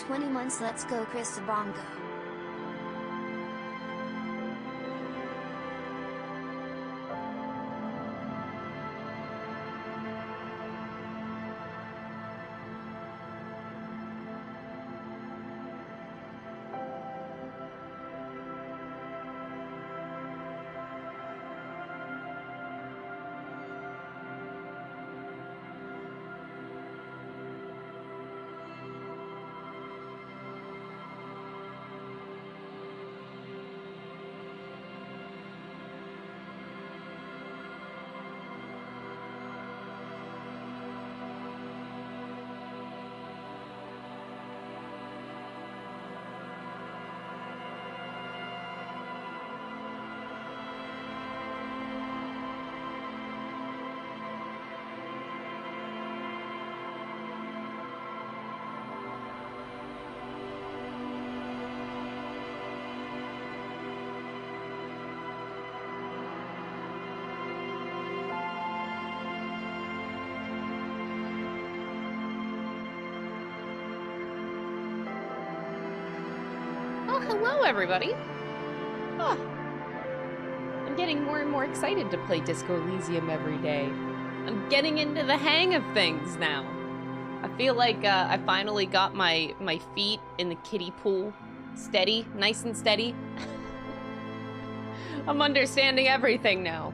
20 months. Let's go, Chris Bongo. Hello, everybody. Oh, I'm getting more and more excited to play Disco Elysium every day. I'm getting into the hang of things now. I feel like I finally got my feet in the kiddie pool steady, nice and steady. I'm understanding everything now.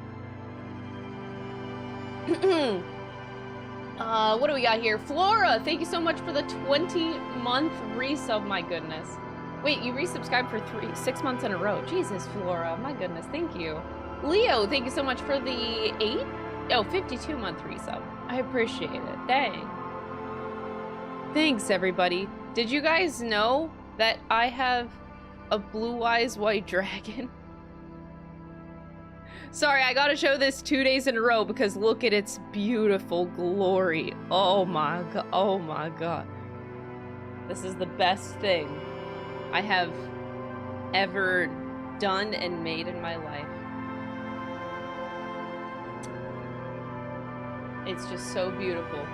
What do we got here? Flora, thank you so much for the 20-month resub, my goodness. Wait, you resubscribed for 6 months in a row. Jesus, Flora, my goodness, thank you. Leo, thank you so much for the 52-month resub. I appreciate it, dang. Thanks, everybody. Did you guys know that I have a blue eyes white dragon? Sorry, I gotta show this 2 days in a row because look at its beautiful glory. Oh my god, oh my god. This is the best thing I have ever done and made in my life. It's just so beautiful.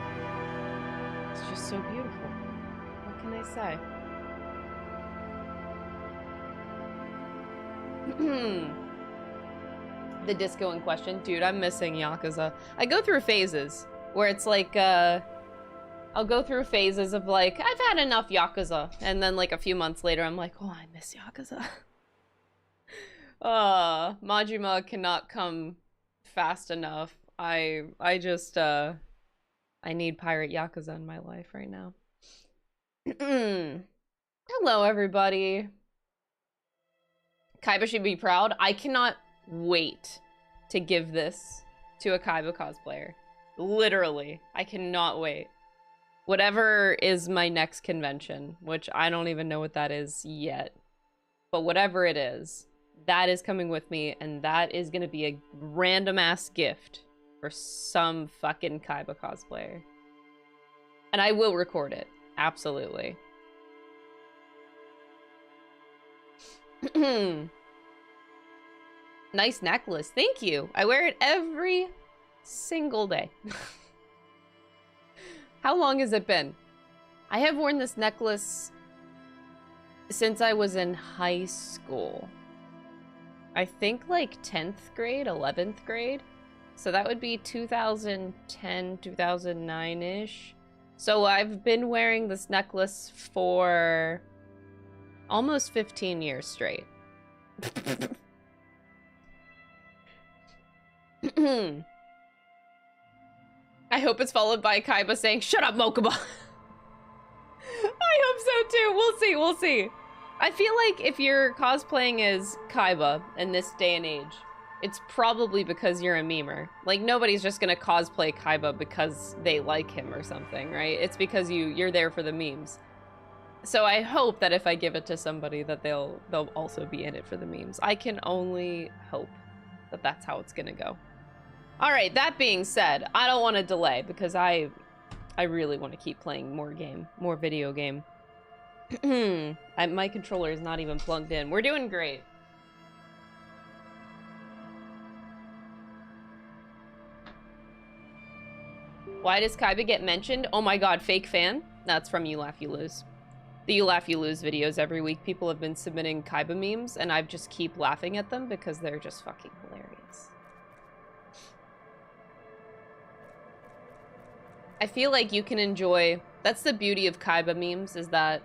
It's just so beautiful. What can I say? The disco in question. Dude, I'm missing Yakuza. I go through phases where it's like, I'll go through phases of like, I've had enough Yakuza. And then like a few months later, I'm like, oh, I miss Yakuza. Majima cannot come fast enough. I just, I need Pirate Yakuza in my life right now. Hello, everybody. Kaiba should be proud. I cannot wait to give this to a Kaiba cosplayer. Literally, I cannot wait. Whatever is my next convention, which I don't even know what that is yet. But whatever it is, that is coming with me, and that is gonna be a random-ass gift for some fucking Kaiba cosplayer. And I will record it. Absolutely. Nice necklace. Thank you. I wear it every single day. How long has it been? I have worn this necklace since I was in high school. I think like 10th grade, 11th grade. So that would be 2010, 2009-ish. So I've been wearing this necklace for almost 15 years straight. I hope it's followed by Kaiba saying, "Shut up, Mokuba." I hope so too. We'll see, we'll see. I feel like if you're cosplaying as Kaiba in this day and age, it's probably because you're a memer. Like, nobody's just gonna cosplay Kaiba because they like him or something, right? It's because you're there for the memes. So I hope that if I give it to somebody that they'll also be in it for the memes. I can only hope that that's how it's gonna go. All right, that being said, I don't want to delay because I really want to keep playing more video game. My controller is not even plugged in. We're doing great. Why does Kaiba get mentioned? Oh my god, fake fan? That's from You Laugh, You Lose. the You Laugh, You Lose videos every week. People have been submitting Kaiba memes, and I just keep laughing at them because they're just fucking hilarious. I feel like you can enjoy... That's the beauty of Kaiba memes, is that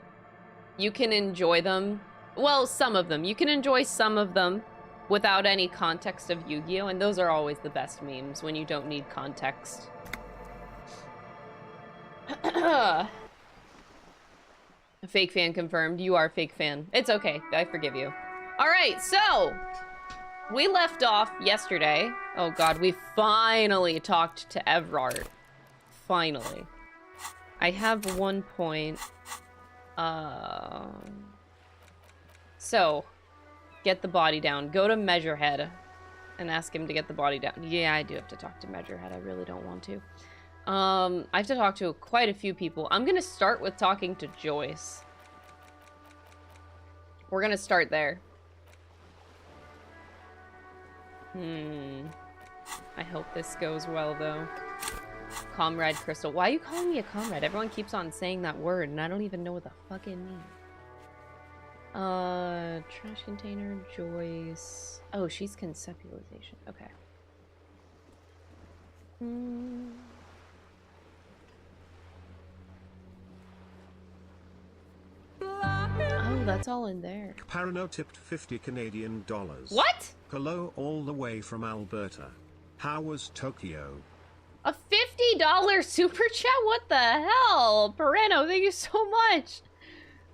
you can enjoy them. Well, some of them. You can enjoy some of them without any context of Yu-Gi-Oh! And those are always the best memes, when you don't need context. Fake fan confirmed. You are fake fan. It's okay. I forgive you. All right, so we left off yesterday. Oh god, we finally talked to Evrart. Finally. I have 1 point. So, get the body down. Go to Measurehead and ask him to get the body down. Yeah, I do have to talk to Measurehead. I really don't want to. I have to talk to quite a few people. I'm gonna start with talking to Joyce. We're gonna start there. I hope this goes well, though. Comrade Crystal. Why are you calling me a comrade? Everyone keeps on saying that word, and I don't even know what the fuck it means. Trash container, Joyce. Oh, she's conceptualization. Okay. Oh, that's all in there. Parano tipped 50 Canadian dollars. What? Hello, all the way from Alberta. How was Tokyo? A $50 super chat? What the hell? Pereno, thank you so much.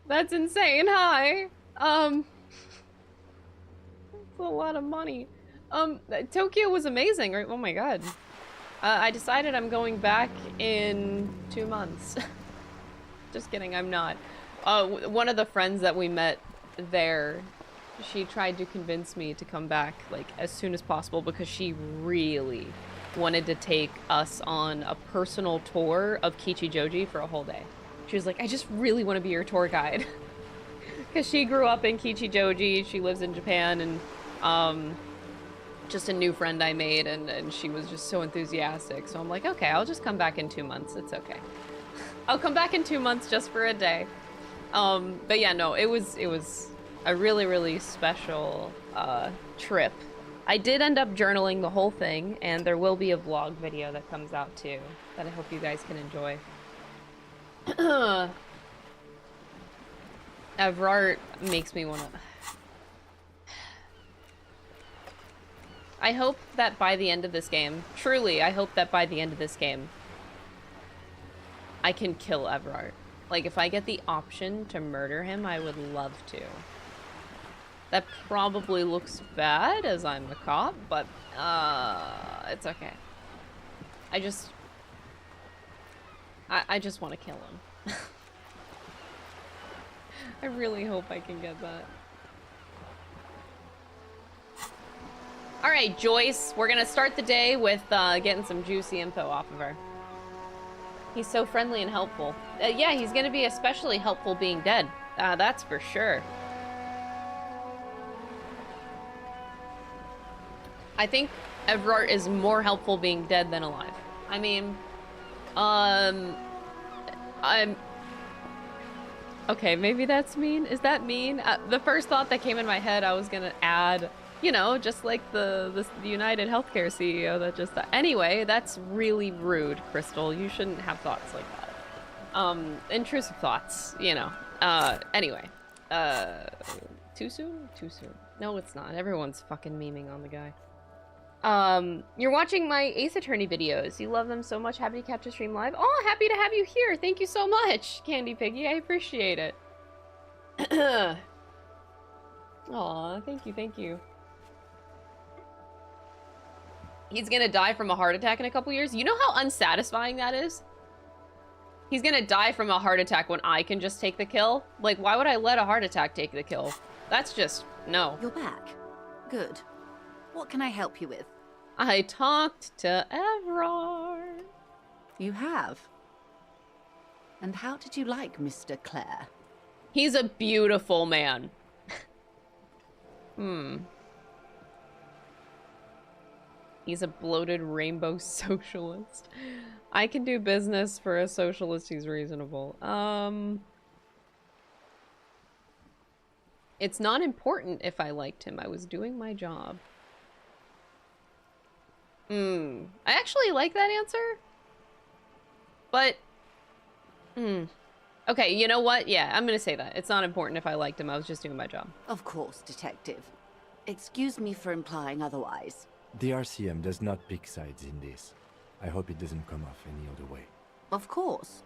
That's insane. Hi. That's a lot of money. Tokyo was amazing, right? Oh my god. I decided I'm going back in 2 months. Just kidding, I'm not. One of the friends that we met there, she tried to convince me to come back, like, as soon as possible because she really wanted to take us on a personal tour of Kichijoji for a whole day. She was like, I just really want to be your tour guide. Because she grew up in Kichijoji, she lives in Japan, and just a new friend I made, and she was just so enthusiastic. So I'm like, okay, I'll just come back in 2 months. It's okay. I'll come back in 2 months just for a day. But yeah, no, it was a really, really special trip. I did end up journaling the whole thing, and there will be a vlog video that comes out too, that I hope you guys can enjoy. Evrart makes me wanna... I hope that by the end of this game, truly, I hope that by the end of this game, I can kill Evrart. Like, if I get the option to murder him, I would love to. That probably looks bad, as I'm a cop, but, it's okay. I just want to kill him. I really hope I can get that. Alright, Joyce, we're gonna start the day with, getting some juicy info off of her. He's so friendly and helpful. Yeah, he's gonna be especially helpful being dead. That's for sure. I think Evrart is more helpful being dead than alive. I mean, okay, maybe that's mean. Is that mean? The first thought that came in my head, I was gonna add, you know, just like the United Healthcare CEO that just... Anyway, that's really rude, Crystal. You shouldn't have thoughts like that. Intrusive thoughts, you know. Anyway. Too soon? Too soon. No, it's not. Everyone's fucking memeing on the guy. You're watching my Ace Attorney videos. You love them so much. Happy to catch a stream live. Oh, happy to have you here. Thank you so much, Candy Piggy. I appreciate it. Aw, thank you, thank you. He's gonna die from a heart attack in a couple years. You know how unsatisfying that is? He's gonna die from a heart attack when I can just take the kill? Like, why would I let a heart attack take the kill? That's just... no. You're back. Good. What can I help you with? I talked to Evrart. You have? And how did you like Mr. Clare? He's a beautiful man. He's a bloated rainbow socialist. I can do business for a socialist who's reasonable. It's not important if I liked him. I was doing my job. I actually like that answer. But, okay, you know what? Yeah, I'm gonna say that. It's not important if I liked him. I was just doing my job. Of course, Detective. Excuse me for implying otherwise. The RCM does not pick sides in this. I hope it doesn't come off any other way. Of course.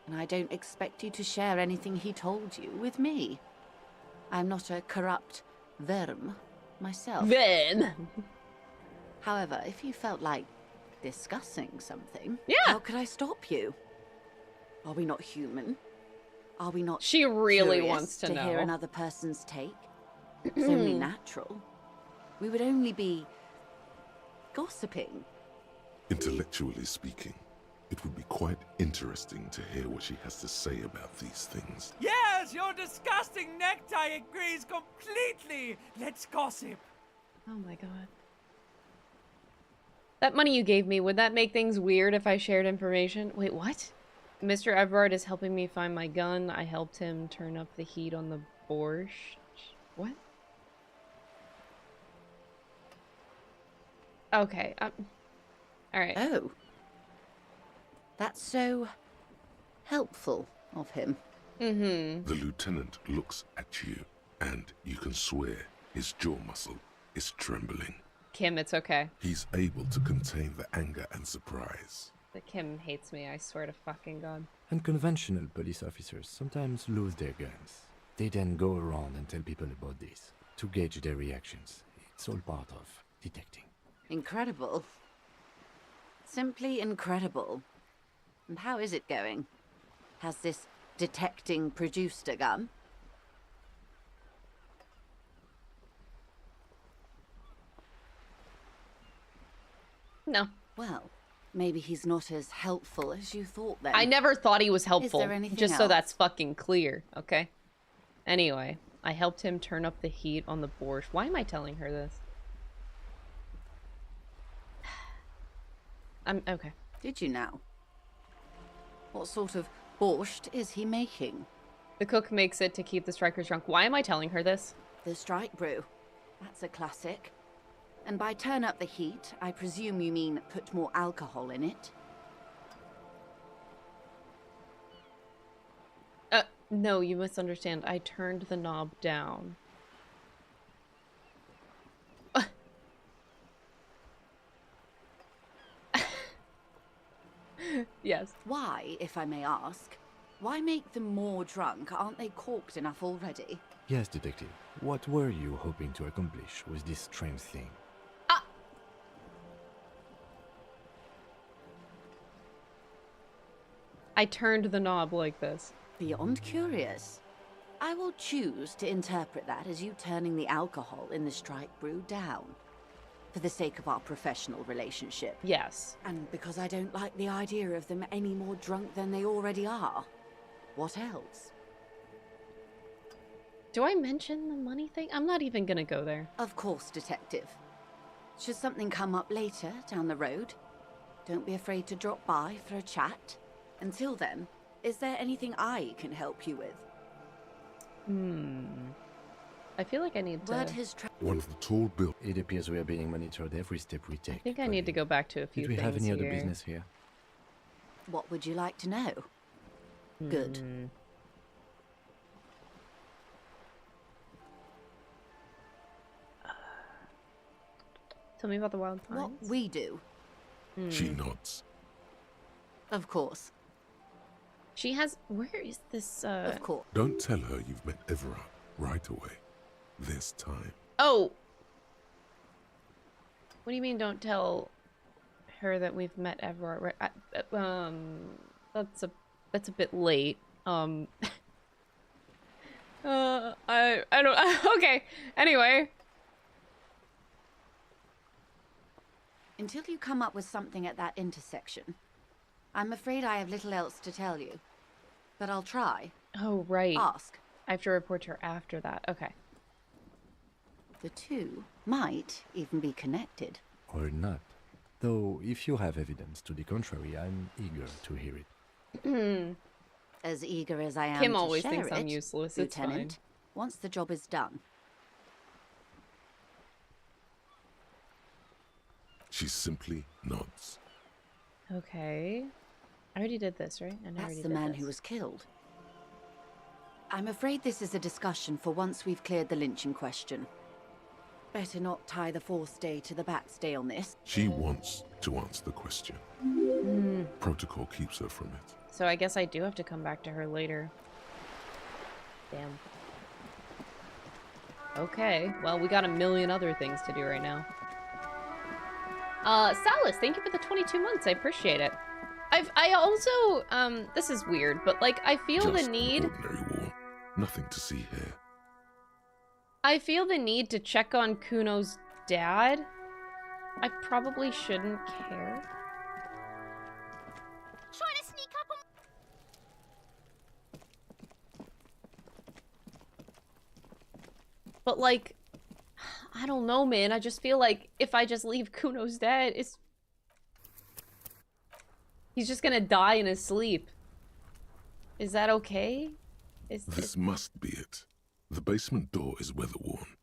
And I don't expect you to share anything he told you with me. I'm not a corrupt verm myself. Then. However, if you felt like discussing something, Yeah. how could I stop you? Are we not human? Are we not She really curious wants to know. hear another person's take? It's only natural. We would only be gossiping. Intellectually speaking, it would be quite interesting to hear what she has to say about these things. Yes, your disgusting necktie agrees completely. Let's gossip. Oh my god. That money you gave me, would that make things weird if I shared information? Wait, what? Mr. Everard is helping me find my gun. I helped him turn up the heat on the borscht. What? Okay. Alright. Oh. That's so helpful of him. Mm-hmm. The lieutenant looks at you, and you can swear his jaw muscle is trembling. Kim, it's okay. He's able to contain the anger and surprise. But Kim hates me, I swear to fucking God. Unconventional police officers sometimes lose their guns. They then go around and tell people about this, to gauge their reactions. It's all part of detecting. Incredible. Simply incredible. And how is it going? Has this detecting produced a gun? No. Well, maybe he's not as helpful as you thought then. I never thought he was helpful. there anything Just so else? that's fucking clear, okay? Anyway, I helped him turn up the heat on the borscht. Why am I telling her this? I'm okay. Did you now? What sort of borscht is he making? The cook makes it to keep the strikers drunk. Why am I telling her this? The strike brew. That's a classic. And by turn up the heat, I presume you mean put more alcohol in it? No, you misunderstand. I turned the knob down. Yes. Why, if I may ask? Why make them more drunk? Aren't they corked enough already? Yes, Detective. What were you hoping to accomplish with this strange thing? I turned the knob like this. Beyond curious. I will choose to interpret that as you turning the alcohol in the strike brew down. For the sake of our professional relationship. Yes. And because I don't like the idea of them any more drunk than they already are. What else? Do I mention the money thing? I'm not even gonna go there. Of course, Detective. Should something come up later, down the road, don't be afraid to drop by for a chat. Until then, is there anything I can help you with? I feel like I need to... Word has One of the tall buildings. It appears we are being monitored every step we take. I think I need to go back to a few Did we things have any other here. business here? What would you like to know? Good. Tell me about the wild What pines. we do, She nods. of course. She has... Where is this, Of course. Don't tell her you've met Everard right away. This time. Oh! What do you mean don't tell her that we've met Everard? Right? That's a bit late. I don't... Okay, anyway. Until you come up with something at that intersection, I'm afraid I have little else to tell you. But I'll try. Oh, right. Ask. I have to report to her after that. Okay. The two might even be connected. Or not. Though, if you have evidence to the contrary, I'm eager to hear it. As eager as I am Kim to always share thinks I'm it, useless. It's Lieutenant. once the job is done. She simply nods. Okay. I already did this, right? And I That's already the did man this. who was killed. I'm afraid this is a discussion for once we've cleared the lynching question. Better not tie the fourth day to the bat's day on this. She wants to answer the question. Protocol keeps her from it. So I guess I do have to come back to her later. Damn. Okay, well, we got a million other things to do right now. Salas, thank you for the 22 months. I appreciate it. I also, this is weird, but, like, I feel Just the need... an ordinary war. Nothing to see here. I feel the need to check on Kuno's dad. I probably shouldn't care. Trying to sneak up on... But, like, I don't know, man. I just feel like if I just leave Kuno's dad, he's just gonna die in his sleep. Is that okay? This must be it. The basement door is weather-worn.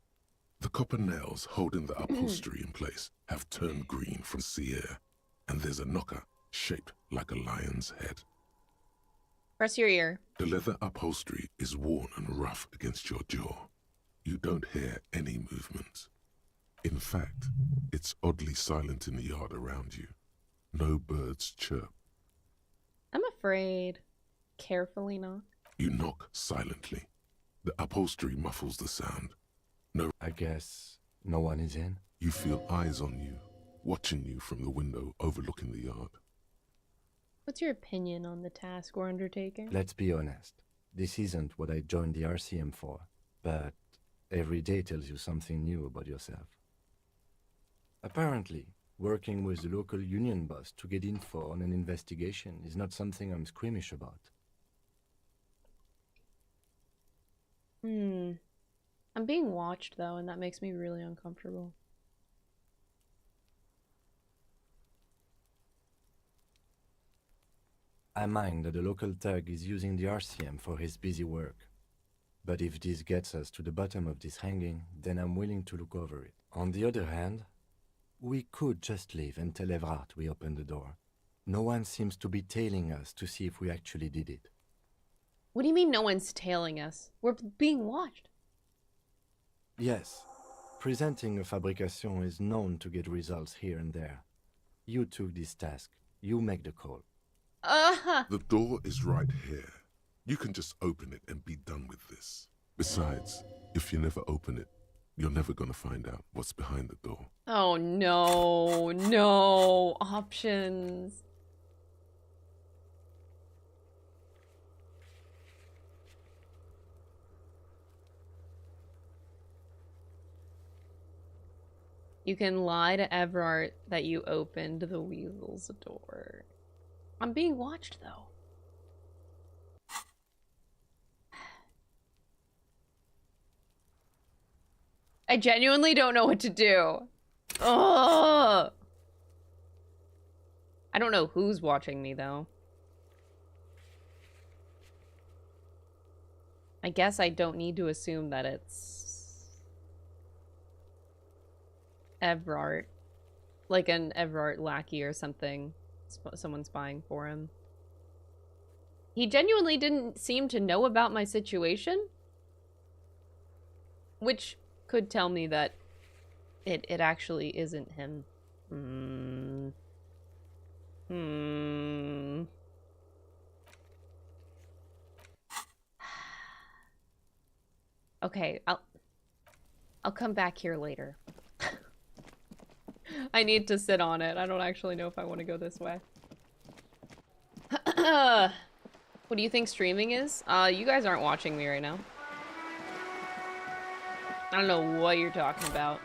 The copper nails holding the upholstery in place have turned green from sea air, and there's a knocker shaped like a lion's head. Press your ear. The leather upholstery is worn and rough against your jaw. You don't hear any movement. In fact, it's oddly silent in the yard around you. No birds chirp. I'm afraid. Carefully knock. You knock silently. The upholstery muffles the sound. I guess no one is in. You feel eyes on you, watching you from the window overlooking the yard. What's your opinion on the task we're undertaking? Let's be honest. This isn't what I joined the RCM for, but every day tells you something new about yourself. Apparently, working with the local union boss to get info on an investigation is not something I'm squeamish about. I'm being watched, though, and that makes me really uncomfortable. I mind that the local thug is using the RCM for his busy work. But if this gets us to the bottom of this hanging, then I'm willing to look over it. On the other hand, we could just leave and tell Evrard we opened the door. No one seems to be tailing us to see if we actually did it. What do you mean no one's tailing us? We're being watched. Yes, presenting a fabrication is known to get results here and there. You took this task. You make the call. The door is right here. You can just open it and be done with this. Besides, if you never open it, you're never gonna find out what's behind the door. Oh no, no options. You can lie to Evrard that you opened the weasel's door. I'm being watched, though. I genuinely don't know what to do. Ugh. I don't know who's watching me, though. I guess I don't need to assume that it's Evrard. Like an Evrard lackey or something. Someone spying for him. He genuinely didn't seem to know about my situation. Which could tell me that it actually isn't him. Okay, I'll come back here later. I need to sit on it. I don't actually know if I want to go this way. What do you think streaming is? You guys aren't watching me right now. I don't know what you're talking about.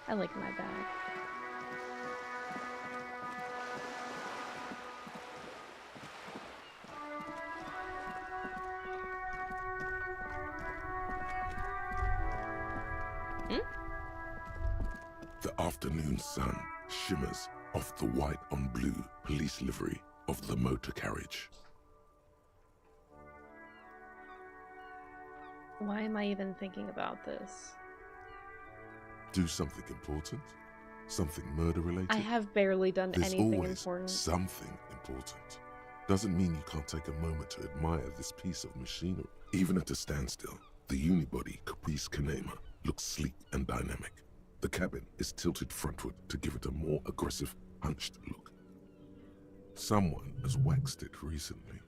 I like my bag. The afternoon sun shimmers off the white on blue police livery of the motor carriage. Why am I even thinking about this? Do something important? Something murder-related? I have barely done There's anything always important. something important. Doesn't mean you can't take a moment to admire this piece of machinery. Even at a standstill, the unibody Caprice Kanema looks sleek and dynamic. The cabin is tilted frontward to give it a more aggressive, hunched look. Someone has waxed it recently.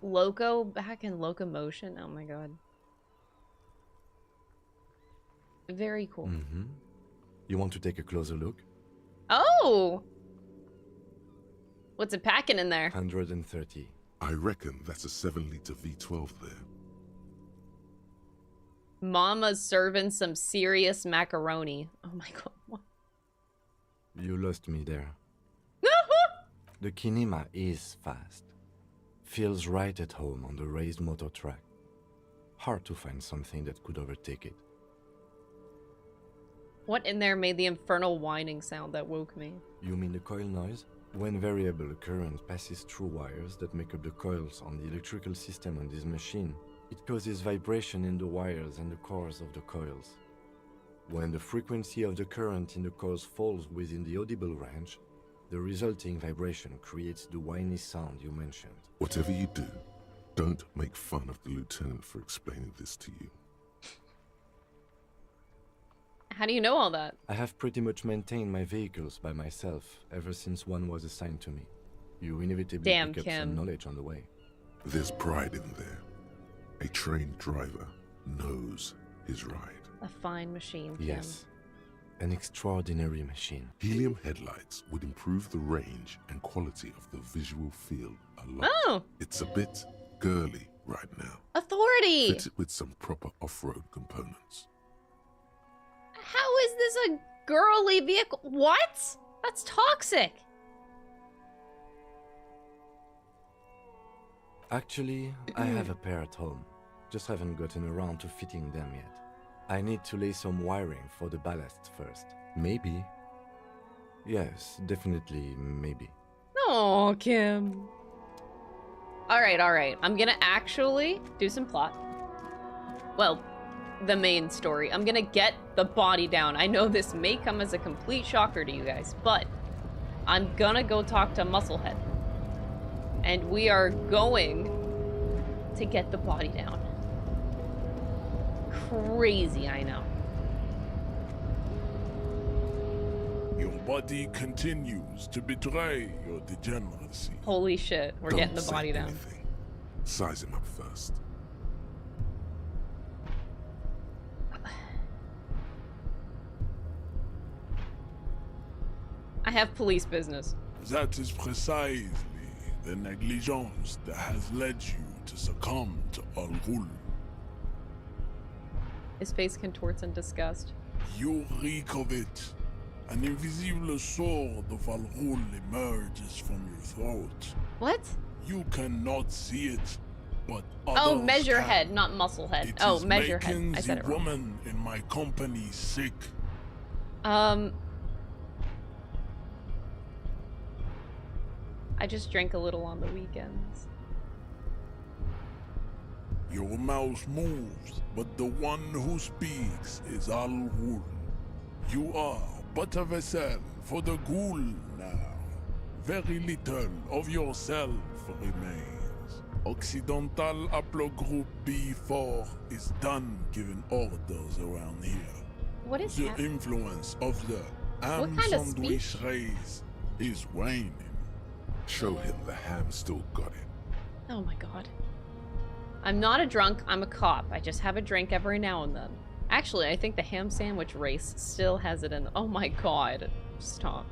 Loco back in locomotion? Oh my god. Very cool. Mm-hmm. You want to take a closer look? Oh! What's it packing in there? 130. I reckon that's a 7-liter V12 there. Mama's serving some serious macaroni. Oh my god. What? You lost me there. The Kinema is fast. Feels right at home on the raised motor track. Hard to find something that could overtake it. What in there made the infernal whining sound that woke me? You mean the coil noise? When variable current passes through wires that make up the coils on the electrical system on this machine, it causes vibration in the wires and the cores of the coils. When the frequency of the current in the coils falls within the audible range, the resulting vibration creates the whiny sound you mentioned. Whatever you do, don't make fun of the lieutenant for explaining this to you. How do you know all that? I have pretty much maintained my vehicles by myself ever since one was assigned to me. You inevitably Damn, pick up Kim. some knowledge on the way. There's pride in there. A trained driver knows his ride. A fine machine, Kim. Yes, an extraordinary machine. Helium headlights would improve the range and quality of the visual field a lot. Oh! It's a bit girly right now. Authority! Fit it with some proper off-road components. How is this a girly vehicle? What? That's toxic. Actually, I have a pair at home. Just haven't gotten around to fitting them yet. I need to lay some wiring for the ballast first. Maybe. Yes, definitely maybe. Oh, Kim. Alright. I'm gonna actually do some plot. Well, the main story. I'm gonna get the body down. I know this may come as a complete shocker to you guys, but I'm gonna go talk to Musclehead. And we are going to get the body down. Crazy, I know. Your body continues to betray your degeneracy. Holy shit, we're getting the Don't say body down. anything. Size him up first. I have police business. That is precisely the negligence that has led you to succumb to Al Ghul. His face contorts in disgust. You reek of it. An invisible sword of Al Ghul emerges from your throat. What? You cannot see it, but Oh, others Measurehead, can. not Musclehead. It Oh, is Measurehead. making I said the it wrong. woman in my company sick. I just drink a little on the weekends. Your mouth moves, but the one who speaks is Al Ghul. You are but a vessel for the Ghul now. Very little of yourself remains. Occidental Haplogroup B4 is done giving orders around here. What is The that? influence of the What ham kind of sandwich speech? race is waning. Show him the ham still got it. Oh my god. I'm not a drunk, I'm a cop. I just have a drink every now and then. Actually, I think the ham sandwich race still has it in. Oh my god. Stop.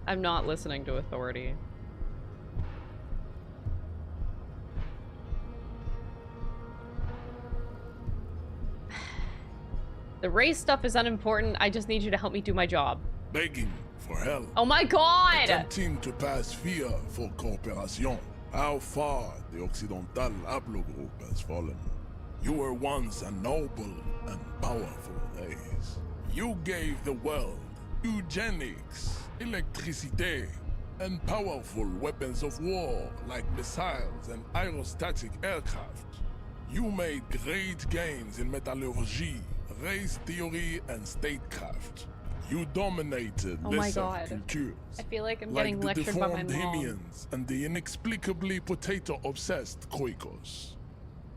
I'm not listening to authority. The race stuff is unimportant. I just need you to help me do my job. Begging for help. Oh my god! Attempting to pass fear for cooperation. How far the Occidental Haplogroup has fallen. You were once a noble and powerful race. You gave the world eugenics, electricité, and powerful weapons of war like missiles and aerostatic aircraft. You made great gains in metallurgy, race theory, and statecraft. You dominated Oh my lesser God. cultures, I feel like I'm like getting the lectured by my deformed mom. Hemians and the inexplicably potato-obsessed Koikos.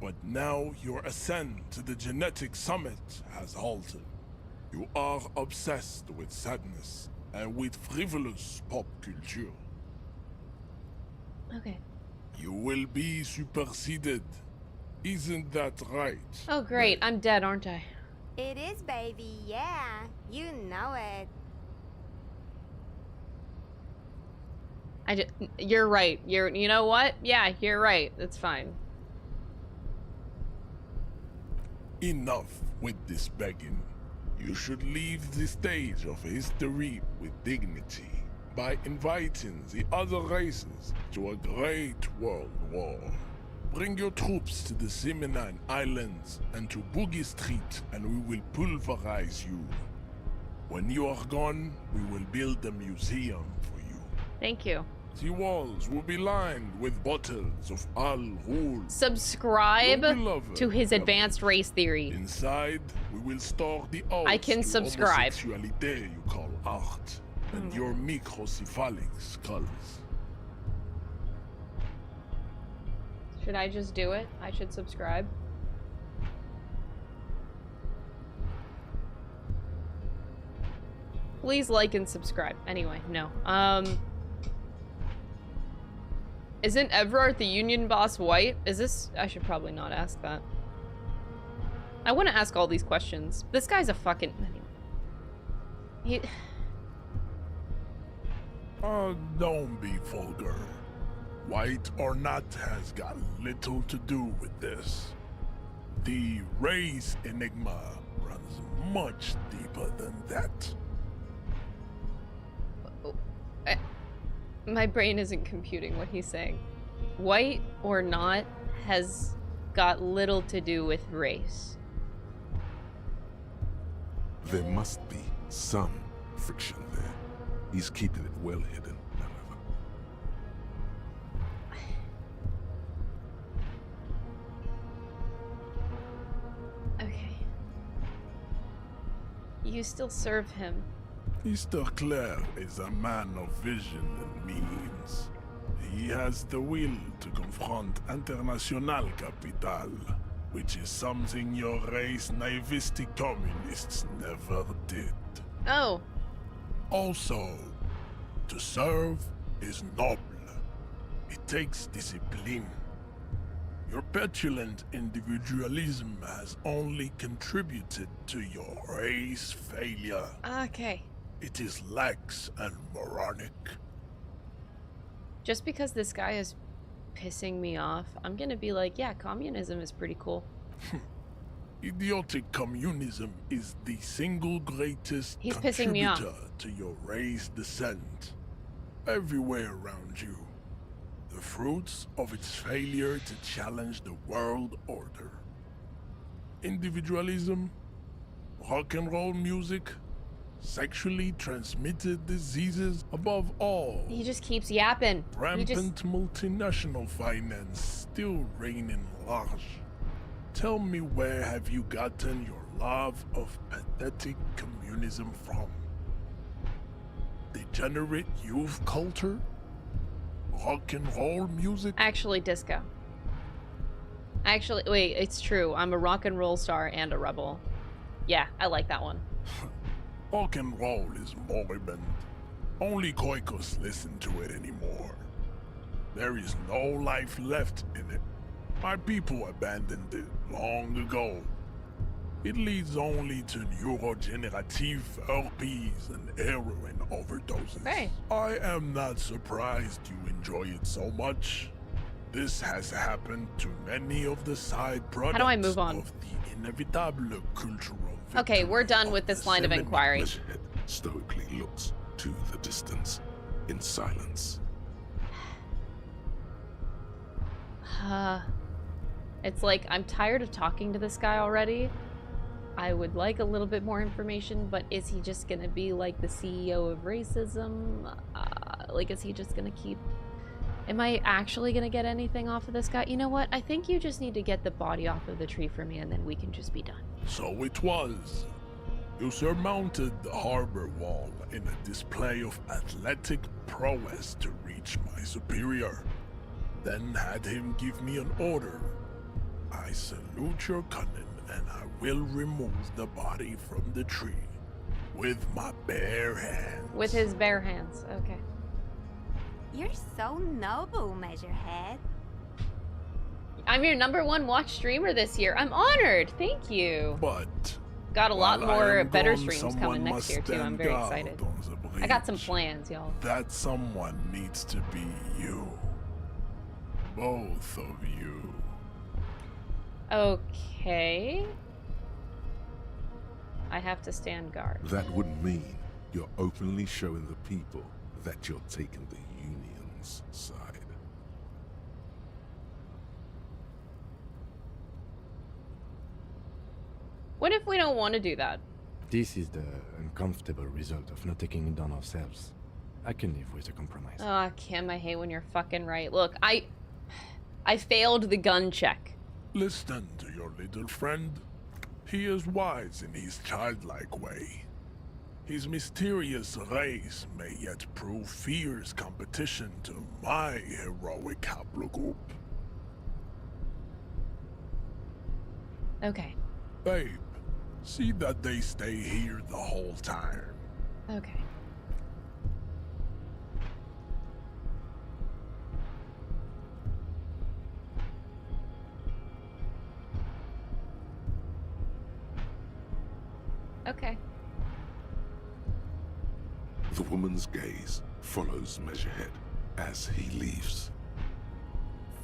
But now your ascent to the genetic summit has halted. You are obsessed with sadness and with frivolous pop culture. Okay. You will be superseded. Isn't that right? Oh great, I'm dead, aren't I? It is, baby, yeah. You know it. You're right. You know what? Yeah, you're right. It's fine. Enough with this begging. You should leave the stage of history with dignity by inviting the other races to a great world war. Bring your troops to the Seminine Islands and to Boogie Street, and we will pulverize you. When you are gone, we will build a museum for you. Thank you. The walls will be lined with bottles of Al Ghul. Subscribe Your beloved to his advanced race theory. Inside, we will store the art I can to subscribe. homosexuality you call art, and your microcephalic skulls. Should I just do it? I should subscribe. Please like and subscribe. Anyway, no. Isn't Everard the Union boss white? Is this... I should probably not ask that. I want to ask all these questions. This guy's a fucking... He... Don't be vulgar. White or not has got little to do with this. The race enigma runs much deeper than that. My brain isn't computing what he's saying. White or not has got little to do with race. There must be some friction there. He's keeping it well hidden, however. Okay. You still serve him. Mr. Clare is a man of vision and means. He has the will to confront International Capital, which is something your race naivistic communists never did. Oh. Also, to serve is noble. It takes discipline. Your petulant individualism has only contributed to your race failure. Okay. It is lax and moronic. Just because this guy is pissing me off, I'm gonna be like, yeah, communism is pretty cool. Idiotic communism is the single greatest He's pissing me off. contributor to your race descent. Everywhere around you. The fruits of its failure to challenge the world order. Individualism, rock and roll music, sexually transmitted diseases, above all. He just keeps yapping. Rampant multinational finance still reigning large. Tell me, where have you gotten your love of pathetic communism from? Degenerate youth culture? Rock and roll music? Actually, disco. Actually, wait, it's true. I'm a rock and roll star and a rebel. Yeah, I like that one. Rock and roll is moribund. Only Koikos listen to it anymore. There is no life left in it. My people abandoned it long ago. It leads only to neurodegenerative herpes and heroin overdoses. Hey. I am not surprised you enjoy it so much. This has happened to many of the side products How do I move on? of the inevitable cultural Okay, we're done with The this line of Seminole inquiry. Measurehead stoically looks to the distance in silence. It's like, I'm tired of talking to this guy already. I would like a little bit more information, but is he just gonna be like the CEO of racism? Like, is he just gonna keep... Am I actually gonna get anything off of this guy? You know what? I think you just need to get the body off of the tree for me, and then we can just be done. So it was. You surmounted the harbor wall in a display of athletic prowess to reach my superior. Then had him give me an order. I salute your cunning, and I will remove the body from the tree with my bare hands. With his bare hands, okay. You're so noble, Measurehead. I'm your #1 watch streamer this year. I'm honored. Thank you. But got a lot while I more am better gone, streams someone coming next must year too. I'm stand very guard excited. on the I got some bridge. plans, y'all. That someone needs to be you. Both of you. Okay. I have to stand guard. That would mean you're openly showing the people that you're taking the Union's side. What if we don't want to do that? This is the uncomfortable result of not taking it on ourselves. I can live with a compromise. Oh, Kim, I hate when you're fucking right. Look, I failed the gun check. Listen to your little friend. He is wise in his childlike way. His mysterious race may yet prove fierce competition to my heroic haplogroup. Okay. Babe, see that they stay here the whole time. Okay. Okay. The woman's gaze follows Measurehead as he leaves.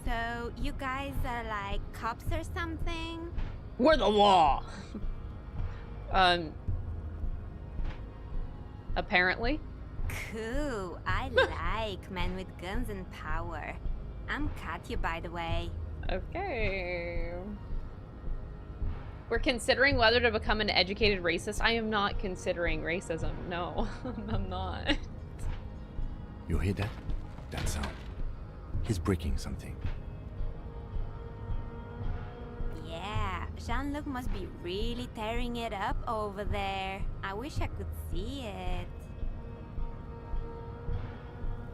So, you guys are like cops or something? We're the law. Apparently. Cool. I like men with guns and power. I'm Katya, by the way. Okay. We're considering whether to become an educated racist. I am not considering racism. No, I'm not. You hear that? That sound. He's breaking something. Yeah, Jean-Luc must be really tearing it up over there. I wish I could see it.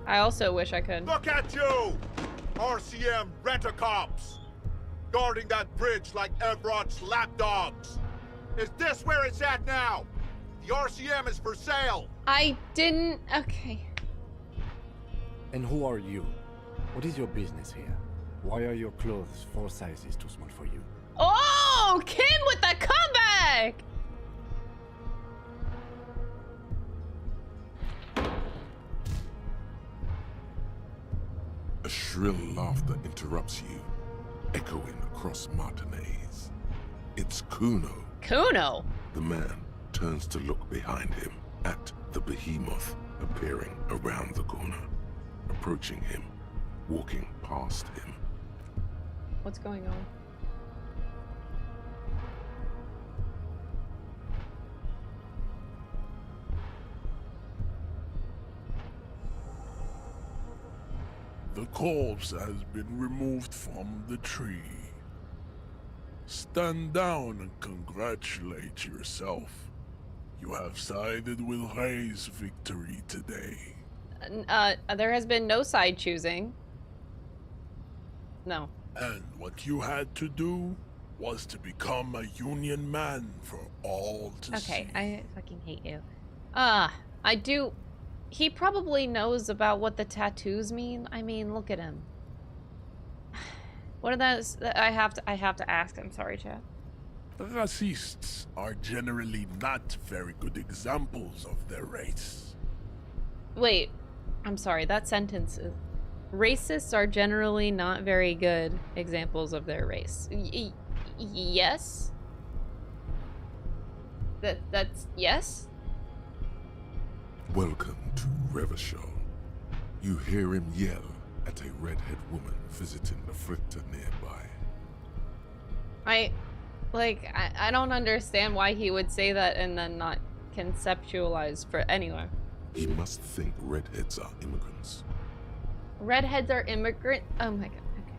I also wish I could. Look at you! RCM rent-a-cops! Guarding that bridge like Everott's lapdogs! Is this where it's at now? The RCM is for sale! I didn't... Okay. And who are you? What is your business here? Why are your clothes 4 sizes too small for you? Oh! Kim with the comeback! A shrill laughter interrupts you, echoing across Martinez. It's Kuno. Kuno? The man turns to look behind him at the behemoth appearing around the corner, approaching him, walking past him. What's going on? The corpse has been removed from the tree. Stand down and congratulate yourself. You have sided with Ray's victory today. There has been no side choosing. No. And what you had to do was to become a Union man for all to see. Okay, I fucking hate you. I do... He probably knows about what the tattoos mean. I mean, look at him. What are those? I have to ask. I'm sorry, chat. Racists are generally not very good examples of their race. Wait, I'm sorry. That sentence is... Racists are generally not very good examples of their race. Yes? That's... Yes? Welcome to Revachol. You hear him yell at a redhead woman visiting the fritter nearby. I don't understand why he would say that and then not conceptualize for... Anyway. He must think redheads are immigrants. Redheads are immigrant. Oh my god. Okay.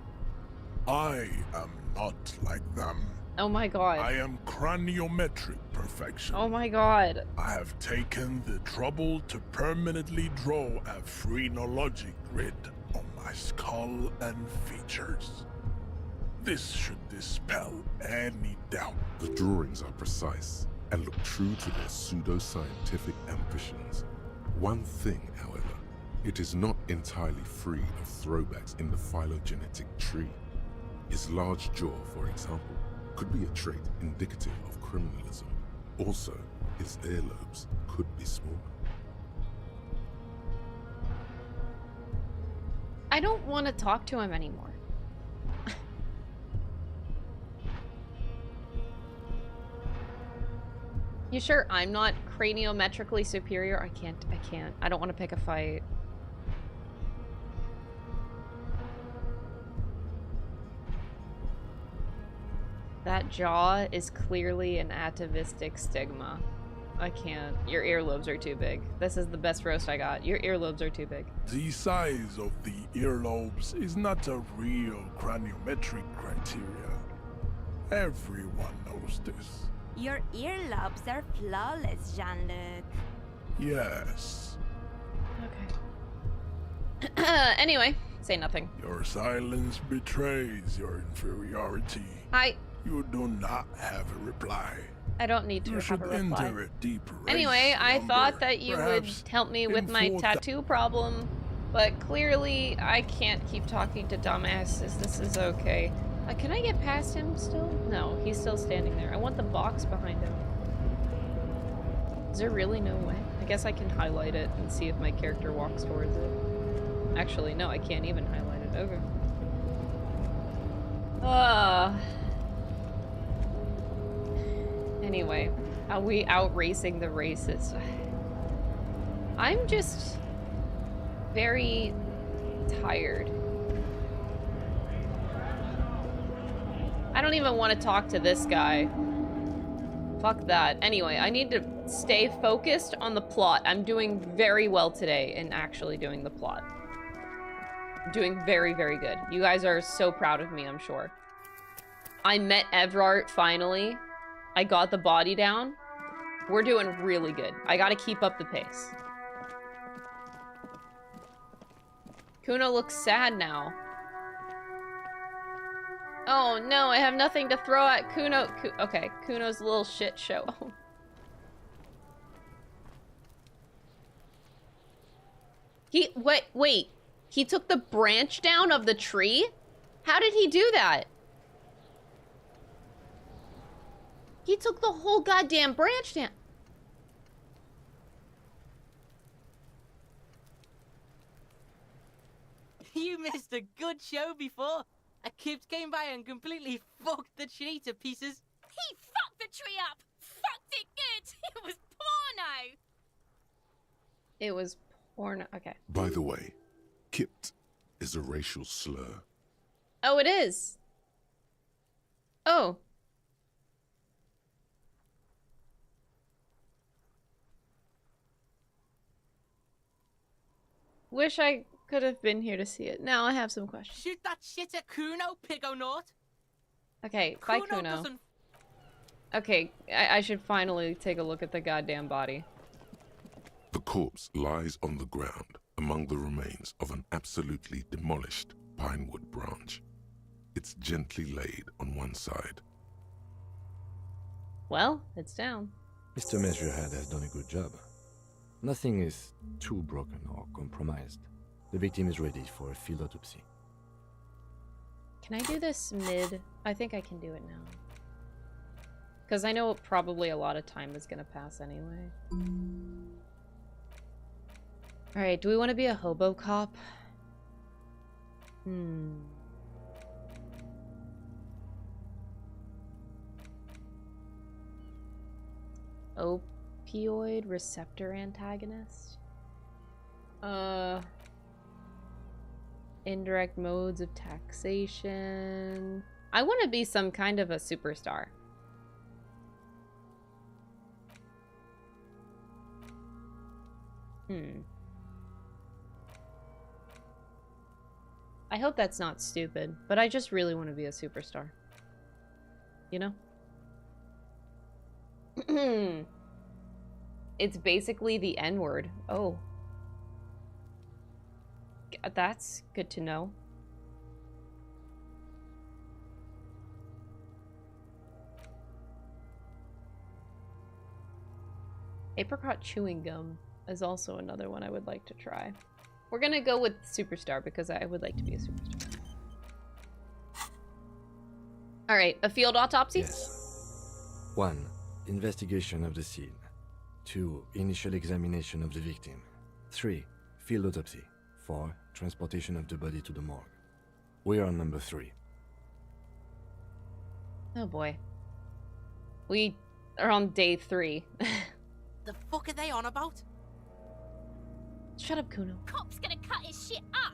I am not like them. Oh my god. I am craniometric perfection. Oh my god. I have taken the trouble to permanently draw a phrenologic grid on my skull and features. This should dispel any doubt. The drawings are precise and look true to their pseudo-scientific ambitions. One thing, however, it is not entirely free of throwbacks in the phylogenetic tree. His large jaw, for example, could be a trait indicative of criminalism. Also, his earlobes could be smaller. I don't want to talk to him anymore. You sure I'm not craniometrically superior? I can't. I don't want to pick a fight. That jaw is clearly an atavistic stigma. I can't. Your earlobes are too big. This is the best roast I got. Your earlobes are too big. The size of the earlobes is not a real craniometric criteria. Everyone knows this. Your earlobes are flawless, Jean-Luc. Yes. Okay. Anyway, say nothing. Your silence betrays your inferiority. You do not have a reply. I don't need to You have should a reply. enter a deep race Anyway, I slumber. thought that you would Perhaps help me with in my 4,000 tattoo problem, but clearly I can't keep talking to dumbasses. This is okay. Can I get past him still? No, he's still standing there. I want the box behind him. Is there really no way? I guess I can highlight it and see if my character walks towards it. Actually, no, I can't even highlight it. Okay. Anyway, are we out racing the races? I'm just very tired. I don't even want to talk to this guy. Fuck that. Anyway, I need to stay focused on the plot. I'm doing very well today in actually doing the plot. Doing very, very good. You guys are so proud of me, I'm sure. I met Evrart finally. I got the body down. We're doing really good. I gotta keep up the pace. Kuno looks sad now. Oh no, I have nothing to throw at Kuno. Okay, Kuno's a little shit show. Wait. He took the branch down of the tree? How did he do that? He took the whole goddamn branch down. You missed a good show before. A kid came by and completely fucked the tree to pieces. He fucked the tree up! Fucked it good! It was porno! It was porno. Okay. By the way, Kipt is a racial slur. Oh, it is. Oh. Wish I could have been here to see it. Now I have some questions. Shoot that shit at Kuno, Pigonaut. Okay, bye Kuno. Okay, I should finally take a look at the goddamn body. The corpse lies on the ground among the remains of an absolutely demolished pinewood branch. It's gently laid on one side. Well, it's down. Mr. Measurehead has done a good job. Nothing is too broken or compromised. The victim is ready for a field autopsy. Can I do this mid? I think I can do it now. Because I know probably a lot of time is going to pass anyway. Alright, do we want to be a hobo cop? Opioid receptor antagonist? Indirect modes of taxation. I want to be some kind of a superstar. I hope that's not stupid, but I just really want to be a superstar. You know? It's basically the N-word. Oh. That's good to know. Apricot chewing gum is also another one I would like to try. We're gonna go with superstar because I would like to be a superstar. Alright, a field autopsy? Yes. 1. Investigation of the scene. 2. Initial examination of the victim. 3. Field autopsy. 4. Transportation of the body to the morgue. We are on number 3. Oh boy. We are on day 3. The fuck are they on about? Shut up, Kuno. Cop's gonna cut his shit up.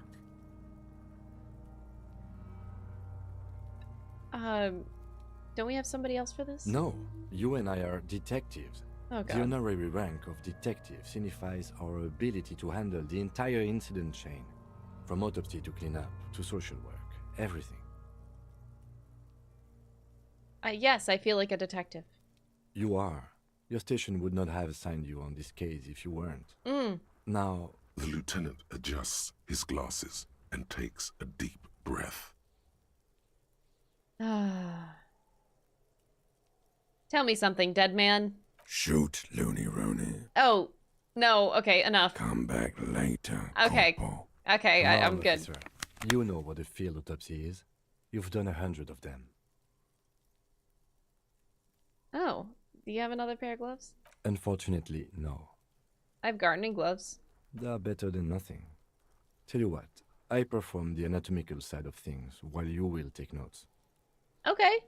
Don't we have somebody else for this? No, you and I are detectives. Oh, The God. honorary rank of detective signifies our ability to handle the entire incident chain, from autopsy to cleanup to social work, everything. Yes, I feel like a detective. You are. Your station would not have assigned you on this case if you weren't. Now, The lieutenant adjusts his glasses and takes a deep breath. Tell me something, dead man. Shoot, Looney Rooney. Oh, no, okay, enough. Come back later. Okay. Corporal. Okay, come I'm on, good. officer. You know what a field autopsy is. You've done 100 of them. Oh, do you have another pair of gloves? Unfortunately, no. I have gardening gloves. They are better than nothing. Tell you what, I perform the anatomical side of things while you will take notes. Okay.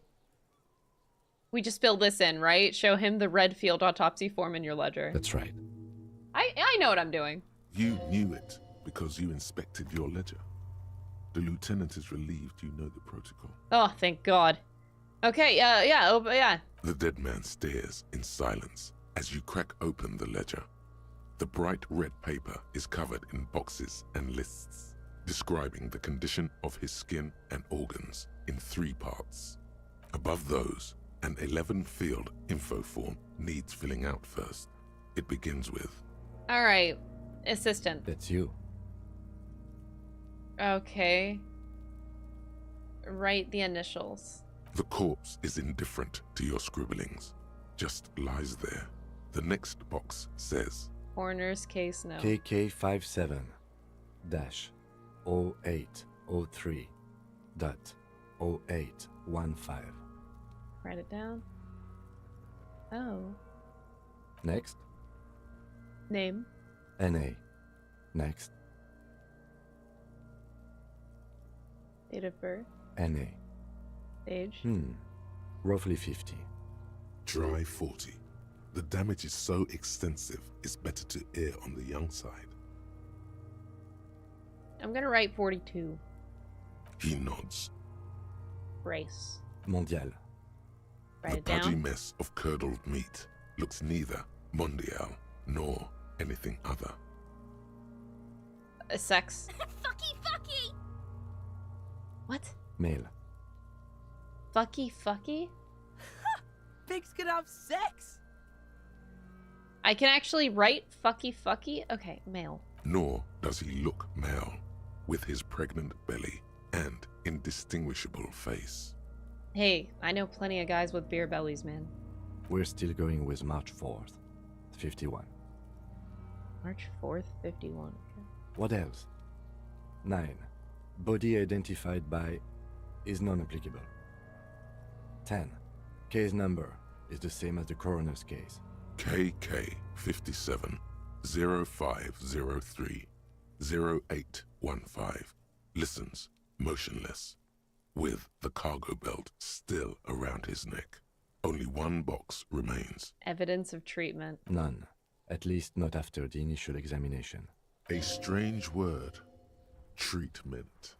We just fill this in, right? Show him the red field autopsy form in your ledger. That's right. I know what I'm doing. You knew it because you inspected your ledger. The lieutenant is relieved you know the protocol. Oh, thank God. Okay, yeah. The dead man stares in silence as you crack open the ledger. The bright red paper is covered in boxes and lists, describing the condition of his skin and organs in 3 parts. Above those, an 11-field info form needs filling out first. It begins with, All right, assistant. That's you. Okay. Write the initials. the corpse is indifferent to your scribblings, just lies there. The next box says, Coroner's case note. KK57-0803.0815. Write it down. Oh. Next. Name. NA. Next. Date of birth. NA. Age. Roughly 50. dry 40. The damage is so extensive, it's better to err on the young side. I'm gonna write 42. He nods. Race. Mondial. Write The it down. pudgy mess of curdled meat looks neither mondial nor anything other. Sex. Fucky, fucky! What? Male. Fucky? Pigs can have sex? I can actually write fucky? Okay, male. Nor does he look male, with his pregnant belly and indistinguishable face. Hey, I know plenty of guys with beer bellies, man. We're still going with March 4th. 51. March 4th, 51. Okay. What else? 9. Body identified by is non-applicable. 10. Case number is the same as the coroner's case. KK 57 0503 0815 listens motionless, with the cargo belt still around his neck. Only one box remains. Evidence of treatment. None. At least not after the initial examination. A strange word. Treatment.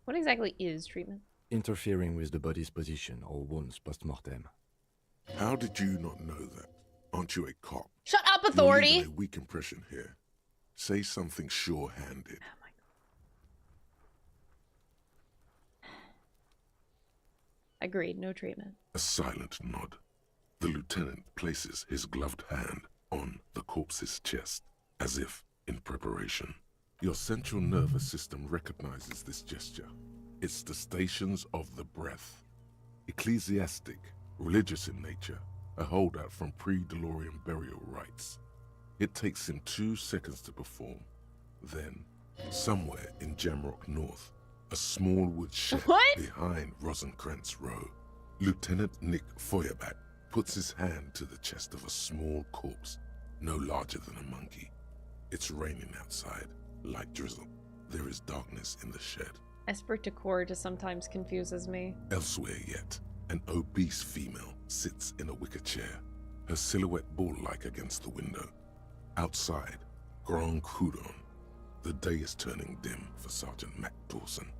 What exactly is treatment? Interfering with the body's position or wounds post-mortem. How did you not know that? Aren't you a cop? Shut up, You're authority! leaving a weak impression here. Say something sure-handed. Oh my god. Agreed, no treatment. A silent nod. The lieutenant places his gloved hand on the corpse's chest, as if in preparation. Your central nervous system recognizes this gesture. It's the stations of the breath. Ecclesiastic, religious in nature, a holdout from pre-Delorian burial rites. It takes him 2 seconds to perform. Then, somewhere in Jamrock North, a small wood shed behind Rosencrantz Row, Lieutenant Nick Feuerbach puts his hand to the chest of a small corpse, no larger than a monkey. It's raining outside, light drizzle. There is darkness in the shed. Esprit de corps just sometimes confuses me. Elsewhere yet, an obese female sits in a wicker chair, her silhouette ball-like against the window. Outside, Grand Coudon. The day is turning dim for Sergeant Mac Dawson.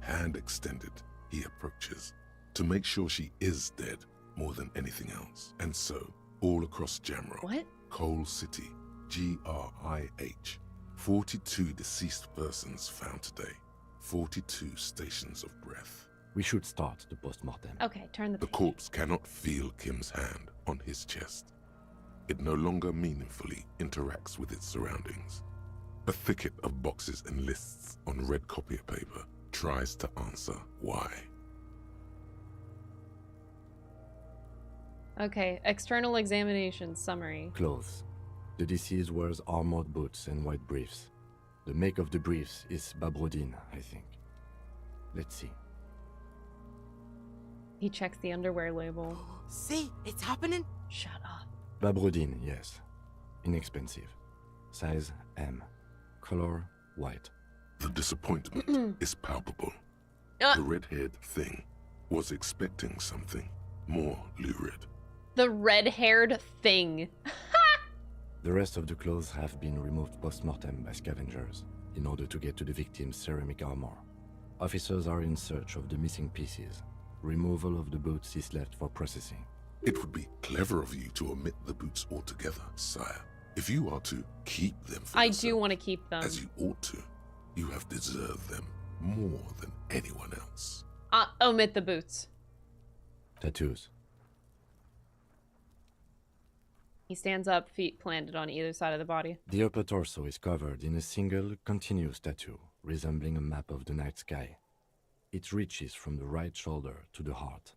Hand extended, he approaches, to make sure she is dead more than anything else. And so, all across Jamrock, What? Coal City, GRIH, 42 deceased persons found today, 42 stations of breath. We should start the post-mortem. Okay, turn the The page. corpse cannot feel Kim's hand on his chest. It no longer meaningfully interacts with its surroundings. A thicket of boxes and lists on red copier paper tries to answer why. Okay, external examination summary. Clothes. The deceased wears armored boots and white briefs. The make of the briefs is Babrodine, I think. Let's see. He checks the underwear label. See, it's happening. Shut up. Babrodine, yes. Inexpensive. Size M. Color white. The disappointment is palpable. The red-haired thing was expecting something more lurid. The red-haired thing. The rest of the clothes have been removed post-mortem by scavengers in order to get to the victim's ceramic armor. Officers are in search of the missing pieces. Removal of the boots is left for processing. It would be clever of you to omit the boots altogether, sire. If you are to keep them for I yourself, do want to keep them. as you ought to, you have deserved them more than anyone else. Omit the boots. Tattoos. He stands up, feet planted on either side of the body. The upper torso is covered in a single, continuous tattoo, resembling a map of the night sky. It reaches from the right shoulder to the heart.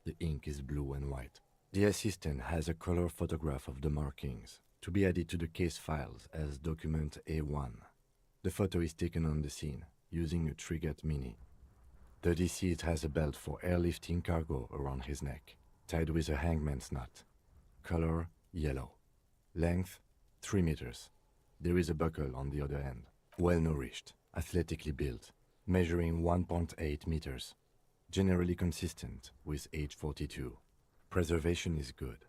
The ink is blue and white. The assistant has a color photograph of the markings, to be added to the case files as document A1. The photo is taken on the scene, using a Trigat Mini. The deceased has a belt for airlifting cargo around his neck, tied with a hangman's knot. Color yellow. Length 3 meters. There is a buckle on the other end. Well-nourished, athletically built, measuring 1.8 meters. Generally consistent with age 42. Preservation is good.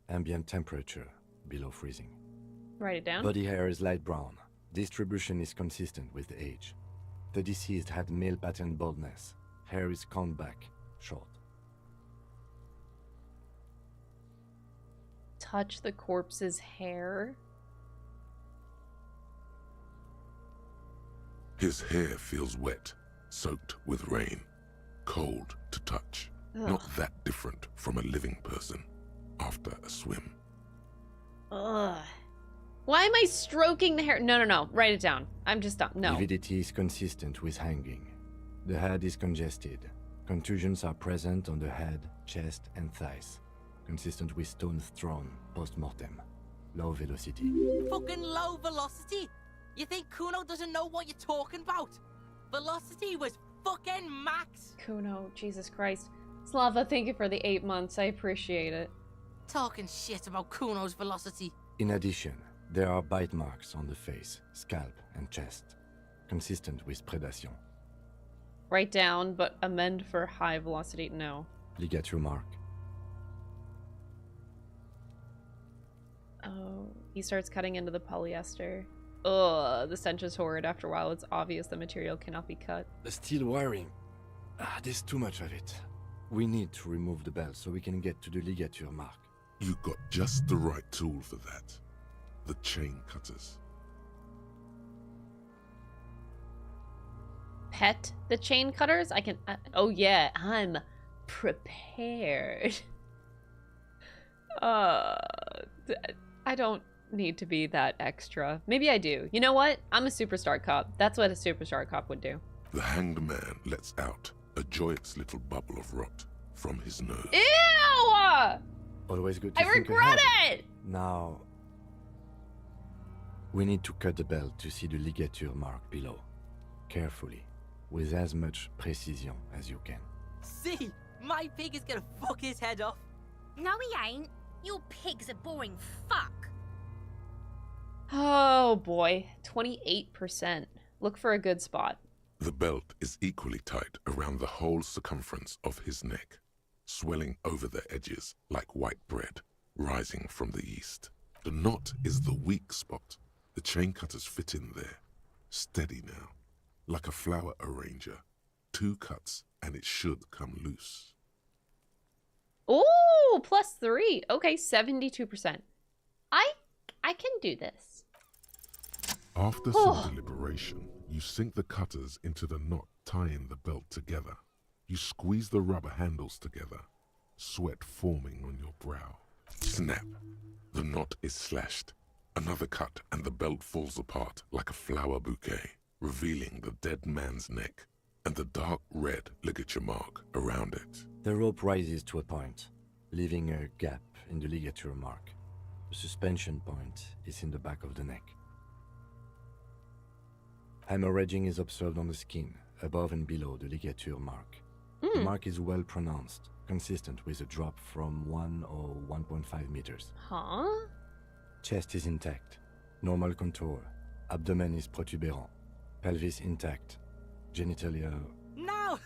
Ambient temperature below freezing. Write it down. Body hair is light brown. Distribution is consistent with the age. The deceased had male pattern baldness. Hair is combed back, short. Touch the corpse's hair. His hair feels wet, soaked with rain, cold to touch. Ugh. Not that different from a living person after a swim. Ugh. Why am I stroking the hair? No. Write it down. I'm just done. No. Lividity is consistent with hanging. The head is congested. Contusions are present on the head, chest, and thighs. Consistent with stones thrown post-mortem. Low velocity. Fucking low velocity? You think Kuno doesn't know what you're talking about? Velocity was fucking max. Kuno, Jesus Christ. Slava, thank you for the 8 months. I appreciate it. Talking shit about Kuno's velocity. In addition, there are bite marks on the face, scalp, and chest. Consistent with predation. Write down, but amend for high velocity. No. Ligature mark. Oh, he starts cutting into the polyester. Ugh, the stench is horrid. After a while, it's obvious the material cannot be cut. The steel wiring. There's too much of it. We need to remove the belt so we can get to the ligature mark. You got just the right tool for that. The chain cutters. Pet the chain cutters? I can... oh yeah, I'm prepared. I don't need to be that extra. Maybe I do. You know what? I'm a superstar cop. That's what a superstar cop would do. The hanged man lets out a joyous little bubble of rot from his nose. Ew! Always good to I think regret ahead. it! Now, we need to cut the belt to see the ligature mark below. Carefully, with as much precision as you can. See, my pig is gonna fuck his head off. No, he ain't. Your pig's a boring fuck. Oh boy, 28%. Look for a good spot. The belt is equally tight around the whole circumference of his neck, swelling over the edges like white bread rising from the east. The knot is the weak spot. The chain cutters fit in there, steady now, like a flower arranger. 2 cuts and it should come loose. Ooh, +3. Okay, 72%. I can do this. After some deliberation, you sink the cutters into the knot tying the belt together. You squeeze the rubber handles together, sweat forming on your brow. Snap! The knot is slashed. Another cut and the belt falls apart like a flower bouquet, revealing the dead man's neck and the dark red ligature mark around it. The rope rises to a point, leaving a gap in the ligature mark. The suspension point is in the back of the neck. Hemorrhaging is observed on the skin, above and below the ligature mark. The mark is well pronounced, consistent with a drop from 1 or 1.5 meters. Huh? Chest is intact, normal contour. Abdomen is protuberant, pelvis intact, genitalia... No!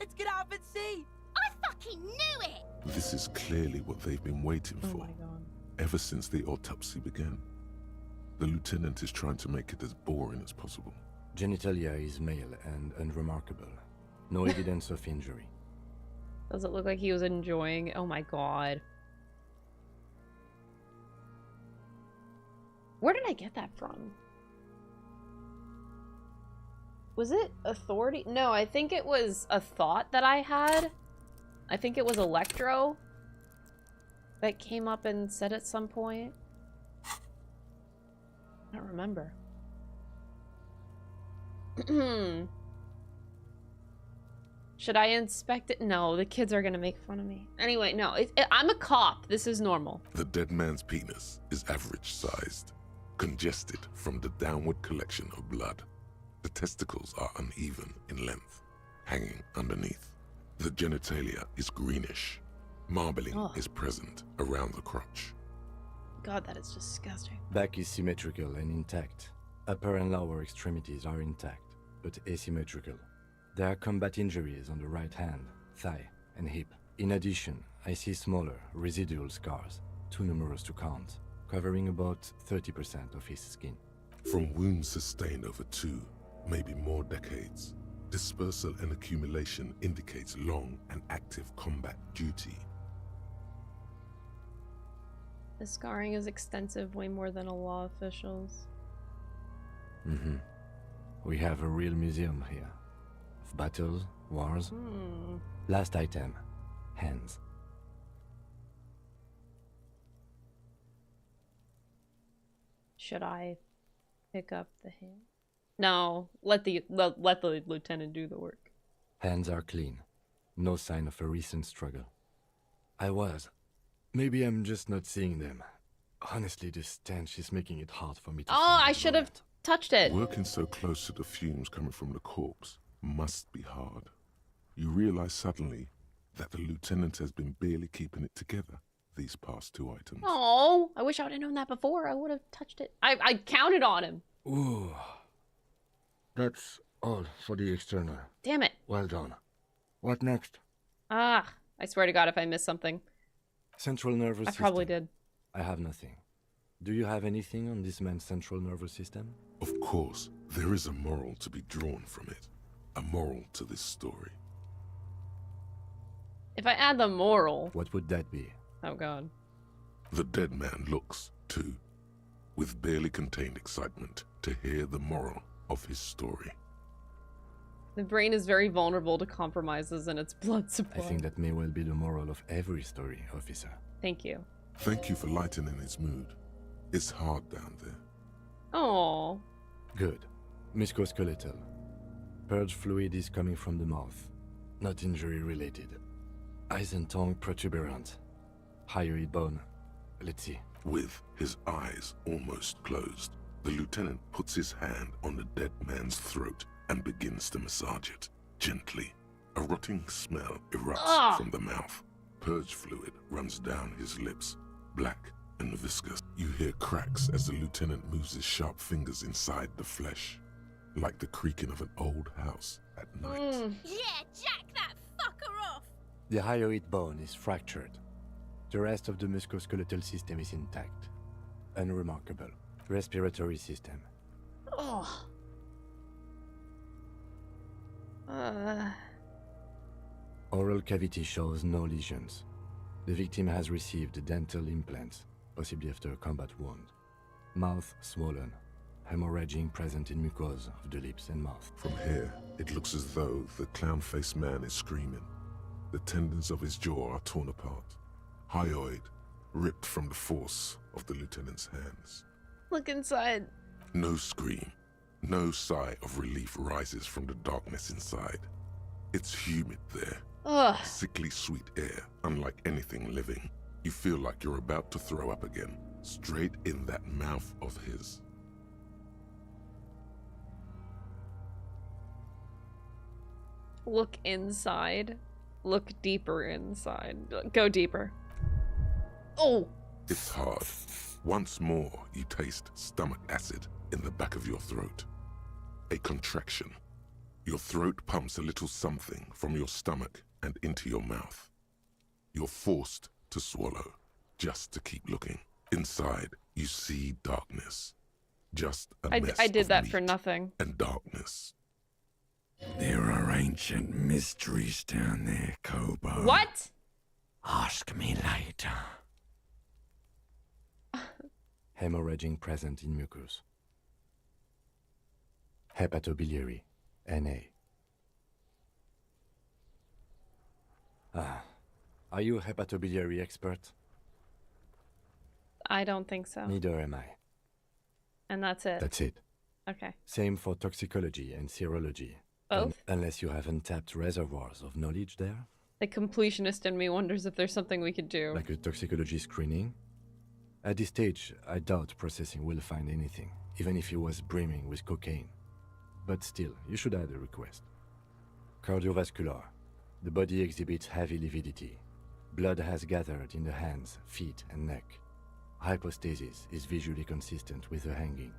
It's gonna happen, see! I fucking knew it! This is clearly what they've been waiting for, ever since the autopsy began. The lieutenant is trying to make it as boring as possible. Genitalia is male and unremarkable. No evidence of injury. Does it look like he was enjoying? Oh my god. Where did I get that from? Was it authority? No, I think it was a thought that I had. I think it was Electro that came up and said at some point. I don't remember. Should I inspect it? No, the kids are gonna make fun of me. Anyway, no, I'm a cop. This is normal. The dead man's penis is average-sized, congested from the downward collection of blood. The testicles are uneven in length, hanging underneath. The genitalia is greenish. Marbling is present around the crotch. God, that is disgusting. Back is symmetrical and intact. Upper and lower extremities are intact, but asymmetrical. There are combat injuries on the right hand, thigh, and hip. In addition, I see smaller, residual scars, too numerous to count, covering about 30% of his skin. From wounds sustained over 2, maybe more decades, dispersal and accumulation indicates long and active combat duty. The scarring is extensive, way more than a law official's. We have a real museum here. Of battles, wars. Last item, hands. Should I pick up the hand? No, let the lieutenant do the work. Hands are clean. No sign of a recent struggle. Maybe I'm just not seeing them. Honestly, this stench is making it hard for me to... Oh, I should have touched it. Working so close to the fumes coming from the corpse must be hard. You realize suddenly that the lieutenant has been barely keeping it together these past 2 items. Oh, I wish I would have known that before. I would have touched it. I counted on him. Ooh. That's all for the external. Damn it. Well done. What next? I swear to God if I missed something. Central nervous system. I probably did. I have nothing. Do you have anything on this man's central nervous system? Of course, there is a moral to be drawn from it. A moral to this story. If I add the moral... What would that be? Oh God. The dead man looks, too, with barely contained excitement to hear the moral of his story. The brain is very vulnerable to compromises in its blood supply. I think that may well be the moral of every story, officer. Thank you. Thank you for lightening his mood. It's hard down there. Oh. Good. Musculoskeletal. Purge fluid is coming from the mouth. Not injury related. Eyes and tongue protuberant. Hyoid bone. Let's see. With his eyes almost closed, the lieutenant puts his hand on the dead man's throat and begins to massage it, gently. A rotting smell erupts from the mouth. Purge fluid runs down his lips, black and viscous. You hear cracks as the lieutenant moves his sharp fingers inside the flesh, like the creaking of an old house at night. Yeah, jack that fucker off! The hyoid bone is fractured. The rest of the musculoskeletal system is intact. Unremarkable. Respiratory system. Oh. Oral cavity shows no lesions. The victim has received dental implants, possibly after a combat wound. Mouth swollen. Hemorrhaging present in mucosa of the lips and mouth. From here, it looks as though the clown-faced man is screaming. The tendons of his jaw are torn apart. Hyoid ripped from the force of the lieutenant's hands. Look inside. No scream, no sigh of relief rises from the darkness inside. It's humid there. Ugh. Sickly sweet air, unlike anything living. You feel like you're about to throw up again, straight in that mouth of his. Look inside. Look deeper inside. Go deeper. Oh! It's hard. Once more, you taste stomach acid in the back of your throat. A contraction. Your throat pumps a little something from your stomach and into your mouth. You're forced to swallow, just to keep looking. Inside, you see darkness. Just a mess I did of that meat for nothing. and darkness. There are ancient mysteries down there, Kobo. What? Ask me later. Hemorrhaging present in mucus. Hepatobiliary, Na. Are you a hepatobiliary expert? I don't think so. Neither am I. And that's it. That's it. Okay. Same for toxicology and serology. Both? Unless you have untapped reservoirs of knowledge there. The completionist in me wonders if there's something we could do. Like a toxicology screening. At this stage, I doubt processing will find anything, even if he was brimming with cocaine. But still, you should add a request. Cardiovascular. The body exhibits heavy lividity. Blood has gathered in the hands, feet, and neck. Hypostasis is visually consistent with the hanging.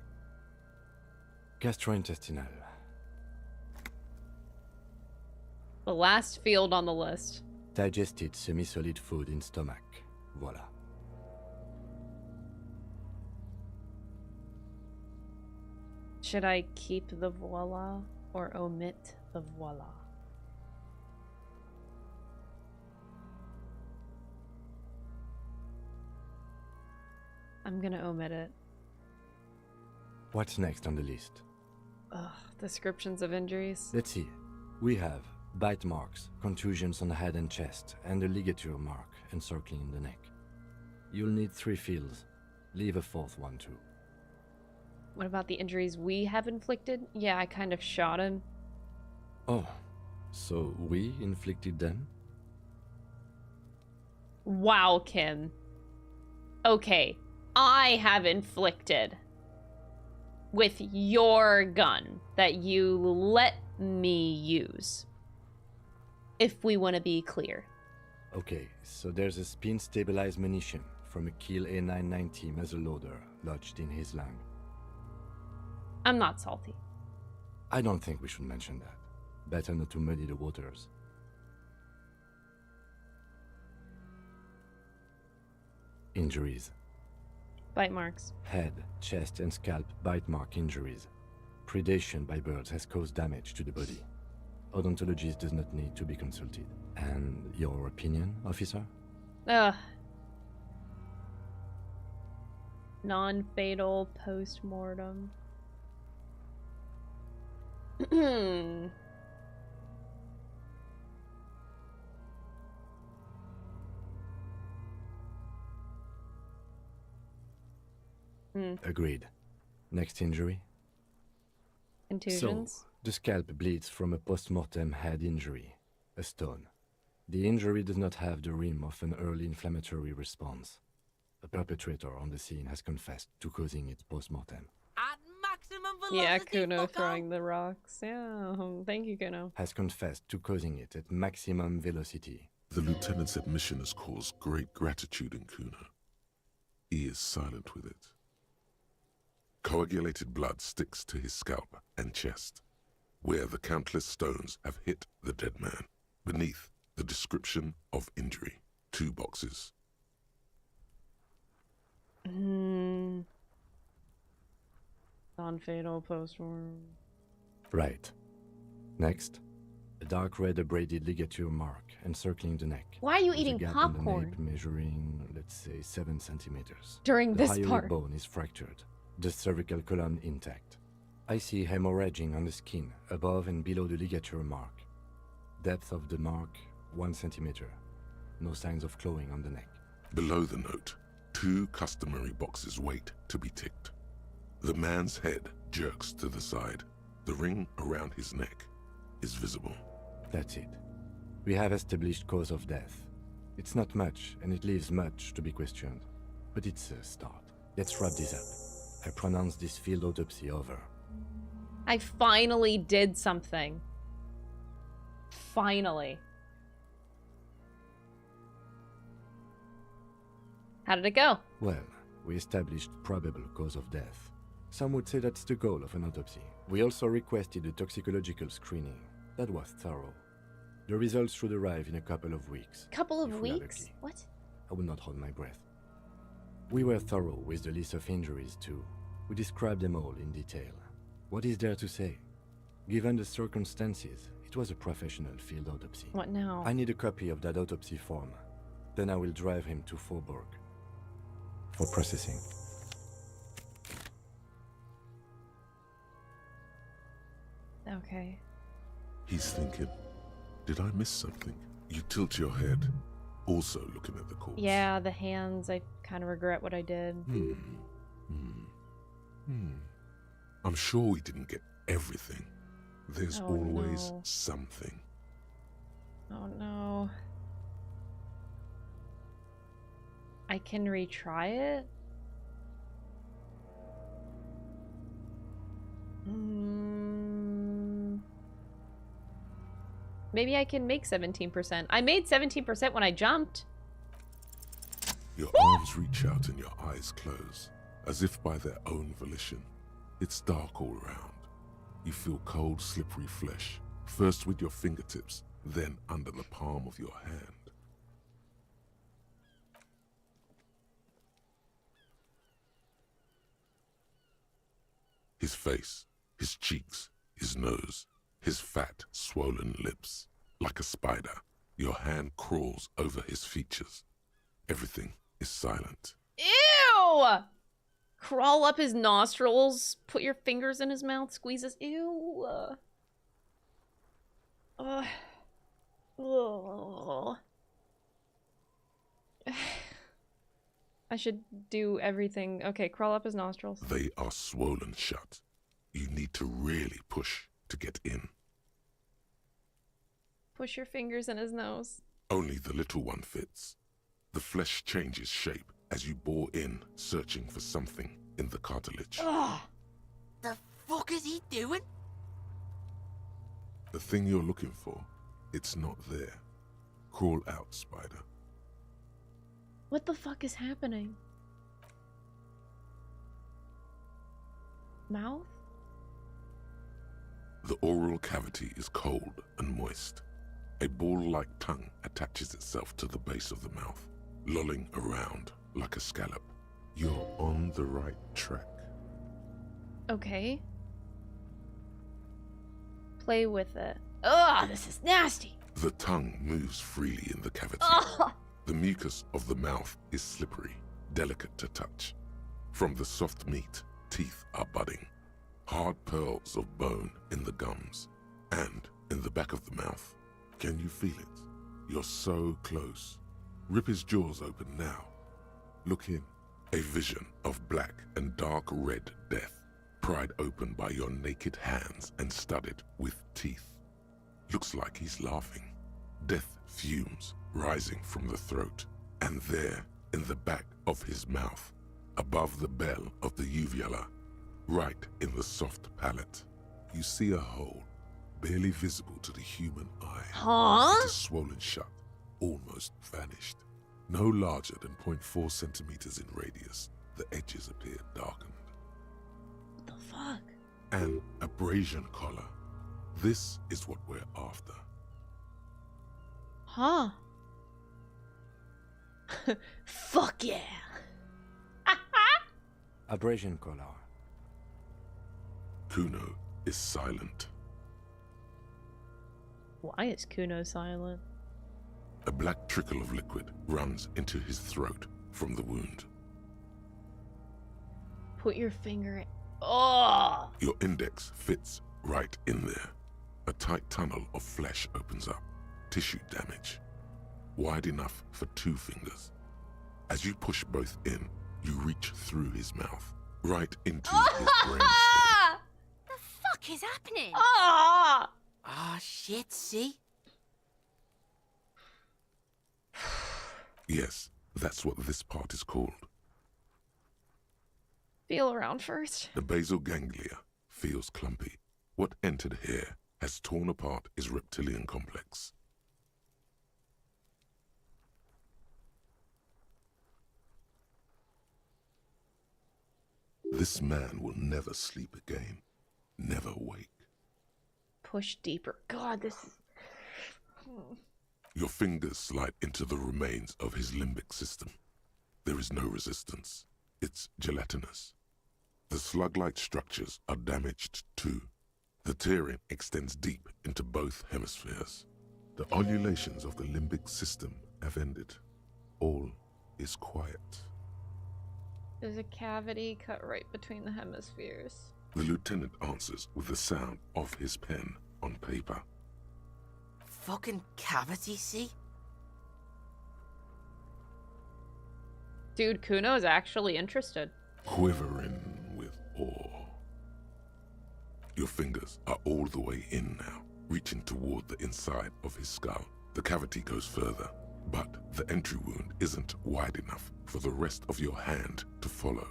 Gastrointestinal. The last field on the list. Digested semi-solid food in stomach. Voila. Should I keep the voila or omit the voila? I'm gonna omit it. What's next on the list? Ugh, descriptions of injuries. Let's see. We have bite marks, contusions on the head and chest, and a ligature mark encircling the neck. You'll need 3 fields. Leave a 4th one too. What about the injuries we have inflicted? Yeah, I kind of shot him. Oh, so we inflicted them? Wow, Kim. Okay, I have inflicted with your gun that you let me use. If we want to be clear. Okay, so there's a spin-stabilized munition from a Kiel A990 muzzleloader lodged in his lung. I'm not salty. I don't think we should mention that. Better not to muddy the waters. Injuries. Bite marks. Head, chest, and scalp bite mark injuries. Predation by birds has caused damage to the body. Odontologist does not need to be consulted. And your opinion, officer? Non-fatal post-mortem. Agreed. Next injury? Contusions? So, the scalp bleeds from a post-mortem head injury, a stone. The injury does not have the rim of an early inflammatory response. The perpetrator on the scene has confessed to causing it post-mortem. At maximum velocity. Yeah, Kuno throwing the rocks. Yeah, thank you, Kuno. Has confessed to causing it at maximum velocity. The lieutenant's admission has caused great gratitude in Kuno. He is silent with it. Coagulated blood sticks to his scalp and chest, where the countless stones have hit the dead man. Beneath, the description of injury. 2 boxes. Non-fatal post-mortem. Right. Next, a dark red abraded ligature mark encircling the neck. Why are you There's a eating gap in popcorn? the nape measuring, let's say, 7 centimeters. During the this hyoid part. bone is fractured. The cervical column intact. I see hemorrhaging on the skin above and below the ligature mark. Depth of the mark, 1 centimeter. No signs of clawing on the neck. Below the note, 2 customary boxes wait to be ticked. The man's head jerks to the side. The ring around his neck is visible. That's it. We have established cause of death. It's not much, and it leaves much to be questioned. But it's a start. Let's wrap this up. I pronounce this field autopsy over. I finally did something. Finally. How did it go? Well, we established probable cause of death. Some would say that's the goal of an autopsy. We also requested a toxicological screening. That was thorough. The results should arrive in a couple of weeks. Couple of if we are weeks? lucky. What? I would not hold my breath. We were thorough with the list of injuries too. We described them all in detail. What is there to say? Given the circumstances, it was a professional field autopsy. What now? I need a copy of that autopsy form. Then I will drive him to Faubourg for processing. Okay. He's thinking, did I miss something? You tilt your head, also looking at the corpse. Yeah, the hands. I kind of regret what I did. I'm sure we didn't get everything. There's Oh, always no. something. Oh no. I can retry it? Maybe I can make 17%. I made 17% when I jumped. Your arms reach out and your eyes close, as if by their own volition. It's dark all around. You feel cold, slippery flesh, first with your fingertips, then under the palm of your hand. His face, his cheeks, his nose, his fat, swollen lips. Like a spider, your hand crawls over his features. Everything is silent. Ew! Crawl up his nostrils, put your fingers in his mouth, squeeze his... Ew! Ugh. Ugh. I should do everything. Okay, crawl up his nostrils. They are swollen shut. You need to really push to get in. Push your fingers in his nose. Only the little one fits. The flesh changes shape as you bore in, searching for something in the cartilage. Ugh. The fuck is he doing? The thing you're looking for, it's not there. Crawl out, spider. What the fuck is happening? Mouth? The oral cavity is cold and moist. A ball-like tongue attaches itself to the base of the mouth, lolling around like a scallop. You're on the right track. Okay. Play with it. Ugh, this is nasty. The tongue moves freely in the cavity. Ugh. The mucus of the mouth is slippery, delicate to touch. From the soft meat, teeth are budding. Hard pearls of bone in the gums and in the back of the mouth. Can you feel it? You're so close. Rip his jaws open now. Look in. A vision of black and dark red death, pried open by your naked hands and studded with teeth. Looks like he's laughing. Death fumes rising from the throat, and there, in the back of his mouth, above the bell of the uvula, right in the soft palate, you see a hole, barely visible to the human eye. Huh? It is swollen shut, almost vanished. No larger than 0.4 centimeters in radius, the edges appear darkened. What the fuck? An abrasion collar. This is what we're after. Huh? Fuck yeah. Abrasion collar. Kuno is silent. Why is Kuno silent? A black trickle of liquid runs into his throat from the wound. Put your finger in. Oh! Your index fits right in there. A tight tunnel of flesh opens up. Tissue damage. Wide enough for 2 fingers. As you push both in, you reach through his mouth, right into his brainstem. The fuck is happening? Ah! Ah, shit, see? Yes, that's what this part is called. Feel around first. The basal ganglia feels clumpy. What entered here has torn apart his reptilian complex. This man will never sleep again. Never wake. Push deeper. God, this is... Your fingers slide into the remains of his limbic system. There is no resistance. It's gelatinous. The slug-like structures are damaged too. The tearing extends deep into both hemispheres. The ululations of the limbic system have ended. All is quiet. There's a cavity cut right between the hemispheres. The lieutenant answers with the sound of his pen on paper. Fucking cavity, see? Dude, Kuno is actually interested. Quivering with awe. Your fingers are all the way in now, reaching toward the inside of his skull. The cavity goes further, but the entry wound isn't wide enough for the rest of your hand to follow.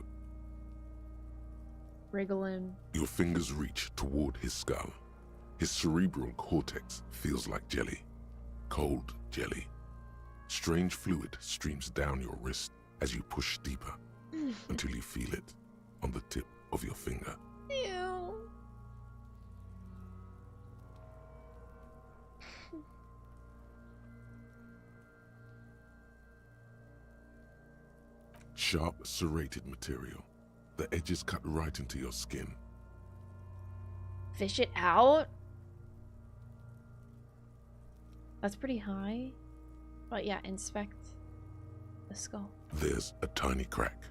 Wriggle in. Your fingers reach toward his skull. His cerebral cortex feels like jelly. Cold jelly. Strange fluid streams down your wrist as you push deeper until you feel it on the tip of your finger. Ew. Sharp, serrated material. The edges cut right into your skin. Fish it out? That's pretty high. But yeah, inspect the skull. There's a tiny crack.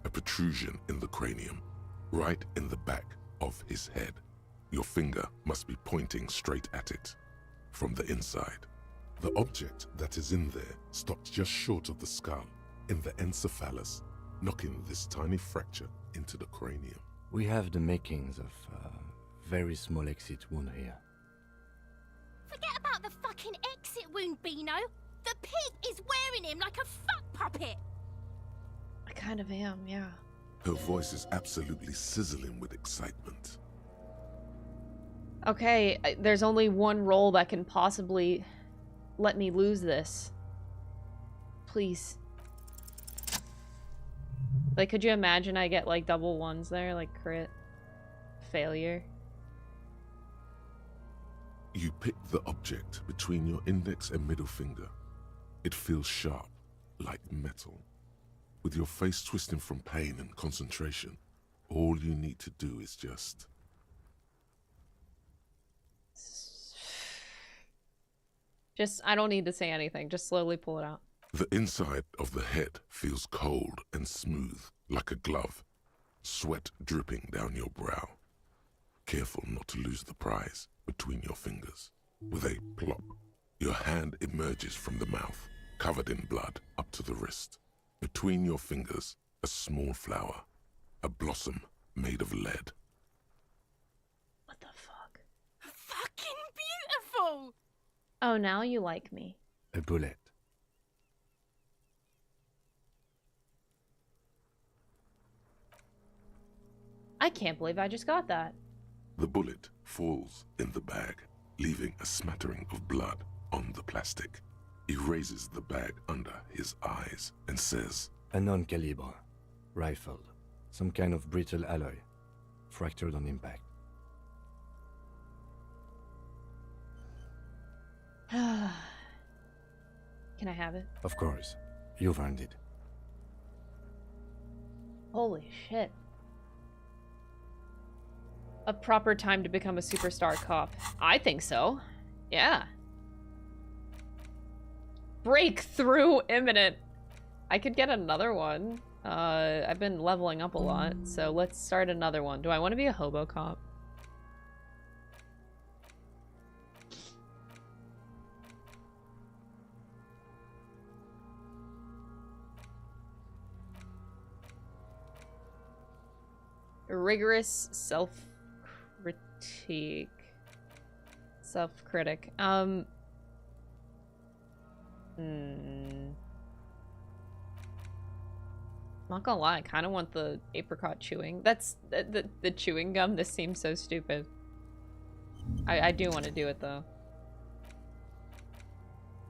A protrusion in the cranium. Right in the back of his head. Your finger must be pointing straight at it. From the inside. The object that is in there stops just short of the skull. In the encephalus. Knocking this tiny fracture into the cranium. We have the makings of a very small exit wound here. Forget about the fucking exit wound, Beano. The pig is wearing him like a fuck puppet. I kind of am, yeah. Her voice is absolutely sizzling with excitement. Okay, there's only one roll that can possibly let me lose this. Please. Like, could you imagine I get, like, double ones there? Like, crit. Failure. You pick the object between your index and middle finger. It feels sharp, like metal. With your face twisting from pain and concentration, all you need to do is just... I don't need to say anything. Just slowly pull it out. The inside of the head feels cold and smooth, like a glove, sweat dripping down your brow. Careful not to lose the prize between your fingers. With a plop, your hand emerges from the mouth, covered in blood up to the wrist. Between your fingers, a small flower, a blossom made of lead. What the fuck? Fucking beautiful! Oh, now you like me. A bullet. I can't believe I just got that. The bullet falls in the bag, leaving a smattering of blood on the plastic. He raises the bag under his eyes and says, A non-calibre. Rifled. Some kind of brittle alloy. Fractured on impact. Can I have it? Of course. You've earned it. Holy shit. A proper time to become a superstar cop. I think so. Yeah. Breakthrough imminent. I could get another one. I've been leveling up a lot, so let's start another one. Do I want to be a hobo cop? Rigorous self-critique. Self-critic. Not gonna lie, I kind of want the apricot chewing. That's the chewing gum. This seems so stupid. I do want to do it though.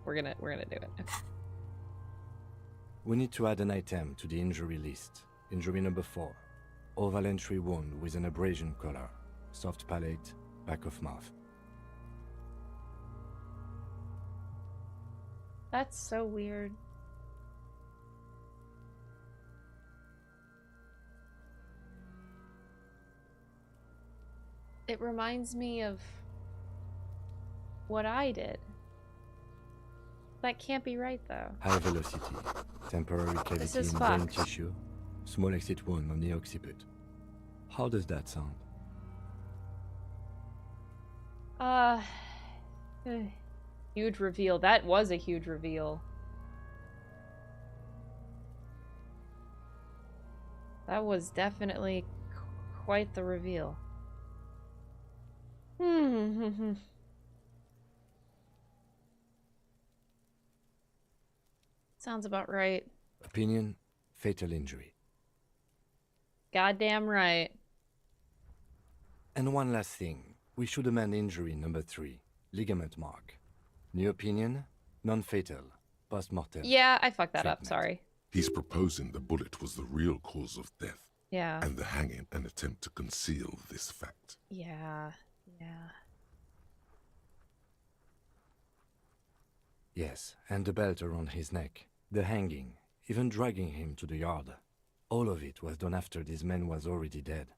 We're gonna do it. Okay. We need to add an item to the injury list. Injury number 4. Oval entry wound with an abrasion color. Soft palate, back of mouth. That's so weird. It reminds me of what I did. That can't be right though. High velocity. Temporary cavity in brain tissue. Small exit wound on the occiput. How does that sound? Huge reveal. That was a huge reveal. That was definitely quite the reveal. Sounds about right. Opinion, fatal injury. Goddamn right. And one last thing. We should amend injury number 3. Ligament mark. New opinion, non-fatal. Post-mortem. Yeah, I fucked that up, sorry. He's proposing the bullet was the real cause of death. Yeah. And the hanging an attempt to conceal this fact. Yeah. Yes, and the belt around his neck. The hanging. Even dragging him to the yard. All of it was done after this man was already dead.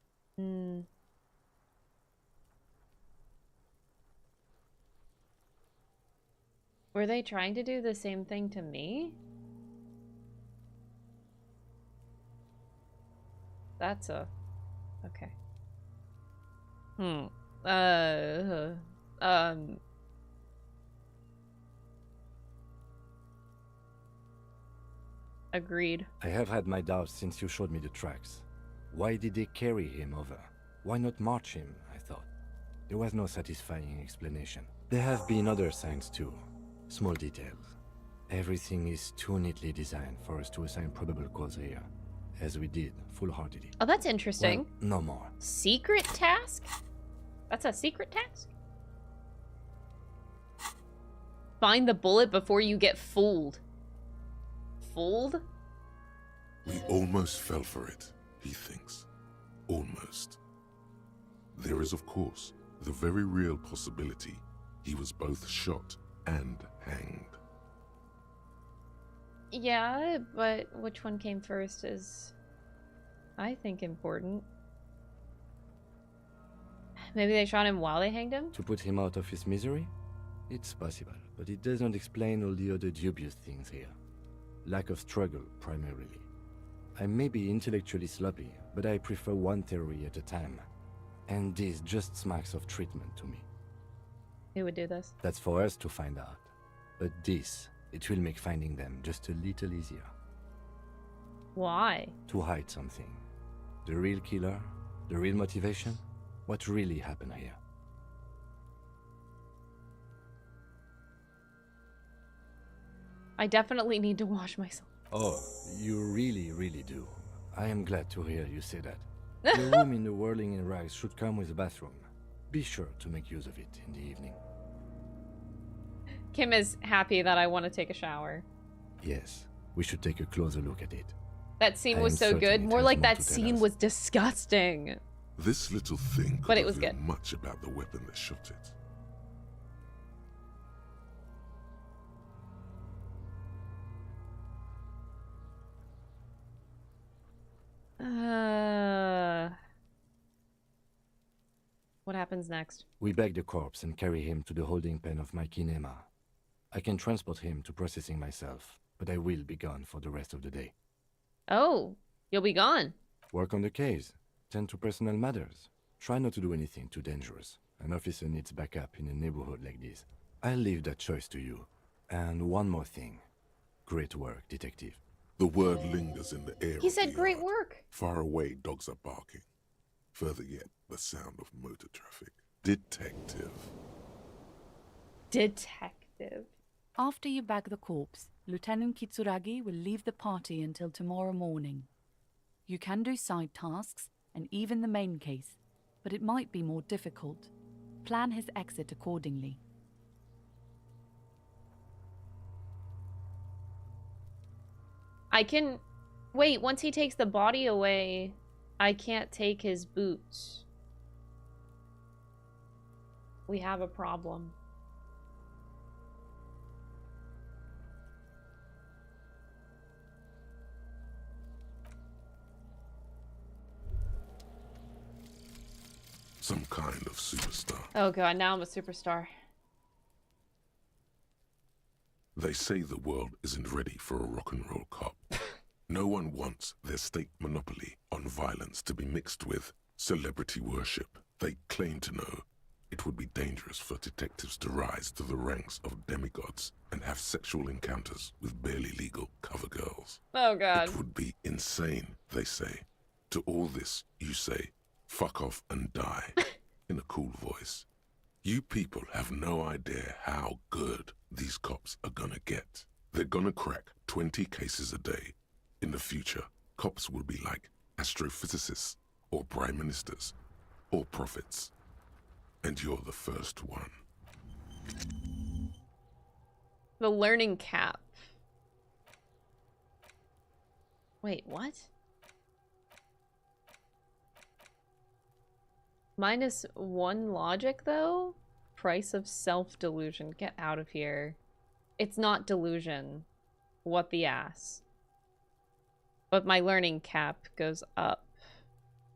Were they trying to do the same thing to me? That's a... Okay. Agreed. I have had my doubts since you showed me the tracks. Why did they carry him over? Why not march him, I thought. There was no satisfying explanation. There have been other signs too. Small details. Everything is too neatly designed for us to assign probable cause here. As we did, full-heartedly. Oh, that's interesting. Well, no more. Secret task? That's a secret task? Find the bullet before you get fooled. Fooled? We almost fell for it, he thinks. Almost. There is, of course, the very real possibility he was both shot and hanged. Yeah, but which one came first is, I think, important. Maybe they shot him while they hanged him? To put him out of his misery? It's possible, but it doesn't explain all the other dubious things here. Lack of struggle, primarily. I may be intellectually sloppy, but I prefer one theory at a time. And this just smacks of treatment to me. Who would do this? That's for us to find out. But this, it will make finding them just a little easier. Why? To hide something. The real killer, the real motivation, what really happened here. I definitely need to wash myself. Oh, you really, really do. I am glad to hear you say that. The room in the Whirling in Rags should come with a bathroom. Be sure to make use of it in the evening. Kim is happy that I want to take a shower. Yes, we should take a closer look at it. That scene was so good. More like that scene was disgusting. This little thing could But it was reveal good. much about the weapon that shot it. What happens next? We bag the corpse and carry him to the holding pen of my kinema. I can transport him to processing myself, but I will be gone for the rest of the day. Oh, you'll be gone. Work on the case. Tend to personal matters. Try not to do anything too dangerous. An officer needs backup in a neighborhood like this. I'll leave that choice to you. And one more thing. Great work, detective. The word lingers in the air. He said great work. Far away, dogs are barking. Further yet, the sound of motor traffic. Detective. Detective. After you bag the corpse, Lieutenant Kitsuragi will leave the party until tomorrow morning. You can do side tasks, and even the main case, but it might be more difficult. Plan his exit accordingly. I can... Wait, once he takes the body away, I can't take his boots. We have a problem. Some kind of superstar. Oh god, now I'm a superstar. They say the world isn't ready for a rock and roll cop. No one wants their state monopoly on violence to be mixed with celebrity worship. They claim to know it would be dangerous for detectives to rise to the ranks of demigods and have sexual encounters with barely legal cover girls. Oh god. It would be insane, they say. To all this, you say, fuck off and die, in a cool voice. You people have no idea how good these cops are gonna get. They're gonna crack 20 cases a day. In the future, cops will be like astrophysicists, or prime ministers, or prophets. And you're the first one. The learning cap. Wait, what? -1 logic, though? Price of self-delusion. Get out of here. It's not delusion. What the ass. But my learning cap goes up.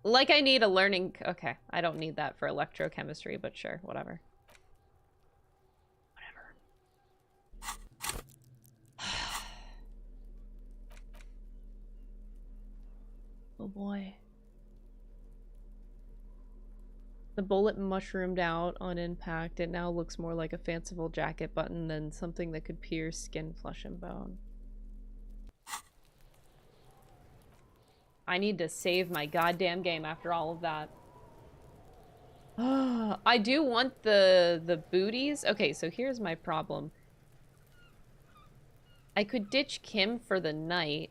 Like I need a learning... Okay, I don't need that for electrochemistry, but sure, whatever. Oh boy. The bullet mushroomed out on impact. It now looks more like a fanciful jacket button than something that could pierce skin, flesh, and bone. I need to save my goddamn game after all of that. I do want the booties. Okay, so here's my problem. I could ditch Kim for the night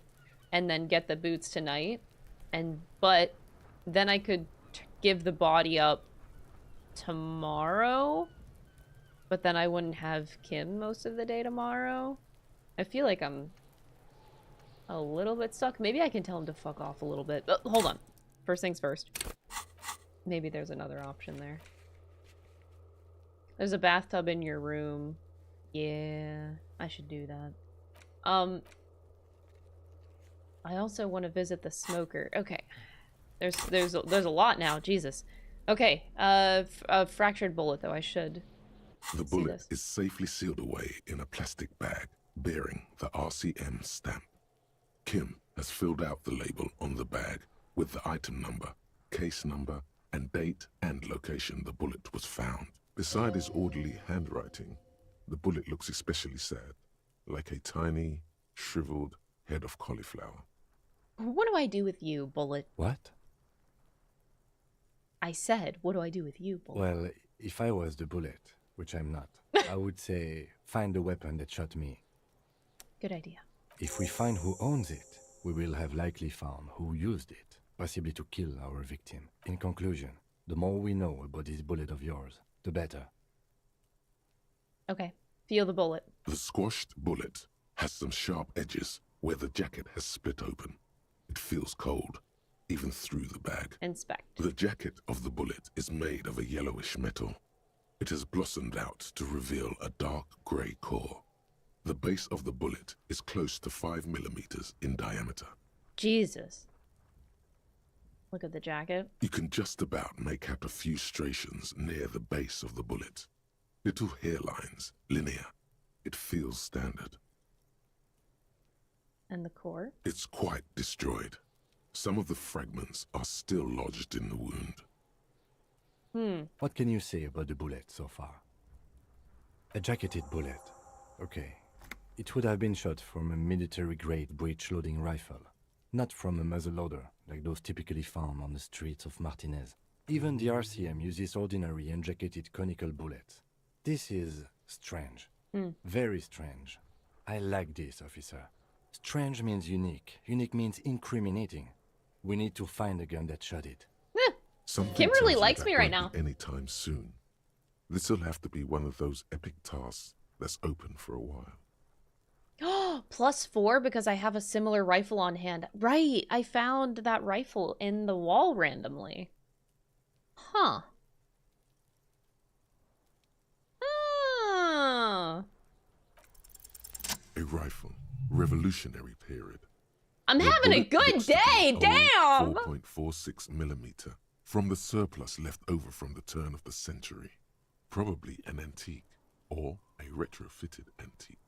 and then get the boots tonight. But then I could give the body up tomorrow. But then I wouldn't have Kim most of the day tomorrow. I feel like I'm a little bit stuck. Maybe I can tell him to fuck off a little bit. But hold on. First things first. Maybe there's another option there. There's a bathtub in your room. Yeah, I should do that. I also want to visit the smoker. Okay. There's a lot now. Jesus. Okay. A fractured bullet, though. I should. The bullet is safely sealed away in a plastic bag bearing the RCM stamp. Kim has filled out the label on the bag with the item number, case number, and date and location the bullet was found. Beside his orderly handwriting, the bullet looks especially sad, like a tiny, shriveled head of cauliflower. What do I do with you, Bullet? What? I said, what do I do with you, Bullet? Well, if I was the bullet, which I'm not, I would say, find the weapon that shot me. Good idea. If we find who owns it, we will have likely found who used it, possibly to kill our victim. In conclusion, the more we know about this bullet of yours, the better. Okay, feel the bullet. The squashed bullet has some sharp edges where the jacket has split open. It feels cold, even through the bag. Inspect. The jacket of the bullet is made of a yellowish metal. It has blossomed out to reveal a dark grey core. The base of the bullet is close to 5 millimeters in diameter. Jesus. Look at the jacket. You can just about make out a few striations near the base of the bullet. Little hairlines, linear. It feels standard. And the core? It's quite destroyed. Some of the fragments are still lodged in the wound. What can you say about the bullet so far? A jacketed bullet. Okay. It would have been shot from a military-grade breech-loading rifle, not from a muzzleloader like those typically found on the streets of Martinez. Even the RCM uses ordinary unjacketed conical bullets. This is strange. Very strange. I like this, officer. Strange means unique. Unique means incriminating. We need to find the gun that shot it. Kim really likes me right now. Anytime soon. This'll have to be one of those epic tasks that's open for a while. +4 because I have a similar rifle on hand. Right, I found that rifle in the wall randomly. Huh. A rifle. Revolutionary period. I'm The having a bullet good looks to be day, an damn! old 4.46 millimeter from the surplus left over from the turn of the century. Probably an antique or a retrofitted antique.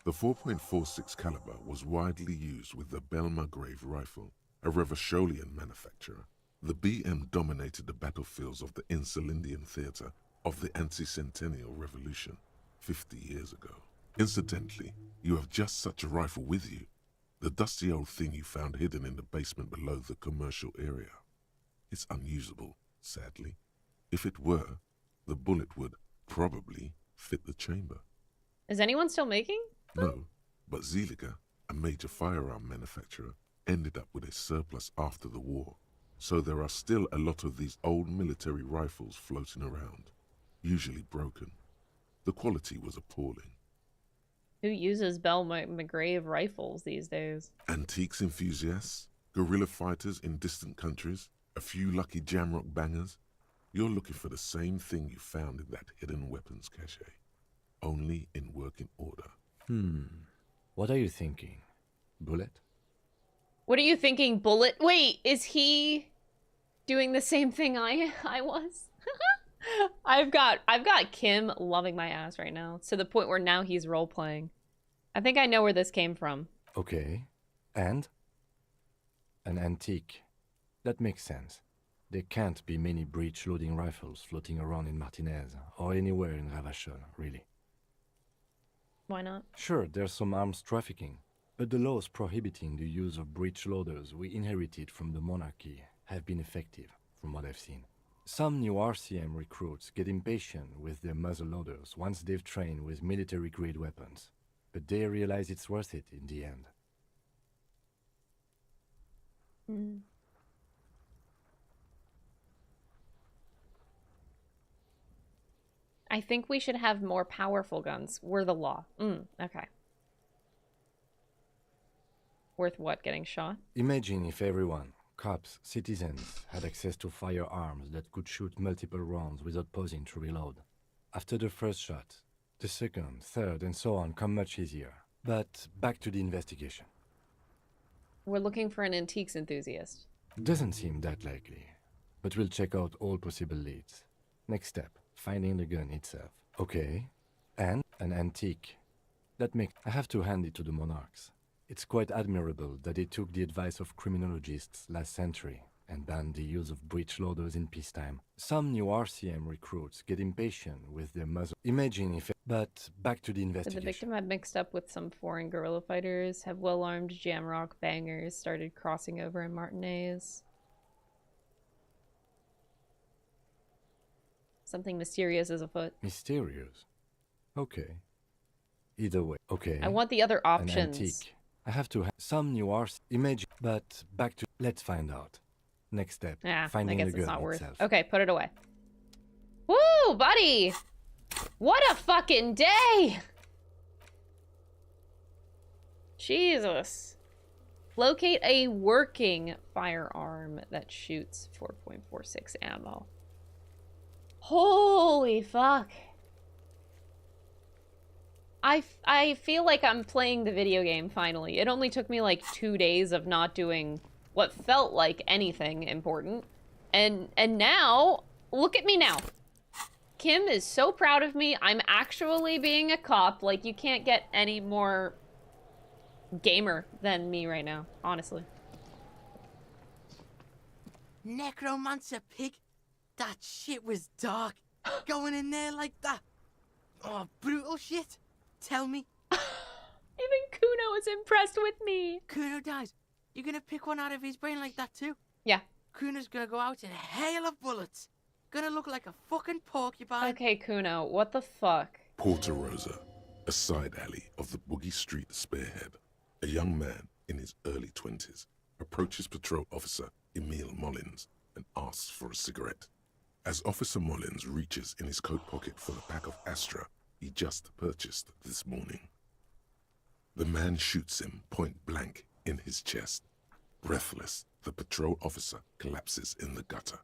The 4.46 caliber was widely used with the Belmargrave rifle, a Revacholian manufacturer. The BM dominated the battlefields of the Insulindian theater of the anti-centennial revolution 50 years ago. Incidentally, you have just such a rifle with you. The dusty old thing you found hidden in the basement below the commercial area. It's unusable, sadly. If it were, the bullet would probably fit the chamber. Is anyone still making? No, but Zeliger, a major firearm manufacturer, ended up with a surplus after the war. So there are still a lot of these old military rifles floating around, usually broken. The quality was appalling. Who uses Belmargrave rifles these days? Antiques enthusiasts, guerrilla fighters in distant countries, a few lucky jamrock bangers. You're looking for the same thing you found in that hidden weapons cache, only in working order. What are you thinking? Bullet? What are you thinking, Bullet? Wait, is he doing the same thing I was? I've got Kim loving my ass right now. It's to the point where now he's role-playing. I think I know where this came from. Okay. And? An antique. That makes sense. There can't be many breech-loading rifles floating around in Martinez, or anywhere in Ravachol, really. Why not? Sure, there's some arms trafficking, but the laws prohibiting the use of breech loaders we inherited from the monarchy have been effective, from what I've seen. Some new RCM recruits get impatient with their muzzle loaders once they've trained with military-grade weapons, but they realize it's worth it in the end. I think we should have more powerful guns. We're the law. Okay. Worth what, getting shot? Imagine if everyone, cops, citizens, had access to firearms that could shoot multiple rounds without pausing to reload. After the first shot, the second, third, and so on come much easier. But back to the investigation. We're looking for an antiques enthusiast. Doesn't seem that likely, but we'll check out all possible leads. Next step, finding the gun itself. Okay, and an antique. That makes... I have to hand it to the monarchs. It's quite admirable that he took the advice of criminologists last century and banned the use of breech loaders in peacetime. Some new RCM recruits get impatient with their muzzle. Imagine if... But back to the investigation. The victim had mixed up with some foreign guerrilla fighters, have well-armed jamrock bangers, started crossing over in Martinez. Something mysterious is afoot. Mysterious? Okay. Either way. Okay. I want the other options. An antique. I have to have some new image, but back to... Let's find out. Next step. Yeah, finding I guess the it's gun not worth. itself. Okay, put it away. Woo, buddy! What a fucking day! Jesus. Locate a working firearm that shoots 4.46 ammo. Holy fuck. I feel like I'm playing the video game finally. It only took me like 2 days of not doing what felt like anything important. And now, look at me now. Kim is so proud of me. I'm actually being a cop. Like, you can't get any more gamer than me right now, honestly. Necromancer pig? That shit was dark. Going in there like that. Oh, brutal shit. Tell me. Even Kuno is impressed with me. Kuno dies. You gonna pick one out of his brain like that too? Yeah. Kuno's gonna go out in a hail of bullets. Gonna look like a fucking porcupine. Okay, Kuno, what the fuck? Porta Rosa, a side alley of the Boogie Street Spearhead. A young man in his early 20s approaches patrol officer Emile Mullins and asks for a cigarette. As Officer Mullins reaches in his coat pocket for the pack of Astra he just purchased this morning, the man shoots him point blank in his chest. Breathless, the patrol officer collapses in the gutter.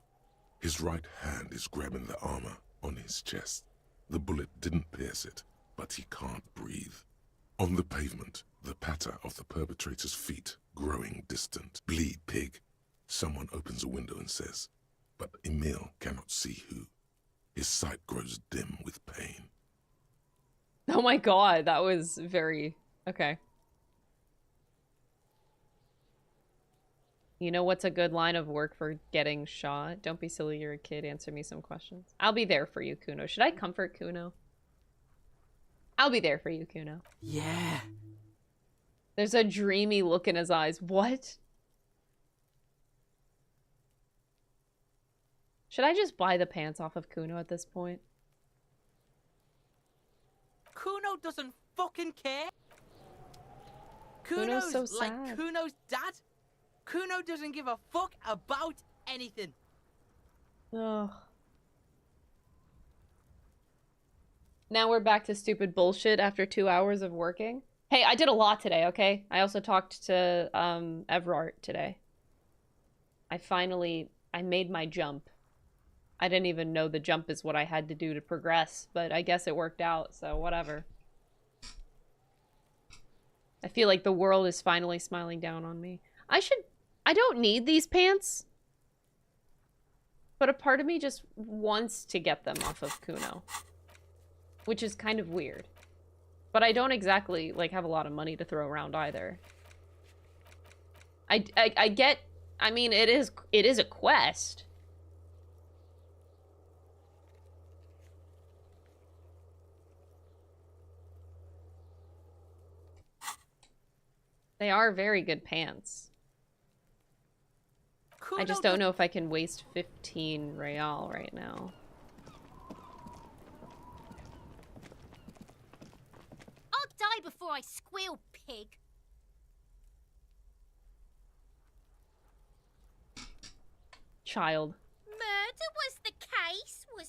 His right hand is grabbing the armor on his chest. The bullet didn't pierce it, but he can't breathe. On the pavement, the patter of the perpetrator's feet growing distant. Bleed, pig. Someone opens a window and says, but Emile cannot see who. His sight grows dim with pain. Oh my god, that was very... Okay. You know what's a good line of work for getting shot? Don't be silly, you're a kid. Answer me some questions. I'll be there for you, Kuno. Should I comfort Kuno? I'll be there for you, Kuno. Yeah. There's a dreamy look in his eyes. What? Should I just buy the pants off of Kuno at this point? Kuno doesn't fucking care. Kuno's so like sad. Kuno's dad. Kuno doesn't give a fuck about anything. Ugh. Now we're back to stupid bullshit after 2 hours of working. Hey, I did a lot today, okay? I also talked to Everard today. I made my jump. I didn't even know the jump is what I had to do to progress, but I guess it worked out, so whatever. I feel like the world is finally smiling down on me. I don't need these pants, but a part of me just wants to get them off of Kuno, which is kind of weird. But I don't exactly, like, have a lot of money to throw around either. I get, I mean, it is a quest. They are very good pants. I just don't know if I can waste 15 real right now. I'll die before I squeal, pig. Child. Murder was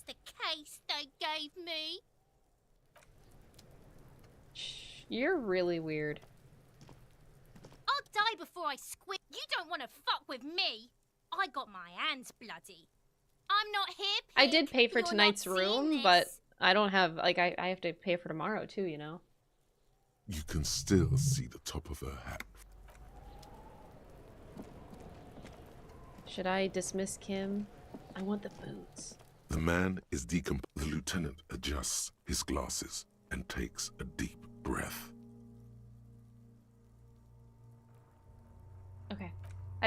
the case they gave me. You're really weird. I'll die before I squeal. You don't want to fuck with me. I got my hands bloody. I'm not here, pig. I did pay for You're tonight's not seeing room, this. but I don't have, like, I have to pay for tomorrow too, you know? You can still see the top of her hat. Should I dismiss Kim? I want the boots. The man is decomposed. The lieutenant adjusts his glasses and takes a deep breath.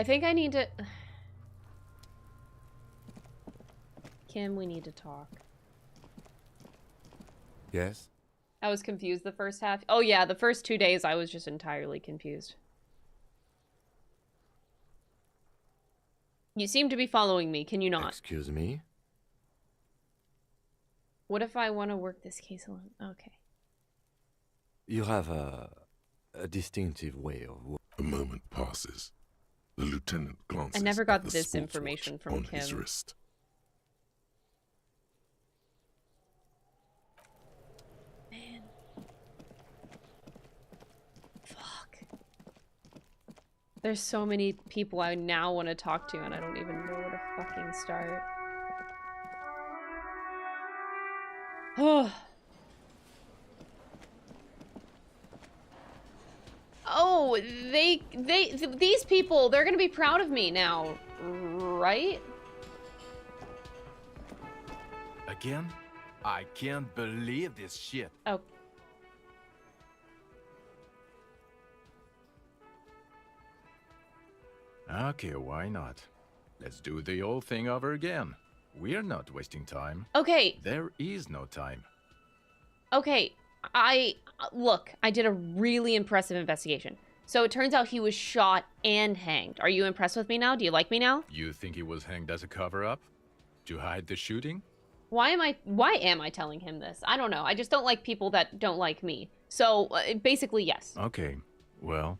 I think I need to... Kim, we need to talk. Yes? I was confused the first half. Oh yeah, the first 2 days I was just entirely confused. You seem to be following me, can you not? Excuse me? What if I want to work this case alone? Okay. You have a distinctive way of working. A moment passes. The lieutenant glances I never got at the this sports information watch from on Kim. his wrist. Man. Fuck. There's so many people I now want to talk to and I don't even know where to fucking start. Oh. Oh, these people, they're gonna be proud of me now, right? Again? I can't believe this shit. Oh. Okay, why not? Let's do the whole thing over again. We're not wasting time. Okay. There is no time. Okay, look, I did a really impressive investigation. So it turns out he was shot and hanged. Are you impressed with me now? Do you like me now? You think he was hanged as a cover-up? To hide the shooting? Why am I telling him this? I don't know. I just don't like people that don't like me. So, basically, yes. Okay, well...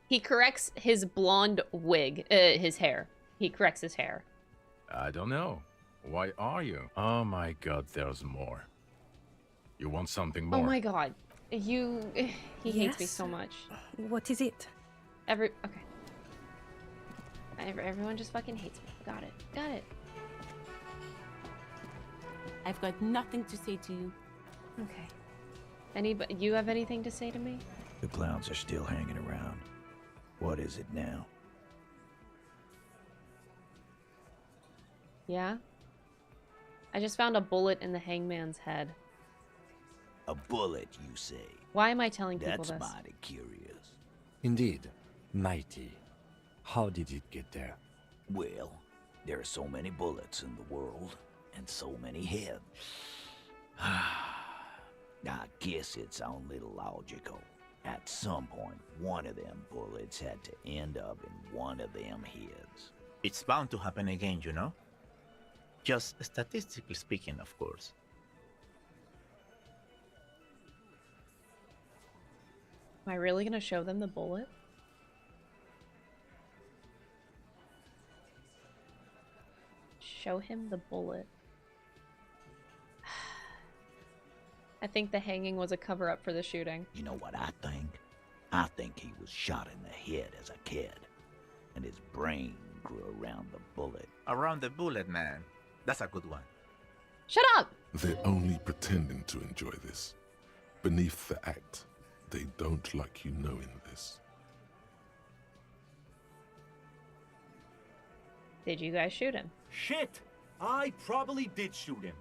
He corrects his blonde wig, his hair. He corrects his hair. I don't know. Why are you? Oh my god, there's more. You want something more? Oh my god. He hates me so much. What is it? Okay. Everyone just fucking hates me. Got it. Got it. I've got nothing to say to you. Okay. You have anything to say to me? The clowns are still hanging around. What is it now? Yeah? I just found a bullet in the hangman's head. A bullet, you say? Why am I telling people That's this? mighty curious. Indeed. Mighty. How did it get there? Well, there are so many bullets in the world, and so many heads. I guess it's only logical. At some point, one of them bullets had to end up in one of them heads. It's bound to happen again, you know? Just statistically speaking, of course. Am I really gonna show them the bullet? Show him the bullet. I think the hanging was a cover-up for the shooting. You know what I think? I think he was shot in the head as a kid, and his brain grew around the bullet. Around the bullet, man. That's a good one. Shut up! They're only pretending to enjoy this. Beneath the act, they don't like you knowing this. Did you guys shoot him? Shit! I probably did shoot him.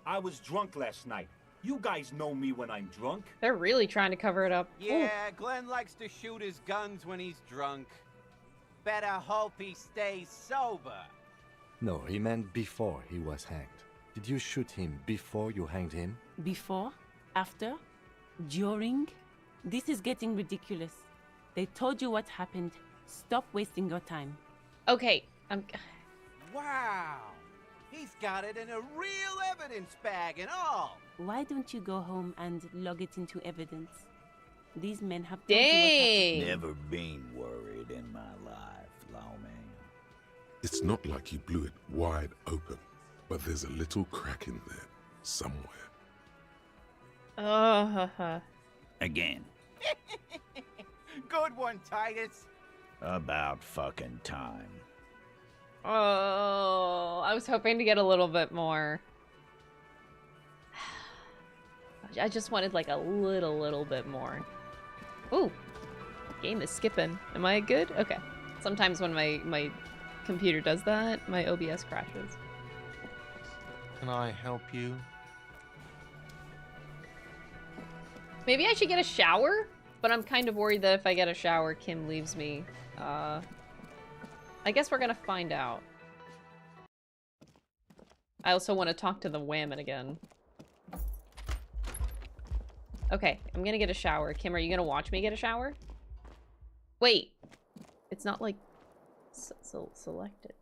I was drunk last night. You guys know me when I'm drunk. They're really trying to cover it up. Yeah, Glenn likes to shoot his guns when he's drunk. Better hope he stays sober. No, he meant before he was hanged. Did you shoot him before you hanged him? Before? After? During? This is getting ridiculous. They told you what happened. Stop wasting your time. Okay, Wow! He's got it in a real evidence bag and all! Why don't you go home and log it into evidence? These men have told you Dang! what happened. Never been worried in my life, lawman. It's not like you blew it wide open, but there's a little crack in there, somewhere. Again. Good one, Titus. About fucking time. Oh, I was hoping to get a little bit more. I just wanted like a little bit more. Ooh, game is skipping. Am I good? Okay. Sometimes when my computer does that, my OBS crashes. Can I help you? Maybe I should get a shower? But I'm kind of worried that if I get a shower, Kim leaves me. I guess we're gonna find out. I also want to talk to the Whammon again. Okay, I'm gonna get a shower. Kim, are you gonna watch me get a shower? Wait! It's not like... selected.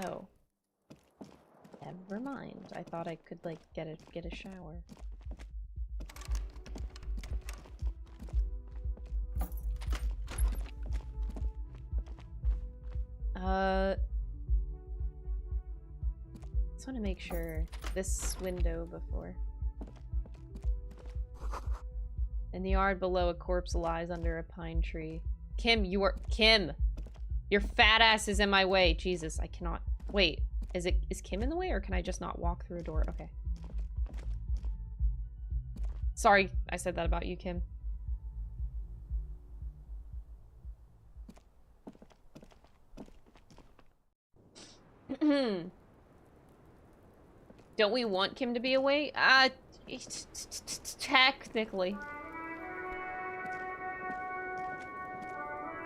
Oh. Never mind. I thought I could, like, get a shower. Just want to make sure this window before. In the yard below, a corpse lies under a pine tree. Kim, Kim! Your fat ass is in my way. Jesus, I cannot... Wait, is Kim in the way, or can I just not walk through a door? Okay. Sorry, I said that about you, Kim. Don't we want Kim to be away? Technically.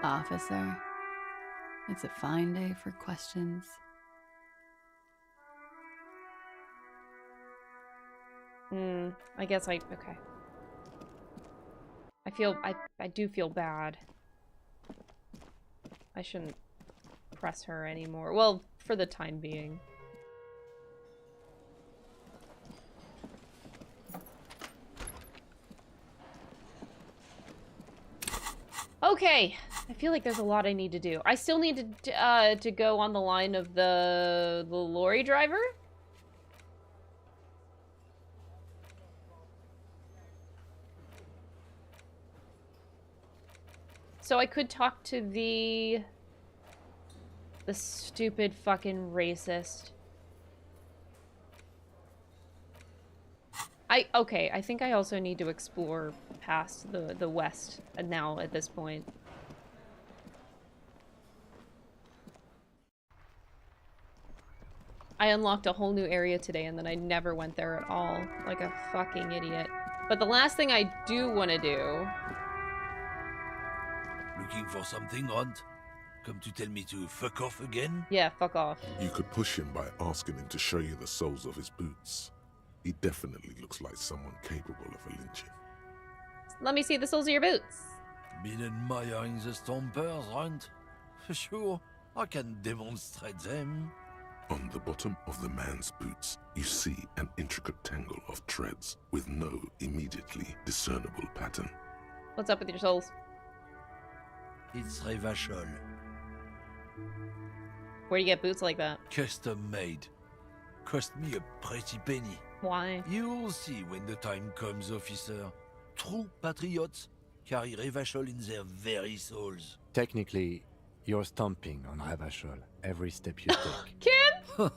Officer, it's a fine day for questions. I guess okay. I do feel bad. I shouldn't press her anymore. Well, for the time being. Okay, I feel like there's a lot I need to do. I still need to go on the line of the lorry driver. So I could talk to the stupid fucking racist. Okay, I think I also need to explore past the west now at this point. I unlocked a whole new area today and then I never went there at all, like a fucking idiot. But the last thing I do want to do... Looking for something, Hunt? Come to tell me to fuck off again? Yeah, fuck off. You could push him by asking him to show you the soles of his boots. He definitely looks like someone capable of a lynching. Let me see the soles of your boots. Been admiring the stompers, Hunt? Sure, I can demonstrate them. On the bottom of the man's boots, you see an intricate tangle of treads with no immediately discernible pattern. What's up with your soles? It's Revachol. Where do you get boots like that? Custom made. Cost me a pretty penny. Why? You'll see when the time comes, officer. True patriots carry Revachol in their very souls. Technically, you're stomping on Revachol every step you take. Kim?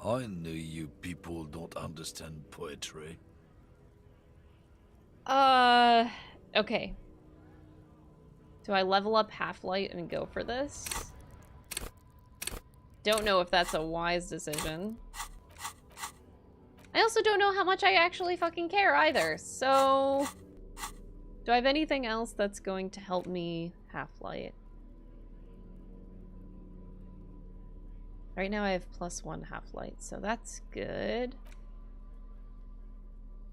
I know you people don't understand poetry. Okay. Do I level up Half-Light and go for this? Don't know if that's a wise decision. I also don't know how much I actually fucking care either, so... Do I have anything else that's going to help me Half-Light? Right now I have +1 Half-Light, so that's good.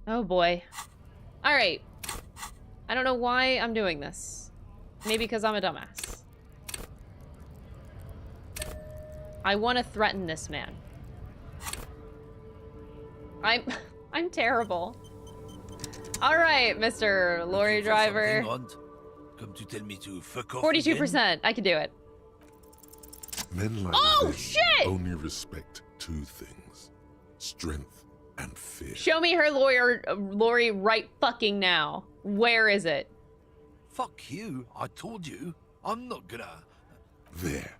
Oh boy. Alright. I don't know why I'm doing this. Maybe because I'm a dumbass. I want to threaten this man. I'm terrible. All right, Mr. Lorry driver. Come to tell me to fuck off 42%. I can do it. Men like this shit! only respect two things: strength and fear. Show me her Lorry right fucking now. Where is it? Fuck you. I told you. I'm not gonna... There.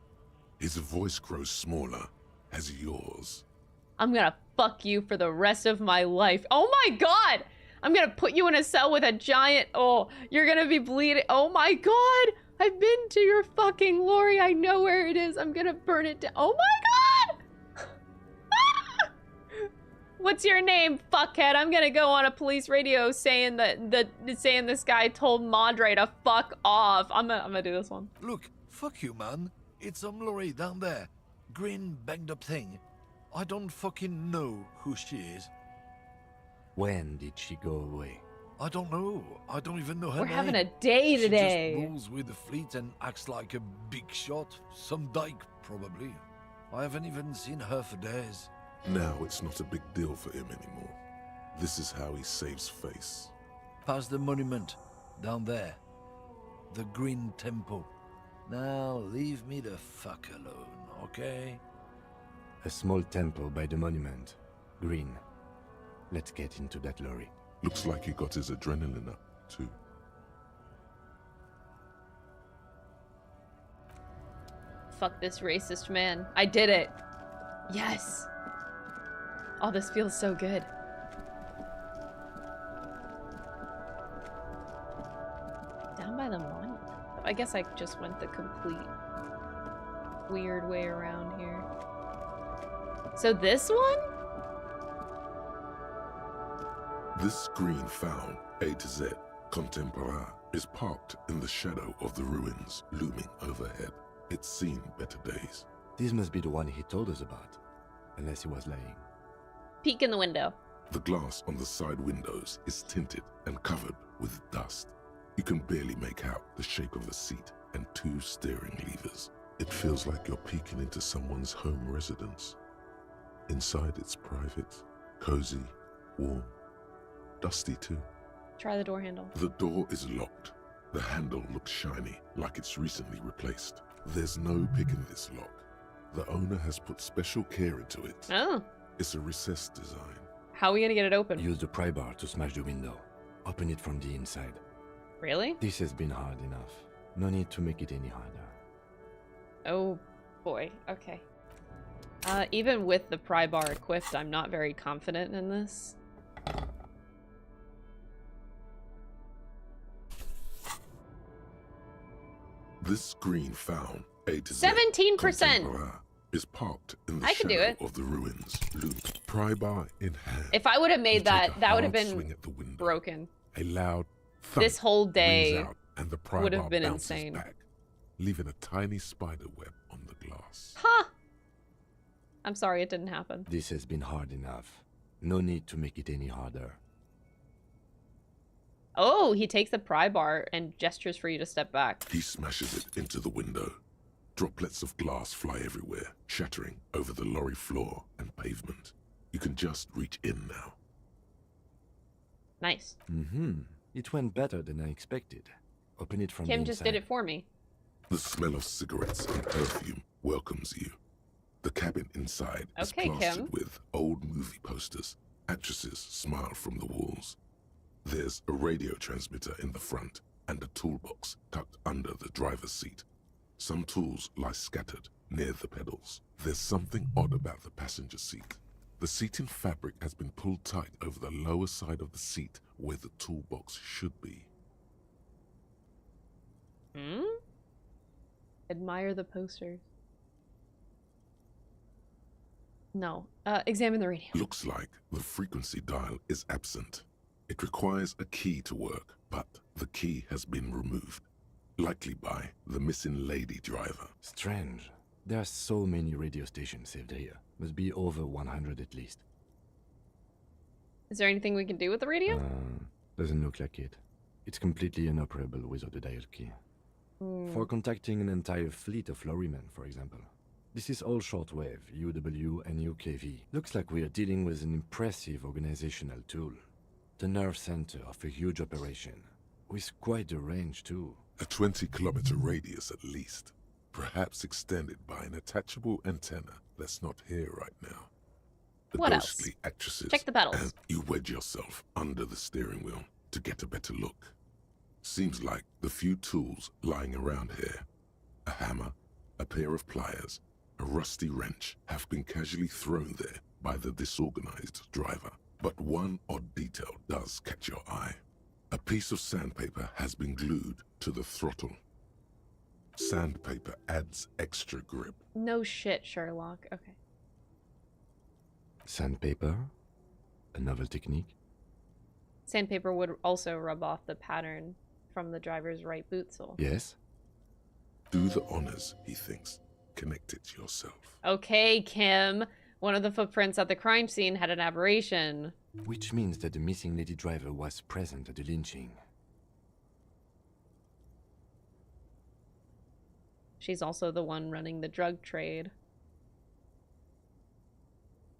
His voice grows smaller as yours. I'm gonna fuck you for the rest of my life. Oh my god! I'm gonna put you in a cell with a giant... Oh, you're gonna be bleeding. Oh my god! I've been to your fucking lorry. I know where it is. I'm gonna burn it down. Oh my god! what's your name, fuckhead? I'm gonna go on a police radio saying saying this guy told Madre to fuck off. I'm gonna do this one. Look, fuck you, man. It's Lorry down there. Green banged up thing. I don't fucking know who she is. When did she go away? I don't know. I don't even know her We're name. having a day today. She just rolls with the fleet and acts like a big shot. Some dyke, probably. I haven't even seen her for days. Now it's not a big deal for him anymore. This is how he saves face. Past the monument. Down there. The Green Temple. Now leave me the fuck alone, okay? A small temple by the monument. Green. Let's get into that lorry. Looks like he got his adrenaline up, too. Fuck this racist man. I did it. Yes. Oh, this feels so good. Down by the monument. I guess I just went the complete weird way around here. So this one? This screen found, A to Z, Contemporain, is parked in the shadow of the ruins looming overhead. It's seen better days. This must be the one he told us about, unless he was lying. Peek in the window. The glass on the side windows is tinted and covered with dust. You can barely make out the shape of a seat and 2 steering levers. It feels like you're peeking into someone's home residence. Inside it's private, cozy, warm, dusty too. Try the door handle. The door is locked. The handle looks shiny, like it's recently replaced. There's no picking this lock. The owner has put special care into it. Oh. It's a recessed design. How are we gonna get it open? Use the pry bar to smash the window. Open it from the inside. Really? This has been hard enough. No need to make it any harder. Oh boy, okay. Even with the pry bar equipped, I'm not very confident in this. This screen found, A to Z, 17% is parked in the I can do shadow it. of the ruins. Loot, pry bar in hand. If I would have made that, that would have hard swing been at the window. broken. A loud thump This whole day rings out, and the pry would bar have been bounces insane. back, leaving a tiny spider web on the glass. Huh! I'm sorry it didn't happen. This has been hard enough. No need to make it any harder. Oh, he takes the pry bar and gestures for you to step back. He smashes it into the window. Droplets of glass fly everywhere, shattering over the lorry floor and pavement. You can just reach in now. Nice. It went better than I expected. Open it from the Kim inside. just did it for me. The smell of cigarettes and perfume welcomes you. The cabin inside is Okay, plastered Kim. with old movie posters. Actresses smile from the walls. There's a radio transmitter in the front and a toolbox tucked under the driver's seat. Some tools lie scattered near the pedals. There's something odd about the passenger seat. The seating fabric has been pulled tight over the lower side of the seat where the toolbox should be. Admire the posters. No. Examine the radio. Looks like the frequency dial is absent. It requires a key to work, but the key has been removed. Likely by the missing lady driver. Strange. There are so many radio stations saved here. Must be over 100 at least. Is there anything we can do with the radio? Doesn't look like it. It's completely inoperable without the dial key. For contacting an entire fleet of lorrymen, for example. This is all shortwave, UW and UKV. Looks like we are dealing with an impressive organizational tool. The nerve center of a huge operation. With quite a range too. A 20-kilometer radius at least. Perhaps extended by an attachable antenna that's not here right now. The What else? ghostly actresses. Check the pedals. And you wedge yourself under the steering wheel to get a better look. Seems like the few tools lying around here, a hammer, a pair of pliers, a rusty wrench, have been casually thrown there by the disorganized driver. But one odd detail does catch your eye. A piece of sandpaper has been glued to the throttle. Sandpaper adds extra grip. No shit, Sherlock. Okay. Sandpaper? A novel technique? Sandpaper would also rub off the pattern from the driver's right boot sole. Yes? Do the honors, he thinks. Connect it yourself. Okay, Kim. One of the footprints at the crime scene had an aberration. Which means that the missing lady driver was present at the lynching. She's also the one running the drug trade.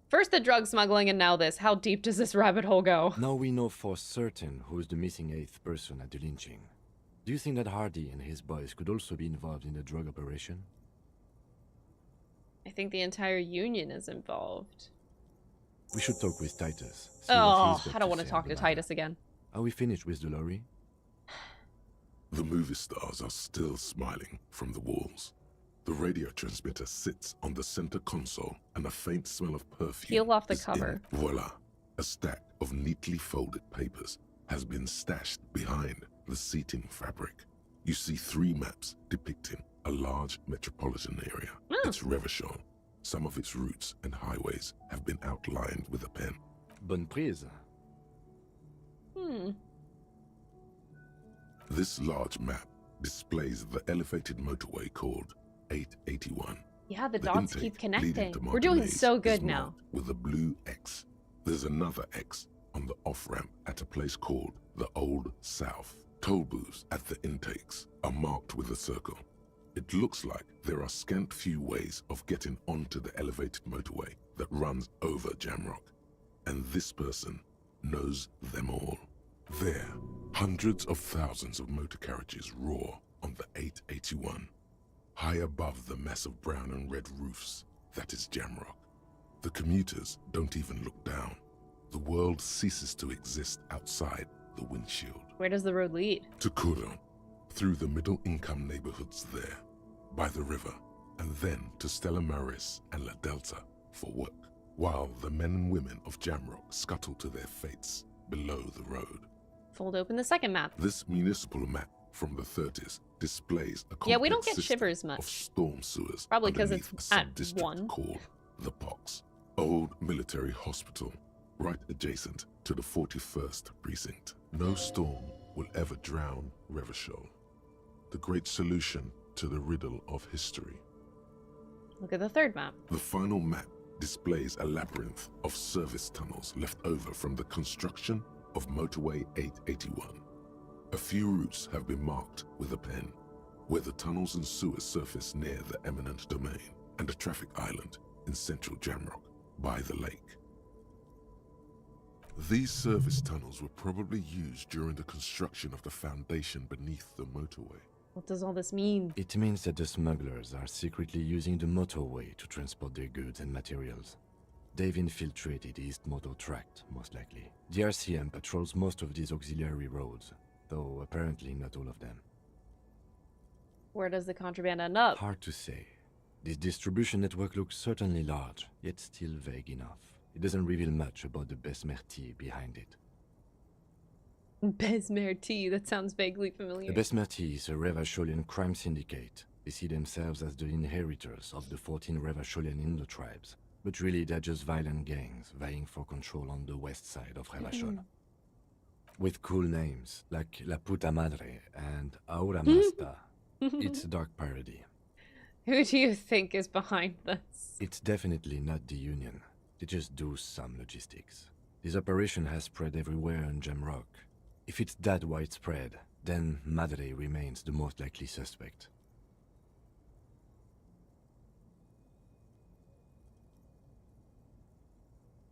First the drug smuggling and now this. How deep does this rabbit hole go? Now we know for certain who's the missing 8th person at the lynching. Do you think that Hardy and his boys could also be involved in the drug operation? I think the entire union is involved. We should talk with Titus. Oh, I don't want to talk to Titus again. Are we finished with the lorry? The movie stars are still smiling from the walls. The radio transmitter sits on the center console and a faint smell of perfume. Peel off the is cover. in. Voila! A stack of neatly folded papers has been stashed behind the seating fabric. You see 3 maps depicting a large metropolitan area. It's Revachol. Some of its routes and highways have been outlined with a pen. Bonne prise. This large map displays the elevated motorway called 881. Yeah, the The dots intake keep leading connecting. to We're doing Montanese so is good now. marked with a blue X. There's another X on the off-ramp at a place called the Old South. Toll booths at the intakes are marked with a circle. It looks like there are scant few ways of getting onto the elevated motorway that runs over Jamrock. And this person knows them all. There, hundreds of thousands of motor carriages roar on the 881. High above the mass of brown and red roofs, that is Jamrock. The commuters don't even look down. The world ceases to exist outside the windshield. Where does the road lead? To Couron, through the middle-income neighborhoods there, by the river, and then to Stella Maris and La Delta for work, while the men and women of Jamrock scuttle to their fates below the road. Fold open the second map. This municipal map from the 30s displays a Yeah, we don't complex get system shivers of much. storm sewers Probably because underneath it's a at sub-district 1. called the Pox, old military hospital, right adjacent to the 41st precinct. No storm will ever drown Revachol. The great solution to the riddle of history. Look at the third map. The final map displays a labyrinth of service tunnels left over from the construction of Motorway 881. A few routes have been marked with a pen, where the tunnels and sewers surface near the eminent domain, and a traffic island in central Jamrock by the lake. These service tunnels were probably used during the construction of the foundation beneath the motorway. What does all this mean? It means that the smugglers are secretly using the motorway to transport their goods and materials. They've infiltrated East Motor Tract, most likely. The RCM patrols most of these auxiliary roads, though apparently not all of them. Where does the contraband end up? Hard to say. This distribution network looks certainly large, yet still vague enough. It doesn't reveal much about the Besmerti behind it. Besmerti, that sounds vaguely familiar. The Besmerti is a Revacholian crime syndicate. They see themselves as the inheritors of the 14 Revacholian Indo-tribes. But really, they're just violent gangs vying for control on the west side of Revachol. With cool names, like La Puta Madre and Aura Masta. It's a dark parody. Who do you think is behind this? It's definitely not the Union. They just do some logistics. This operation has spread everywhere in Jamrock. If it's that widespread, then Madre remains the most likely suspect.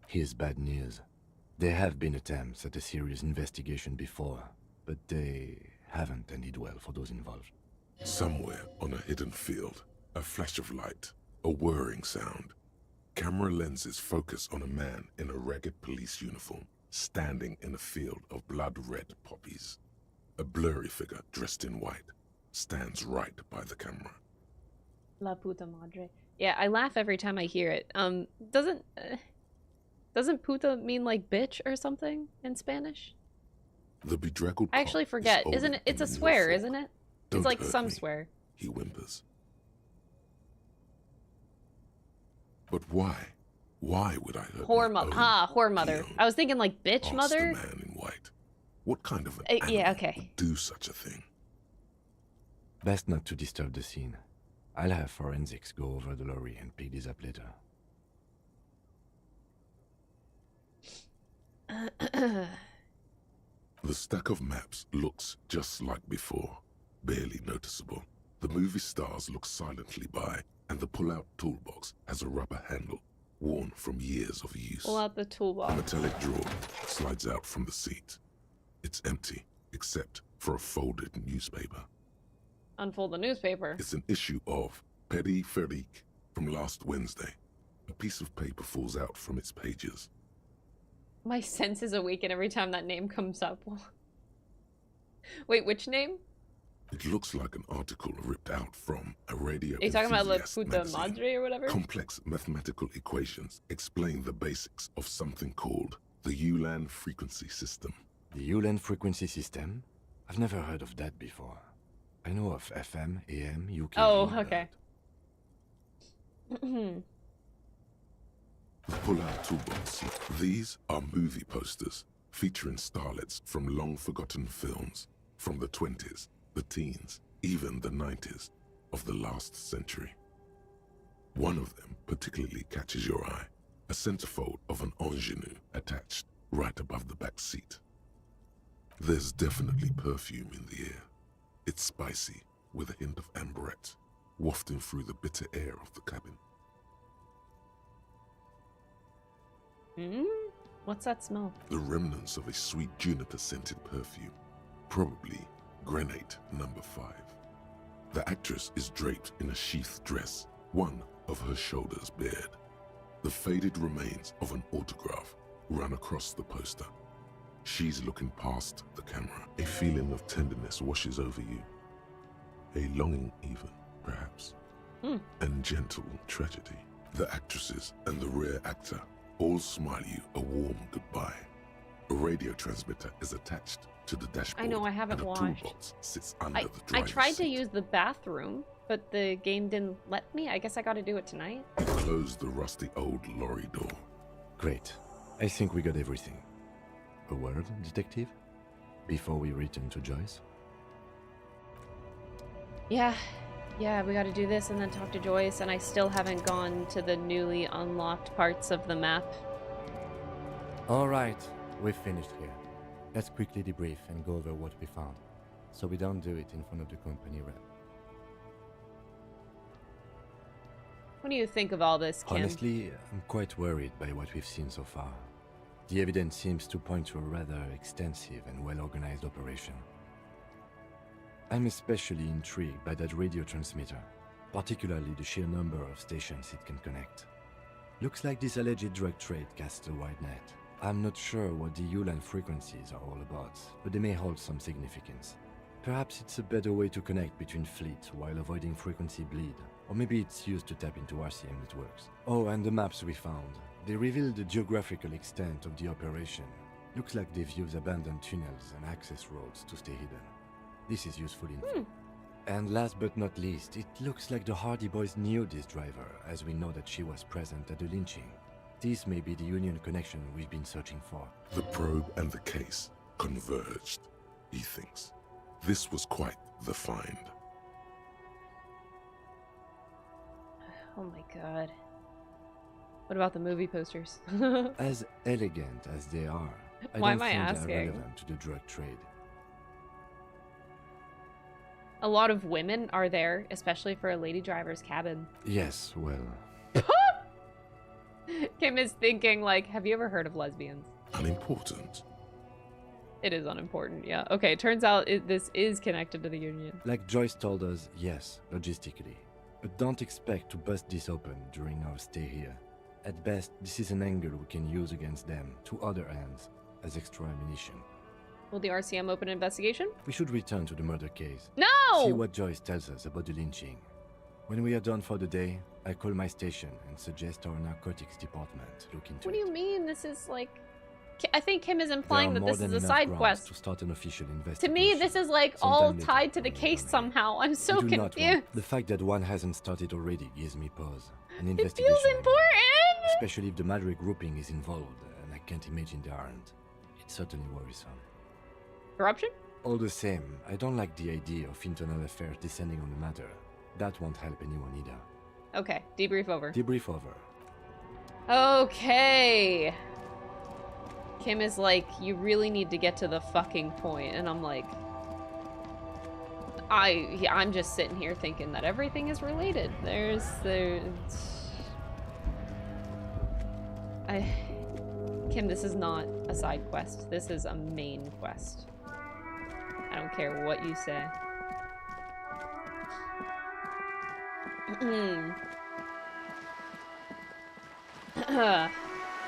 Here's bad news. There have been attempts at a serious investigation before, but they haven't ended well for those involved. Somewhere on a hidden field, a flash of light, a whirring sound. Camera lenses focus on a man in a ragged police uniform, standing in a field of blood-red poppies. A blurry figure dressed in white stands right by the camera. La puta madre. Yeah, I laugh every time I hear it. Doesn't puta mean like bitch or something in Spanish? The bedraggled I actually cop forget. is Isn't it? old It's a and swear, Norfolk. isn't it? Don't It's like hurt some me, swear. he whimpers. But why? Why would I hurt Whore my mother. own Ah, whore mother. I was thinking like bitch asked mother. the man in white. What kind of an animal Yeah, okay. would do such a thing? Best not to disturb the scene. I'll have forensics go over the lorry and pick this up later. The stack of maps looks just like before, barely noticeable. The movie stars look silently by, and the pull-out toolbox has a rubber handle, worn from years of use. Pull out the A toolbox. metallic drawer slides out from the seat. It's empty, except for a folded newspaper. Unfold the newspaper. It's an issue of Debriefing from last Wednesday. A piece of paper falls out from its pages. My senses awaken every time that name comes up. Wait, which name? It looks like an article ripped out from a radio Are you talking about La enthusiast Puta magazine. Madre or whatever? Complex mathematical equations explain the basics of something called the Ulan frequency system. The Ulan frequency system? I've never heard of that before. I know of FM, AM, UK. Oh, okay. Pull-out toolbox. These are movie posters featuring starlets from long-forgotten films from the 20s, the teens, even the 90s of the last century. One of them particularly catches your eye, a centerfold of an ingenue attached right above the back seat. There's definitely perfume in the air. It's spicy, with a hint of amberette, wafting through the bitter air of the cabin. What's that smell? The remnants of a sweet juniper-scented perfume, probably Grenade No. 5. The actress is draped in a sheathed dress, one of her shoulders bared. The faded remains of an autograph run across the poster. She's looking past the camera. A feeling of tenderness washes over you. A longing even, perhaps. And gentle tragedy. The actresses and the rare actor all smile you a warm goodbye. A radio transmitter is attached to the dashboard. I know, I haven't and a watched. toolbox sits under the I driver's tried to seat. use the bathroom, but the game didn't let me. I guess I gotta do it tonight. You close the rusty old lorry door. Great. I think we got everything. A word, detective? Before we return to Joyce? Yeah, we gotta do this and then talk to Joyce, and I still haven't gone to the newly unlocked parts of the map. Alright, we've finished here. Let's quickly debrief and go over what we found, so we don't do it in front of the company rep. What do you think of all this, Kim? Honestly, I'm quite worried by what we've seen so far. The evidence seems to point to a rather extensive and well-organized operation. I'm especially intrigued by that radio transmitter, particularly the sheer number of stations it can connect. Looks like this alleged drug trade casts a wide net. I'm not sure what the Ulan frequencies are all about, but they may hold some significance. Perhaps it's a better way to connect between fleets while avoiding frequency bleed, or maybe it's used to tap into RCM networks. Oh, and the maps we found. They reveal the geographical extent of the operation. Looks like they've used abandoned tunnels and access roads to stay hidden. This is useful info. And last but not least, it looks like the Hardy Boys knew this driver, as we know that she was present at the lynching. This may be the Union connection we've been searching for. The probe and the case converged, he thinks. This was quite the find. Oh my god. What about the movie posters? As elegant as they are, I Why don't am I think asking? they're relevant to the drug trade. A lot of women are there, especially for a lady driver's cabin. Yes, well, Kim is thinking, like, have you ever heard of lesbians? Unimportant. It is unimportant, yeah. Okay, turns out this is connected to the Union. like Joyce told us, yes, logistically. But don't expect to bust this open during our stay here. At best, this is an angle we can use against them, to other ends, as extra ammunition. Will the RCM open an investigation? We should return to the murder case. No! See what Joyce tells us about the lynching. When we are done for the day, I call my station and suggest our narcotics department look into What it. do you mean this is like... I think Kim is implying There that are more this is than a enough side grounds quest. to start an official To investigation. me, this is like all Sometime later, tied to the case somehow. I'm so We do not confused. want- The fact that one hasn't started already gives me pause. An It investigation. feels important! especially if the Madre grouping is involved, and I can't imagine they aren't. It's certainly worrisome. Corruption? All the same, I don't like the idea of internal affairs descending on the matter. That won't help anyone either. Okay, debrief over. Debrief over. Okay. Kim is like, you really need to get to the fucking point, and I'm like, I'm just sitting here thinking that everything is related. Kim, this is not a side quest. This is a main quest. I don't care what you say.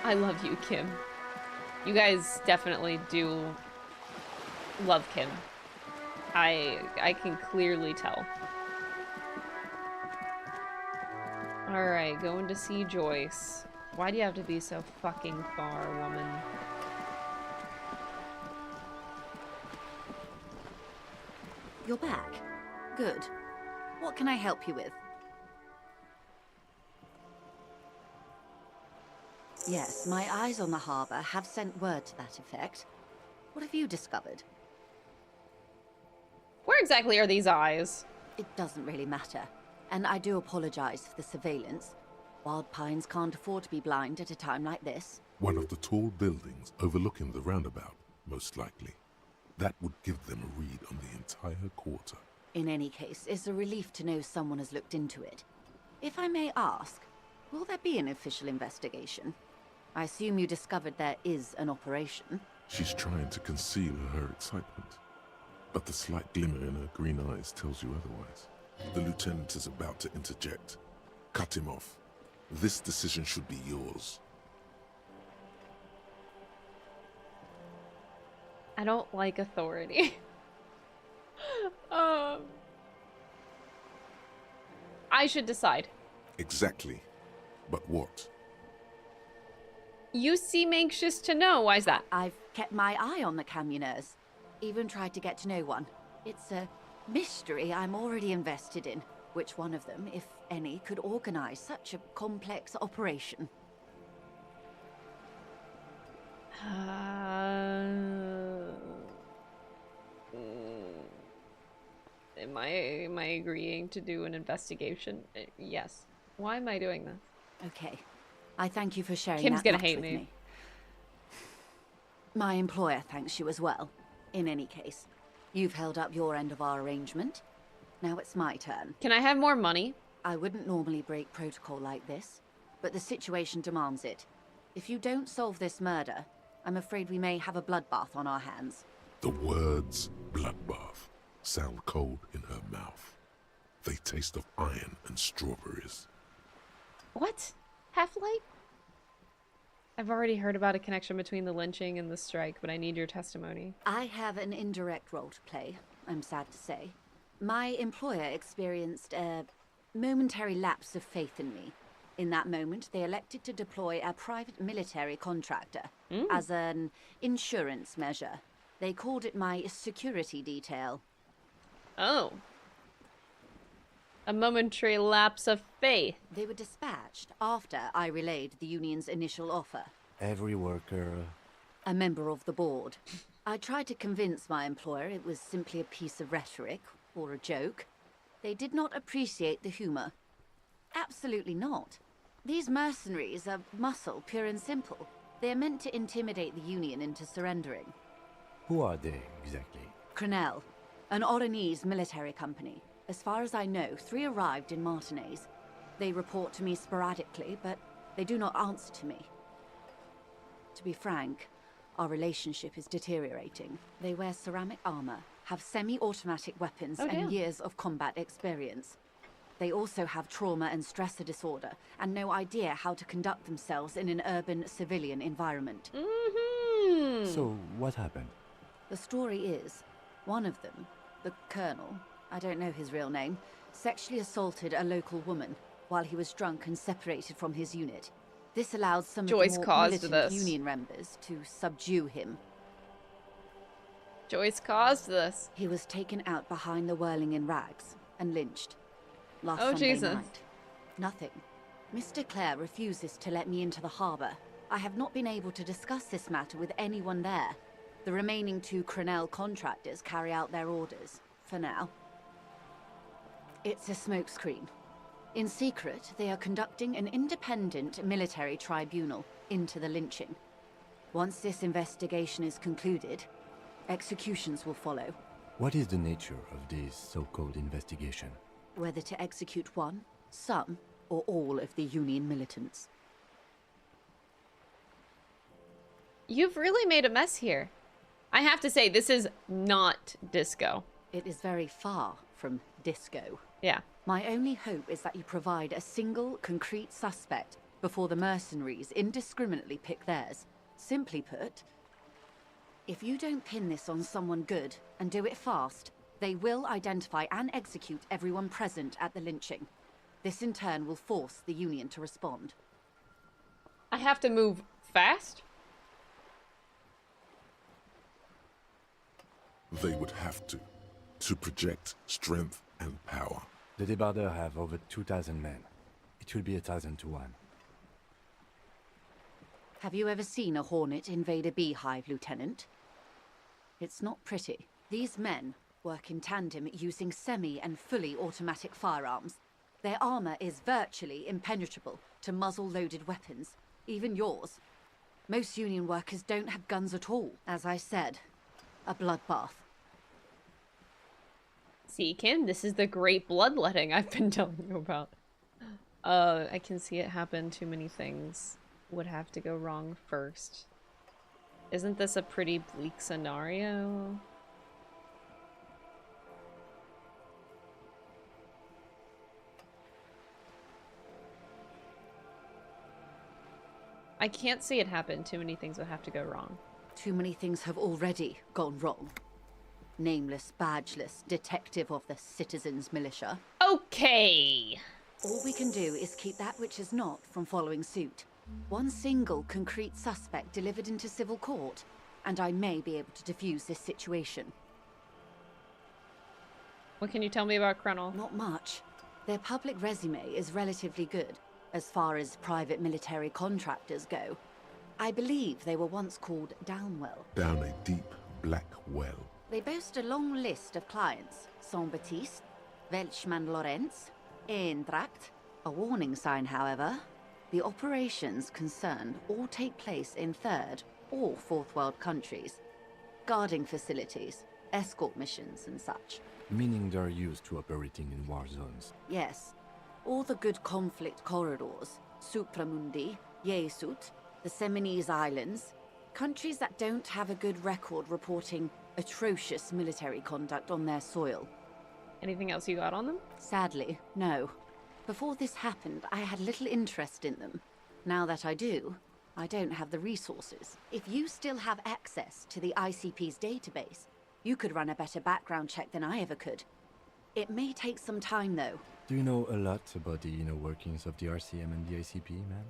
I love you, Kim. You guys definitely do love Kim. I can clearly tell. Alright, going to see Joyce. Why do you have to be so fucking far, woman? You're back. Good. What can I help you with? Yes, my eyes on the harbor have sent word to that effect. What have you discovered? Where exactly are these eyes? It doesn't really matter. And I do apologize for the surveillance. Wild Pines can't afford to be blind at a time like this. One of the tall buildings overlooking the roundabout, most likely. That would give them a read on the entire quarter. In any case, it's a relief to know someone has looked into it. If I may ask, will there be an official investigation? I assume you discovered there is an operation. She's trying to conceal her excitement, but the slight glimmer in her green eyes tells you otherwise. The lieutenant is about to interject. Cut him off. This decision should be yours. I don't like authority. I should decide. Exactly. But what? You seem anxious to know. Why is that? I've kept my eye on the Camioners. Even tried to get to know one. It's a mystery I'm already invested in. Which one of them, if any, could organize such a complex operation? Am I agreeing to do an investigation? Yes. Why am I doing this? Okay. I thank you for sharing Kim's that gonna much hate with me. My employer thanks you as well. In any case, you've held up your end of our arrangement. Now it's my turn. Can I have more money? I wouldn't normally break protocol like this, but the situation demands it. If you don't solve this murder, I'm afraid we may have a bloodbath on our hands. The words bloodbath sound cold in her mouth. They taste of iron and strawberries. What? Half-Light? I've already heard about a connection between the lynching and the strike, but I need your testimony. I have an indirect role to play, I'm sad to say. My employer experienced a momentary lapse of faith in me. In that moment, they elected to deploy a private military contractor as an insurance measure. They called it my security detail. Oh. A momentary lapse of faith. They were dispatched after I relayed the union's initial offer. Every worker... A member of the board. I tried to convince my employer it was simply a piece of rhetoric, or a joke. They did not appreciate the humor. Absolutely not. These mercenaries are muscle, pure and simple. They are meant to intimidate the Union into surrendering. Who are they, exactly? Crenell, an Oranese military company. As far as I know, 3 arrived in Martinez. They report to me sporadically, but they do not answer to me. To be frank, our relationship is deteriorating. They wear ceramic armor, have semi-automatic weapons, and years of combat experience. They also have trauma and stressor disorder, and no idea how to conduct themselves in an urban civilian environment. So, what happened? The story is, one of them, the Colonel, I don't know his real name, sexually assaulted a local woman while he was drunk and separated from his unit. This allowed some Joyce of the more caused militant this. Union members to subdue him. Joyce caused this. He was taken out behind the whirling in rags and lynched. Last Oh, Sunday Jesus. night. Nothing. Mr. Clare refuses to let me into the harbor. I have not been able to discuss this matter with anyone there. The remaining 2 Crenell contractors carry out their orders, for now. It's a smokescreen. In secret, they are conducting an independent military tribunal into the lynching. Once this investigation is concluded, executions will follow. What is the nature of this so-called investigation? Whether to execute one, some, or all of the Union militants. You've really made a mess here. I have to say, this is not disco. It is very far from disco. Yeah. My only hope is that you provide a single, concrete suspect before the mercenaries indiscriminately pick theirs. Simply put, if you don't pin this on someone good and do it fast, they will identify and execute everyone present at the lynching. This in turn will force the Union to respond. I have to move fast? They would have to project strength and power. The Debardeurs have over 2,000 men. It will be 1,000 to 1. Have you ever seen a Hornet invade a beehive, Lieutenant? It's not pretty. These men work in tandem using semi- and fully automatic firearms. Their armor is virtually impenetrable to muzzle-loaded weapons, even yours. Most Union workers don't have guns at all. As I said, a bloodbath. See, Kim, this is the great bloodletting I've been telling you about. I can see it happen. Too many things would have to go wrong first. Isn't this a pretty bleak scenario? I can't see it happen. Too many things would have to go wrong. Too many things have already gone wrong. Nameless, badgeless detective of the citizens' militia. Okay. All we can do is keep that which is not from following suit. One single concrete suspect delivered into civil court, and I may be able to defuse this situation. What can you tell me about Crenell? Not much. Their public resume is relatively good, as far as private military contractors go. I believe they were once called Downwell. Down a deep, black well. They boast a long list of clients. Saint-Baptiste, Welchman-Lorenz, Eintracht. A warning sign, however. The operations concerned all take place in third or fourth world countries. Guarding facilities, escort missions and such. Meaning they're used to operating in war zones. Yes. All the good conflict corridors. Supramundi, Yesut, the Seminese Islands. Countries that don't have a good record reporting atrocious military conduct on their soil. Anything else you got on them? Sadly, no. Before this happened, I had little interest in them. Now that I do, I don't have the resources. If you still have access to the ICP's database, you could run a better background check than I ever could. It may take some time, though. Do you know a lot about the inner workings of the RCM and the ICP, ma'am?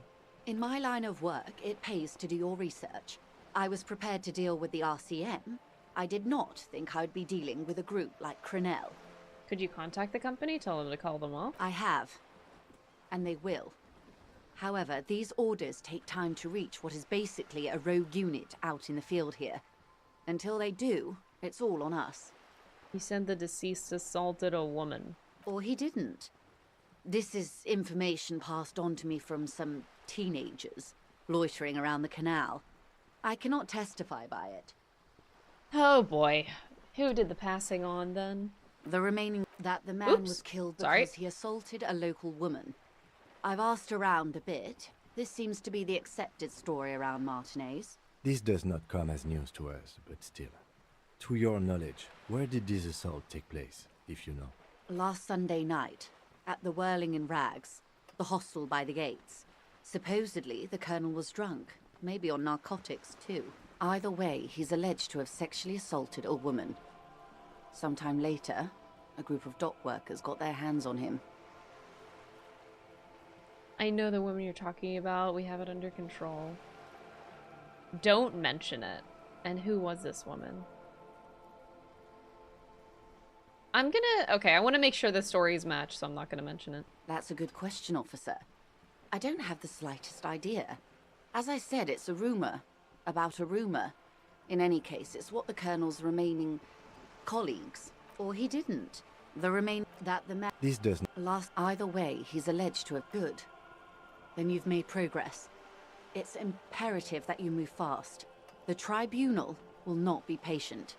In my line of work, it pays to do your research. I was prepared to deal with the RCM. I did not think I would be dealing with a group like Crenell. Could you contact the company, tell them to call them off? I have. And they will. However, these orders take time to reach what is basically a rogue unit out in the field here. Until they do, it's all on us. He said the deceased assaulted a woman. Or he didn't. This is information passed on to me from some teenagers loitering around the canal. I cannot testify by it. Oh boy. Who did the passing on then? The remaining that the man was killed because he assaulted a local woman. I've asked around a bit. This seems to be the accepted story around Martinez. This does not come as news to us, but still. To your knowledge, where did this assault take place, if you know? Last Sunday night, at the Whirling in Rags, the hostel by the gates. Supposedly, the colonel was drunk, maybe on narcotics too. Either way, he's alleged to have sexually assaulted a woman. Sometime later, a group of dock workers got their hands on him. I know the woman you're talking about. We have it under control. Don't mention it. And who was this woman? I'm gonna... Okay, I want to make sure the stories match, so I'm not gonna mention it. That's a good question, officer. I don't have the slightest idea. As I said, it's a rumor about a rumor. In any case, it's what the Colonel's remaining colleagues, or he didn't. This does not. Last, either way, he's alleged to have good. Then you've made progress. It's imperative that you move fast. The Tribunal will not be patient.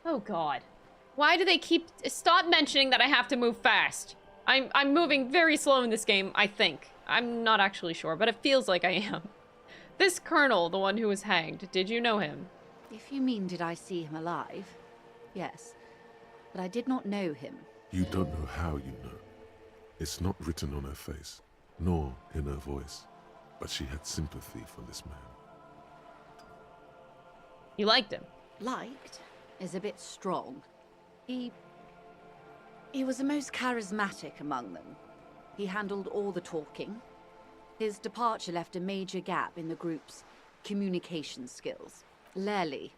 Oh god. Why do they keep... Stop mentioning that I have to move fast. I'm moving very slow in this game, I think. I'm not actually sure, but it feels like I am. This Colonel, the one who was hanged, did you know him? If you mean did I see him alive? Yes. But I did not know him. You don't know how you know. It's not written on her face, nor in her voice. But she had sympathy for this man. You liked him? Liked is a bit strong. He was the most charismatic among them. He handled all the talking. His departure left a major gap in the group's communication skills. Lorry,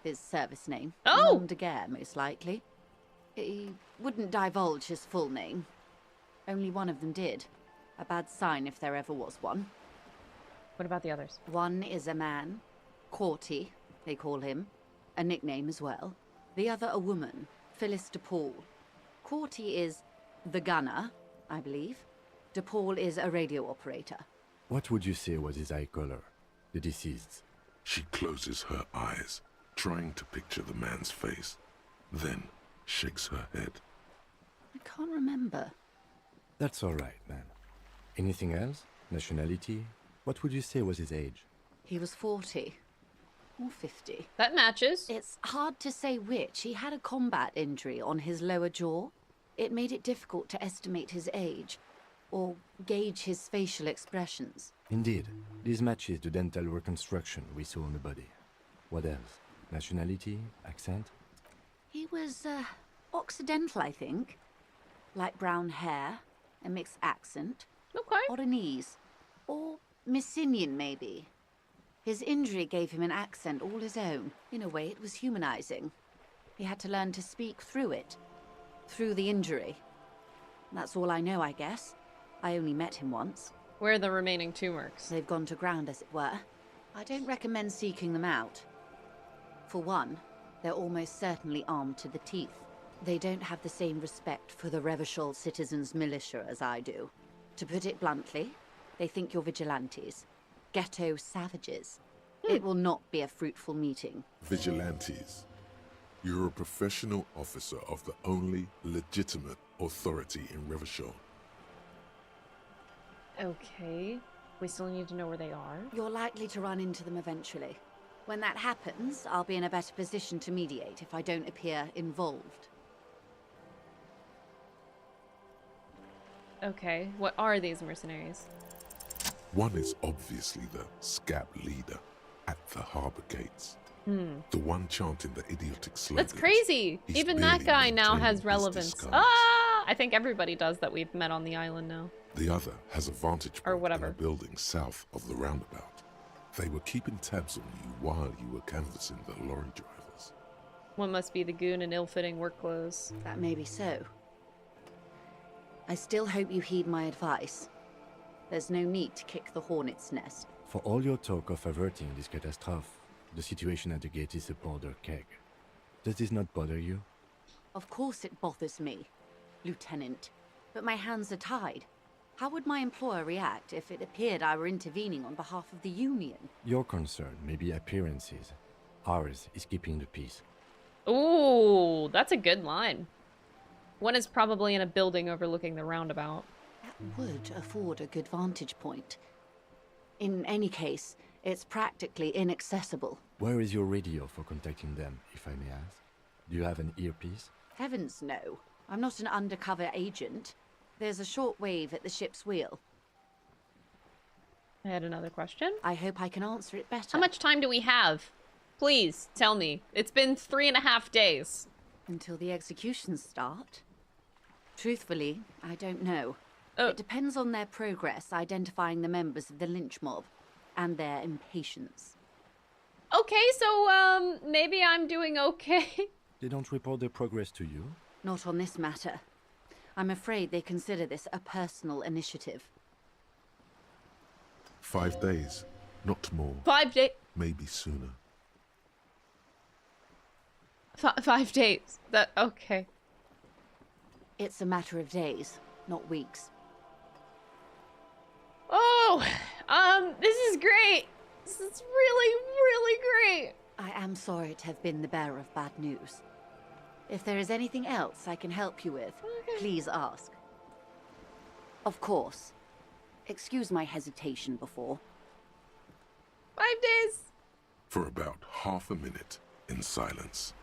his service name. Oh! Nom de guerre, most likely. He wouldn't divulge his full name. Only one of them did. A bad sign if there ever was one. What about the others? One is a man. Courty, they call him. A nickname as well. The other a woman. Phyllis DePaul. Courty is the gunner, I believe. DePaul is a radio operator. What would you say was his eye color? The deceased's? She closes her eyes, trying to picture the man's face. Then shakes her head. I can't remember. That's all right, man. Anything else? Nationality? What would you say was his age? He was 40. Or 50. That matches. It's hard to say which. He had a combat injury on his lower jaw. It made it difficult to estimate his age, or gauge his facial expressions. Indeed. This matches the dental reconstruction we saw on the body. What else? Nationality? Accent? He was, Occidental, I think. Light brown hair, a mixed accent. Okay. Oranese. Or Messinian, maybe. His injury gave him an accent all his own. In a way, it was humanizing. He had to learn to speak through it. Through the injury. That's all I know, I guess. I only met him once. Where are the remaining 2 mercs? They've gone to ground, as it were. I don't recommend seeking them out. For one, they're almost certainly armed to the teeth. They don't have the same respect for the Revachol citizens' militia as I do. To put it bluntly, they think you're vigilantes. Ghetto savages. It will not be a fruitful meeting. Vigilantes. You're a professional officer of the only legitimate authority in Revachol. Okay. We still need to know where they are. You're likely to run into them eventually. When that happens, I'll be in a better position to mediate if I don't appear involved. Okay. What are these mercenaries? One is obviously the scab leader at the harbor gates. The one chanting the idiotic slogan. That's crazy! Even that guy now has relevance. Ah! I think everybody does that we've met on the island now. The other has a vantage Or point whatever. in a building south of the roundabout. They were keeping tabs on you while you were canvassing the lorry drivers. One must be the goon in ill-fitting work clothes. That may be so. I still hope you heed my advice. There's no need to kick the hornet's nest. For all your talk of averting this catastrophe, the situation at the gate is a powder keg. Does this not bother you? Of course it bothers me, Lieutenant. But my hands are tied. How would my employer react if it appeared I were intervening on behalf of the Union? Your concern may be appearances. Ours is keeping the peace. Ooh, that's a good line. One is probably in a building overlooking the roundabout. That would afford a good vantage point. In any case, it's practically inaccessible. Where is your radio for contacting them, if I may ask? Do you have an earpiece? Heavens no. I'm not an undercover agent. There's a short wave at the ship's wheel. I had another question. I hope I can answer it better. How much time do we have? Please, tell me. It's been 3.5 days. Until the executions start? Truthfully, I don't know. It depends on their progress identifying the members of the lynch mob and their impatience. Okay, so, maybe I'm doing okay. They don't report their progress to you? Not on this matter. I'm afraid they consider this a personal initiative. 5 days, not more. 5 days. Maybe sooner. 5 days. That okay. It's a matter of days, not weeks. Oh, this is great. This is really, really great. I am sorry to have been the bearer of bad news. If there is anything else I can help you with, please ask. Of course. Excuse my hesitation before. 5 days. For about half a minute, in silence.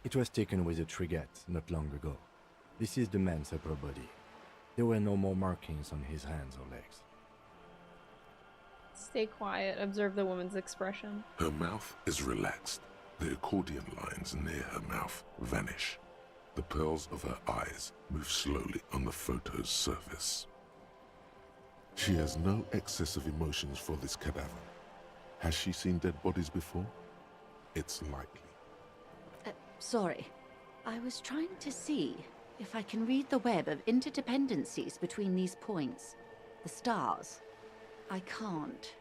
It was taken with a trigette not long ago. This is the man's upper body. There were no more markings on his hands or legs. Stay quiet. Observe the woman's expression. Her mouth is relaxed. The accordion lines near her mouth vanish. The pearls of her eyes move slowly on the photo's surface. She has no excess of emotions for this cadaver. Has she seen dead bodies before? It's likely. Sorry. I was trying to see if I can read the web of interdependencies between these points. The stars. I can't.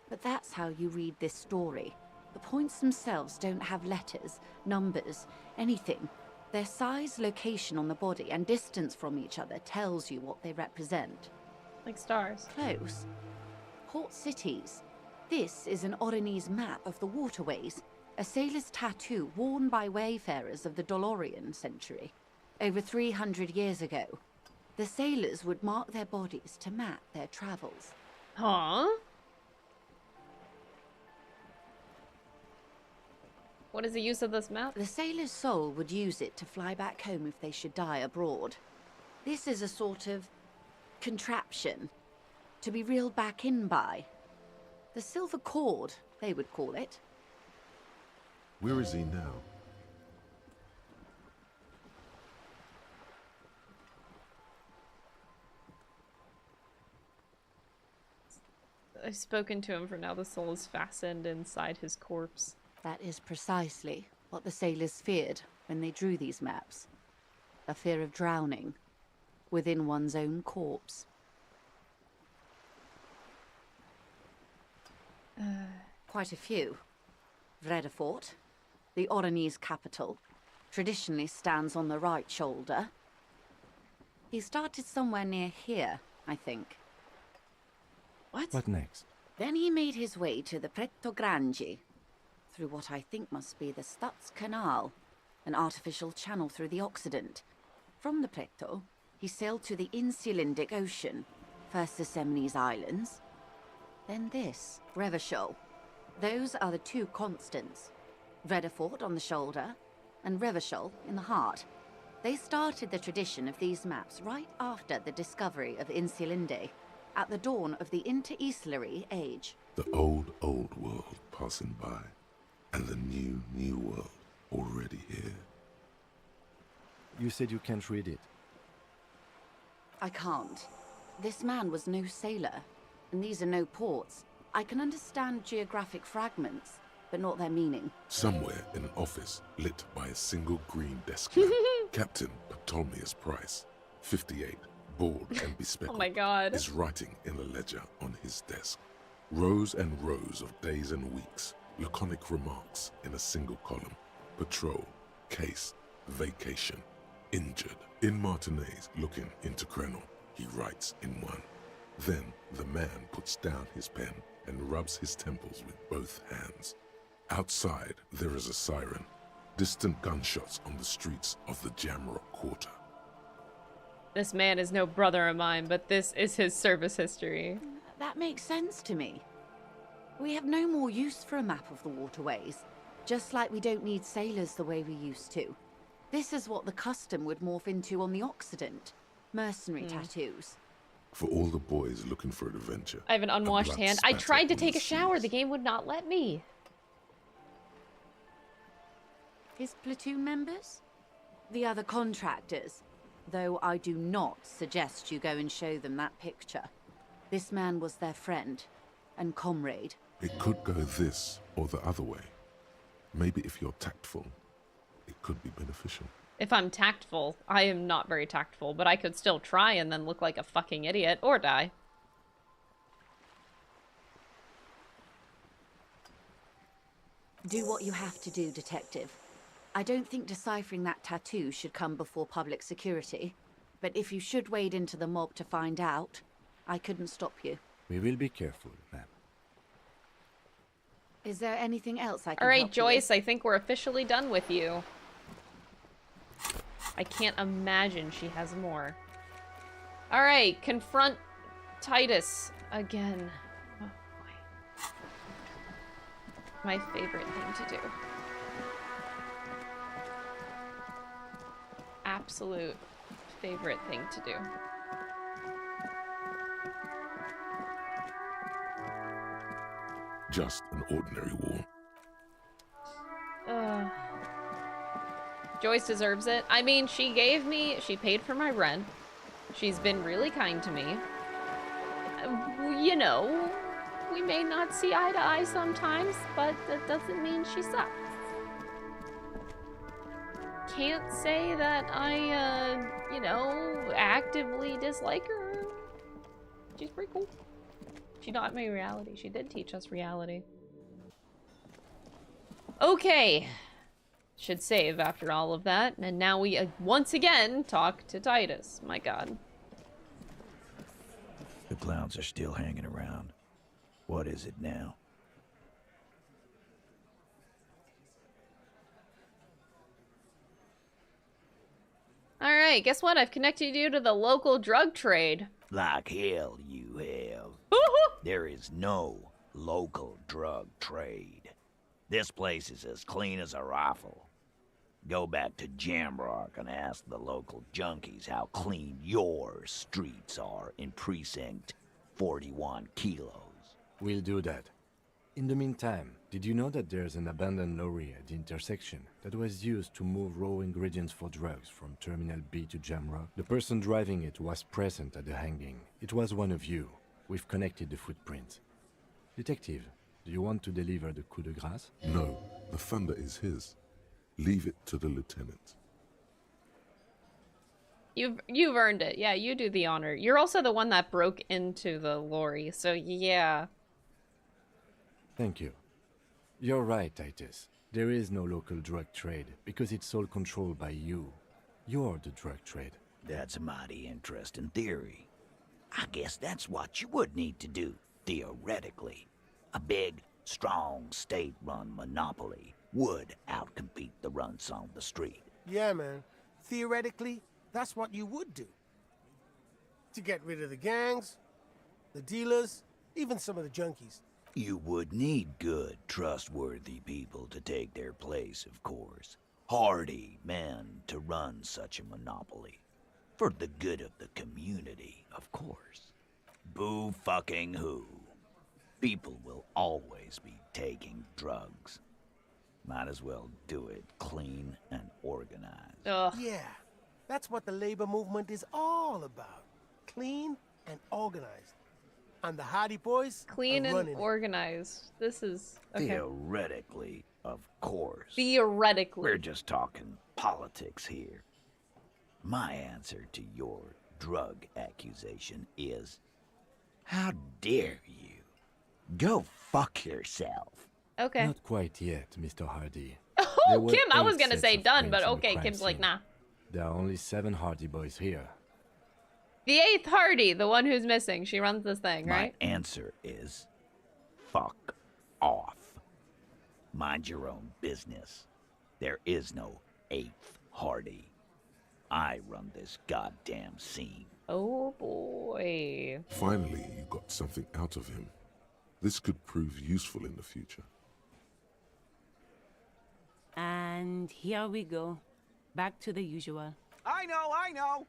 But that's how you read this story. The points themselves don't have letters, numbers, anything. Their size, location on the body, and distance from each other tells you what they represent. Like stars. Close. Port cities. This is an Oronese map of the waterways, a sailor's tattoo worn by wayfarers of the Dolorian century. Over 300 years ago, the sailors would mark their bodies to map their travels. Huh? What is the use of this map? The sailor's soul would use it to fly back home if they should die abroad. This is a sort of contraption to be reeled back in by. The silver cord, they would call it. Where is he now? I've spoken to him for now. The soul is fastened inside his corpse. That is precisely what the sailors feared when they drew these maps. A fear of drowning within one's own corpse. Quite a few. Vredefort, the Oronese capital, traditionally stands on the right shoulder. He started somewhere near here, I think. What next? Then he made his way to the Pretto Grande, through what I think must be the Stutz Canal, an artificial channel through the Occident. From the Pretto, he sailed to the Insulindic Ocean, first the Semnese Islands, then this, Revachol. Those are the two constants, Vredefort on the shoulder, and Revachol in the heart. They started the tradition of these maps right after the discovery of Insulinde, at the dawn of the Interinsulary Age. The old world passing by, and the new world already here. You said you can't read it. I can't. This man was no sailor, and these are no ports. I can understand geographic fragments, but not their meaning. Somewhere in an office lit by a single green desk lamp, Captain Ptolemaeus Price, 58, bald and bespectacled, Oh my God. is writing in a ledger on his desk. Rows and rows of days and weeks, laconic remarks in a single column. Patrol, case, vacation, injured. In Martinez, looking into Krenor, he writes in one. Then the man puts down his pen and rubs his temples with both hands. Outside, there is a siren. Distant gunshots on the streets of the Jamrock Quarter. This man is no brother of mine, but this is his service history. That makes sense to me. We have no more use for a map of the waterways, just like we don't need sailors the way we used to. This is what the custom would morph into on the Occident. Mercenary tattoos. For all the boys looking for adventure. I have an unwashed blood hand. I spatter tried to on take the a shower. seas. The game would not let me. His platoon members? The other contractors. Though I do not suggest you go and show them that picture. This man was their friend and comrade. It could go this or the other way. Maybe if you're tactful, it could be beneficial. If I'm tactful, I am not very tactful, but I could still try and then look like a fucking idiot or die. Do what you have to do, Detective. I don't think deciphering that tattoo should come before public security, but if you should wade into the mob to find out, I couldn't stop you. We will be careful, ma'am. Is there anything else I can All right, help you with? Joyce, I think we're officially done with you. I can't imagine she has more. All right, confront Titus again. Oh, boy. My favorite thing to do. Absolute favorite thing to do. Just an ordinary war. Joyce deserves it. I mean, she paid for my rent. She's been really kind to me. You know, we may not see eye to eye sometimes, but that doesn't mean she sucks. Can't say that I, you know, actively dislike her. She's pretty cool. She taught me reality. She did teach us reality. Okay. Should save after all of that. And now we once again talk to Titus. My god. The clowns are still hanging around. What is it now? Alright, guess what? I've connected you to the local drug trade. Like hell you have. There is no local drug trade. This place is as clean as a rifle. Go back to Jamrock and ask the local junkies how clean your streets are in Precinct 41 Kilos. We'll do that. In the meantime, did you know that there's an abandoned lorry at the intersection that was used to move raw ingredients for drugs from Terminal B to Jamrock? The person driving it was present at the hanging. It was one of you. We've connected the footprints. Detective, do you want to deliver the coup de grâce? No, the thunder is his. Leave it to the lieutenant. You've earned it. Yeah, you do the honor. You're also the one that broke into the lorry, so yeah. Thank you. You're right, Titus. There is no local drug trade because it's all controlled by you. You're the drug trade. That's a mighty interesting theory. I guess that's what you would need to do, theoretically. A big, strong, state-run monopoly would outcompete the runts on the street. Yeah, man. Theoretically, that's what you would do. To get rid of the gangs, the dealers, even some of the junkies. You would need good, trustworthy people to take their place, of course. Hardy men to run such a monopoly. For the good of the community, of course. Boo fucking who. People will always be taking drugs. Might as well do it clean and organized. Ugh. Yeah, that's what the labor movement is all about. Clean and organized. And the Hardy Boys Clean are and running it. organized. This is okay. Theoretically, of course. Theoretically. We're just talking politics here. My answer to your drug accusation is, how dare you? Go fuck yourself. Okay. Not quite yet, Mr. Hardy. Oh, Kim, I was gonna say done, but okay, Kim's like, nah. There are only 7 Hardy boys here. The 8th Hardy, the one who's missing. She runs this thing, right? My answer is, fuck off. Mind your own business. There is no 8th Hardy. I run this goddamn scene. Oh boy. Finally, you got something out of him. This could prove useful in the future. And here we go. Back to the usual. I know!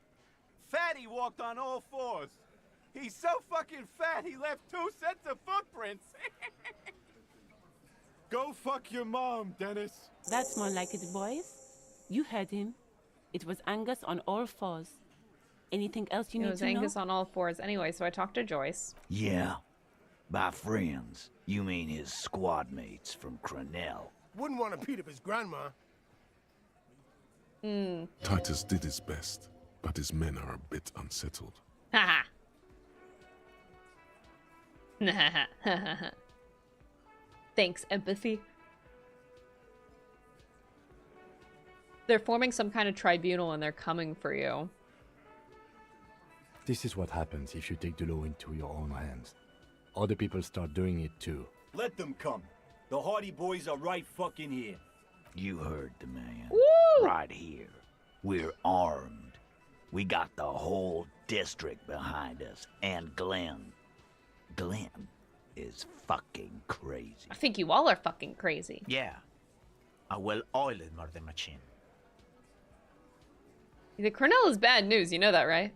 Fatty walked on all 4s. He's so fucking fat, he left 2 sets of footprints. Go fuck your mom, Dennis. That's more like it, boys. You heard him. It was Angus on all 4s. Anything else you It need was to Angus know? on all 4s. Anyway, so I talked to Joyce. Yeah. By friends, you mean his squad mates from Cronell. Wouldn't want to beat up his grandma. Titus did his best, but his men are a bit unsettled. Haha. Thanks, empathy. They're forming some kind of tribunal and they're coming for you. This is what happens if you take the law into your own hands. Other people start doing it too. Let them come. The Hardy Boys are right fucking here. You heard the man. Woo! Right here. We're armed. We got the whole district behind us. And Glenn. Glenn is fucking crazy. I think you all are fucking crazy. Yeah. A well-oiled murder machine. The Cornell is bad news, you know that, right?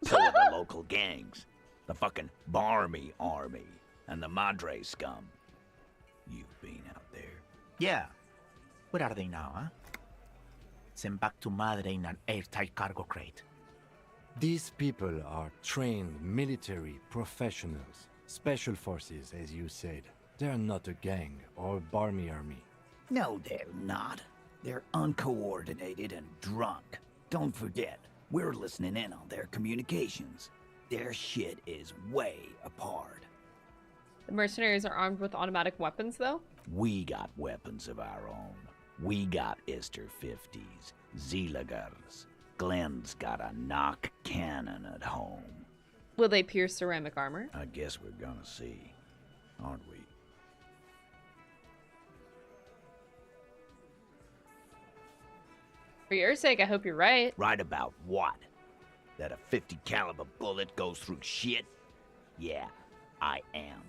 So are the local gangs. The fucking Barmy Army. And the Madre scum. You've been out there. Yeah. Where are they now, huh? Sent back to Madre in an airtight cargo crate. These people are trained military professionals. Special forces, as you said. They're not a gang or a Barmy army. No, they're not. They're uncoordinated and drunk. Don't forget, we're listening in on their communications. Their shit is way apart. The mercenaries are armed with automatic weapons, though? We got weapons of our own. We got Ister 50s, Zeelagers. Glenn's got a knock cannon at home. Will they pierce ceramic armor? I guess we're gonna see, aren't we? For your sake, I hope you're right. Right about what? That a 50 caliber bullet goes through shit? Yeah, I am.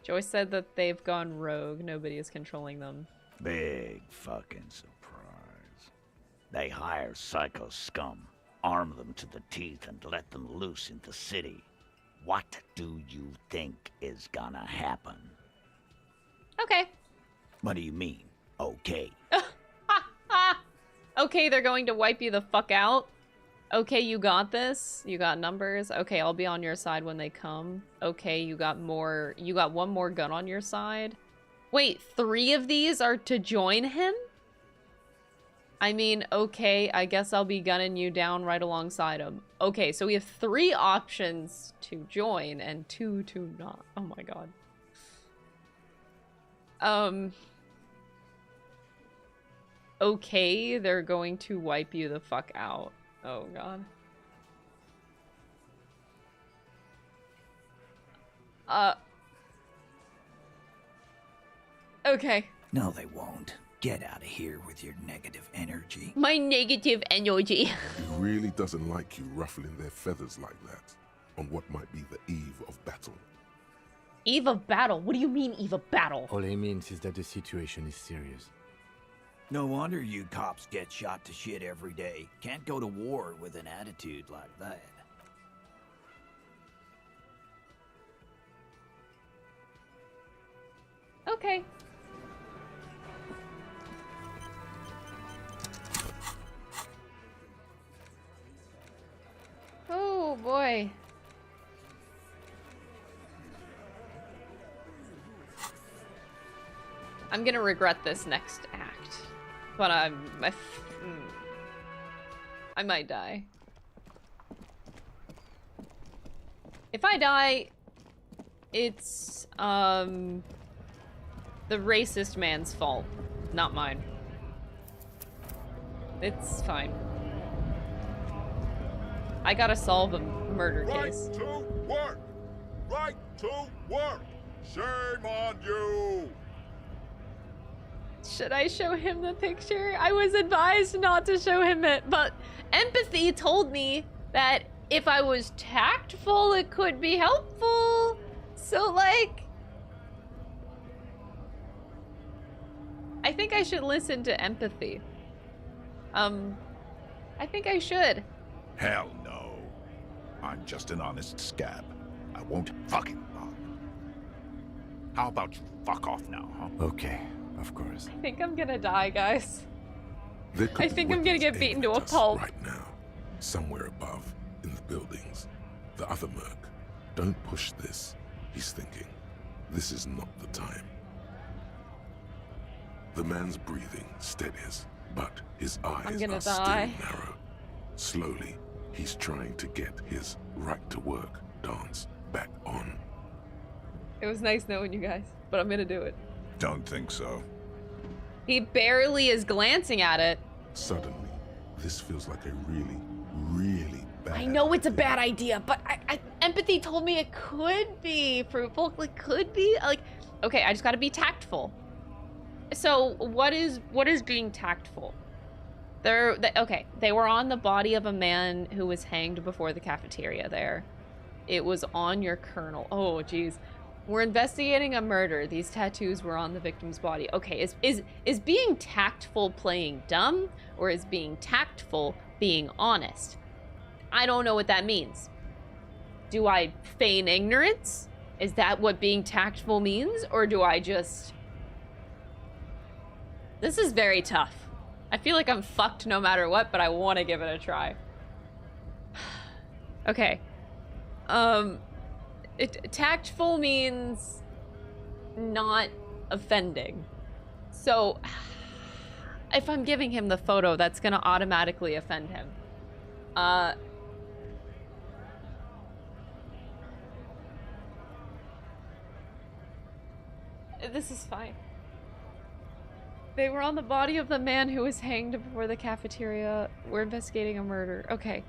Joyce said that they've gone rogue. Nobody is controlling them. Big fucking surprise. They hire psycho scum, arm them to the teeth, and let them loose in the city. What do you think is gonna happen? Okay. What do you mean, okay? Okay, they're going to wipe you the fuck out. Okay, you got this. You got numbers. Okay, I'll be on your side when they come. Okay, you got one more gun on your side. Wait, 3 of these are to join him? I mean, okay, I guess I'll be gunning you down right alongside him. Okay, so we have 3 options to join and 2 to not. Oh my god. Okay, they're going to wipe you the fuck out. Oh god. Okay. No, they won't. Get out of here with your negative energy. My negative energy. He really doesn't like you ruffling their feathers like that on what might be the eve of battle. Eve of battle? What do you mean, eve of battle? All he means is that the situation is serious. No wonder you cops get shot to shit every day. Can't go to war with an attitude like that. Okay. Oh boy. I'm gonna regret this next act, but I might die. If I die, it's the racist man's fault, not mine. It's fine. I gotta solve a murder case. Right to work! Right to work! Shame on you! Should I show him the picture? I was advised not to show him it, but empathy told me that if I was tactful, it could be helpful. So, like, I think I should listen to empathy. I think I should. Hell no. I'm just an honest scab. I won't fucking bother. How about you fuck off now, huh? Okay, of course. I think I'm gonna die, guys. There could I be think I'm gonna get weapons beaten aimed to a at us pulp. right now, somewhere above, in the buildings. The other merc. Don't push this, he's thinking. This is not the time. The man's breathing steadies, but his eyes gonna are die. still narrow. Slowly, he's trying to get his right-to-work dance back on. It was nice knowing you guys, but I'm gonna do it. Don't think so. He barely is glancing at it. Suddenly, this feels like a really, really bad I know it's a bad idea, but empathy told me it could be fruitful. Like, could be like, okay, I just got to be tactful. So what is being tactful? Okay, they were on the body of a man who was hanged before the cafeteria there. It was on your kernel. Oh, geez. We're investigating a murder. These tattoos were on the victim's body. Okay, is being tactful playing dumb, or is being tactful being honest? I don't know what that means. Do I feign ignorance? Is that what being tactful means? Or do I just... This is very tough. I feel like I'm fucked no matter what, but I want to give it a try. Okay. Tactful means not offending. So if I'm giving him the photo, that's gonna automatically offend him. This is fine. They were on the body of the man who was hanged before the cafeteria. We're investigating a murder. Okay.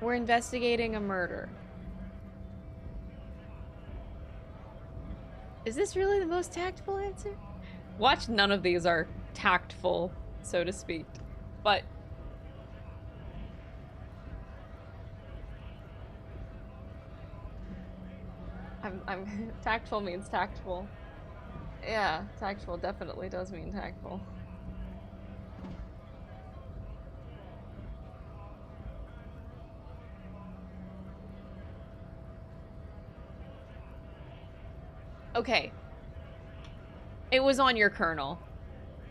We're investigating a murder. Is this really the most tactful answer? Watch, none of these are tactful, so to speak. But I'm tactful means tactful. Yeah, tactful definitely does mean tactful. Okay. It was on your kernel.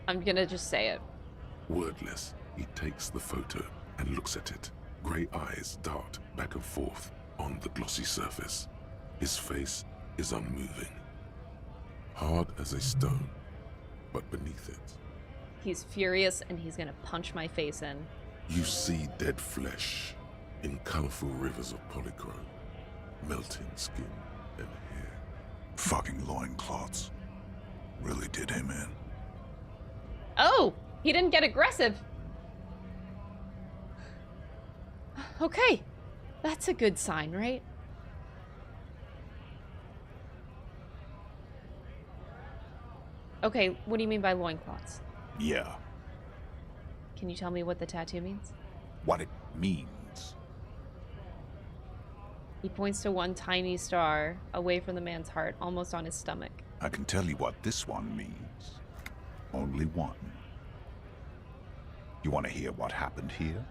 I'm gonna just say it. Wordless, he takes the photo and looks at it. Grey eyes dart back and forth on the glossy surface. His face is unmoving, hard as a stone, but beneath it, He's furious and he's gonna punch my face in. you see dead flesh in colorful rivers of polychrome, melting skin and hair. Fucking loincloths. Really did him in. Oh, he didn't get aggressive. Okay, that's a good sign, right? Okay, what do you mean by loincloths? Yeah, Can you tell me what the tattoo means? what it means. He points to one tiny star away from the man's heart, almost on his stomach. I can tell you what this one means. Only one. You want to hear what happened here?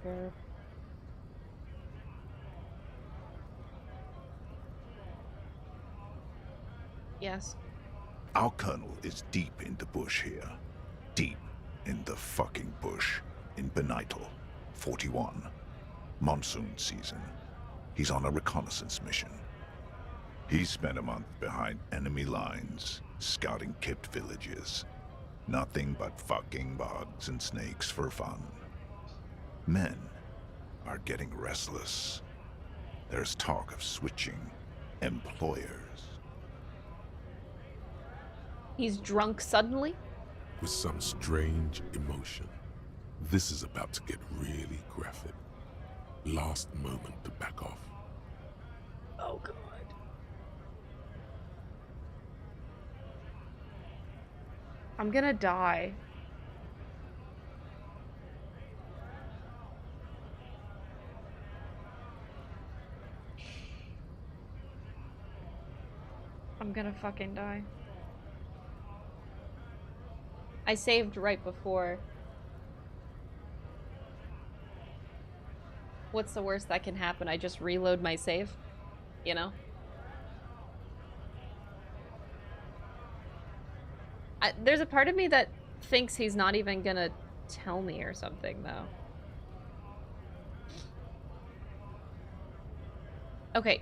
Sure. Yes. Our colonel is deep in the bush here. Deep in the fucking bush. In Benital, 41. Monsoon season. He's on a reconnaissance mission. He spent a month behind enemy lines, scouting kept villages. Nothing but fucking bugs and snakes for fun. Men are getting restless. There's talk of switching employers. He's drunk suddenly? With some strange emotion. This is about to get really graphic. Last moment to back off. Oh, God. I'm gonna die. I'm gonna fucking die. I saved right before. What's the worst that can happen? I just reload my save, you know? There's a part of me that thinks he's not even gonna tell me or something, though. Okay.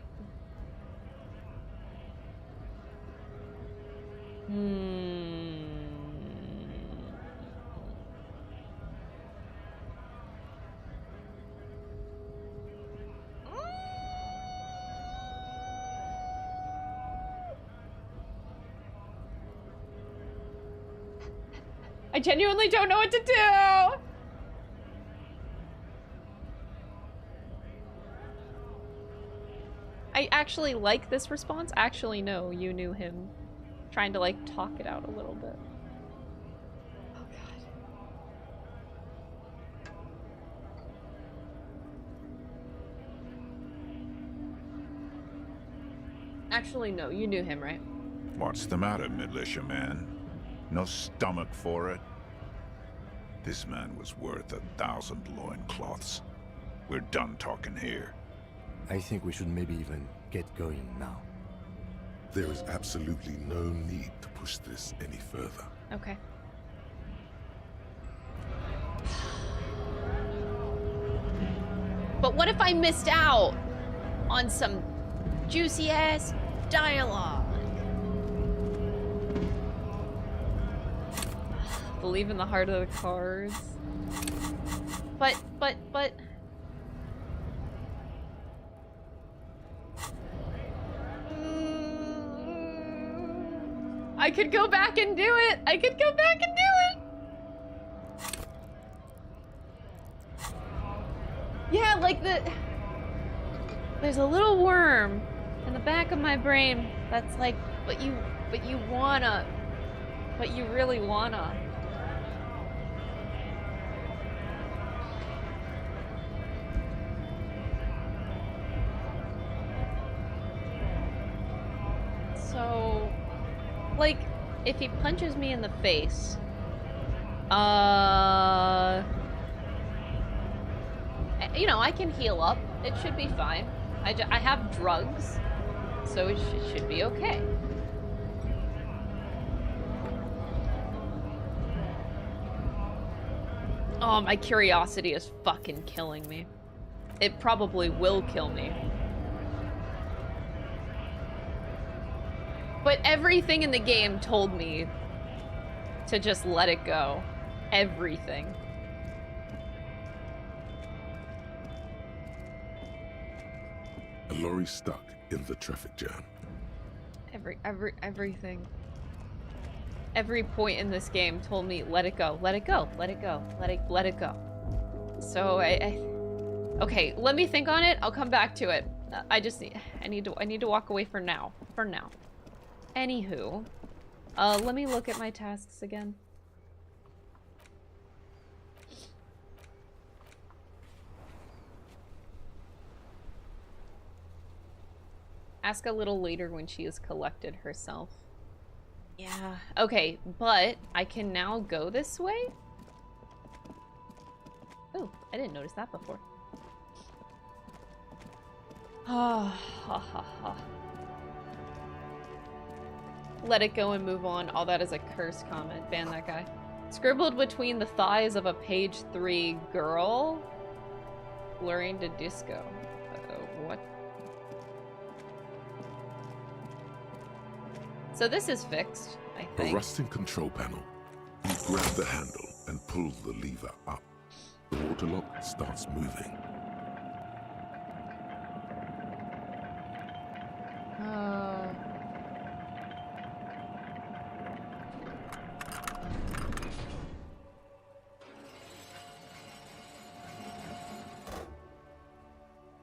I genuinely don't know what to do! I actually like this response. Actually, no, you knew him. Trying to, like, talk it out a little bit. Oh, God. Actually, no, you knew him, right? What's the matter, militiaman? No stomach for it? This man was worth 1,000 loincloths. We're done talking here. I think we should maybe even get going now. There is absolutely no need to push this any further. Okay. But what if I missed out on some juicy ass dialogue? Believe in the heart of the cards. But. I could go back and do it. I could go back and do it. Yeah, like there's a little worm in the back of my brain that's like, but you really wanna. So, like, if he punches me in the face, you know, I can heal up. It should be fine. I have drugs, so it should be okay. Oh, my curiosity is fucking killing me. It probably will kill me. But everything in the game told me to just let it go. Everything. A lorry stuck in the traffic jam. Everything. Every point in this game told me, let it go, let it go, let it go, let it go. So okay, let me think on it. I'll come back to it. I need to walk away for now. For now. Anywho, let me look at my tasks again. Ask a little later when she has collected herself. Yeah, okay, but I can now go this way? Oh, I didn't notice that before. Ha ha ha. Let it go and move on. All that is a curse comment. Ban that guy. Scribbled between the thighs of a page 3 girl. Luring to disco. What? So this is fixed, I think. A rusting control panel. You grab the handle and pull the lever up. The water lock starts moving.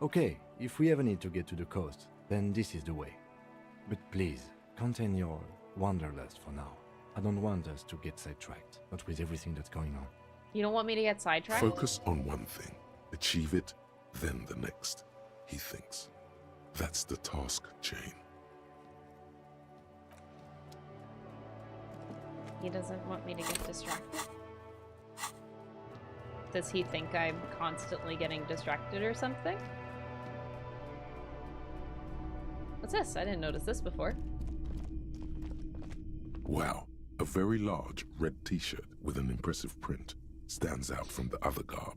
Okay, if we ever need to get to the coast, then this is the way. But please, contain your wanderlust for now. I don't want us to get sidetracked, not with everything that's going on. You don't want me to get sidetracked? Focus on one thing. Achieve it, then the next, he thinks. That's the task chain. He doesn't want me to get distracted? Does he think I'm constantly getting distracted or something? What's this? I didn't notice this before. Wow, a very large red t-shirt with an impressive print stands out from the other garb.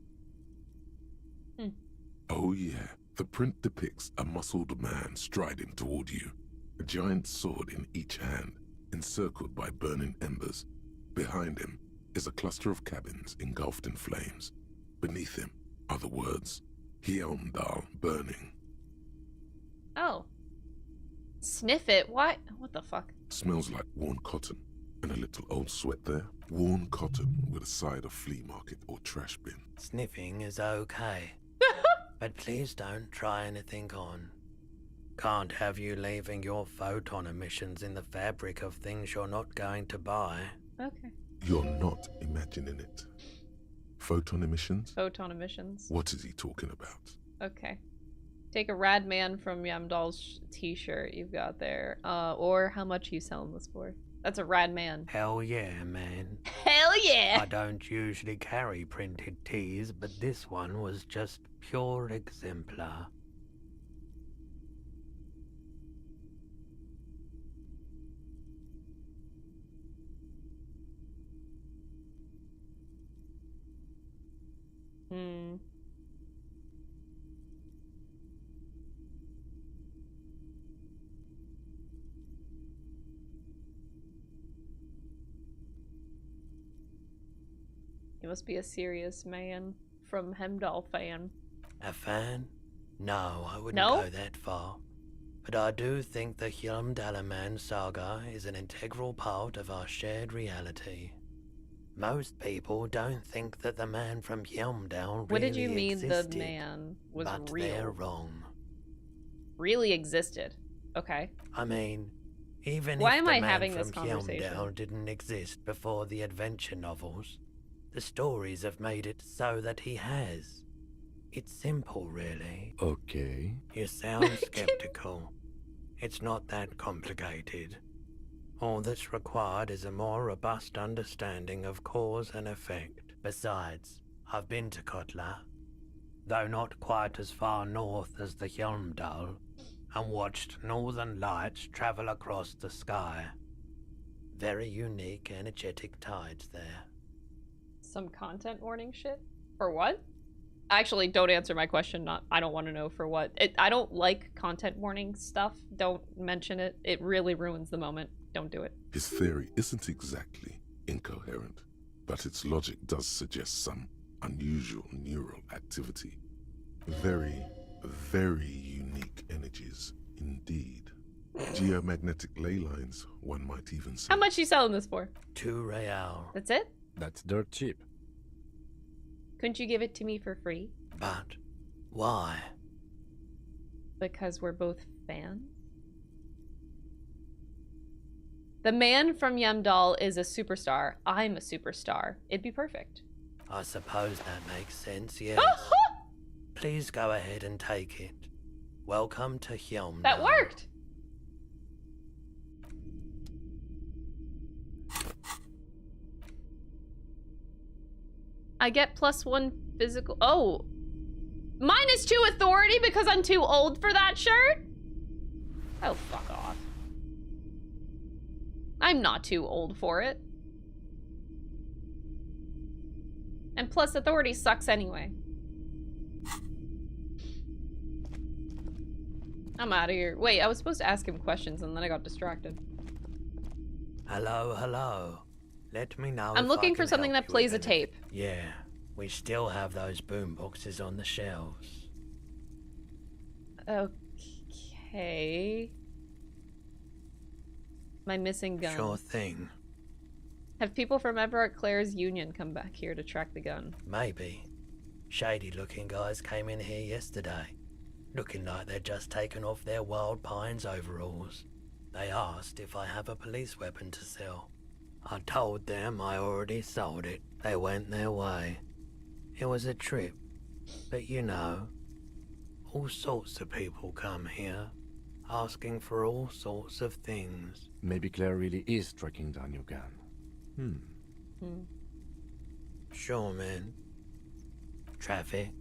Oh yeah, the print depicts a muscled man striding toward you, a giant sword in each hand, encircled by burning embers. Behind him is a cluster of cabins engulfed in flames. Beneath him are the words, Heimdall burning. Oh. Sniff it? What? What the fuck? Smells like worn cotton. And a little old sweat there. Worn cotton with a side of flea market or trash bin. Sniffing is okay. But please don't try anything on. Can't have you leaving your photon emissions in the fabric of things you're not going to buy. Okay. You're not imagining it. Photon emissions? Photon emissions. What is he talking about? Okay. Take a rad man from Yamdal's t-shirt you've got there. Or how much you selling this for? That's a rad man. Hell yeah, man. Hell yeah! I don't usually carry printed tees, but this one was just pure exemplar. He must be a serious man from Hemdall fan. A fan? No, I wouldn't No? go that far. But I do think the Hjelmdalaman saga is an integral part of our shared reality. Most people don't think that the man from Hjelmdal really What did you mean existed, the man was but real? they're wrong. Really existed. Okay. I mean, even Why if am the I man having from this conversation? Hjelmdal didn't exist before the adventure novels, the stories have made it so that he has. It's simple, really. Okay. You sound skeptical. It's not that complicated. All that's required is a more robust understanding of cause and effect. Besides, I've been to Kotla, though not quite as far north as the Hjelmdal, and watched northern lights travel across the sky. Very unique, energetic tides there. Some content warning shit? For what? Actually, don't answer my question. I don't want to know for what. I don't like content warning stuff. Don't mention it. It really ruins the moment. Don't do it. His theory isn't exactly incoherent, but its logic does suggest some unusual neural activity. Very, very unique energies indeed. Geomagnetic ley lines, one might even say. How much you selling this for? 2 real. That's it? That's dirt cheap. Couldn't you give it to me for free? But why? Because we're both fans? The man from Yamdal is a superstar. I'm a superstar. It'd be perfect. I suppose that makes sense, yes. Please go ahead and take it. Welcome to Hjelmdal. That worked! I get +1 physical. Oh! -2 authority because I'm too old for that shirt? Oh, fuck off. I'm not too old for it. And plus authority sucks anyway. I'm out of here. Wait, I was supposed to ask him questions and then I got distracted. Hello, hello. Let me know. I'm if looking I for can something help that you plays with a tape. anything. Yeah, we still have those boom boxes on the shelves. Okay. My missing gun. Sure thing. Have people from Everett Clare's union come back here to track the gun? Maybe. Shady looking guys came in here yesterday, looking like they'd just taken off their Wild Pines overalls. They asked if I have a police weapon to sell. I told them I already sold it. They went their way. It was a trip, but you know, all sorts of people come here, asking for all sorts of things. Maybe Claire really is tracking down your gun. Sure, man. Traffic.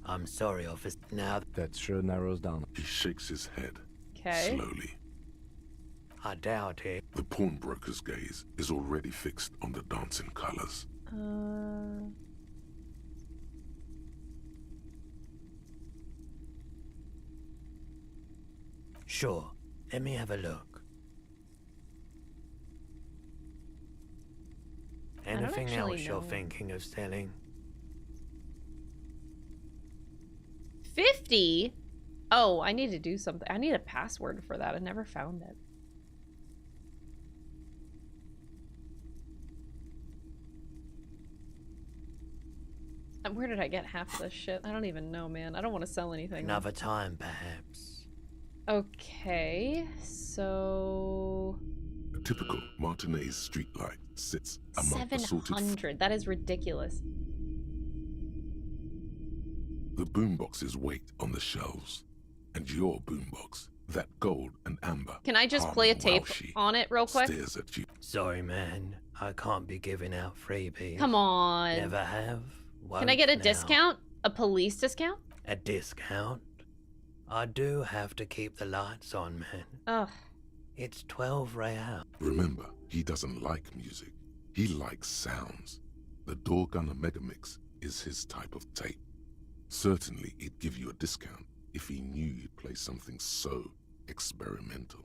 I'm sorry, officer. Now that sure narrows down. He shakes his head. Okay. Slowly. I doubt it. The pawnbroker's gaze is already fixed on the dancing colors. Sure. Let me have a look. Anything actually else you're know. thinking of selling? 50? Oh, I need to do something. I need a password for that. I never found it. Where did I get half of this shit? I don't even know, man. I don't want to sell anything. Another time, perhaps. Okay, so... A typical Martinez streetlight sits among assorted... 700. That is ridiculous. The boomboxes wait on the shelves, and your boombox, that gold and amber... Can I just play a tape on it real quick? Stares at you. Sorry, man. I can't be giving out freebies. Come on. Never have. Can I get a now. discount? A police discount? A discount? I do have to keep the lights on, man. Ugh. It's 12 real. Remember, he doesn't like music. He likes sounds. The Door Gunner Megamix is his type of tape. Certainly, he'd give you a discount if he knew you'd play something so experimental.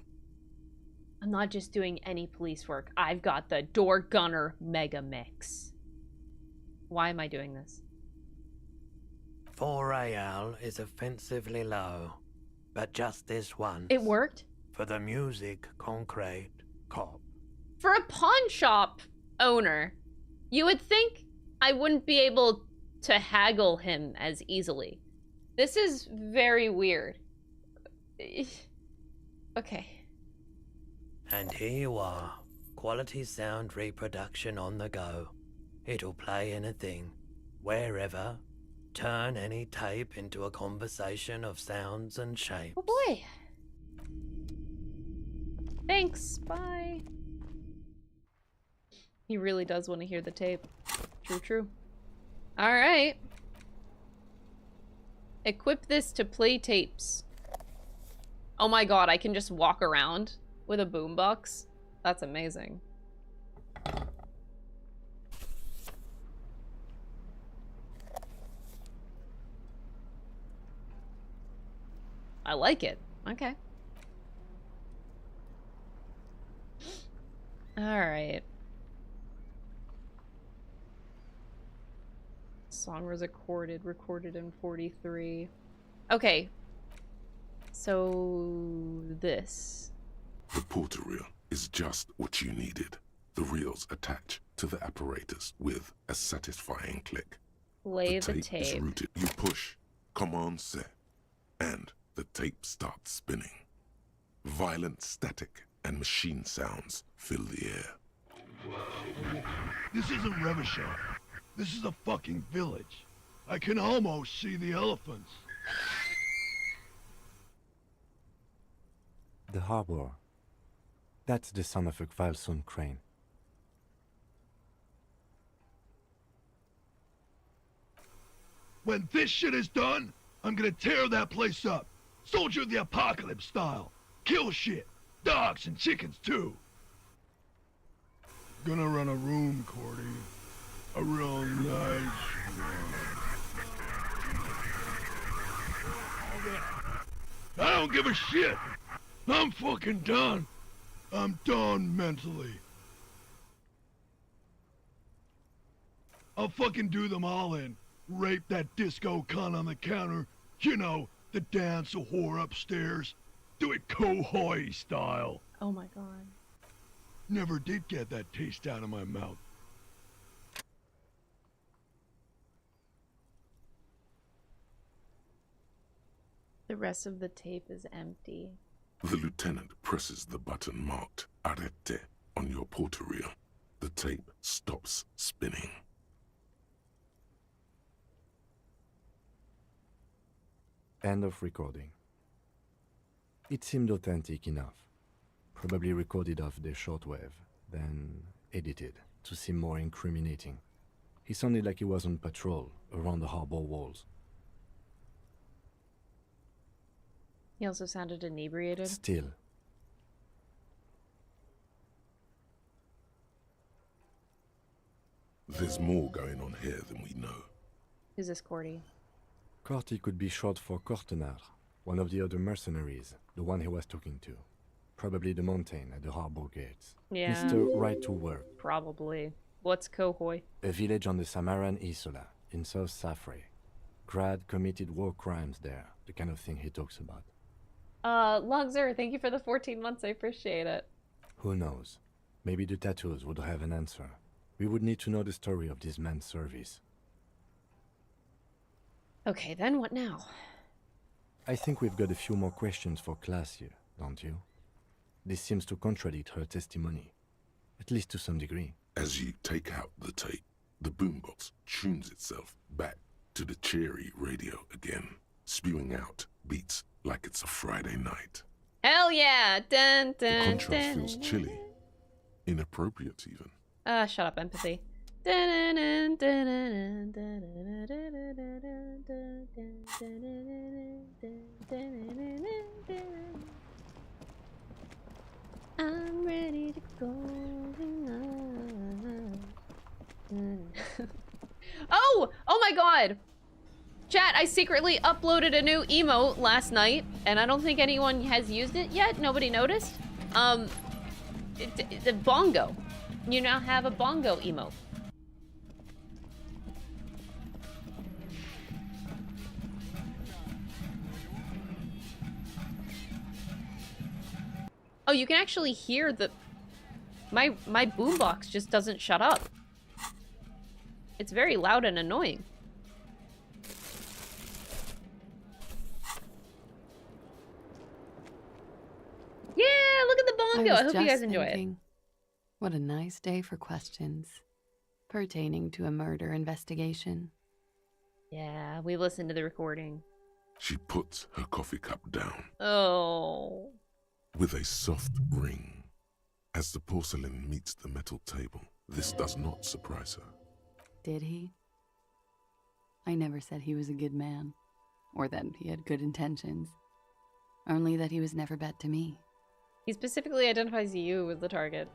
I'm not just doing any police work. I've got the Door Gunner Mega Mix. Why am I doing this? 4 real is offensively low, but just this once. It worked? For the music, concrete, cop. For a pawn shop owner, you would think I wouldn't be able to haggle him as easily. This is very weird. Okay. And here you are. Quality sound reproduction on the go. It'll play anything, wherever. Turn any tape into a conversation of sounds and shapes. Oh boy. Thanks, bye. He really does want to hear the tape. True, true. Alright. Equip this to play tapes. Oh my god, I can just walk around with a boombox? That's amazing. I like it. Okay. Alright. Song was recorded in 43. Okay. So this. The porter reel is just what you needed. The reels attach to the apparatus with a satisfying click. Play the tape tape. Is routed. You push, command set, and the tape starts spinning. Violent static and machine sounds fill the air. This isn't Revachol. This is a fucking village. I can almost see the elephants. The harbor. That's the son of a Kvalson crane. When this shit is done, I'm gonna tear that place up. Soldier of the Apocalypse style. Kill shit. Dogs and chickens too. Gonna run a room, Cordy. A real nice one. I don't give a shit. I'm fucking done. I'm done mentally. I'll fucking do them all in. Rape that disco cunt on the counter. You know, the dance a whore upstairs. Do it Kohoi style. Oh my god. Never did get that taste out of my mouth. The rest of the tape is empty. The lieutenant presses the button marked Arrete on your porter reel. The tape stops spinning. End of recording. It seemed authentic enough. Probably recorded off the shortwave, then edited to seem more incriminating. He sounded like he was on patrol around the harbor walls. He also sounded inebriated. Still. There's more going on here than we know. Who's this Cordy? Corty could be short for Cortenard, one of the other mercenaries, the one he was talking to. Probably the mountain at the harbor gates. Yeah. Mr. Right to Work. Probably. What's Kohoi? A village on the Samaran Isola, in South Safre. Grad committed war crimes there, the kind of thing he talks about. Lugzer, thank you for the 14 months, I appreciate it. Who knows? Maybe the tattoos would have an answer. We would need to know the story of this man's service. Okay, then what now? I think we've got a few more questions for class here, don't you? This seems to contradict her testimony, at least to some degree. As you take out the tape, the boombox tunes itself back to the cheery radio again, spewing out beats like it's a Friday night. Hell yeah! Dun, The dun, contrast dun, feels chilly, inappropriate even. Shut up, empathy. I'm ready to go. Oh my god! Chat, I secretly uploaded a new emote last night, and I don't think anyone has used it yet. Nobody noticed. The bongo. You now have a bongo emote. Oh, you can actually hear the... My boombox just doesn't shut up. It's very loud and annoying. Yeah, look at the bongo. I hope you guys enjoy it. What a nice day for questions pertaining to a murder investigation. Yeah, we listened to the recording. She puts her coffee cup down. Oh. With a soft ring. As the porcelain meets the metal table, this does not surprise her. Did he? I never said he was a good man, or that he had good intentions. Only that he was never bad to me. He specifically identifies you as the target.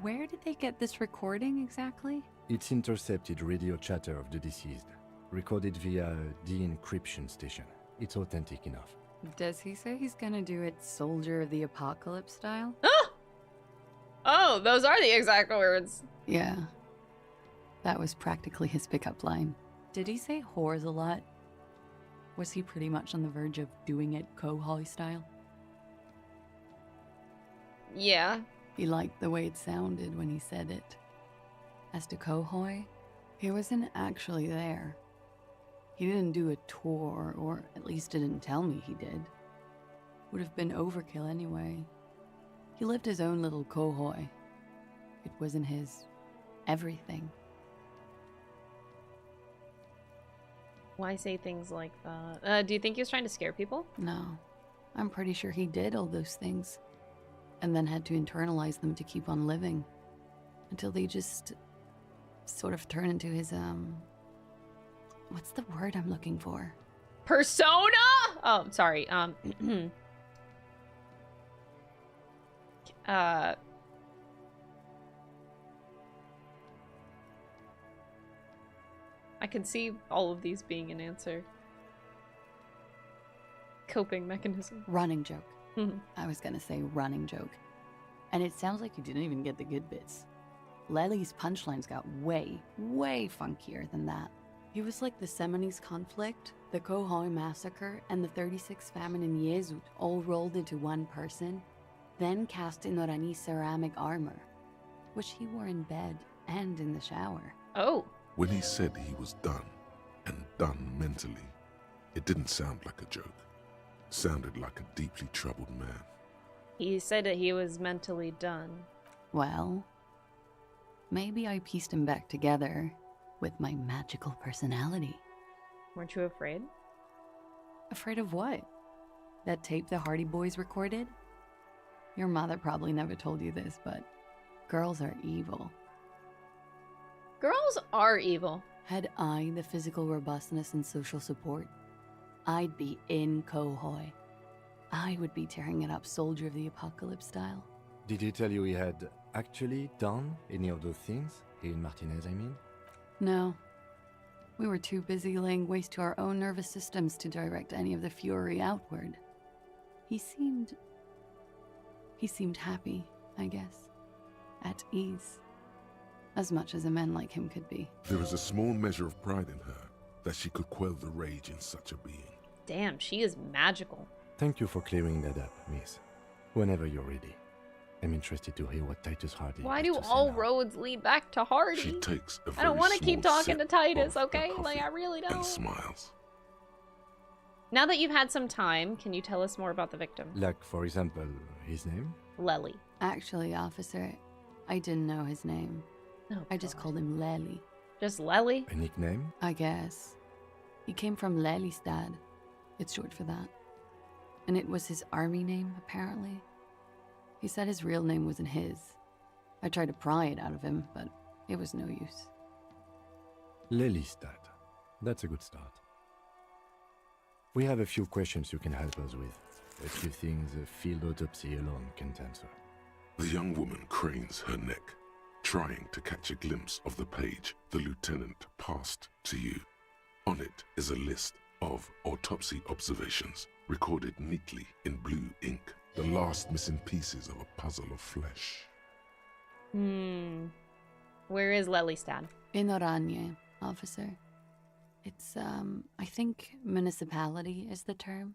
Where did they get this recording exactly? It's intercepted radio chatter of the deceased, recorded via a de-encryption station. It's authentic enough. Does he say he's gonna do it Soldier of the Apocalypse style? Oh, those are the exact words. Yeah. That was practically his pickup line. Did he say whores a lot? Was he pretty much on the verge of doing it Kohoi style? Yeah. He liked the way it sounded when he said it. As to Kohoi, he wasn't actually there. He didn't do a tour, or at least didn't tell me he did. Would have been overkill anyway. He lived his own little Kohoi. It wasn't his everything. Why say things like that? Do you think he was trying to scare people? No. I'm pretty sure he did all those things. And then had to internalize them to keep on living. Until they just sort of turn into his, what's the word I'm looking for? Persona? Oh, sorry. I can see all of these being an answer. Coping mechanism. Running joke. I was gonna say running joke. And it sounds like you didn't even get the good bits. Lely's punchlines got way, way funkier than that. He was like the Seminoles conflict, the Kohoi massacre, and the 36 famine in Yezut all rolled into one person, then cast in Orani ceramic armor, which he wore in bed and in the shower. Oh. When he said he was done, and done mentally, it didn't sound like a joke. Sounded like a deeply troubled man. He said that he was mentally done. Well, maybe I pieced him back together with my magical personality. Weren't you afraid? Afraid of what? That tape the Hardy Boys recorded? Your mother probably never told you this, but girls are evil. Girls are evil. Had I the physical robustness and social support, I'd be in Kohoi. I would be tearing it up Soldier of the Apocalypse style. Did he tell you he had actually done any of those things? He and Martinez, I mean? No. We were too busy laying waste to our own nervous systems to direct any of the fury outward. He seemed happy, I guess. At ease. As much as a man like him could be. There is a small measure of pride in her that she could quell the rage in such a being. Damn, she is magical. Thank you for clearing that up, miss. Whenever you're ready. I'm interested to hear what Titus Hardy Why has do to say all now. roads lead back to Hardy? She takes a I don't very want to keep small talking to sip Titus, of her okay? Like, coffee I really don't. and smiles. Now that you've had some time, can you tell us more about the victim? Like, for example, his name? Lely. Actually, officer, I didn't know his name. Oh, I just called him Lely. Just Lely? A nickname? I guess. He came from Lelystad. It's short for that. And it was his army name, apparently. He said his real name wasn't his. I tried to pry it out of him, but it was no use. Lelystad. That's a good start. We have a few questions you can help us with. A few things a field autopsy alone can't answer. The young woman cranes her neck, trying to catch a glimpse of the page the lieutenant passed to you. On it is a list of autopsy observations, recorded neatly in blue ink. The last missing pieces of a puzzle of flesh. Where is Lelystad? In Oranje, officer. It's, I think municipality is the term.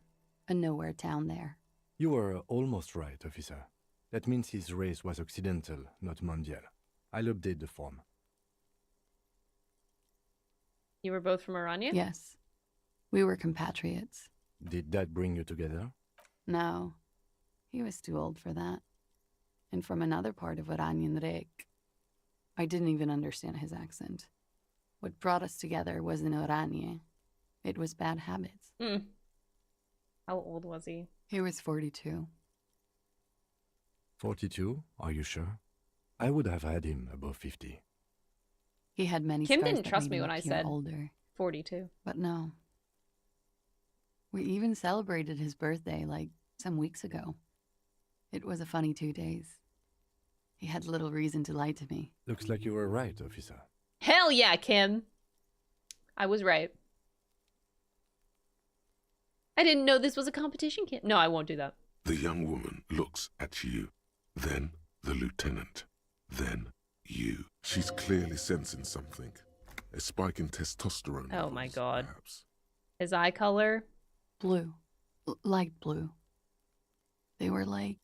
A nowhere town there. You were almost right, officer. That means his race was occidental, not mondial. I'll update the form. You were both from Oranje? Yes. We were compatriots. Did that bring you together? No. He was too old for that. And from another part of Oranjenrijk. I didn't even understand his accent. What brought us together wasn't Oranje. It was bad habits. How old was he? He was 42. 42? Are you sure? I would have had him above 50. He had many Kim scars didn't that trust made me him when I appear said older. 42. But no. We even celebrated his birthday like some weeks ago. It was a funny 2 days. He had little reason to lie to me. Looks like you were right, officer. Hell yeah, Kim! I was right. I didn't know this was a competition, Kim. No, I won't do that. The young woman looks at you, then the lieutenant, then you. She's clearly sensing something. A spike in testosterone. Oh my levels, god. perhaps. His eye color? Blue. Light blue. They were like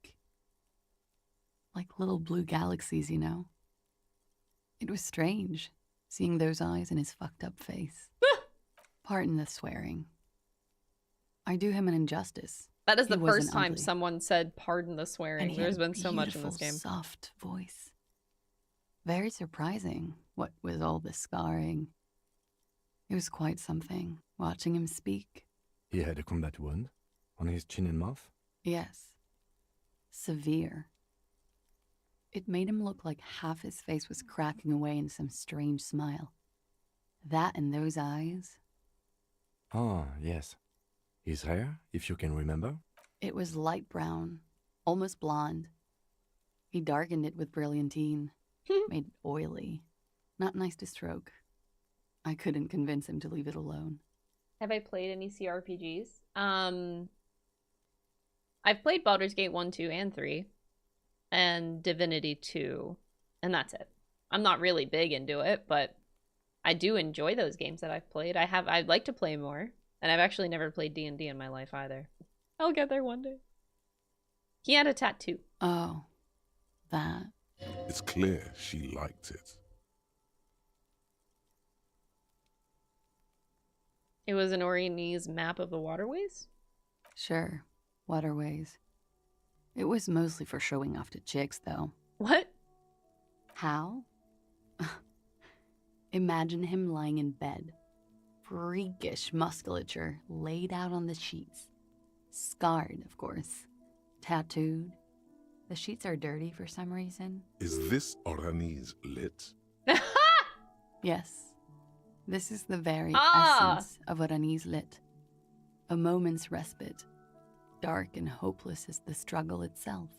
little blue galaxies, you know? It was strange, seeing those eyes in his fucked up face. Pardon the swearing. I do him an injustice. That is He the wasn't first time ugly. someone said pardon the swearing. And he There's had a been so much in this beautiful, game. soft voice. Very surprising, what with all the scarring. It was quite something, watching him speak. He had a combat wound on his chin and mouth? Yes. Severe. It made him look like half his face was cracking away in some strange smile. That and those eyes. Ah, yes. His hair, if you can remember? It was light brown, almost blonde. He darkened it with brilliantine, made it oily. Not nice to stroke. I couldn't convince him to leave it alone. Have I played any CRPGs? I've played Baldur's Gate 1, 2, and 3. And Divinity 2. And that's it. I'm not really big into it, but I do enjoy those games that I've played. I'd like to play more. And I've actually never played D&D in my life either. I'll get there one day. He had a tattoo. Oh, that. It's clear she liked it. It was an Orionese map of the waterways? Sure, waterways. It was mostly for showing off to chicks, though. What? How? Imagine him lying in bed. Freakish musculature laid out on the sheets. Scarred, of course. Tattooed. The sheets are dirty for some reason. Is this Oranese lit? Yes. This is the very Ah! essence of Oranese lit. A moment's respite. Dark and hopeless as the struggle itself.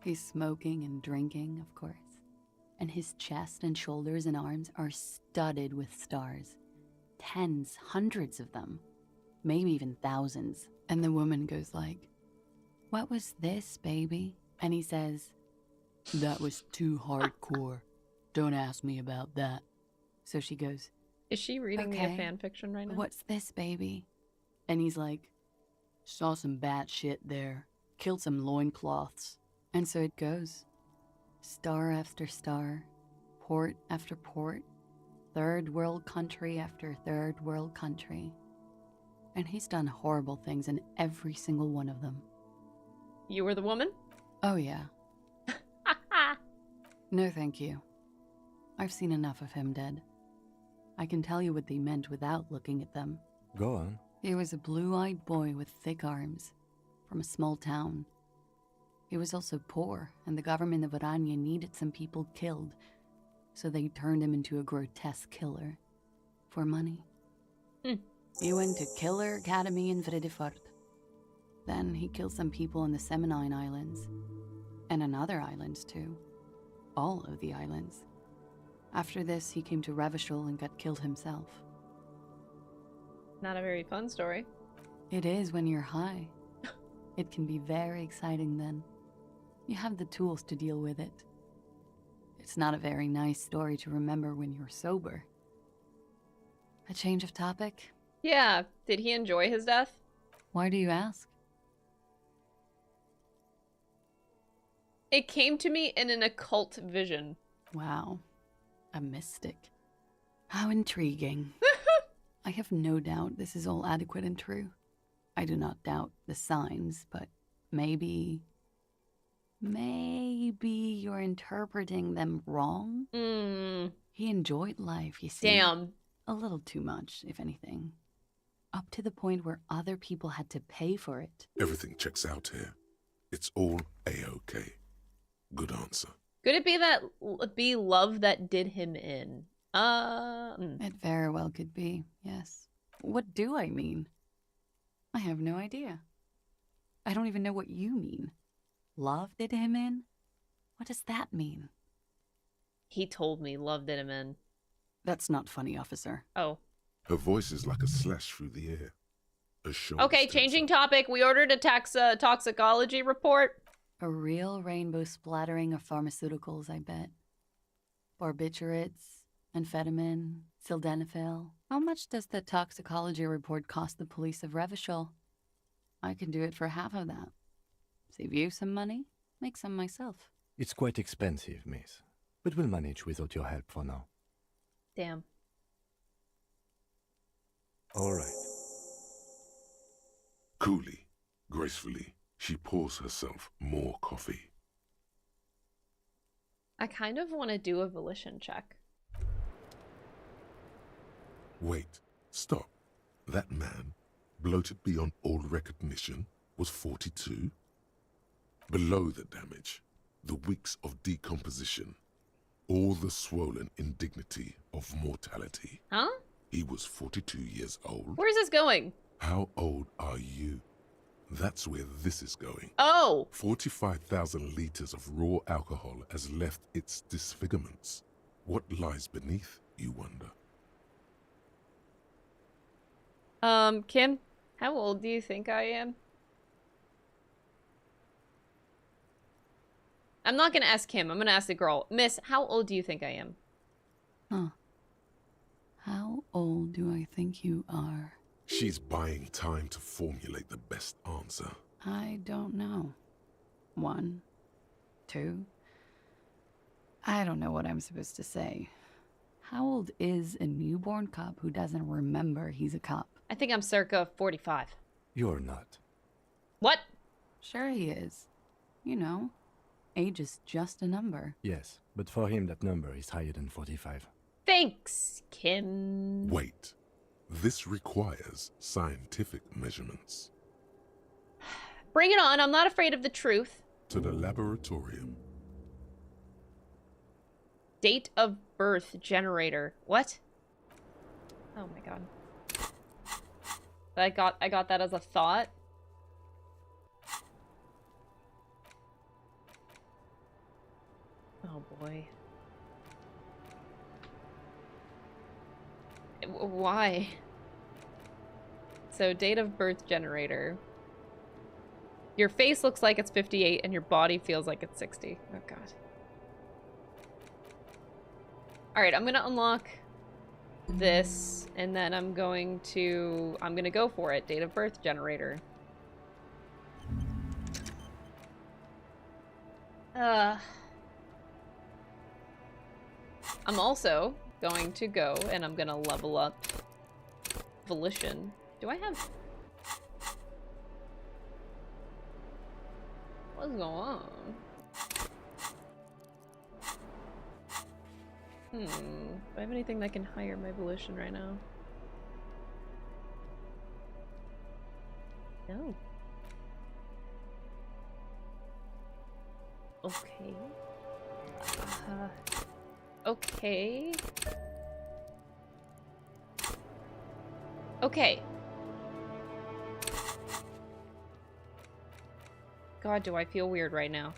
He's smoking and drinking, of course. And his chest and shoulders and arms are studded with stars. Tens, hundreds of them. Maybe even thousands. And the woman goes like, "What was this, baby?" And he says, "That was too hardcore. Don't ask me about that." So she goes, Is she reading me a fan fiction right now? "What's this, baby?" And he's like, "Saw some bat shit there. killed some loincloths. And so it goes. Star after star, port after port, third world country after third world country. And he's done horrible things in every single one of them. You were the woman? Oh, yeah. No, thank you. I've seen enough of him dead. I can tell you what they meant without looking at them. Go on. He was a blue-eyed boy with thick arms, from a small town. He was also poor, and the government of Orania needed some people killed, so they turned him into a grotesque killer. For money. He went to Killer Academy in Vredefort. Then he killed some people in the Seminine Islands. And on other islands, too. All of the islands. After this, he came to Revachol and got killed himself. Not a very fun story. It is when you're high. It can be very exciting then. You have the tools to deal with it. It's not a very nice story to remember when you're sober. A change of topic? Yeah. Did he enjoy his death? Why do you ask? It came to me in an occult vision. Wow. A mystic. How intriguing. I have no doubt this is all adequate and true. I do not doubt the signs, but maybe you're interpreting them wrong? He enjoyed life, you see. Damn. A little too much, if anything. Up to the point where other people had to pay for it. Everything checks out here. It's all A-OK. Good answer. Could it be love that did him in? It very well could be, yes. What do I mean? I have no idea. I don't even know what you mean. Love did him in? What does that mean? He told me love did him in. That's not funny, officer. Oh. Her voice is like a slash through the air. A shoulder Okay, changing topic. We ordered a toxicology report. A real rainbow splattering of pharmaceuticals, I bet. Barbiturates, amphetamine, sildenafil. How much does the toxicology report cost the police of Revachol? I can do it for half of that. Save you some money, make some myself. It's quite expensive, miss. But we'll manage without your help for now. Damn. All right. Coolly, gracefully, she pours herself more coffee. I kind of want to do a volition check. Wait, stop. That man, bloated beyond all recognition, was 42? Below the damage, the weeks of decomposition, all the swollen indignity of mortality. Huh? He was 42 years old. Where's this going? How old are you? That's where this is going. Oh! 45,000 liters of raw alcohol has left its disfigurements. What lies beneath, you wonder? Kim, how old do you think I am? I'm not gonna ask Kim, I'm gonna ask the girl. Miss, how old do you think I am? Huh. How old do I think you are? She's buying time to formulate the best answer. I don't know. 1, 2. I don't know what I'm supposed to say. How old is a newborn cop who doesn't remember he's a cop? I think I'm circa 45. You're not. What? Sure he is. You know, age is just a number. Yes, but for him that number is higher than 45. Thanks, Kim. Wait. This requires scientific measurements. Bring it on, I'm not afraid of the truth. To the laboratorium. Date of birth generator. What? Oh my god. I got that as a thought. Oh boy. Why? So, date of birth generator. Your face looks like it's 58 and your body feels like it's 60. Oh god. Alright, I'm gonna unlock this, and then I'm gonna go for it. Date of birth generator. I'm also going to go and I'm gonna level up Volition. Do I have... What's going on? Do I have anything that can hire my Volition right now? No. Okay. Okay. Okay. God, do I feel weird right now.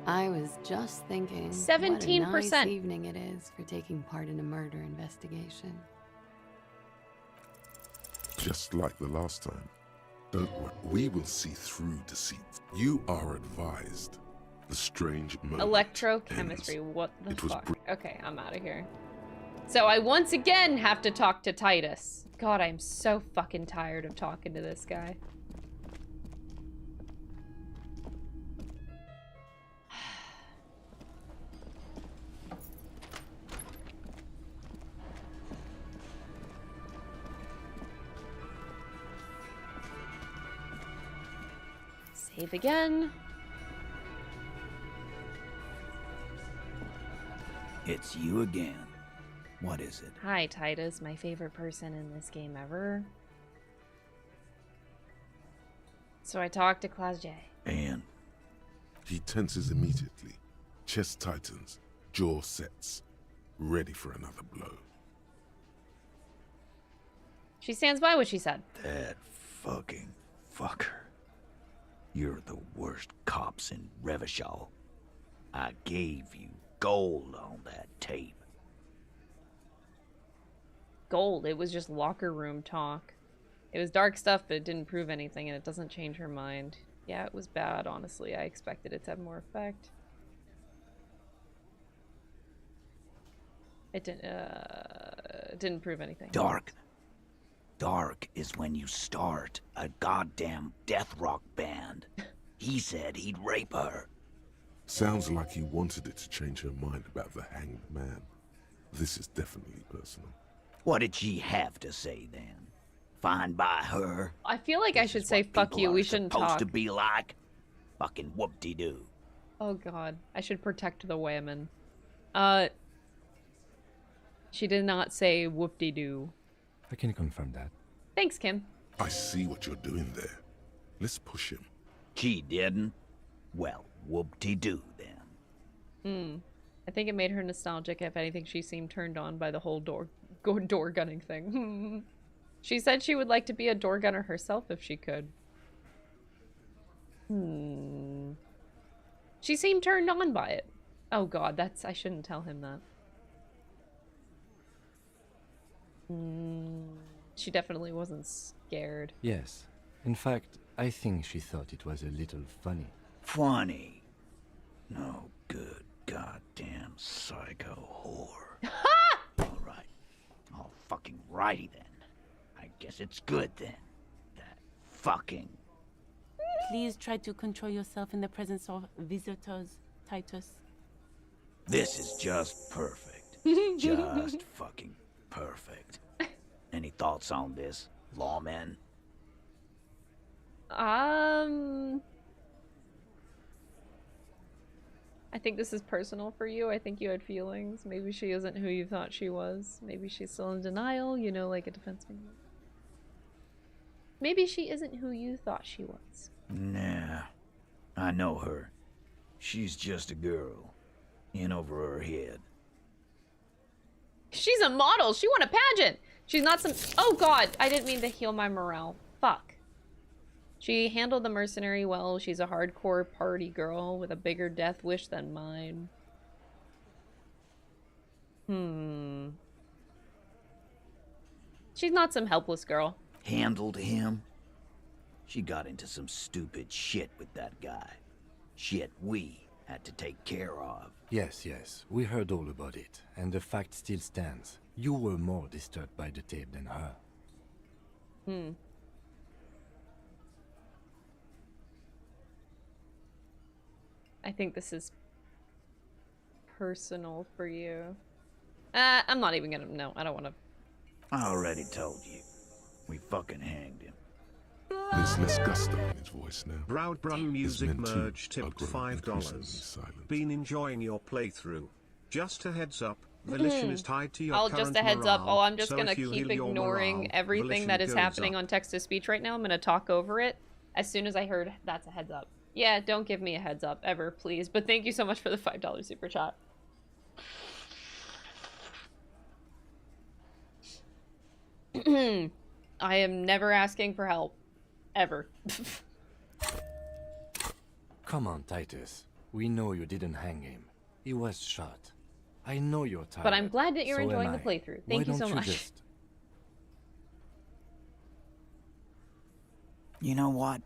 I was just thinking 17%. what a nice evening it is for taking part in a murder investigation. Just like the last time. Don't worry, we will see through deceit. You are advised. The strange moment Electrochemistry, ends. what the It was fuck? Okay, I'm out of here. So I once again have to talk to Titus. God, I'm so fucking tired of talking to this guy. Save again. It's you again. What is it? Hi, Titus, my favorite person in this game ever. So I talked to Class J. And? He tenses immediately. Chest tightens. Jaw sets. Ready for another blow. She stands by what she said. That fucking fucker. You're the worst cops in Revachol. I gave you gold on that tape. Gold. It was just locker room talk. It was dark stuff, but it didn't prove anything, and it doesn't change her mind. Yeah, it was bad, honestly. I expected it to have more effect. It didn't prove anything. Dark. Dark is when you start a goddamn death rock band. He said he'd rape her. Sounds like he wanted it to change her mind about the hanged man. This is definitely personal. What did she have to say then? Fine by her? I feel like I should say fuck you. We shouldn't talk. Supposed to be like? Fucking whoop-de-doo. Oh god. I should protect the women. She did not say whoop-de-doo. I can confirm that. Thanks, Kim. I see what you're doing there. Let's push him. She didn't? Well, whoop-de-doo then. I think it made her nostalgic. If anything, she seemed turned on by the whole door gunning thing. She said she would like to be a door gunner herself if she could. She seemed turned on by it. Oh god, I shouldn't tell him that. She definitely wasn't scared. Yes. In fact, I think she thought it was a little funny. Funny? No good goddamn psycho whore. Alright. All fucking righty then. I guess it's good then. That fucking... Please try to control yourself in the presence of visitors, Titus. This is just perfect. Just fucking perfect. Any thoughts on this, lawman? I think this is personal for you. I think you had feelings. Maybe she isn't who you thought she was. Maybe she's still in denial, you know, like a defense mechanism. Maybe she isn't who you thought she was. Nah. I know her. She's just a girl. In over her head. She's a model! She won a pageant! She's not some- Oh god! I didn't mean to heal my morale. Fuck. She handled the mercenary well. She's a hardcore party girl with a bigger death wish than mine. She's not some helpless girl. Handled him? She got into some stupid shit with that guy. Shit we had to take care of. Yes, yes. We heard all about it, and the fact still stands. You were more disturbed by the tape than her. I think this is personal for you. I'm not even gonna... No, I don't want to... I already told you. We fucking hanged him. There's less gusto in his voice now. Brown Music men too Merge are tipped growing increasingly $5. silent. Been enjoying your playthrough. Just a heads up, Volition is tied to your I'll current just a heads up. morale, Oh, I'm just so gonna if you keep heal your ignoring morale, everything Volition that is goes happening up. on text-to-speech right now. I'm gonna talk over it as soon as I heard that's a heads up. Yeah, don't give me a heads up ever, please. But thank you so much for the $5 super chat. I am never asking for help. Ever. Come on, Titus. We know you didn't hang him. He was shot. I know you're tired. But I'm glad that you're so enjoying am the I. playthrough. Why Thank you so don't much. Just... You know what?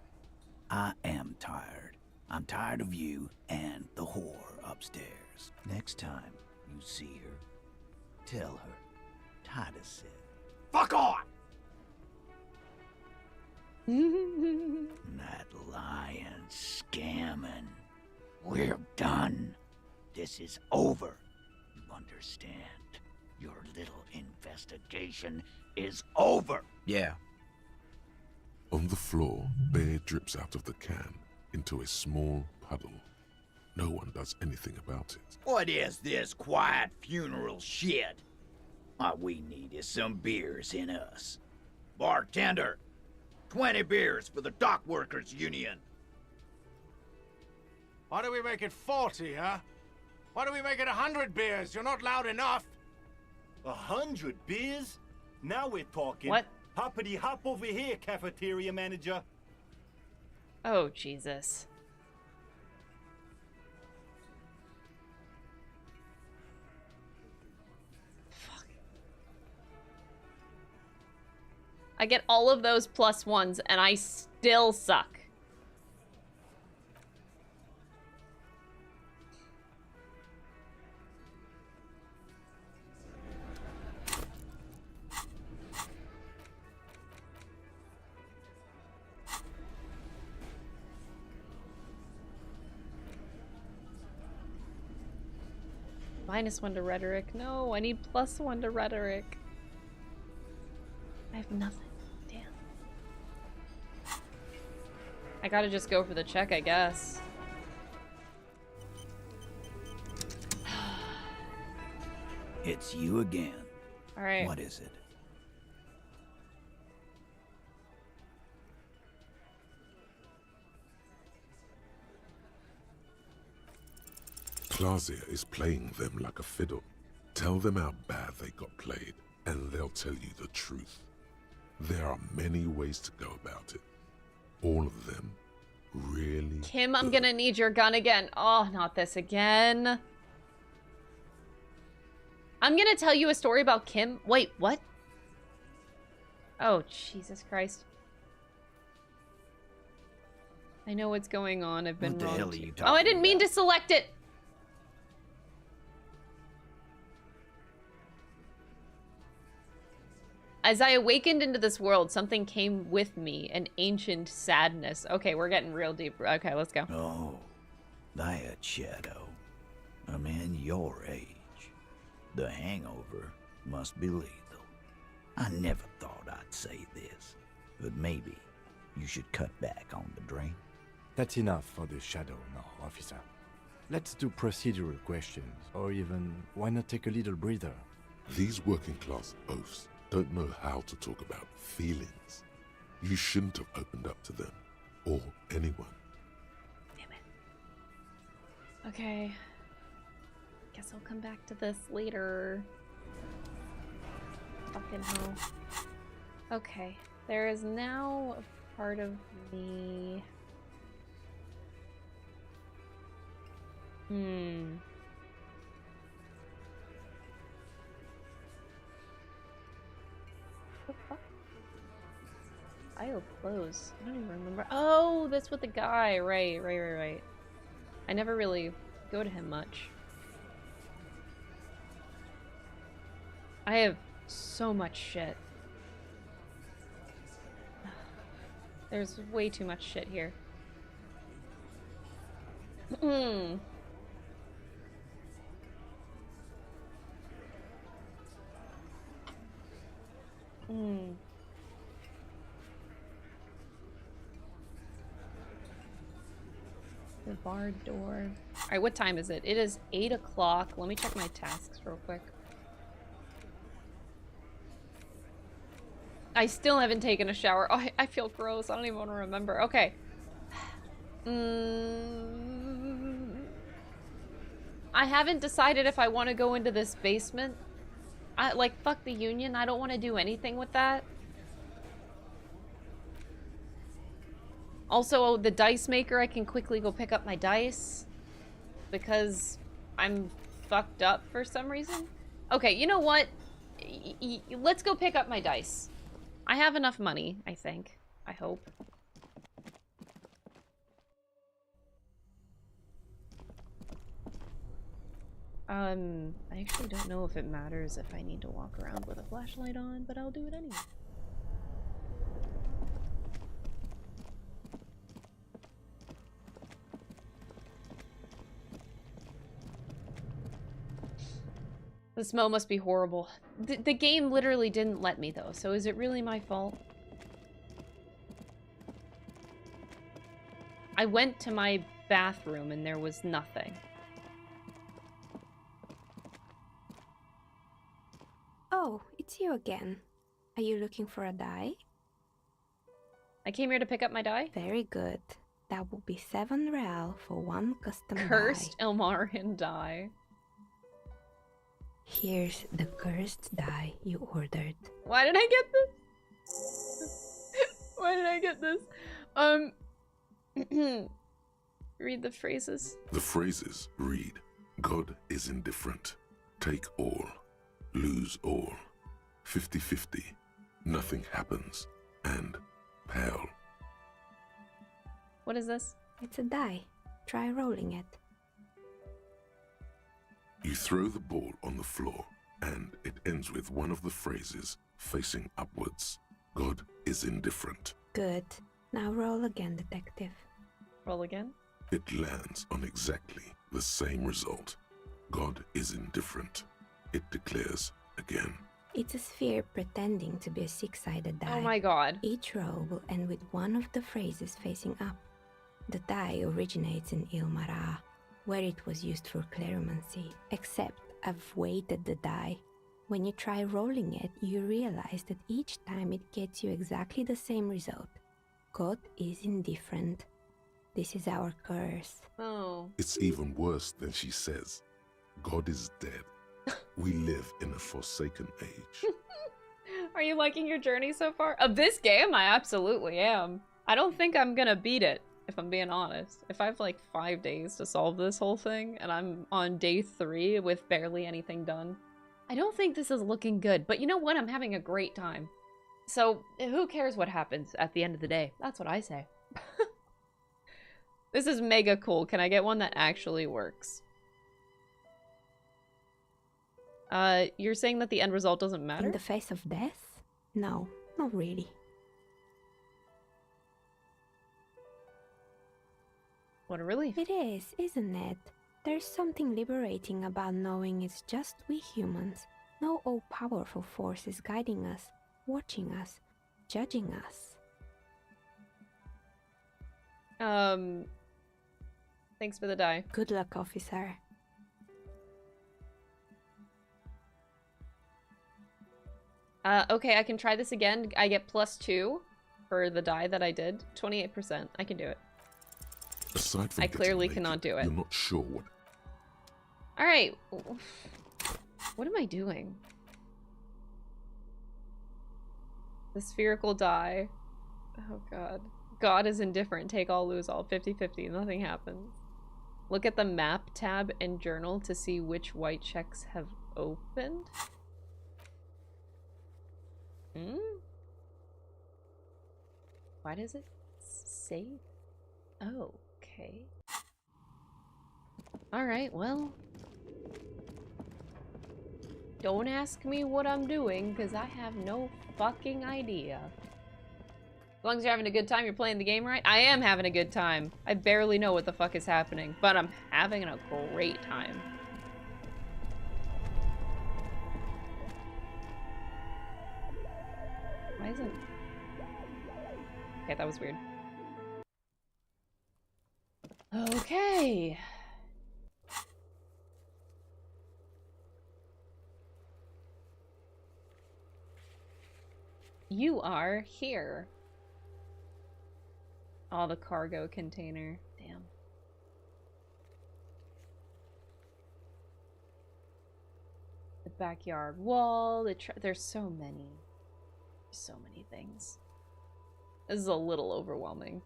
I am tired. I'm tired of you and the whore upstairs. Next time you see her, tell her Titus said, "Fuck on!" That lying, scamming. We're done. This is over. You understand? Your little investigation is over. Yeah. On the floor, beer drips out of the can into a small puddle. No one does anything about it. What is this quiet funeral shit? All we need is some beers in us. Bartender, 20 beers for the Dock Workers Union. Why do we make it 40, huh? Why do we make it 100 beers? You're not loud enough. 100 beers? Now we're talking. What? Hoppity hop over here, cafeteria manager. Oh, Jesus. Fuck. I get all of those +1s and I still suck. -1 to rhetoric. No, I need +1 to rhetoric. I have nothing. Damn. I gotta just go for the check, I guess. It's you again. All right. What is it? Clausia is playing them like a fiddle. Tell them how bad they got played, and they'll tell you the truth. There are many ways to go about it. All of them really... Kim, I'm gonna need your gun again. Oh, not this again. I'm gonna tell you a story about Kim. Wait, what? Oh, Jesus Christ. I know what's going on. I've been What the wrong. hell are you Oh, I talking didn't mean to select it. As I awakened into this world, something came with me, an ancient sadness. Okay, we're getting real deep. Okay, let's go. Oh, that shadow. A man your age. The hangover must be lethal. I never thought I'd say this, but maybe you should cut back on the drink. That's enough for the shadow now, officer. Let's do procedural questions, or even, why not take a little breather? These working class oafs don't know how to talk about feelings. You shouldn't have opened up to them, or anyone. Damn it. Okay. Guess I'll come back to this later. Fucking hell. Okay. There is now a part of me... What the fuck? File close. I don't even remember. Oh, that's with the guy. Right. I never really go to him much. I have so much shit. There's way too much shit here. Hmm. Hmm. The barred door. Alright, what time is it? It is 8 o'clock. Let me check my tasks real quick. I still haven't taken a shower. Oh, I feel gross. I don't even want to remember. Okay. I haven't decided if I want to go into this basement. Like, fuck the Union. I don't want to do anything with that. Also, the dice maker, I can quickly go pick up my dice. Because I'm fucked up for some reason. Okay, you know what? Let's go pick up my dice. I have enough money, I think. I hope. I actually don't know if it matters if I need to walk around with a flashlight on, but I'll do it anyway. The smell must be horrible. The game literally didn't let me, though, so is it really my fault? I went to my bathroom and there was nothing. Oh, it's you again. Are you looking for a die? I came here to pick up my die. Very good. That will be 7 real for one custom Cursed die. Elmarian die. Here's the cursed die you ordered. Why did I get this? Why did I get this? Read the phrases. The phrases read, God is indifferent. Take all. Lose all. 50-50. Nothing happens. And pale. What is this? It's a die. Try rolling it. You throw the ball on the floor, and it ends with one of the phrases facing upwards. God is indifferent. Good. Now roll again, detective. Roll again? It lands on exactly the same result. God is indifferent. It declares again. It's a sphere pretending to be a 6-sided die. Oh my god. Each roll will end with one of the phrases facing up. The die originates in Ilmara, where it was used for cleromancy. Except I've weighted the die. When you try rolling it, you realize that each time it gets you exactly the same result. God is indifferent. This is our curse. Oh. It's even worse than she says. God is dead. We live in a forsaken age. Are you liking your journey so far? Of this game, I absolutely am. I don't think I'm gonna beat it, if I'm being honest. If I have like 5 days to solve this whole thing, and I'm on day 3 with barely anything done, I don't think this is looking good. But you know what? I'm having a great time. So, who cares what happens at the end of the day? That's what I say. This is mega cool. Can I get one that actually works? You're saying that the end result doesn't matter? In the face of death? No, not really. What a relief. It is, isn't it? There's something liberating about knowing it's just we humans. No all-powerful forces guiding us, watching us, judging us. Thanks for the die. Good luck, officer. Okay, I can try this again. I get +2 for the die that I did. 28%. I can do it. Aside from I clearly getting cannot naked, do it. You're not sure what. Alright. What am I doing? The spherical die. Oh god. God is indifferent. Take all, lose all. 50-50. Nothing happens. Look at the map tab and journal to see which white checks have opened. Why does it say? Oh, okay. Alright, well. Don't ask me what I'm doing, because I have no fucking idea. long as you're having a good time, you're playing the game right. I am having a good time. I barely know what the fuck is happening, but I'm having a great time. Why isn't... Okay, that was weird. Okay. You are here. Oh, the cargo container. Damn. The backyard wall. There's so many. So many things. This is a little overwhelming.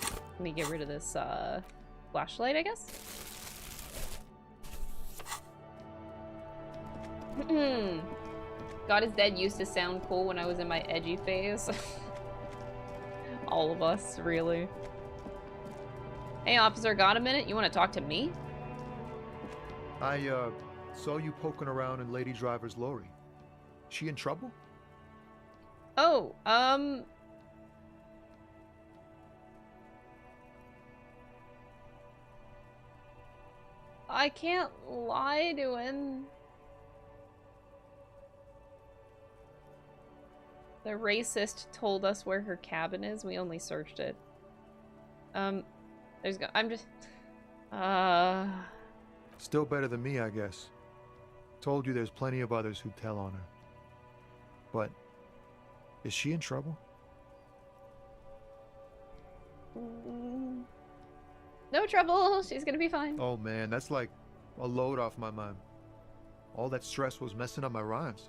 Let me get rid of this flashlight, I guess. God is Dead used to sound cool when I was in my edgy phase. All of us, really. Hey, officer, got a minute? You want to talk to me? I saw you poking around in Lady Driver's Lorry. She in trouble? Oh, I can't lie to him. The racist told us where her cabin is. We only searched it. I'm just... Still better than me, I guess. Told you there's plenty of others who tell on her. But, is she in trouble? No trouble. She's gonna be fine. Oh man, that's like a load off my mind. All that stress was messing up my rhymes.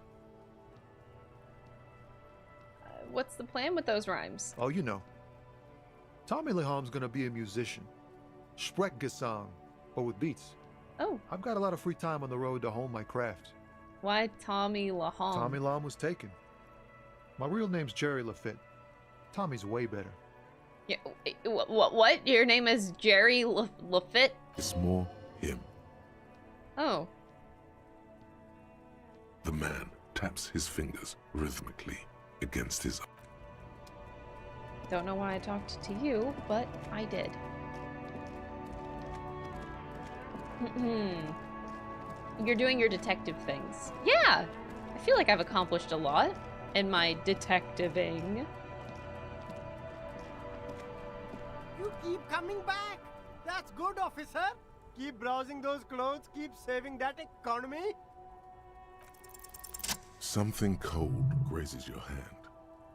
What's the plan with those rhymes? Oh, you know. Tommy Leham's gonna be a musician. Sprechgesang, but with beats. Oh. I've got a lot of free time on the road to hone my craft. Why Tommy Laham? Tommy Laham was taken. My real name's Jerry Lafitte. Tommy's way better. Yeah, what? Your name is Jerry Lafitte? It's more him. Oh. The man taps his fingers rhythmically against his... Don't know why I talked to you, but I did. You're doing your detective things. Yeah! I feel like I've accomplished a lot in my detectiving. You keep coming back. That's good, officer. Keep browsing those clothes, keep saving that economy. Something cold grazes your hand.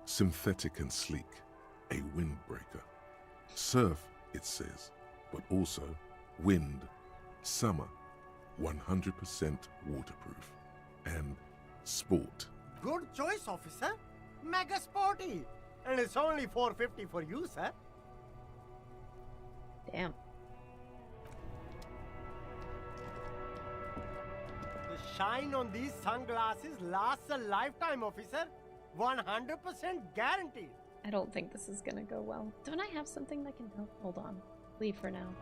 Synthetic and sleek. A windbreaker. Surf, it says, but also wind, summer, 100% waterproof, and sport. Good choice, officer. Mega sporty. And it's only $4.50 for you, sir. Damn. The shine on these sunglasses lasts a lifetime, officer. 100% guaranteed. I don't think this is gonna go well. Don't I have something that can help? Hold on. Leave for now.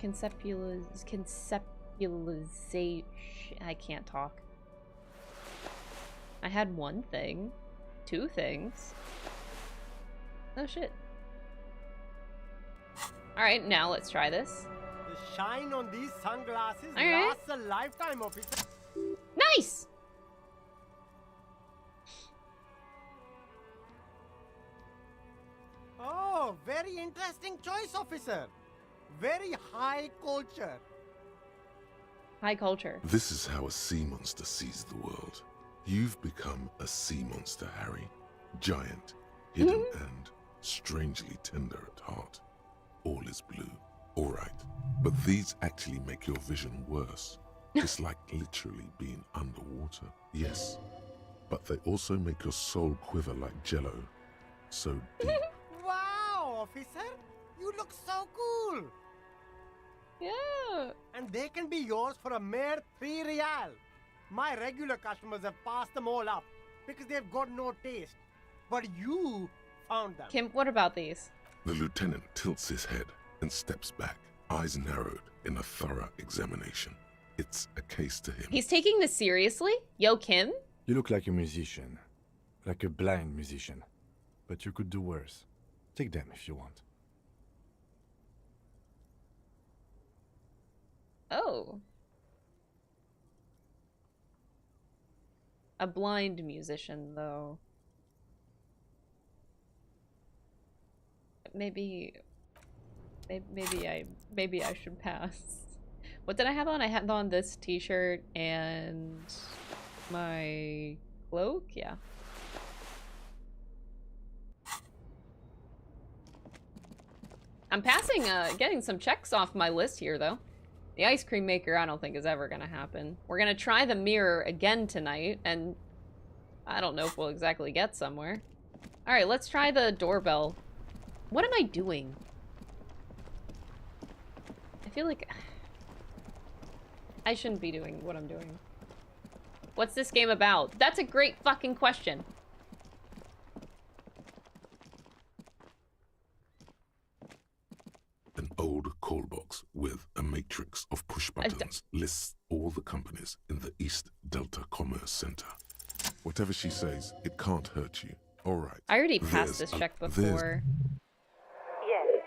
Conceptualization. I can't talk. I had one thing. Two things. Oh shit. Alright, now let's try this. The shine on these sunglasses All lasts a lifetime, officer. Nice! Oh, very interesting choice, officer. Very high culture. High culture. This is how a sea monster sees the world. You've become a sea monster, Harry. Giant, hidden, and strangely tender at heart. All is blue. All right, but these actually make your vision worse. It's like literally being underwater. Yes, but they also make your soul quiver like jello. So deep. Wow, officer. You look so cool. Yeah. And they can be yours for a mere $3 real. My regular customers have passed them all up because they've got no taste. But you found them. Kim, what about these? The lieutenant tilts his head and steps back, eyes narrowed in a thorough examination. It's a case to him. He's taking this seriously? Yo, Kim? You look like a musician. Like a blind musician. But you could do worse. Take them if you want. Oh. A blind musician, though. Maybe I should pass. What did I have on? I had on this t-shirt and my cloak, yeah. I'm passing, getting some checks off my list here, though. The ice cream maker, I don't think is ever gonna happen. We're gonna try the mirror again tonight, and I don't know if we'll exactly get somewhere. Alright, let's try the doorbell. What am I doing? I feel like I shouldn't be doing what I'm doing. What's this game about? That's a great fucking question. An old call box with a matrix of push buttons lists all the companies in the East Delta Commerce Center. Whatever she says, it can't hurt you. All right. I already passed this check before. Yes.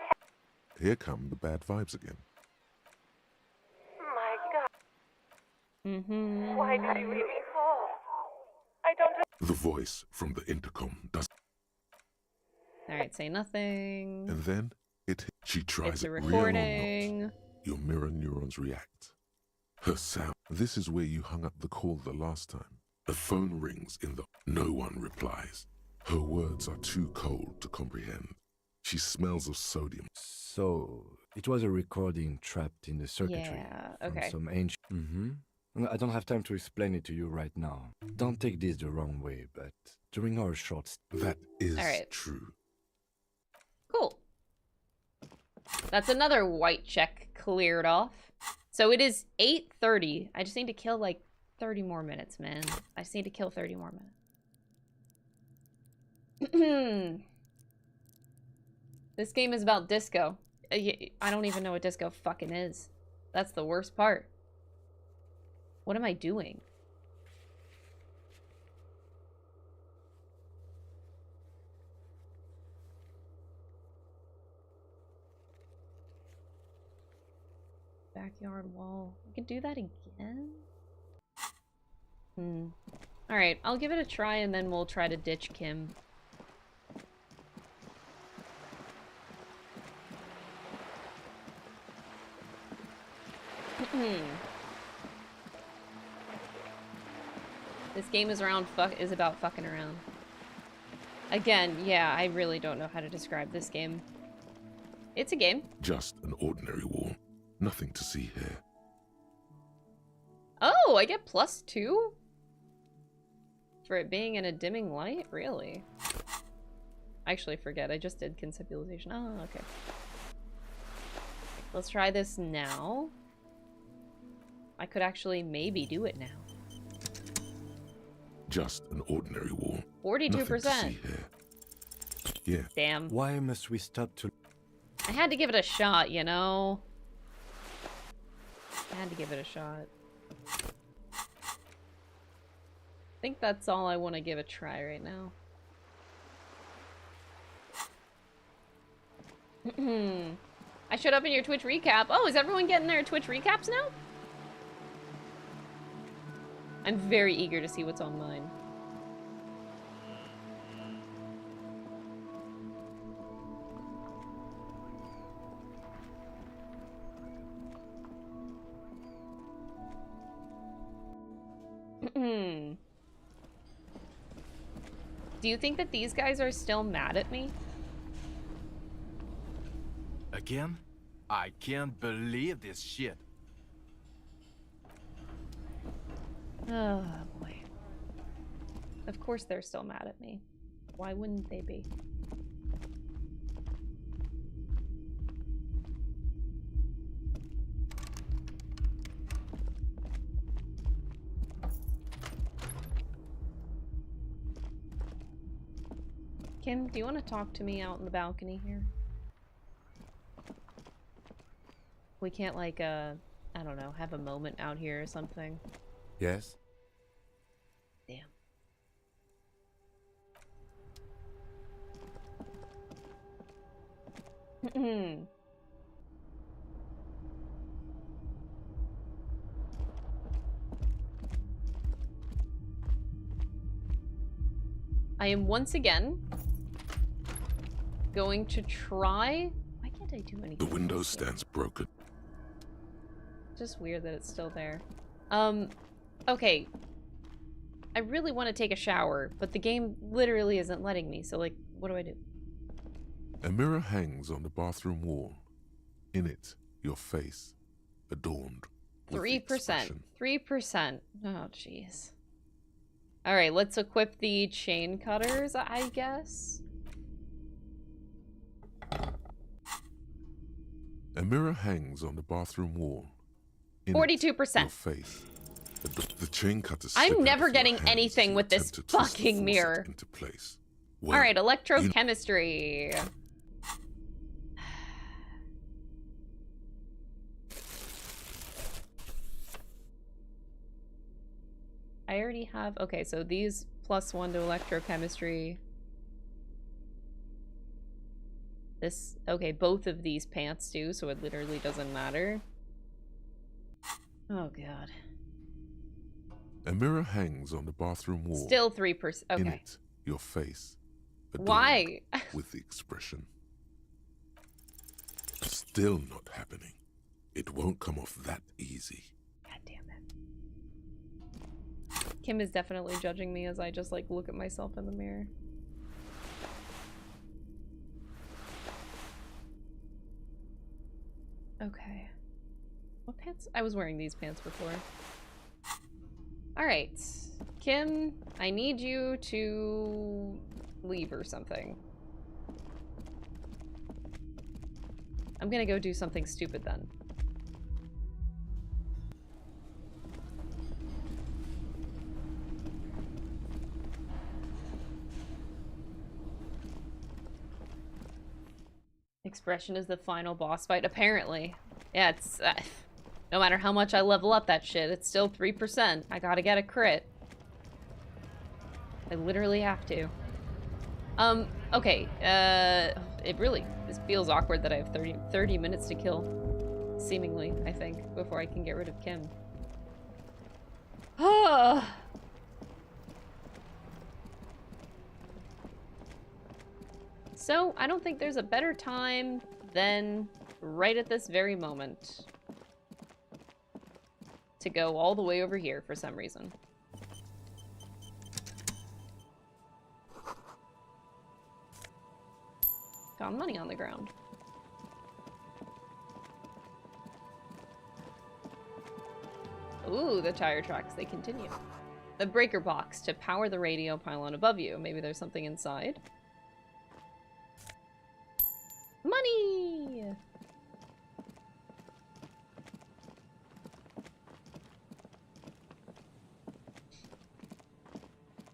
Here come the bad vibes again. My God. Mm-hmm. Why did you leave me fall? I don't. The voice from the intercom does. Alright, say nothing. And then she tries It's a it recording. real or not. Your mirror neurons react. Her sound. This is where you hung up the call the last time. The phone rings in the. No one replies. Her words are too cold to comprehend. She smells of sodium. So, it was a recording trapped in the circuitry. Yeah, from okay. some ancient. I don't have time to explain it to you right now. Don't take this the wrong way, but during our short. That is true. Cool. That's another white check cleared off. So it is 8:30. I just need to kill like 30 more minutes, man. I just need to kill 30 more minutes. This game is about disco. I don't even know what disco fucking is. That's the worst part. What am I doing? Backyard wall. I could do that again? Alright, I'll give it a try and then we'll try to ditch Kim. This game is about fucking around. Again, yeah, I really don't know how to describe this game. It's a game. Just an ordinary wall. Nothing to see here. Oh, I get +2? For it being in a dimming light? Really? I actually forget. I just did conceptualization. Oh, okay. Let's try this now. I could actually maybe do it now. Just an ordinary wall. 42%. Yeah. Damn. Why must we stop to... I had to give it a shot, you know? I had to give it a shot. I think that's all I want to give a try right now. I showed up in your Twitch recap. Oh, is everyone getting their Twitch recaps now? I'm very eager to see what's on mine. Do you think that these guys are still mad at me? Again? I can't believe this shit. Oh boy. Of course they're still mad at me. Why wouldn't they be? Kim, do you want to talk to me out in the balcony here? We can't like, I don't know, have a moment out here or something. Yes? Damn. I am once again going to try. Why can't I do anything? The window stands broken. Just weird that it's still there. Okay. I really want to take a shower, but the game literally isn't letting me, so like, what do I do? A mirror hangs on the bathroom wall. In it, your face, adorned with 3%. 3%. Oh, jeez. Alright, let's equip the chain cutters, I guess. A mirror hangs on the bathroom wall. In 42%. your face. The chain cutters. I'm never getting anything with this fucking mirror. Into place. Well, alright, electrochemistry. I already have... Okay, so these +1 to electrochemistry. This... Okay, both of these pants do, so it literally doesn't matter. Oh, God. A mirror hangs on the bathroom wall. Still 3%. Okay. In it, your face. Why? With the expression. Still not happening. It won't come off that easy. God damn it. Kim is definitely judging me as I just like look at myself in the mirror. Okay. What pants? I was wearing these pants before. Alright. Kim, I need you to leave or something. I'm gonna go do something stupid then. Expression is the final boss fight, apparently. Yeah, it's... no matter how much I level up that shit, it's still 3%. I gotta get a crit. I literally have to. Okay. It really... This feels awkward that I have 30 minutes to kill. Seemingly, I think, before I can get rid of Kim. Ah! So, I don't think there's a better time than right at this very moment to go all the way over here for some reason. Found money on the ground. Ooh, the tire tracks, they continue. The breaker box to power the radio pylon above you. Maybe there's something inside. Money!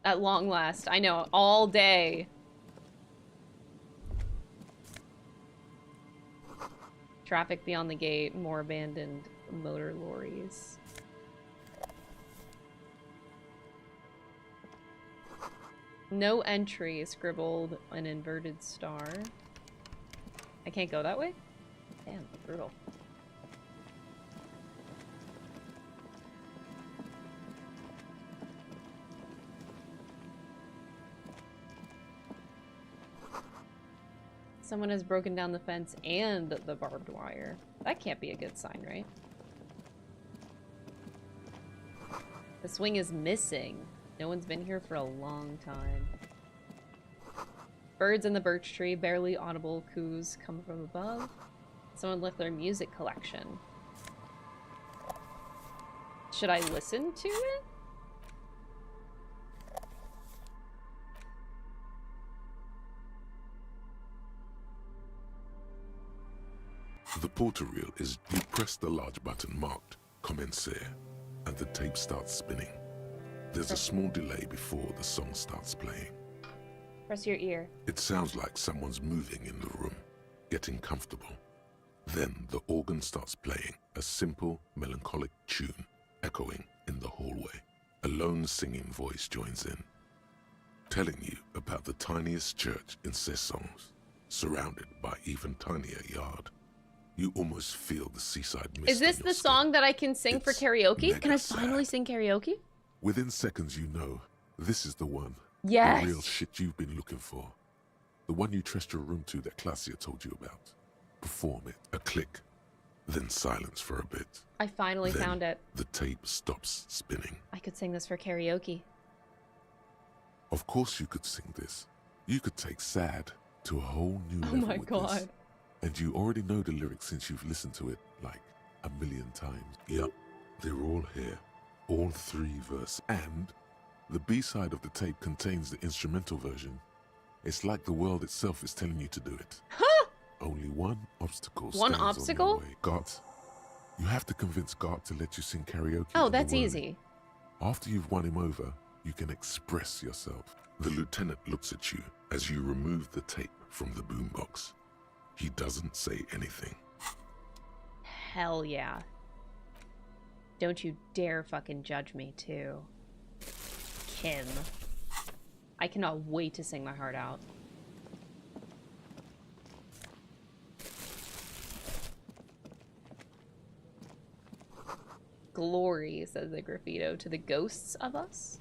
At long last. I know, all day. Traffic beyond the gate, more abandoned motor lorries. No entry, scribbled an inverted star. I can't go that way? Damn, brutal. Someone has broken down the fence and the barbed wire. That can't be a good sign, right? The swing is missing. No one's been here for a long time. Birds in the birch tree, barely audible coos come from above. Someone left their music collection. Should I listen to it? The porter reel is... You press the large button marked Commencer, and the tape starts spinning. There's a small delay before the song starts playing. Press your ear. It sounds like someone's moving in the room, getting comfortable. Then the organ starts playing a simple, melancholic tune, echoing in the hallway. A lone singing voice joins in, telling you about the tiniest church in Cessons. surrounded by even tinier yard. You almost feel the seaside mist. Is this the song that I can sing for karaoke? Can I finally sing karaoke? Within seconds, you know, this is the one. Yes. The real shit you've been looking for. The one you trashed your room to that Claudia told you about. Perform it. A click. Then silence for a bit. I finally Then found it. the tape stops spinning. I could sing this for karaoke. Of course you could sing this. You could take sad to a whole new Oh level my with god. this. And you already know the lyrics since you've listened to it like a million times. Yep, they're all here. All 3 verses. And the B-side of the tape contains the instrumental version. It's like the world itself is telling you to do it. Huh? Only one obstacle One stands obstacle? on your way. Gart, you have to convince Gart to let you sing karaoke. Oh, on the that's Lorry. easy. After you've won him over, you can express yourself. The lieutenant looks at you as you remove the tape from the boombox. He doesn't say anything. Hell yeah. Don't you dare fucking judge me, too. Kim. I cannot wait to sing my heart out. Glory, says the graffito, to the ghosts of us.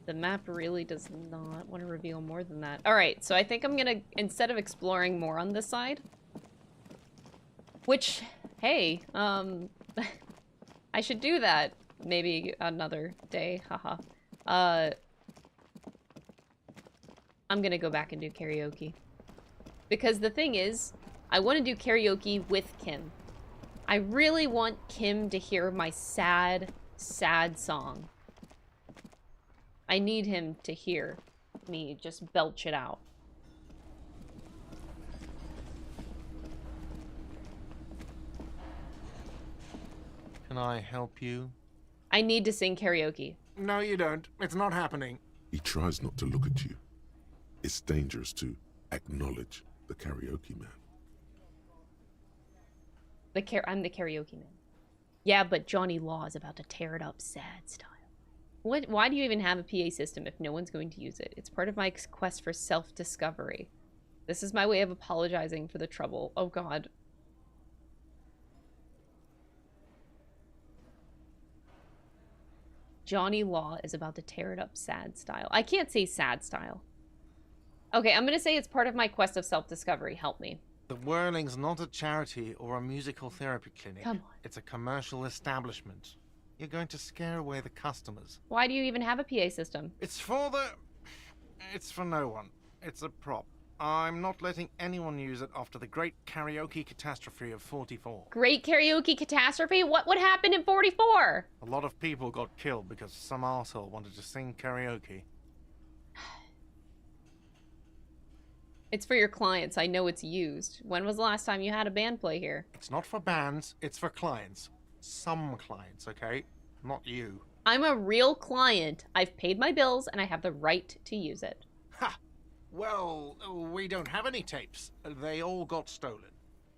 The map really does not want to reveal more than that. Alright, so I think I'm gonna, instead of exploring more on this side, which, hey, I should do that maybe another day, haha. I'm gonna go back and do karaoke. Because the thing is, I want to do karaoke with Kim. I really want Kim to hear my sad, sad song. I need him to hear me just belch it out. Can I help you? I need to sing karaoke. No, you don't. It's not happening. He tries not to look at you. It's dangerous to acknowledge the karaoke man. I'm the karaoke man. Yeah, but Johnny Law is about to tear it up sad style. Why do you even have a PA system if no one's going to use it? It's part of my quest for self-discovery. This is my way of apologizing for the trouble. Oh god. Johnny Law is about to tear it up sad style. I can't say sad style. Okay, I'm gonna say it's part of my quest of self-discovery. Help me. The Whirling's not a charity or a musical therapy clinic. Come on. It's a commercial establishment. You're going to scare away the customers. Why do you even have a PA system? It's for no one. It's a prop. I'm not letting anyone use it after the great karaoke catastrophe of 44. Great karaoke catastrophe? What would happen in 44? A lot of people got killed because some arsehole wanted to sing karaoke. It's for your clients. I know it's used. When was the last time you had a band play here? It's not for bands, it's for clients. Some clients, okay? Not you. I'm a real client. I've paid my bills and I have the right to use it. Ha! Well, we don't have any tapes. They all got stolen.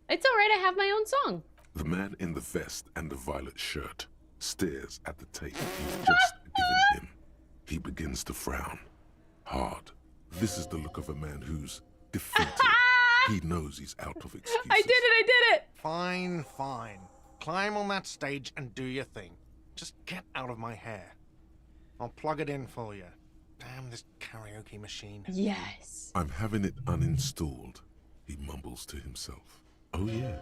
It's alright, I have my own song. The man in the vest and the violet shirt stares at the tape you've just given him. He begins to frown. Hard. This is the look of a man who's defeated. He knows he's out of excuses. I did it! Fine, fine. Climb on that stage and do your thing. Just get out of my hair. I'll plug it in for you. Damn this karaoke machine. Yes. I'm having it uninstalled, he mumbles to himself. Oh yeah,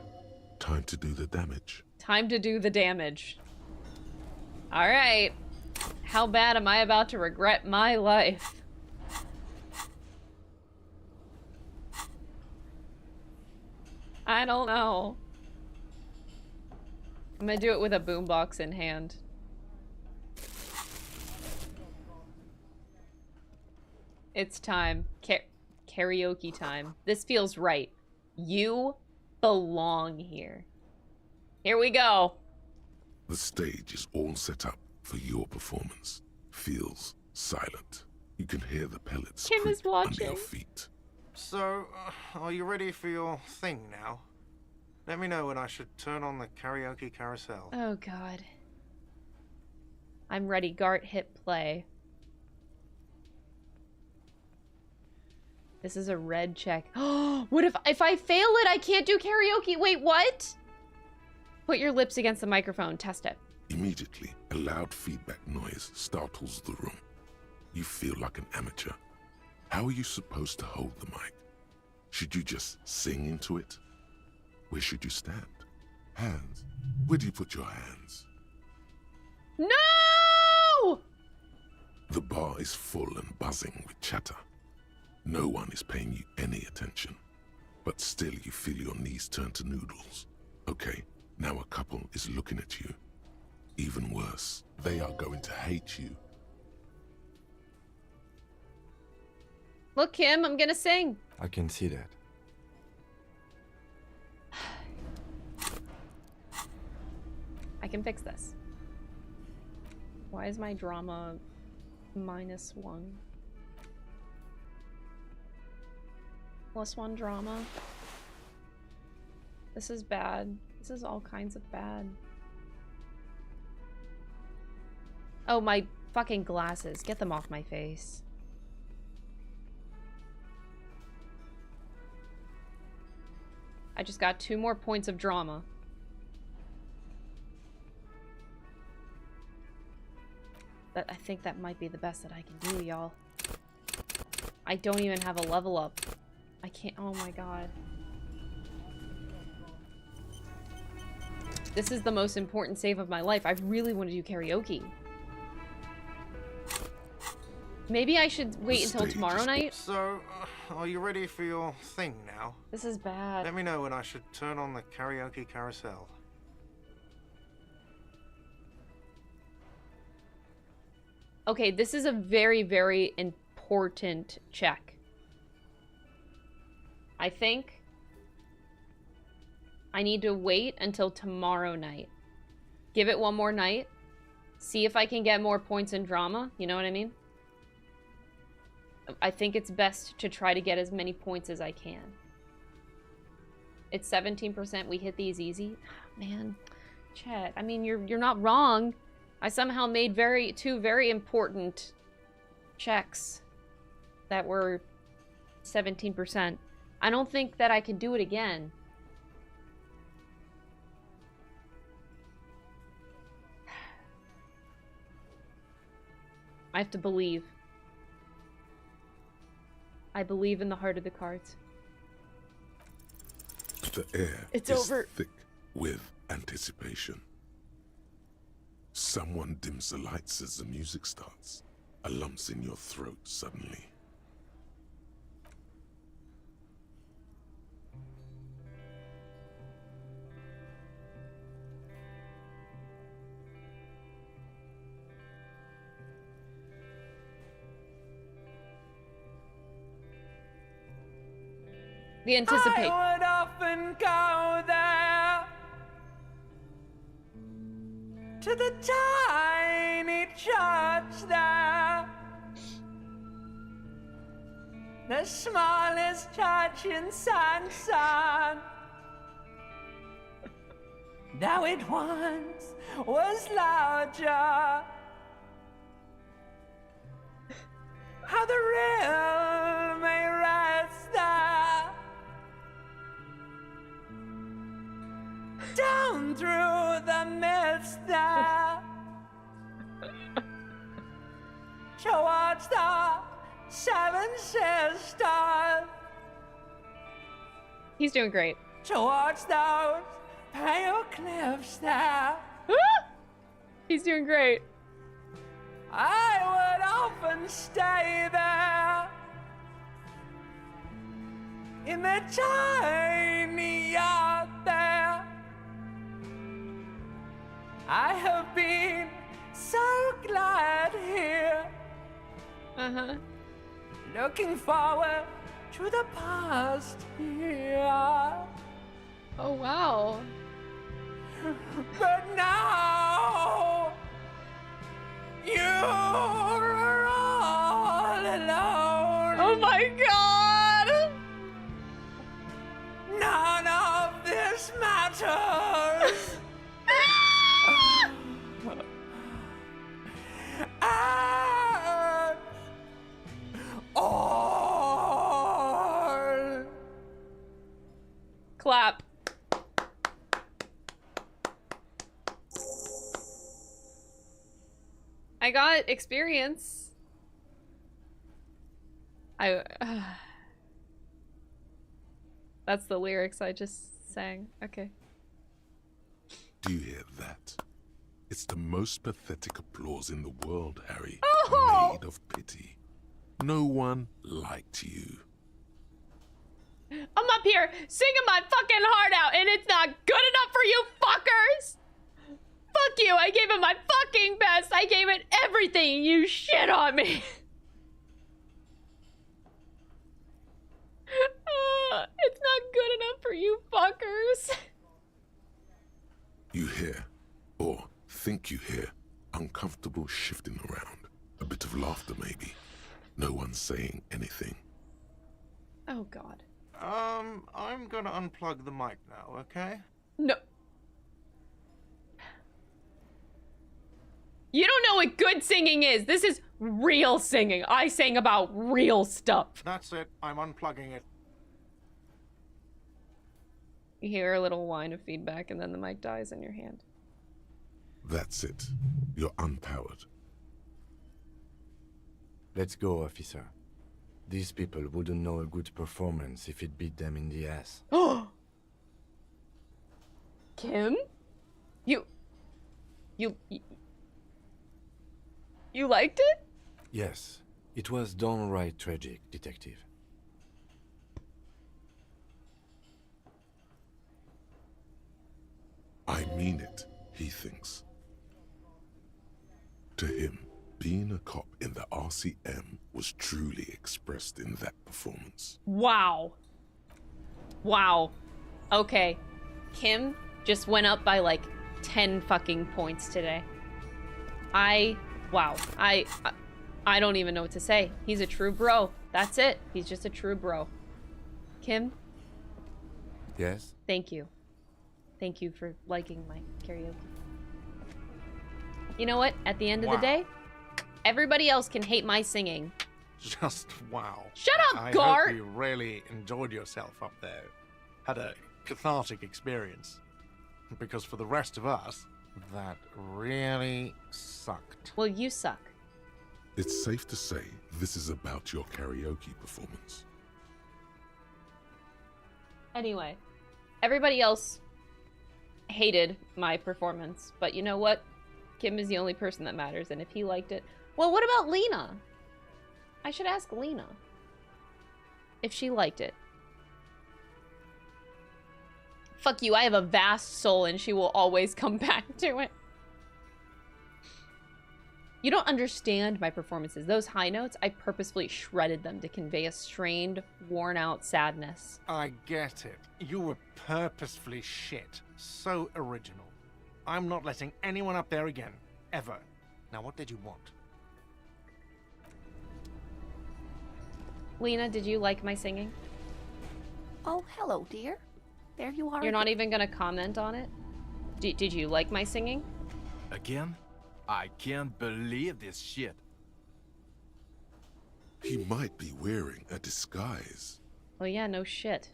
time to do the damage. Time to do the damage. Alright. How bad am I about to regret my life? I don't know. I'm gonna do it with a boombox in hand. It's time. Karaoke time. This feels right. You belong here. Here we go. The stage is all set up for your performance. Feels silent. You can hear the pellets Kim is creep under watching. your feet. So, are you ready for your thing now? Let me know when I should turn on the karaoke carousel. Oh god. I'm ready. Gart, hit play. This is a red check. Oh, what if I fail it? I can't do karaoke. Wait, what? Put your lips against the microphone. Test it. Immediately, a loud feedback noise startles the room. You feel like an amateur. How are you supposed to hold the mic? Should you just sing into it? Where should you stand? Hands. Where do you put your hands? No! The bar is full and buzzing with chatter. No one is paying you any attention. But still you feel your knees turn to noodles. Okay, now a couple is looking at you. Even worse, they are going to hate you. Look, Kim, I'm gonna sing. I can see that. I can fix this. Why is my drama -1? +1 drama. This is bad. This is all kinds of bad. Oh, my fucking glasses. Get them off my face. I just got 2 more points of drama. I think that might be the best that I can do, y'all. I don't even have a level up. I can't. Oh my god. This is the most important save of my life. I really want to do karaoke. Maybe I should wait until tomorrow night. So, are you ready for your thing now? This is bad. Let me know when I should turn on the karaoke carousel. Okay, this is a very, very important check. I think I need to wait until tomorrow night. Give it one more night. See if I can get more points in drama. You know what I mean? I think it's best to try to get as many points as I can. It's 17%. We hit these easy. Man, Chet, I mean, you're not wrong. I somehow made 2 very important checks that were 17%. I don't think that I can do it again. I have to believe. I believe in the heart of the cards. The air It's is over. thick with anticipation. Someone dims the lights as the music starts. A lump's in your throat suddenly. The anticipate. I would often go there to the tiny church there, the smallest church in Sansan. Now it once was larger. How the real may rest there, down through the mist there, towards the 7 sisters. He's doing great. Towards those pale cliffs there. He's doing great. I would often stay there in the tiny yard there. I have been so glad here. Looking forward to the past here. Oh, wow. But now you're all this matters. And all. Clap. I got experience. That's the lyrics I just sang. Okay. Do you hear that? It's the most pathetic applause in the world, Harry. Oh! Made of pity. No one liked you. I'm up here singing my fucking heart out and it's not good enough for you fuckers! Fuck you, I gave it my fucking best. I gave it everything. You shit on me. It's not good enough for you fuckers. You hear, or think you hear, uncomfortable shifting around. A bit of laughter, maybe. No one saying anything. Oh, God. I'm gonna unplug the mic now, okay? No. You don't know what good singing is. This is real singing. I sang about real stuff. That's it. I'm unplugging it. You hear a little whine of feedback and then the mic dies in your hand. That's it. You're unpowered. Let's go, officer. These people wouldn't know a good performance if it beat them in the ass. Oh! Kim? You liked it? Yes, it was downright tragic, detective. I mean it, he thinks. To him, being a cop in the RCM was truly expressed in that performance. Wow. Wow. Okay. Kim just went up by like 10 fucking points today. Wow. I don't even know what to say. He's a true bro. That's it. He's just a true bro. Kim? Yes? Thank you. Thank you for liking my karaoke. You know what? At the end of the day, everybody else can hate my singing. Just wow. Shut up, I Gart! hope you really enjoyed yourself up there. Had a cathartic experience. Because for the rest of us, that really sucked. Well, you suck. It's safe to say this is about your karaoke performance. Anyway, everybody else hated my performance, but you know what? Kim is the only person that matters, and if he liked it... Well, what about Lena? I should ask Lena if she liked it. Fuck you, I have a vast soul and she will always come back to it. You don't understand my performances. Those high notes, I purposefully shredded them to convey a strained, worn-out sadness. I get it. You were purposefully shit. So original. I'm not letting anyone up there again. Ever. Now, what did you want? Lena, did you like my singing? Oh, hello, dear. There you are. You're not even gonna comment on it? Did you like my singing? Again? I can't believe this shit. He might be wearing a disguise. Well, yeah, no shit.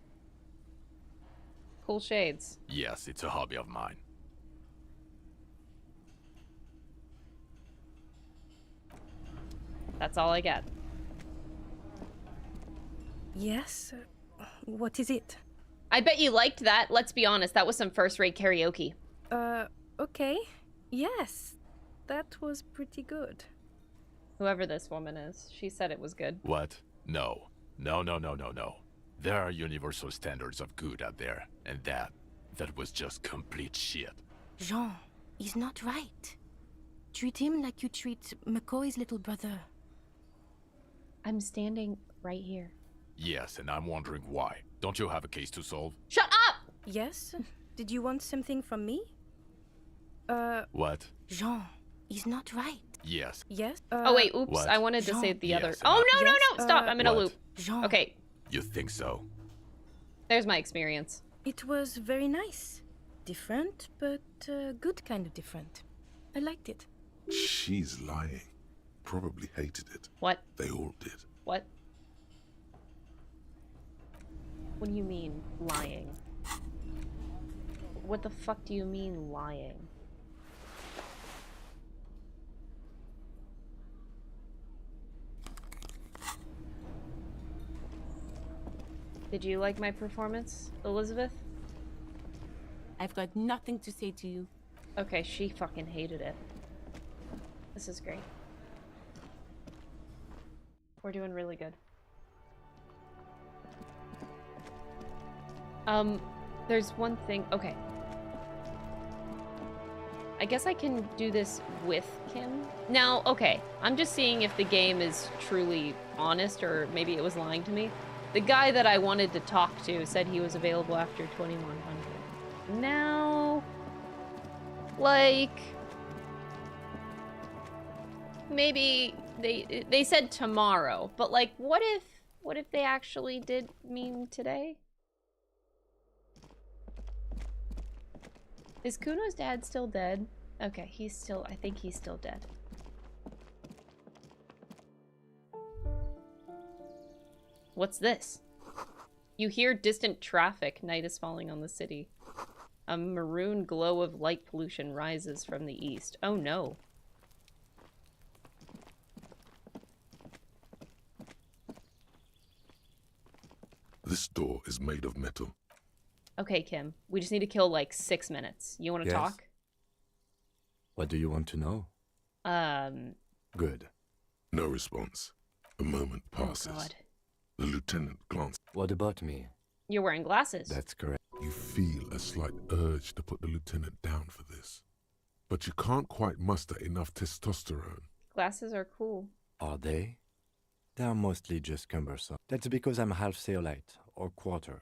Cool shades. Yes, it's a hobby of mine. That's all I get. Yes? What is it? I bet you liked that. Let's be honest, that was some first-rate karaoke. Okay. Yes. That was pretty good. Whoever this woman is, she said it was good. What? No. No. There are universal standards of good out there, and that was just complete shit. Jean, he's not right. Treat him like you treat McCoy's little brother. I'm standing right here. Yes, and I'm wondering why. Don't you have a case to solve? Shut up! Yes? Did you want something from me? What? Jean, he's not right. Yes. Yes? Oh wait, oops, What? I wanted to Jean. say the Yes, other. and Oh, I- no, stop, I'm in a What? loop. Jean. Okay, You think so? there's my experience. It was very nice. Different, but good kind of different. I liked it. She's lying. Probably hated it. What? They all did. What? What do you mean, lying? What the fuck do you mean, lying? Did you like my performance, Elizabeth? I've got nothing to say to you. Okay, she fucking hated it. This is great. We're doing really good. There's one thing. Okay. I guess I can do this with Kim. Now, okay, I'm just seeing if the game is truly honest or maybe it was lying to me. The guy that I wanted to talk to said he was available after 2100. Now, like, maybe they said tomorrow, but like, what if they actually did mean today? Is Kuno's dad still dead? Okay, I think he's still dead. What's this? You hear distant traffic. Night is falling on the city. A maroon glow of light pollution rises from the east. Oh no. This door is made of metal. Okay, Kim. We just need to kill like 6 minutes. You want to Yes? talk? What do you want to know? Good. No response. A moment passes. Oh God. The lieutenant glances. What about me? You're wearing glasses. That's correct. You feel a slight urge to put the lieutenant down for this. But you can't quite muster enough testosterone. Glasses are cool. Are they? They are mostly just cumbersome. That's because I'm half Seolite, or quarter.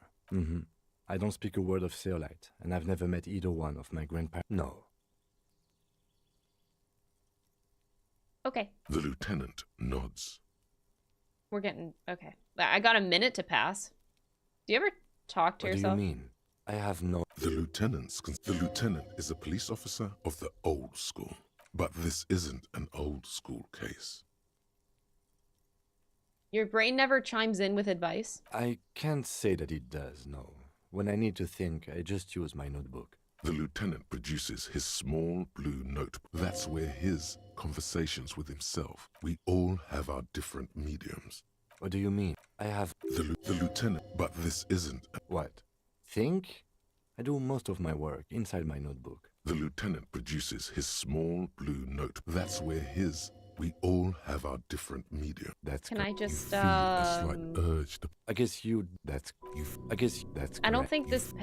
I don't speak a word of Seolite, and I've never met either one of my grandparents. No. Okay. The lieutenant nods. We're getting... Okay. I got a minute to pass. Do you ever talk to yourself? What do you mean? I have no... The lieutenant is a police officer of the old school. But this isn't an old school case. Your brain never chimes in with advice? I can't say that it does, no. When I need to think, I just use my notebook. The lieutenant produces his small blue notebook. That's where his conversations with himself. We all have our different mediums. What do you mean? I have... The lieutenant, but this isn't... What? Think? I do most of my work inside my notebook. The lieutenant produces his small blue notebook. That's where his... We all have our different medium. That's Can I just, you feel a slight urge to... I guess you... That's... I guess that's correct. I don't think this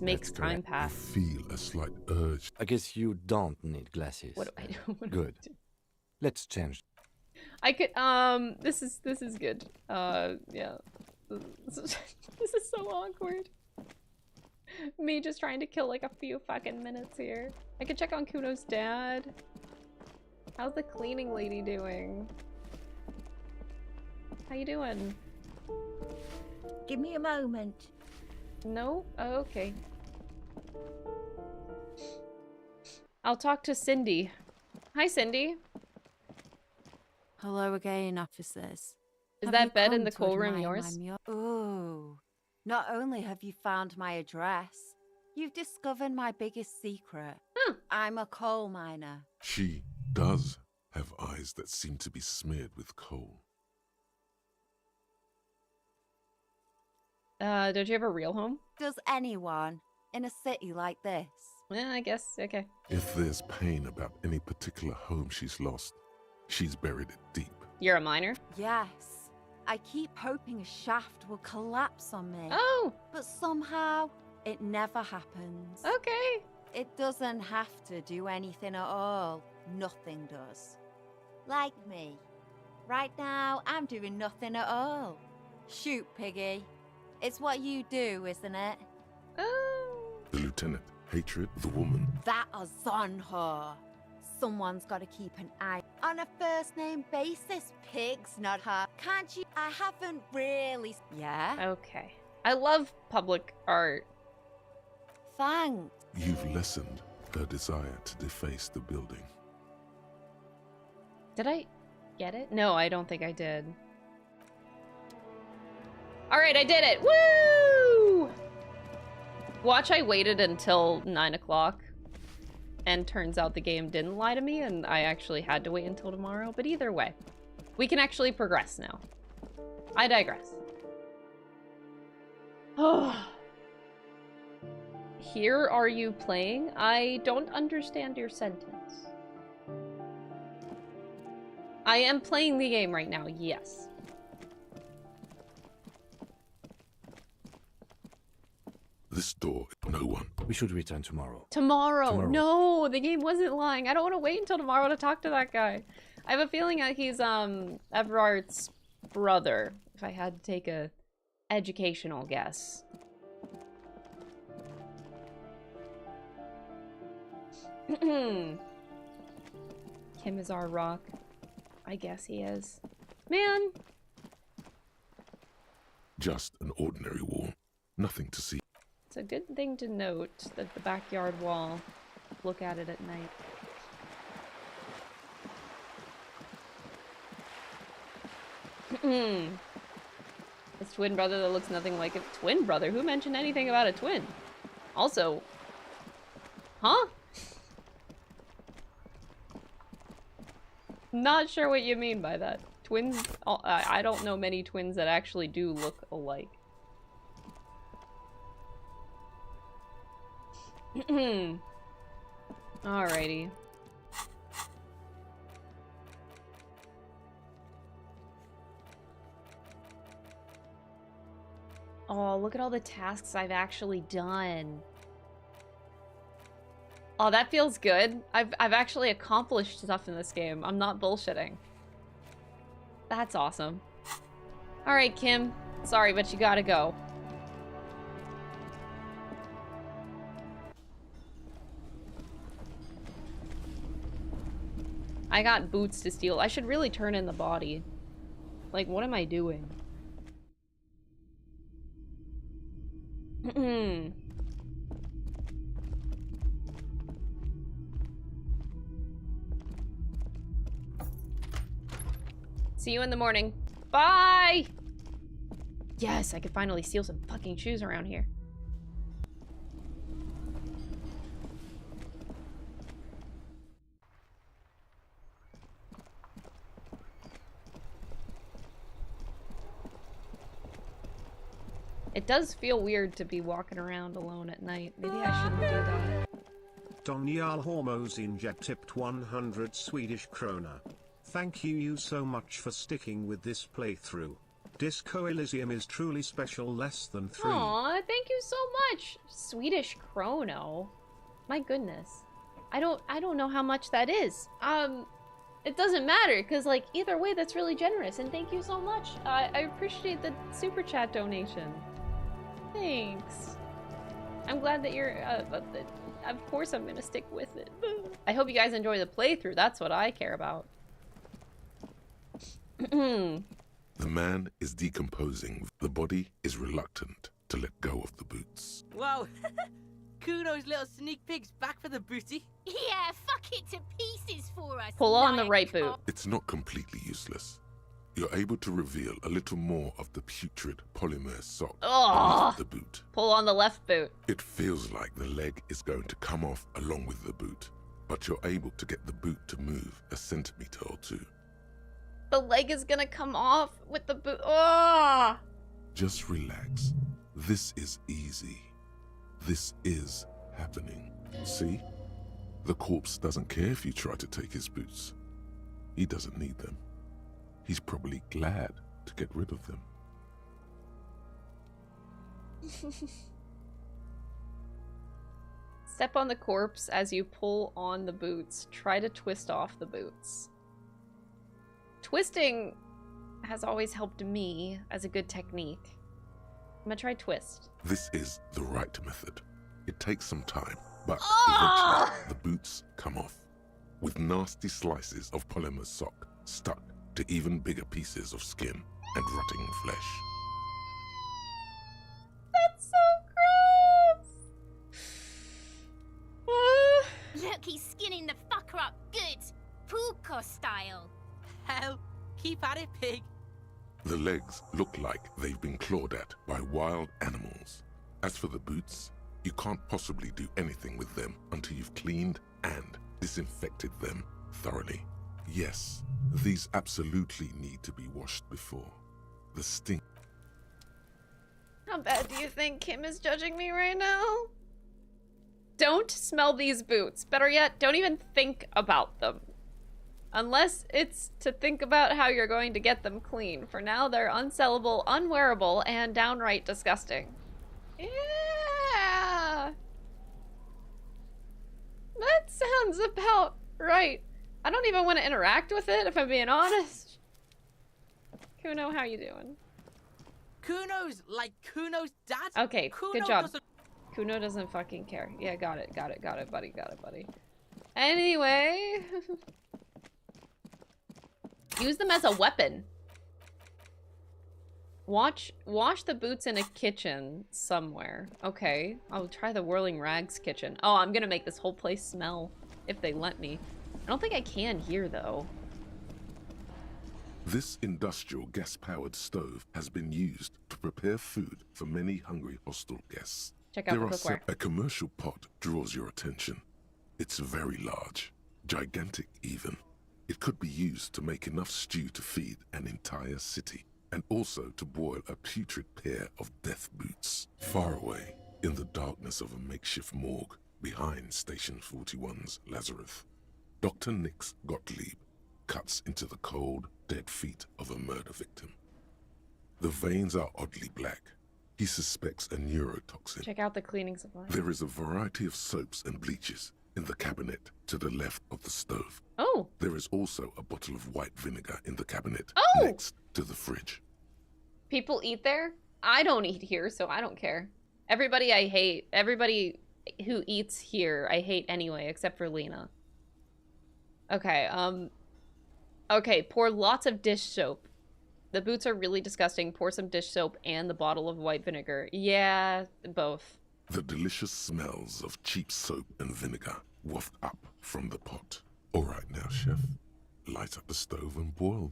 makes time pass. You feel a slight urge. I guess you don't need glasses. What do I do? Good. Let's change. I could, this is good. Yeah. This is so awkward. Me just trying to kill like a few fucking minutes here. I could check on Kuno's dad. How's the cleaning lady doing? How you doing? Give me a moment. No? Oh, okay. I'll talk to Cindy. Hi, Cindy. Hello again, officers. Is that bed in the coal room yours? Oh, not only have you found my address, you've discovered my biggest secret. I'm a coal miner. She does have eyes that seem to be smeared with coal. Don't you have a real home? Does anyone in a city like this? Yeah, I guess. Okay. If there's pain about any particular home she's lost, she's buried it deep. You're a miner? Yes. I keep hoping a shaft will collapse on me. Oh! But somehow, it never happens. Okay. It doesn't have to do anything at all. Nothing does. Like me. Right now, I'm doing nothing at all. Shoot, Piggy. It's what you do, isn't it? Oh. The lieutenant, hatred, the woman. That is on her. Someone's got to keep an eye on a first-name basis. Pigs, not her. Can't you? I haven't really... Yeah? Okay. I love public art. Thanks. You've lessened her desire to deface the building. Did I get it? No, I don't think I did. All right, I did it. Woo! Watch, I waited until 9 o'clock. And turns out the game didn't lie to me, and I actually had to wait until tomorrow. But either way, we can actually progress now. I digress. Oh. Here are you playing? I don't understand your sentence. I am playing the game right now, yes. This door, no one. We should return tomorrow. Tomorrow. No, the game wasn't lying. I don't want to wait until tomorrow to talk to that guy. I have a feeling that he's Everard's brother, if I had to take a educational guess. Kim is our rock. I guess he is. Man. Just an ordinary wall. Nothing to see. It's a good thing to note that the backyard wall, look at it at night. His twin brother that looks nothing like a twin brother. Who mentioned anything about a twin? Also, huh? Not sure what you mean by that. Twins, I don't know many twins that actually do look alike. Alrighty. Oh, look at all the tasks I've actually done. Oh, that feels good. I've actually accomplished stuff in this game. I'm not bullshitting. That's awesome. Alright, Kim. Sorry, but you gotta go. I got boots to steal. I should really turn in the body. Like, what am I doing? See you in the morning. Bye! Yes, I could finally steal some fucking shoes around here. It does feel weird to be walking around alone at night. Maybe I shouldn't do that. Daniel Hormos Injet tipped 100 Swedish krona. Thank you so much for sticking with this playthrough. Disco Elysium is truly special, less than 3. Aw, thank you so much, Swedish Chrono. My goodness, I don't know how much that is. It doesn't matter, cause like either way, that's really generous, and thank you so much. I appreciate the super chat donation. Thanks. I'm glad that you're. Of course, I'm gonna stick with it. I hope you guys enjoy the playthrough. That's what I care about. The man is decomposing. The body is reluctant to let go of the boots. Whoa. Kudo's little sneak pig's back for the booty. Yeah, fuck it to pieces for us. Pull on the right boot. It's not completely useless. You're able to reveal a little more of the putrid polymer sock underneath the boot. Pull on the left boot. It feels like the leg is going to come off along with the boot, but you're able to get the boot to move a centimeter or two. The leg is gonna come off with the boot. Oh! Just relax. This is easy. This is happening. See? The corpse doesn't care if you try to take his boots. He doesn't need them. He's probably glad to get rid of them. Step on the corpse as you pull on the boots. Try to twist off the boots. Twisting has always helped me as a good technique. I'm gonna try twist. This is the right method. It takes some time, but eventually the boots come off, with nasty slices of polymer sock stuck to even bigger pieces of skin and rotting flesh. That's so gross! like he's skinning the fucker up good. Puko style. Hell, keep at it, pig. The legs look like they've been clawed at by wild animals. As for the boots, you can't possibly do anything with them until you've cleaned and disinfected them thoroughly. Yes, these absolutely need to be washed before. The stink. How bad do you think Kim is judging me right now? Don't smell these boots. Better yet, don't even think about them. Unless it's to think about how you're going to get them clean. For now, they're unsellable, unwearable, and downright disgusting. Yeah! That sounds about right. I don't even want to interact with it, if I'm being honest. Kuno, how you doing? Kuno's like Kuno's dad? Okay, Kuno good job. doesn't... Kuno doesn't fucking care. Yeah, got it, buddy, buddy. Anyway... Use them as a weapon. Wash the boots in a kitchen somewhere. Okay, I'll try the Whirling Rags kitchen. Oh, I'm gonna make this whole place smell, if they let me. I don't think I can here, though. This industrial gas-powered stove has been used to prepare food for many hungry hostel guests. Check out the cookware. A commercial pot draws your attention. It's very large, gigantic even. It could be used to make enough stew to feed an entire city, and also to boil a putrid pair of death boots. Far away, in the darkness of a makeshift morgue, behind Station 41's Lazarus, Dr. Nix Gottlieb cuts into the cold, dead feet of a murder victim. The veins are oddly black. He suspects a neurotoxin. Check out the cleaning supplies. There is a variety of soaps and bleaches in the cabinet to the left of the stove. Oh! There is also a bottle of white vinegar in the cabinet next to the fridge. People eat there? I don't eat here, so I don't care. Everybody I hate. Everybody who eats here I hate anyway, except for Lena. Okay, okay, pour lots of dish soap. The boots are really disgusting. Pour some dish soap and the bottle of white vinegar. Yeah, both. The delicious smells of cheap soap and vinegar waft up from the pot. All right now, chef. Light up the stove and boil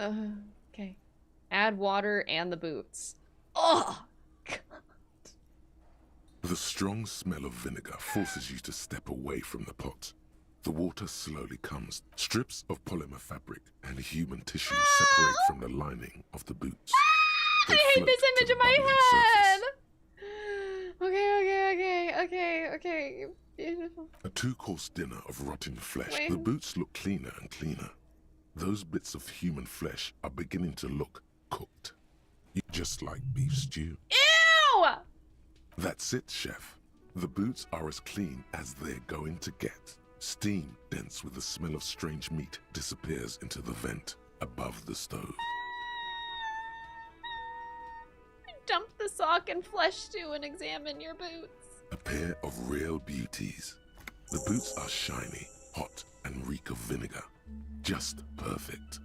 them. Okay. Add water and the boots. Oh! The strong smell of vinegar forces you to step away from the pot. The water slowly comes. Strips of polymer fabric and human tissue separate from the lining of the boots. I hate this image in my head! Okay. Beautiful. A two-course dinner of rotten flesh. The boots look cleaner and cleaner. Those bits of human flesh are beginning to look cooked. Just like beef stew. Ew! That's it, chef. The boots are as clean as they're going to get. Steam, dense with the smell of strange meat, disappears into the vent above the stove. Dump the sock and flesh stew and examine your boots. A pair of real beauties. The boots are shiny, hot, and reek of vinegar. Just perfect.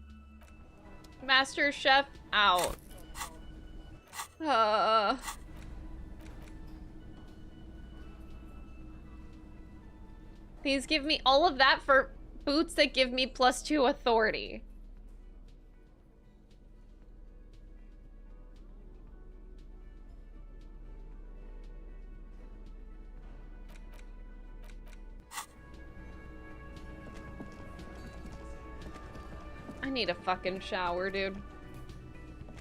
Master Chef out. Please give me all of that for boots that give me +2 authority. I need a fucking shower, dude.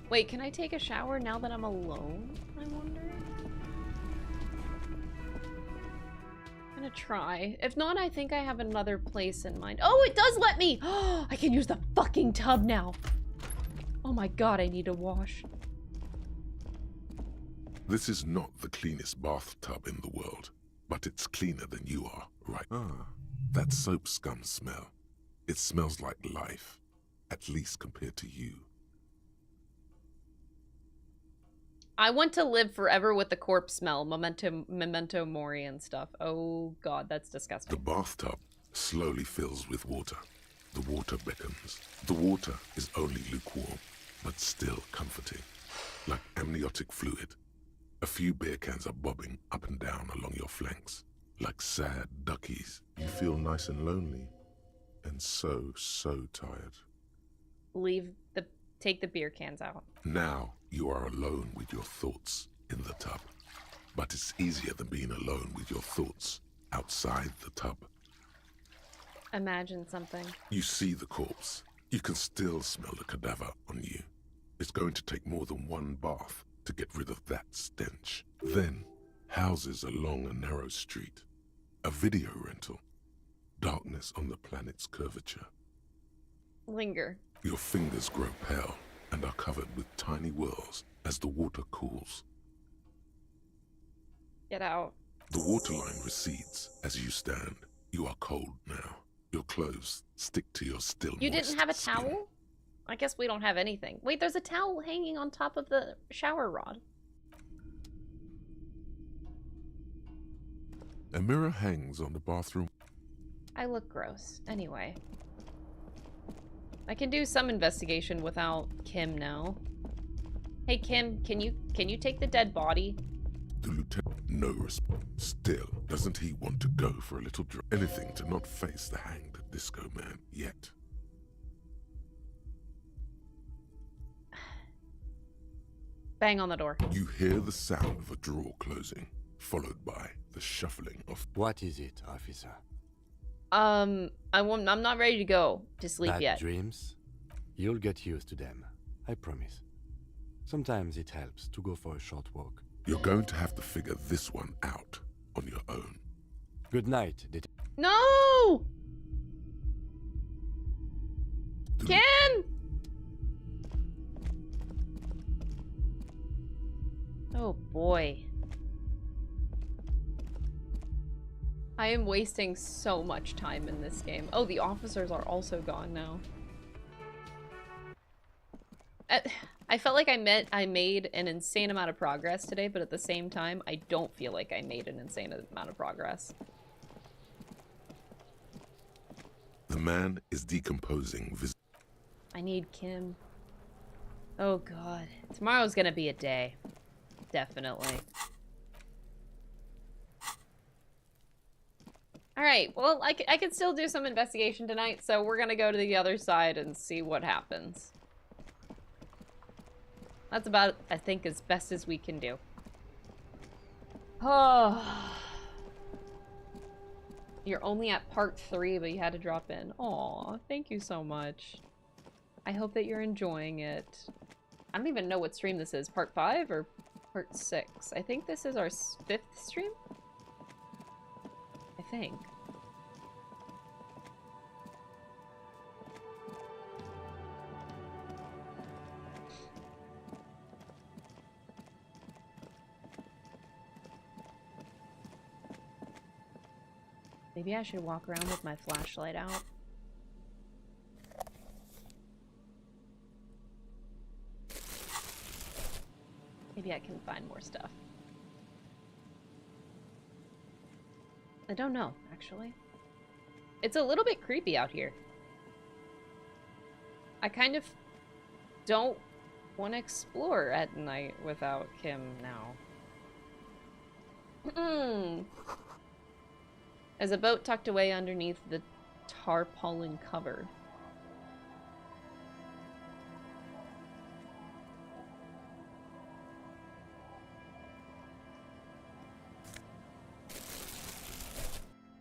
Wait, can I take a shower now that I'm alone? I wonder. I'm gonna try. If not, I think I have another place in mind. Oh, it does let me! I can use the fucking tub now. Oh my god, I need to wash. This is not the cleanest bathtub in the world, but it's cleaner than you are, right? That soap scum smell. It smells like life, at least compared to you. I want to live forever with the corpse smell, memento mori and stuff. Oh god, that's disgusting. The bathtub slowly fills with water. The water beckons. The water is only lukewarm, but still comforting, like amniotic fluid. A few beer cans are bobbing up and down along your flanks, like sad duckies. You feel nice and lonely, and so tired. Take the beer cans out. Now you are alone with your thoughts in the tub. But it's easier than being alone with your thoughts outside the tub. Imagine something. You see the corpse. You can still smell the cadaver on you. It's going to take more than one bath to get rid of that stench. Then, houses along a narrow street. A video rental. Darkness on the planet's curvature. Linger. Your fingers grow pale and are covered with tiny whirls as the water cools. Get out. The waterline recedes as you stand. You are cold now. Your clothes stick to your still You moist didn't have a skin. towel? I guess we don't have anything. Wait, there's a towel hanging on top of the shower rod. A mirror hangs on the bathroom. I look gross. Anyway. I can do some investigation without Kim now. Hey Kim, can you take the dead body? The lieutenant, no response. Still, doesn't he want to go for a little drink? Anything to not face the hanged disco man yet. Bang on the door. You hear the sound of a drawer closing, followed by the shuffling of... What is it, officer? I'm not ready to go to sleep Bad yet. dreams? You'll get used to them, I promise. Sometimes it helps to go for a short walk. You're going to have to figure this one out on your own. Good night, No! Kim! Oh boy. I am wasting so much time in this game. Oh, the officers are also gone now. I felt like I made an insane amount of progress today, but at the same time, I don't feel like I made an insane amount of progress. The man is decomposing. I need Kim. Oh god. Tomorrow's gonna be a day. Definitely. Alright, well, I can still do some investigation tonight, so we're gonna go to the other side and see what happens. That's about, I think, as best as we can do. Oh. You're only at part 3, but you had to drop in. Aw, thank you so much. I hope that you're enjoying it. I don't even know what stream this is. Part 5 or part 6? I think this is our 5th stream? I think. Maybe I should walk around with my flashlight out. Maybe I can find more stuff. I don't know, actually. It's a little bit creepy out here. I kind of don't want to explore at night without Kim now. There's a boat tucked away underneath the tarpaulin cover.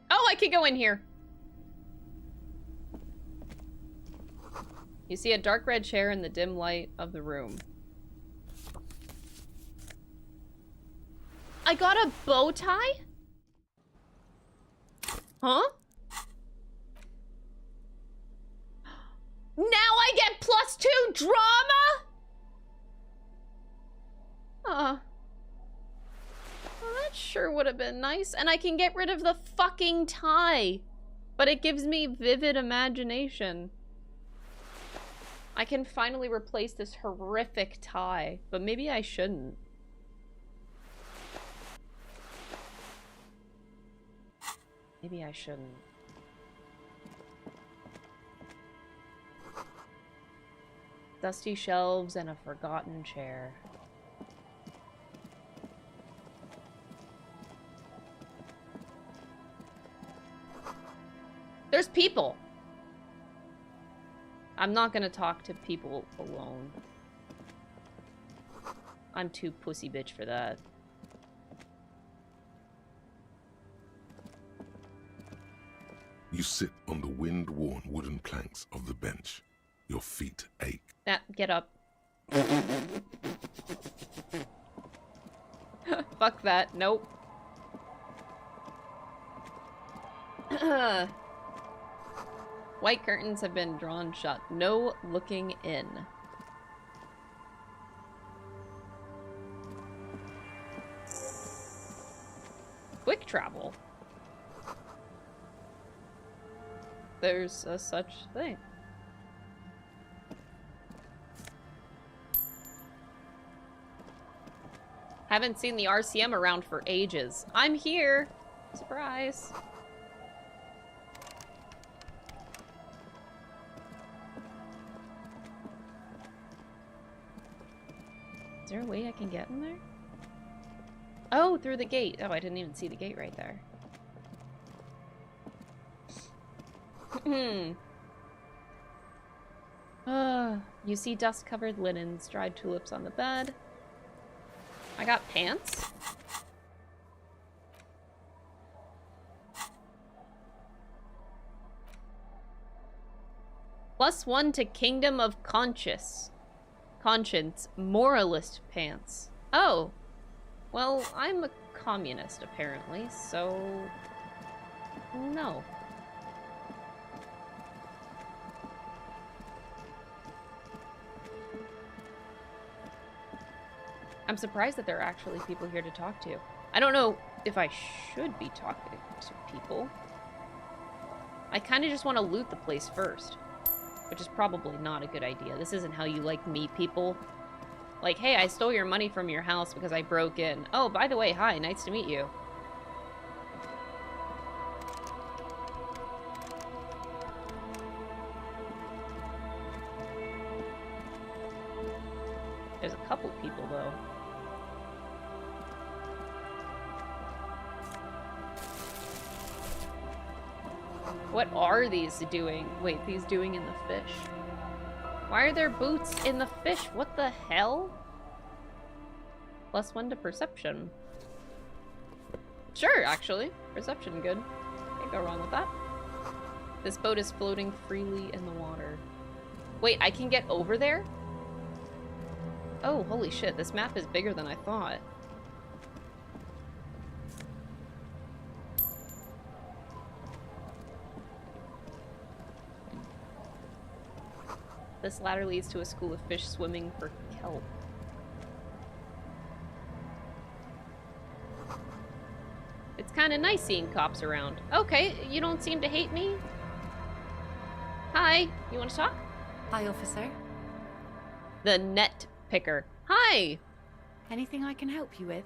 Oh, I could go in here. You see a dark red chair in the dim light of the room. I got a bow tie? Huh? Now I get +2 drama? Well, that sure would have been nice. And I can get rid of the fucking tie. But it gives me vivid imagination. I can finally replace this horrific tie. But maybe I shouldn't. Maybe I shouldn't. Dusty shelves and a forgotten chair. There's people. I'm not gonna talk to people alone. I'm too pussy bitch for that. You sit on the wind-worn wooden planks of the bench. Your feet ache. Get up. Fuck that. Nope. White curtains have been drawn shut. No looking in. Quick travel. There's a such thing. Haven't seen the RCM around for ages. I'm here. Surprise. Is there a way I can get in there? Oh, through the gate. Oh, I didn't even see the gate right there. You see dust-covered linens, dried tulips on the bed. I got pants. +1 to Kingdom of Conscience. Moralist pants. Oh. Well, I'm a communist, apparently, so... no. I'm surprised that there are actually people here to talk to. I don't know if I should be talking to people. I kind of just want to loot the place first, which is probably not a good idea. This isn't how you, like, meet people. Like, hey, I stole your money from your house because I broke in. Oh, by the way, hi, nice to meet you. There's a couple people, though. What are these doing? Wait, these doing in the fish? Why are there boots in the fish? What the hell? +1 to perception. Sure, actually. Perception, good. Can't go wrong with that. This boat is floating freely in the water. Wait, I can get over there? Oh, holy shit, this map is bigger than I thought. This ladder leads to a school of fish swimming for kelp. It's kind of nice seeing cops around. Okay, you don't seem to hate me. Hi, you want to talk? Hi, officer. The net picker. Hi! Anything I can help you with?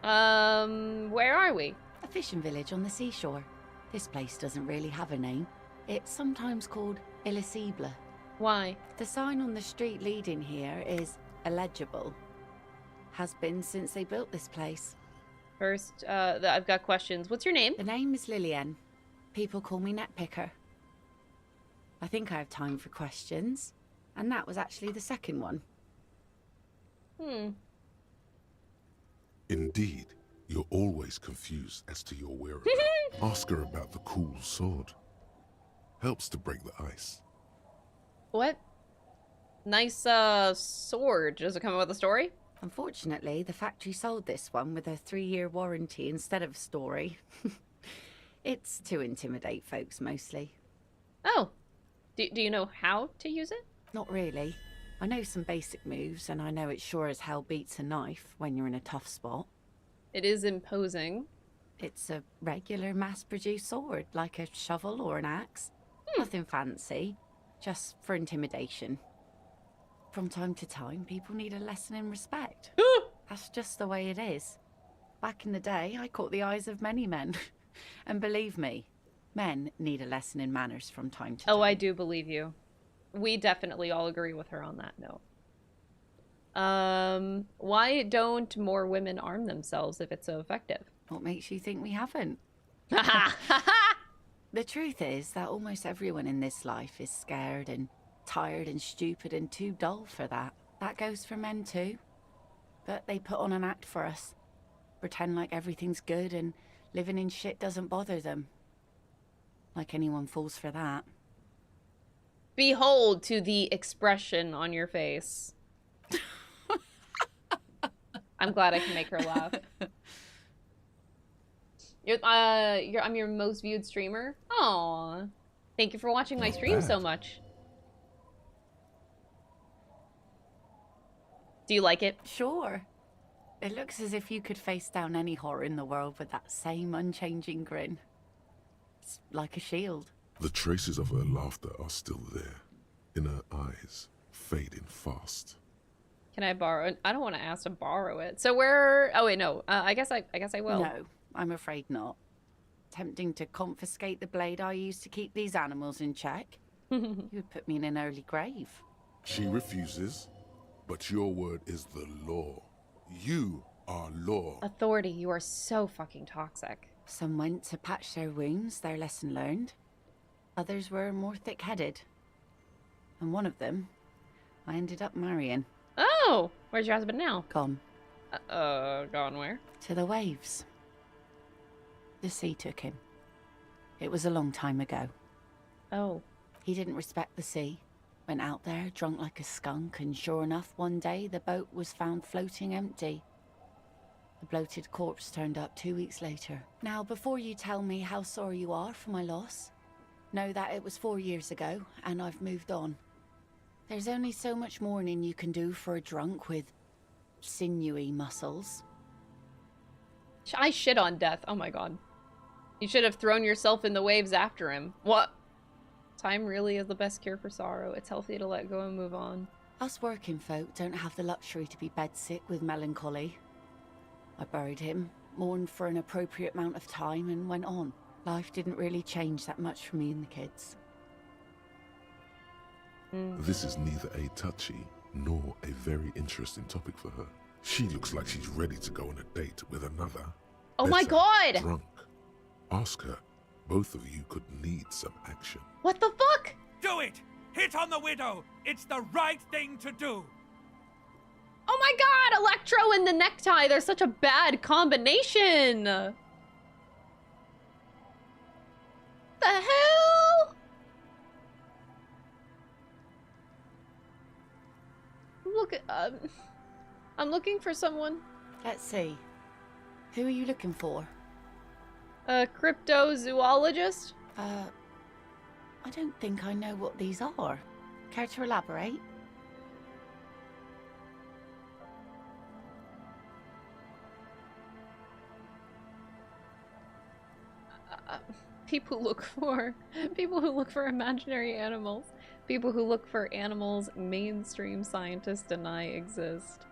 Where are we? A fishing village on the seashore. This place doesn't really have a name. It's sometimes called Elysium. Why? The sign on the street leading here is illegible. Has been since they built this place. First, I've got questions. What's your name? The name is Lillian. People call me Netpicker. I think I have time for questions. And that was actually the second one. Indeed, you're always confused as to your whereabouts. Ask her about the cool sword. Helps to break the ice. What? Nice, sword. Does it come with a story? Unfortunately, the factory sold this one with a 3-year warranty instead of a story. It's to intimidate folks, mostly. Oh. Do you know how to use it? Not really. I know some basic moves, and I know it sure as hell beats a knife when you're in a tough spot. It is imposing. It's a regular mass-produced sword, like a shovel or an axe. Nothing fancy, just for intimidation. From time to time, people need a lesson in respect. That's just the way it is. Back in the day, I caught the eyes of many men. And believe me, men need a lesson in manners from time to time. Oh, I do believe you. We definitely all agree with her on that note. Why don't more women arm themselves if it's so effective? What makes you think we haven't? The truth is that almost everyone in this life is scared and tired and stupid and too dull for that. That goes for men too. But they put on an act for us. Pretend like everything's good and living in shit doesn't bother them. Like anyone falls for that. Behold to the expression on your face. I'm glad I can make her laugh. I'm your most viewed streamer. Aw, thank you for watching my stream so much. Do you like it? Sure. It looks as if you could face down any horror in the world with that same unchanging grin. It's like a shield. The traces of her laughter are still there, in her eyes, fading fast. Can I borrow it? I don't want to ask to borrow it. So where? Oh wait, no. I guess I will. No, I'm afraid not. Tempting to confiscate the blade I used to keep these animals in check. You would put me in an early grave. She refuses, but your word is the law. You are law. Authority, you are so fucking toxic. Some went to patch their wounds, their lesson learned. Others were more thick-headed. And one of them, I ended up marrying. Oh, where's your husband now? Gone. Gone where? To the waves. The sea took him. It was a long time ago. Oh. He didn't respect the sea. Went out there, drunk like a skunk, and sure enough, one day the boat was found floating empty. The bloated corpse turned up 2 weeks later. Now, before you tell me how sorry you are for my loss, know that it was 4 years ago, and I've moved on. There's only so much mourning you can do for a drunk with sinewy muscles. I shit on death. Oh my god. You should have thrown yourself in the waves after him. What? Time really is the best cure for sorrow. It's healthy to let go and move on. Us working folk don't have the luxury to be bedsick with melancholy. I buried him, mourned for an appropriate amount of time, and went on. Life didn't really change that much for me and the kids. This is neither a touchy nor a very interesting topic for her. She looks like she's ready to go on a date with another. Oh my god! Drunk. Ask her. Both of you could need some action. What the fuck? Do it! Hit on the widow! It's the right thing to do! Oh my god! Electro and the necktie! They're such a bad combination! The hell? Look, I'm looking for someone. Let's see. Who are you looking for? A cryptozoologist? I don't think I know what these are. Care to elaborate? People who look for imaginary animals. People who look for animals mainstream scientists deny exist.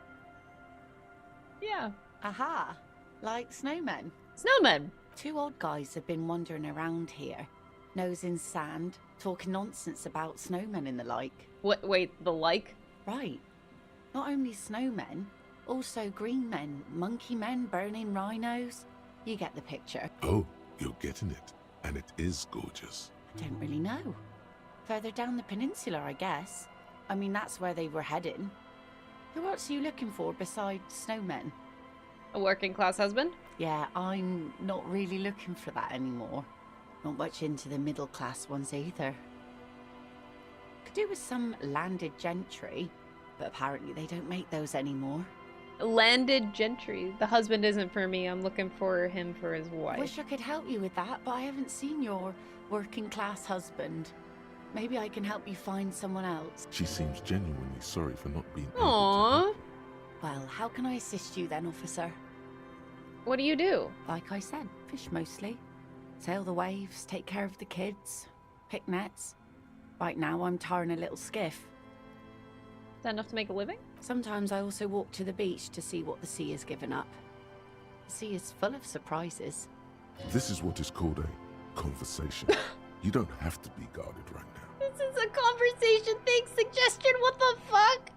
Yeah. Aha! Like snowmen. Snowmen! 2 old guys have been wandering around here, nose in sand, talking nonsense about snowmen and the like. What? Wait, the like? Right. Not only snowmen, also green men, monkey men burning rhinos. You get the picture. Oh, you're getting it. And it is gorgeous. I don't really know. Further down the peninsula, I guess. I mean, that's where they were heading. Who else are you looking for besides snowmen? A working class husband? Yeah, I'm not really looking for that anymore. Not much into the middle class ones either. Could do with some landed gentry, but apparently they don't make those anymore. Landed gentry. The husband isn't for me. I'm looking for him for his wife. Wish I could help you with that, but I haven't seen your working class husband. Maybe I can help you find someone else. She seems genuinely sorry for not being able Aww. to help. Well, how can I assist you then, officer? What do you do? Like I said, fish mostly. Sail the waves, take care of the kids, pick nets. Right now I'm tarring a little skiff. Is that enough to make a living? Sometimes I also walk to the beach to see what the sea has given up. The sea is full of surprises. This is what is called a conversation. You don't have to be guarded right now. This is a conversation thing suggestion. What the fuck?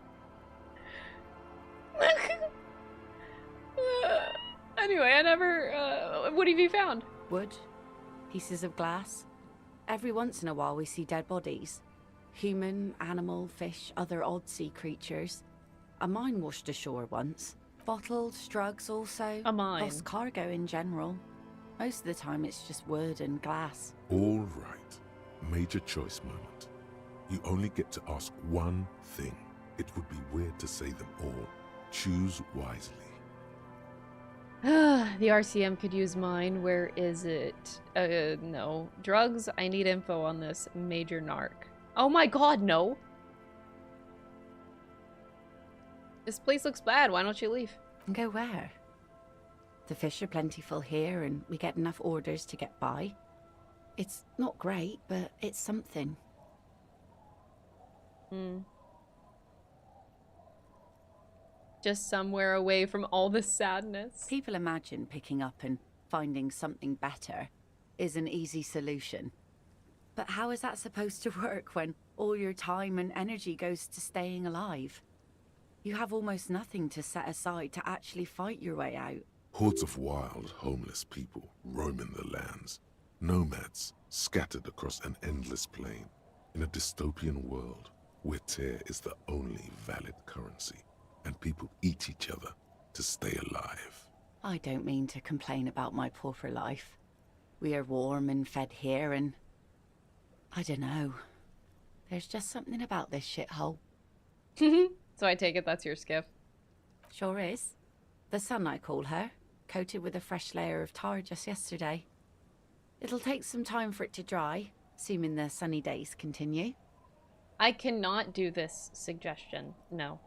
Anyway, I never. What have you found? Wood, pieces of glass. Every once in a while we see dead bodies. Human, animal, fish, other odd sea creatures. A mine washed ashore once. Bottles, drugs also. A mine. Lost cargo in general. Most of the time it's just wood and glass. All right. Major choice moment. You only get to ask one thing. It would be weird to say them all. Choose wisely. The RCM could use mine. Where is it? No. Drugs? I need info on this major narc. Oh my god, no! This place looks bad. Why don't you leave? And go where? The fish are plentiful here and we get enough orders to get by. It's not great, but it's something. Just somewhere away from all the sadness. People imagine picking up and finding something better is an easy solution. But how is that supposed to work when all your time and energy goes to staying alive? You have almost nothing to set aside to actually fight your way out. Hordes of wild, homeless people roaming the lands. Nomads scattered across an endless plain. In a dystopian world where tear is the only valid currency. And people eat each other to stay alive. I don't mean to complain about my pauper life. We are warm and fed here and... I don't know. There's just something about this shithole. So I take it that's your skiff. Sure is. The sun, I call her. Coated with a fresh layer of tar just yesterday. It'll take some time for it to dry, assuming the sunny days continue. I cannot do this suggestion. No.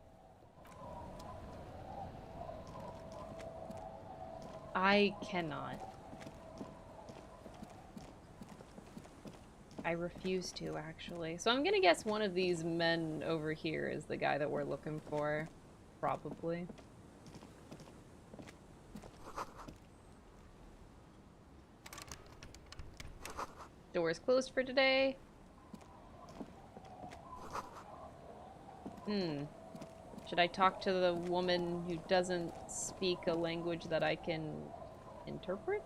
I cannot. I refuse to, actually. So I'm gonna guess one of these men over here is the guy that we're looking for. Probably. Door's closed for today. Should I talk to the woman who doesn't speak a language that I can interpret?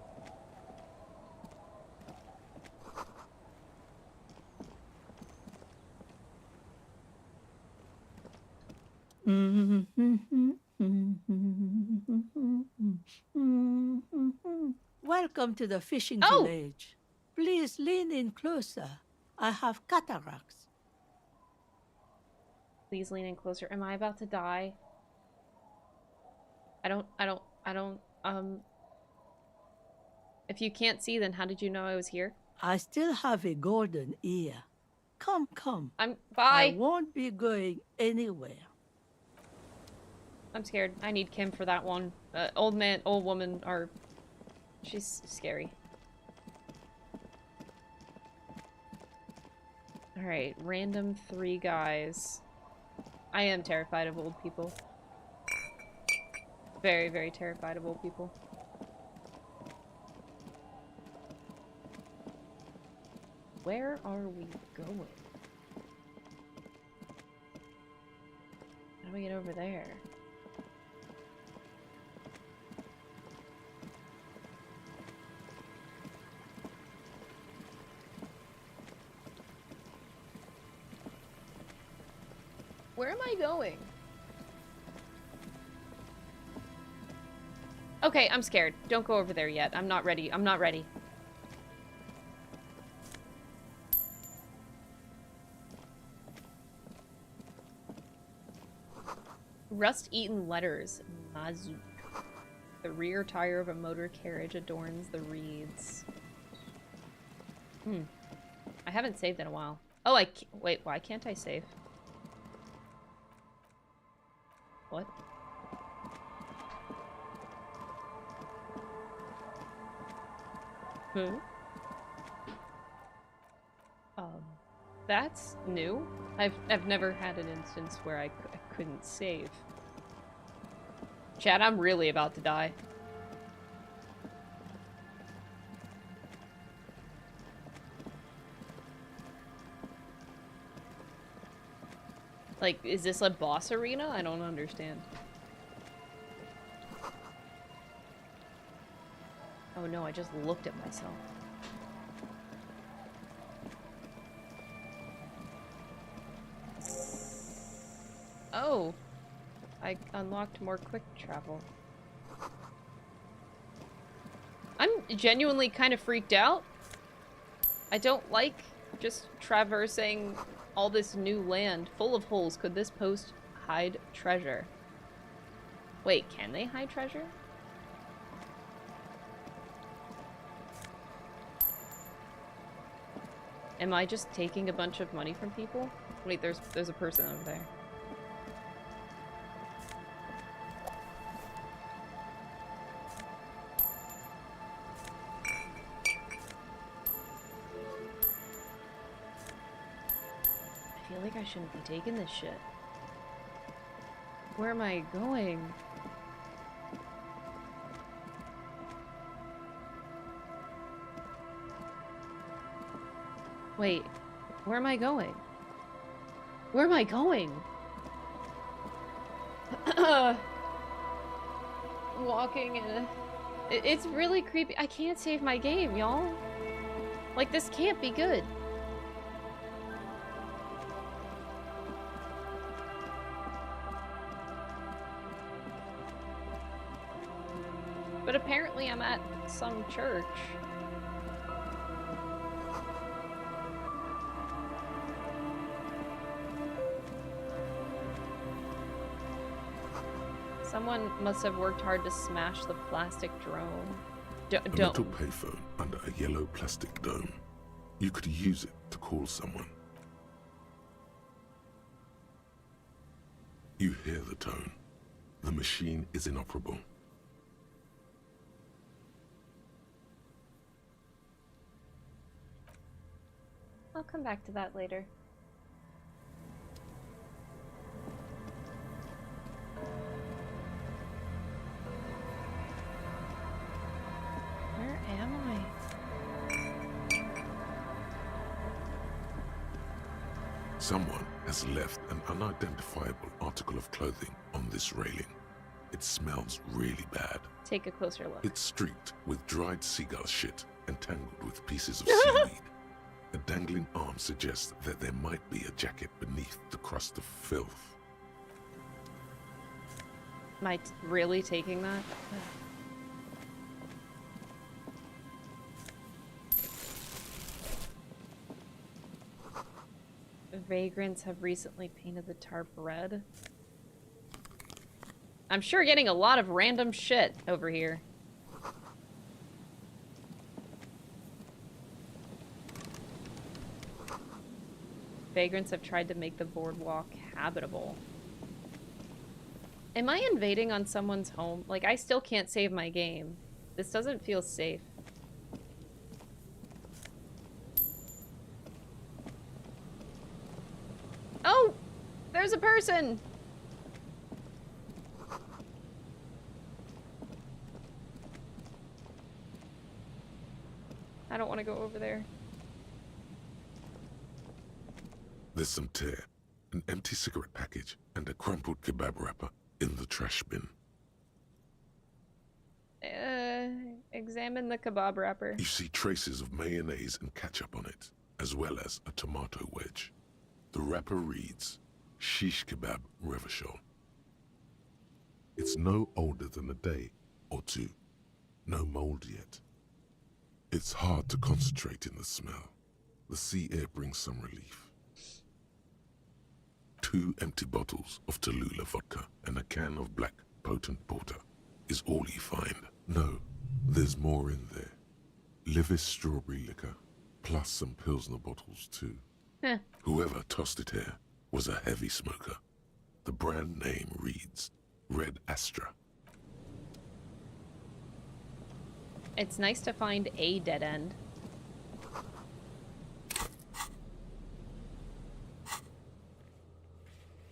Welcome to the fishing village. Please lean in closer. I have cataracts. Please lean in closer. Am I about to die? I don't, if you can't see, then how did you know I was here? I still have a golden ear. Come. Bye. I won't be going anywhere. I'm scared. I need Kim for that one. Old man, old woman are... She's scary. Alright, random 3 guys. I am terrified of old people. Very, very terrified of old people. Where are we going? How do we get over there? Where am I going? Okay, I'm scared. Don't go over there yet. I'm not ready. I'm not ready. Rust-eaten letters. Mazook. The rear tire of a motor carriage adorns the reeds. I haven't saved in a while. Oh, wait, why can't I save? What? That's new. I've never had an instance where I couldn't save. Chad, I'm really about to die. Like, is this a boss arena? I don't understand. Oh no, I just looked at myself. I unlocked more quick travel. I'm genuinely kind of freaked out. I don't like just traversing all this new land full of holes. Could this post hide treasure? Wait, can they hide treasure? Am I just taking a bunch of money from people? Wait, there's a person over there. I feel like I shouldn't be taking this shit. Where am I going? Wait, where am I going? Where am I going? Walking in a... It's really creepy. I can't save my game, y'all. Like, this can't be good. But apparently I'm at some church. Someone must have worked hard to smash the plastic drone. A metal payphone under a yellow plastic dome. You could use it to call someone. You hear the tone. The machine is inoperable. I'll come back to that later. Where am I? Someone has left an unidentifiable article of clothing on this railing. It smells really bad. Take a closer look. It's streaked with dried seagull shit and tangled with pieces of seaweed. A dangling arm suggests that there might be a jacket beneath the crust of filth. Am I really taking that? Vagrants have recently painted the tarp red. I'm sure getting a lot of random shit over here. Vagrants have tried to make the boardwalk habitable. Am I invading on someone's home? Like, I still can't save my game. This doesn't feel safe. Oh! There's a person! I don't want to go over there. There's some tear, an empty cigarette package, and a crumpled kebab wrapper in the trash bin. Examine the kebab wrapper. You see traces of mayonnaise and ketchup on it, as well as a tomato wedge. The wrapper reads, Shish Kebab Revachol. It's no older than a day or two. No mold yet. It's hard to concentrate in the smell. The sea air brings some relief. 2 empty bottles of Tallulah vodka and a can of black potent porter is all you find. No, there's more in there. Livis strawberry liquor, plus some Pilsner bottles too. Huh. Whoever tossed it here was a heavy smoker. The brand name reads Red Astra. It's nice to find a dead end.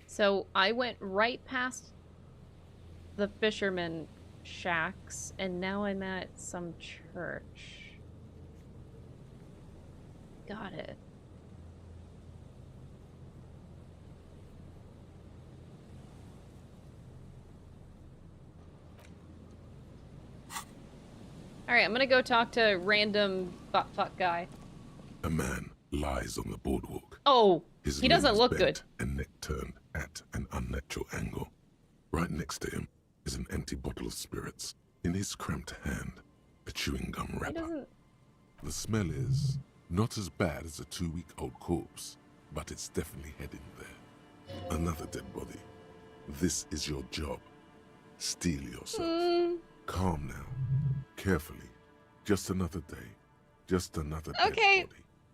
So I went right past the fisherman shacks, and now I'm at some church. Got it. Alright, I'm gonna go talk to random buttfuck guy. A man lies on the boardwalk. Oh, His he doesn't limbs look bent good. And neck turned at an unnatural angle. Right next to him is an empty bottle of spirits. In his cramped hand, a chewing gum wrapper. The smell is not as bad as a 2-week-old corpse, but it's definitely heading there. Another dead body. This is your job. Steel yourself. Calm now. Carefully. Just another day. Just another dead body.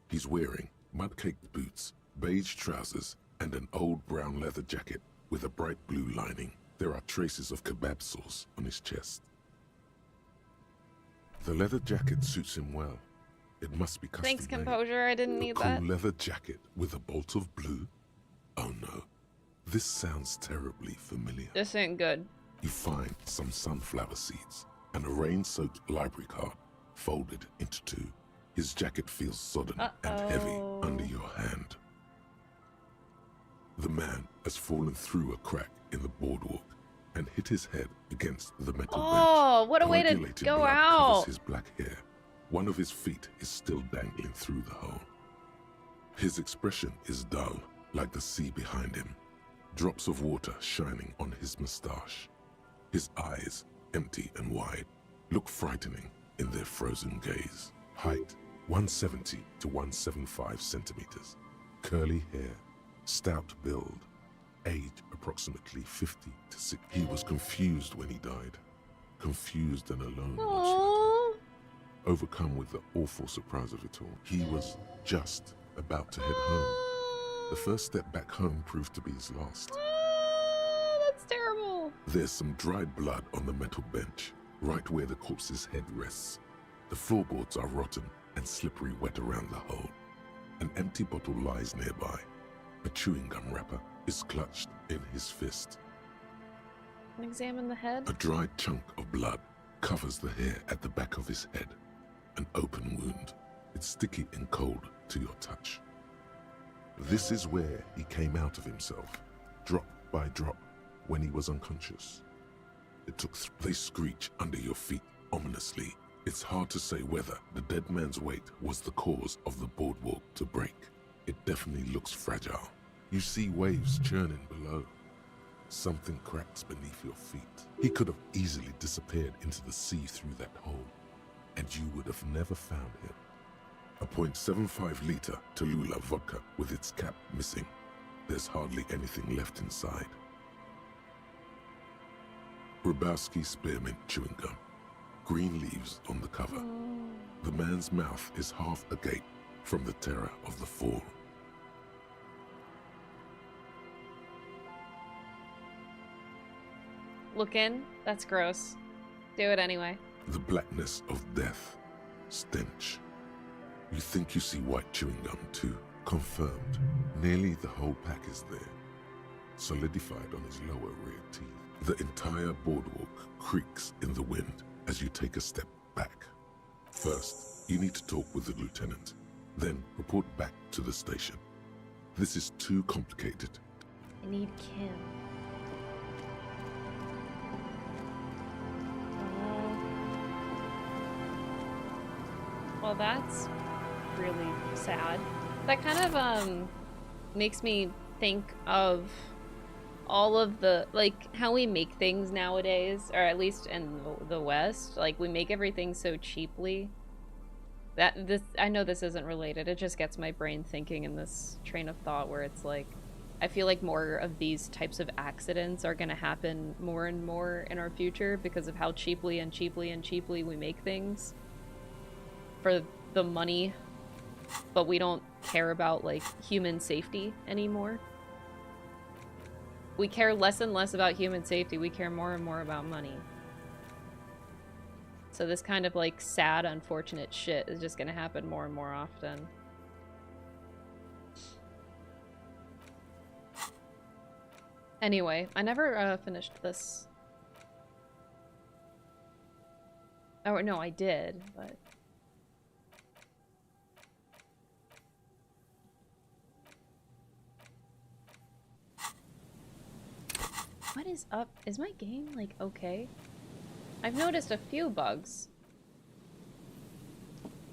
He's wearing mud-caked boots, beige trousers, and an old brown leather jacket with a bright blue lining. There are traces of kebab sauce on his chest. The leather jacket suits him well. It must be custom Thanks, made. composure. I didn't need that. A cool leather jacket with a bolt of blue? Oh no. This sounds terribly familiar. This ain't good. You find some sunflower seeds and a rain-soaked library card folded into two. His jacket feels sodden and heavy under your hand. The man has fallen through a crack in the boardwalk and hit his head against the metal bench. Oh, what a way to Coagulated go blood out. covers his black hair. One of his feet is still dangling through the hole. His expression is dull, like the sea behind him. Drops of water shining on his mustache. His eyes, empty and wide, look frightening in their frozen gaze. Height, 170 to 175 centimeters. Curly hair, stout build. Age, approximately 50 to 60. He was confused when he died. Confused and alone, mostly. Overcome with the awful surprise of it all. He was just about to head home. The first step back home proved to be his last. That's terrible. There's some dried blood on the metal bench, right where the corpse's head rests. The floorboards are rotten and slippery wet around the hole. An empty bottle lies nearby. A chewing gum wrapper is clutched in his fist. Examine the head. A dried chunk of blood covers the hair at the back of his head. An open wound. It's sticky and cold to your touch. This is where he came out of himself, drop by drop, when he was unconscious. They screech under your feet ominously. It's hard to say whether the dead man's weight was the cause of the boardwalk to break. It definitely looks fragile. You see waves churning below. Something cracks beneath your feet. He could have easily disappeared into the sea through that hole, and you would have never found him. A .75 liter Tallulah vodka with its cap missing. There's hardly anything left inside. Grabowski spearmint chewing gum. Green leaves on the cover. The man's mouth is half agape from the terror of the fall. Look in? That's gross. Do it anyway. The blackness of death. Stench. You think you see white chewing gum too. Confirmed. Nearly the whole pack is there. Solidified on his lower rear teeth. The entire boardwalk creaks in the wind as you take a step back. First, you need to talk with the lieutenant. Then report back to the station. This is too complicated. I need Kim. Well, that's really sad. That kind of makes me think of all of the, like, how we make things nowadays, or at least in the West. Like, we make everything so cheaply. I know this isn't related, it just gets my brain thinking in this train of thought where it's like, I feel like more of these types of accidents are gonna happen more and more in our future because of how cheaply and cheaply and cheaply we make things for the money, but we don't care about, like, human safety anymore. We care less and less about human safety, we care more and more about money. So this kind of, like, sad, unfortunate shit is just gonna happen more and more often. Anyway, I never finished this. Oh, no, I did, but... What is up? Is my game, like, okay? I've noticed a few bugs.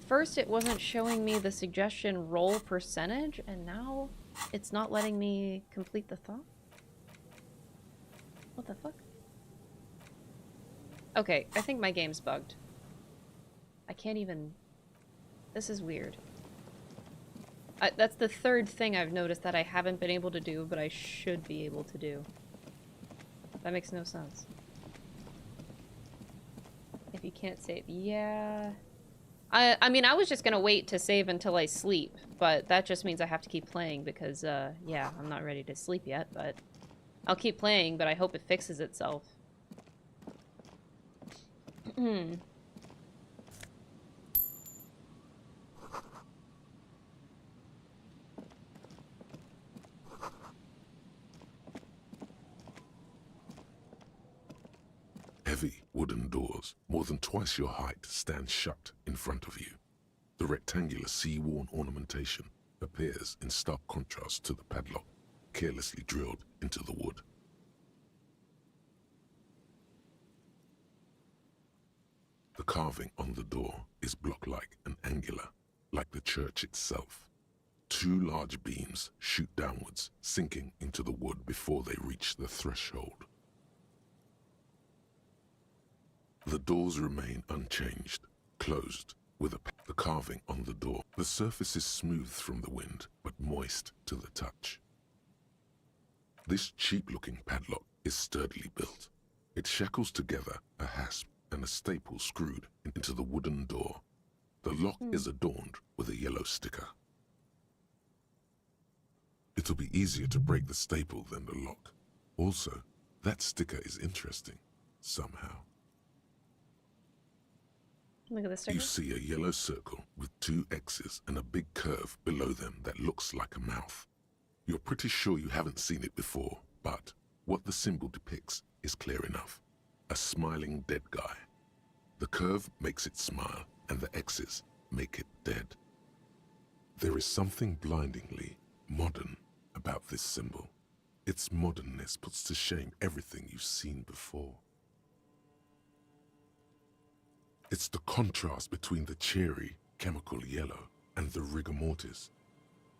First, it wasn't showing me the suggestion roll percentage, and now it's not letting me complete the thought? What the fuck? Okay, I think my game's bugged. I can't even... This is weird. That's the third thing I've noticed that I haven't been able to do, but I should be able to do. That makes no sense. If you can't save... Yeah... I mean, I was just gonna wait to save until I sleep, but that just means I have to keep playing because, yeah, I'm not ready to sleep yet, but... I'll keep playing, but I hope it fixes itself. Heavy wooden doors, more than twice your height, stand shut in front of you. The rectangular sea-worn ornamentation appears in stark contrast to the padlock, carelessly drilled into the wood. The carving on the door is block-like and angular, like the church itself. Two large beams shoot downwards, sinking into the wood before they reach the threshold. The doors remain unchanged, closed, with the carving on the door. The surface is smooth from the wind, but moist to the touch. This cheap-looking padlock is sturdily built. It shackles together a hasp and a staple screwed into the wooden door. The lock is adorned with a yellow sticker. It'll be easier to break the staple than the lock. Also, that sticker is interesting, somehow. Look at the sticker. You see a yellow circle with two X's and a big curve below them that looks like a mouth. You're pretty sure you haven't seen it before, but what the symbol depicts is clear enough. A smiling dead guy. The curve makes it smile, and the X's make it dead. There is something blindingly modern about this symbol. Its modernness puts to shame everything you've seen before. It's the contrast between the cheery, chemical yellow and the rigor mortis.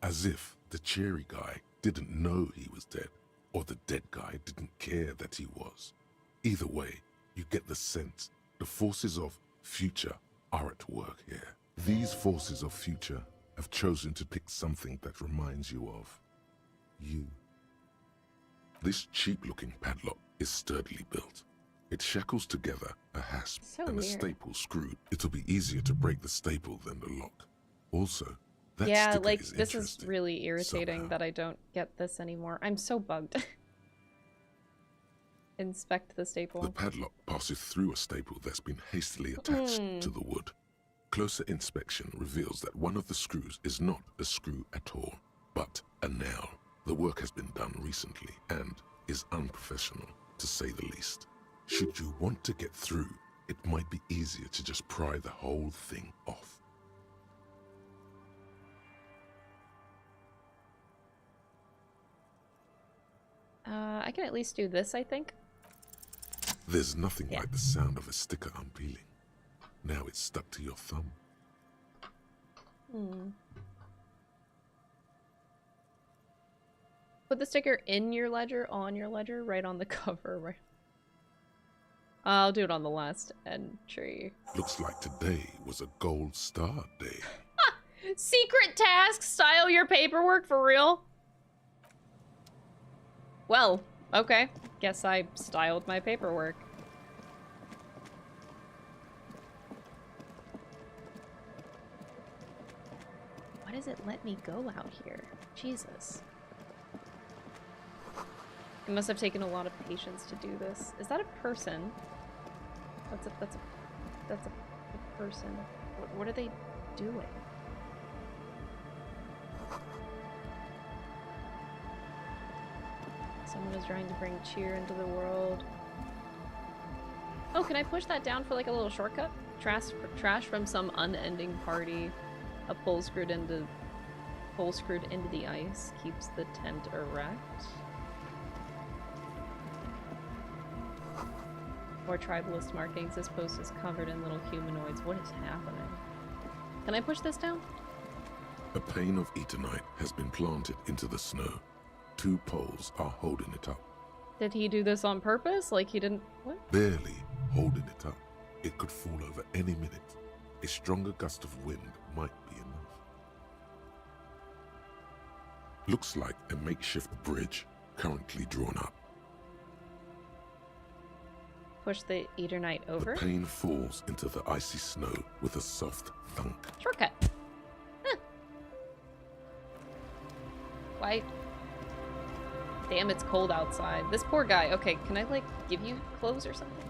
As if the cheery guy didn't know he was dead, or the dead guy didn't care that he was. Either way, you get the sense the forces of future are at work here. These forces of future have chosen to pick something that reminds you of you. This cheap-looking padlock is sturdily built. It shackles together a hasp and a staple screwed. It'll be easier to break the staple than the lock. Also, that sticker like, is this is really irritating that I don't get this anymore. I'm so bugged. Inspect the staple. The padlock passes through a staple that's been hastily attached to the wood. Closer inspection reveals that one of the screws is not a screw at all, but a nail. The work has been done recently and is unprofessional, to say the least. Should you want to get through, it might be easier to just pry the whole thing off. I can at least do this, I think. There's nothing like the sound of a sticker unpeeling. Now it's stuck to your thumb. Put the sticker in your ledger, on your ledger, right on the cover, right? I'll do it on the last entry. Looks like today was a gold star day. Secret task, style your paperwork for real? Well, okay. Guess I styled my paperwork. Why does it let me go out here? Jesus. It must have taken a lot of patience to do this. Is that a person? That's a person. What are they doing? Someone is trying to bring cheer into the world. Oh, can I push that down for like a little shortcut? Trash from some unending party. A pole screwed into the ice keeps the tent erect. Or tribalist markings. This post is covered in little humanoids. What is happening? Can I push this down? A pane of eternite has been planted into the snow. 2 poles are holding it up. Did he do this on purpose? Like he didn't... What? Barely, holding it up. It could fall over any minute. A stronger gust of wind might be enough. Looks like a makeshift bridge currently drawn up. Push the Eternite over. The pane falls into the icy snow with a soft thunk. Shortcut. Huh. Why? Damn, it's cold outside. This poor guy. Okay, can I, like, give you clothes or something?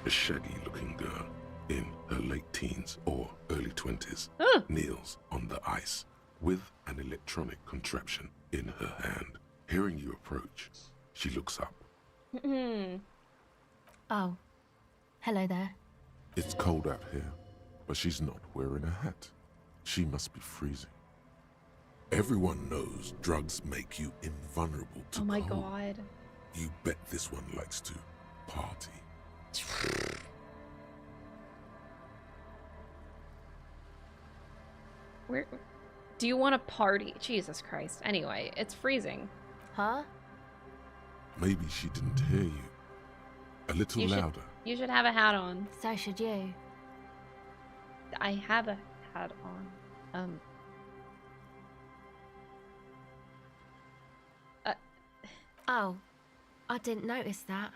A shaggy-looking girl in her late teens or early 20s kneels on the ice with an electronic contraption in her hand. Hearing you approach, she looks up. Oh, hello there. It's cold out here, but she's not wearing a hat. She must be freezing. Everyone knows drugs make you invulnerable to Oh my cold. god. You bet this one likes to party. Where do you want to party? Jesus Christ. Anyway, it's freezing. Huh? Maybe she didn't hear you. A little louder. You should have a hat on. So should you. I have a hat on. Oh, I didn't notice that.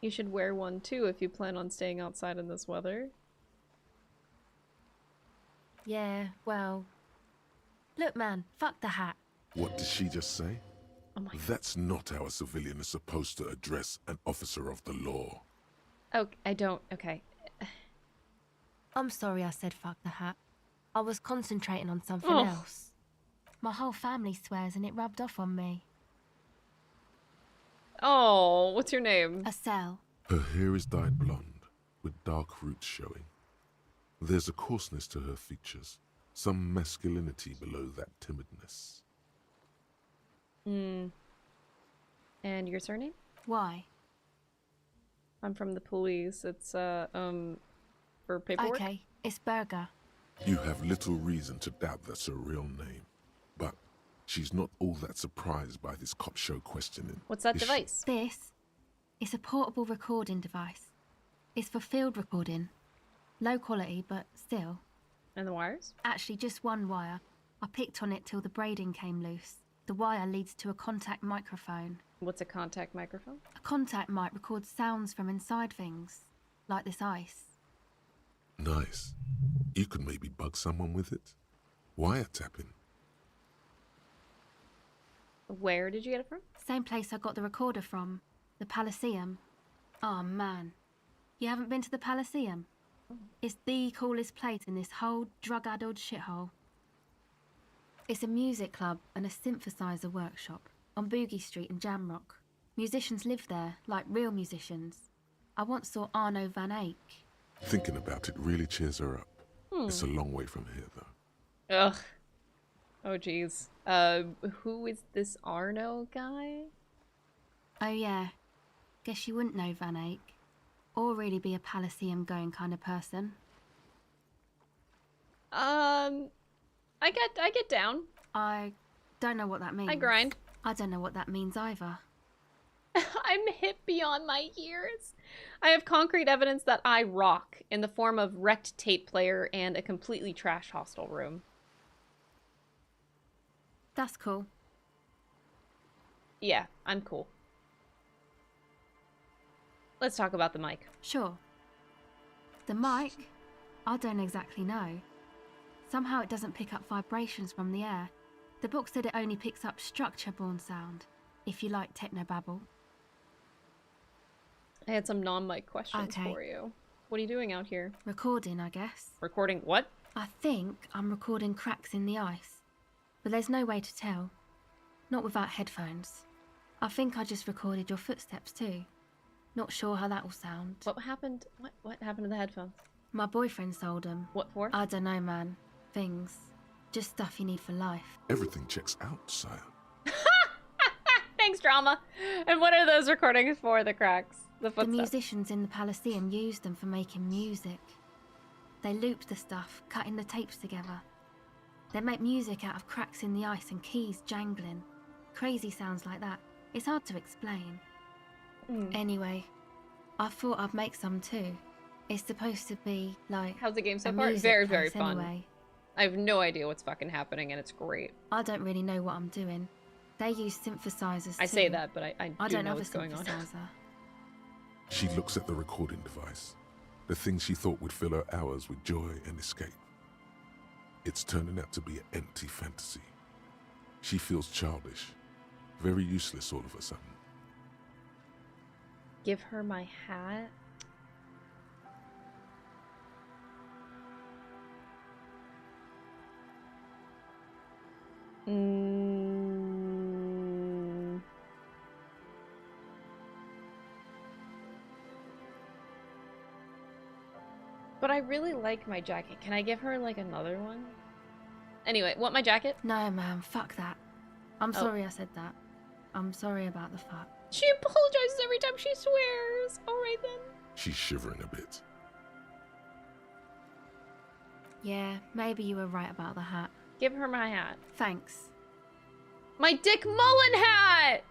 You should wear one too if you plan on staying outside in this weather. Yeah, well... Look, man, fuck the hat. What did she just say? Oh my. That's not how a civilian is supposed to address an officer of the law. Oh, I don't. Okay. I'm sorry I said fuck the hat. I was concentrating on something Oh. else. My whole family swears and it rubbed off on me. Oh, what's your name? Estelle. Her hair is dyed blonde, with dark roots showing. There's a coarseness to her features, some masculinity below that timidness. And your surname? Why? I'm from the police. It's for paperwork. Okay, it's Berger. You have little reason to doubt that's her real name, but she's not all that surprised by this cop show questioning. What's that is she? device? This is a portable recording device. It's for field recording. Low quality, but still. And the wires? Actually, just one wire. I picked on it till the braiding came loose. The wire leads to a contact microphone. What's a contact microphone? A contact mic records sounds from inside things, like this ice. Nice. You could maybe bug someone with it. Wiretapping. Where did you get it from? Same place I got the recorder from, the Elysium. Oh man, you haven't been to the Elysium? It's the coolest place in this whole drug-addled shithole. It's a music club and a synthesizer workshop on Boogie Street in Jamrock. Musicians live there, like real musicians. I once saw Arno van Eyck. Thinking about it really cheers her up. It's a long way from here, though. Ugh. Oh, jeez. Who is this Arno guy? Oh yeah, guess you wouldn't know Van Eyck. Or really be a Elysium going kind of person. I get down. I don't know what that means. I grind. I don't know what that means either. I'm hip beyond my years. I have concrete evidence that I rock in the form of wrecked tape player and a completely trash hostel room. That's cool. Yeah, I'm cool. Let's talk about the mic. Sure. The mic? I don't exactly know. Somehow it doesn't pick up vibrations from the air. The book said it only picks up structure-borne sound, if you like technobabble. I had some non-mic questions Okay. for you. What are you doing out here? Recording, I guess. Recording what? I think I'm recording cracks in the ice. But there's no way to tell. Not without headphones. I think I just recorded your footsteps too. Not sure how that will sound. What happened? What happened to the headphones? My boyfriend sold them. What for? I don't know, man. Things. Just stuff you need for life. Everything checks out, sire. Thanks, drama. And what are those recordings for, the cracks? The The footsteps? musicians in the Elysium used them for making music. They looped the stuff, cutting the tapes together. They make music out of cracks in the ice and keys jangling. crazy sounds like that. It's hard to explain. Anyway, I thought I'd make some too. It's supposed to be like How's the game so a far? music Very, very place fun. anyway. I have no idea what's fucking happening, and it's great. I don't really know what I'm doing. They use synthesizers I too. say that, but I do don't know have what's a going on. synthesizer. She looks at the recording device, the thing she thought would fill her hours with joy and escape. It's turning out to be an empty fantasy. She feels childish, very useless all of a sudden. Give her my hat. But I really like my jacket. Can I give her like another one? Anyway, want my jacket? No, man, fuck that. I'm sorry I said that. I'm sorry about the fuck. She apologizes every time she swears. Alright then. She's shivering a bit. Yeah, maybe you were right about the hat. Give her my hat. Thanks. My Dick Mullen hat!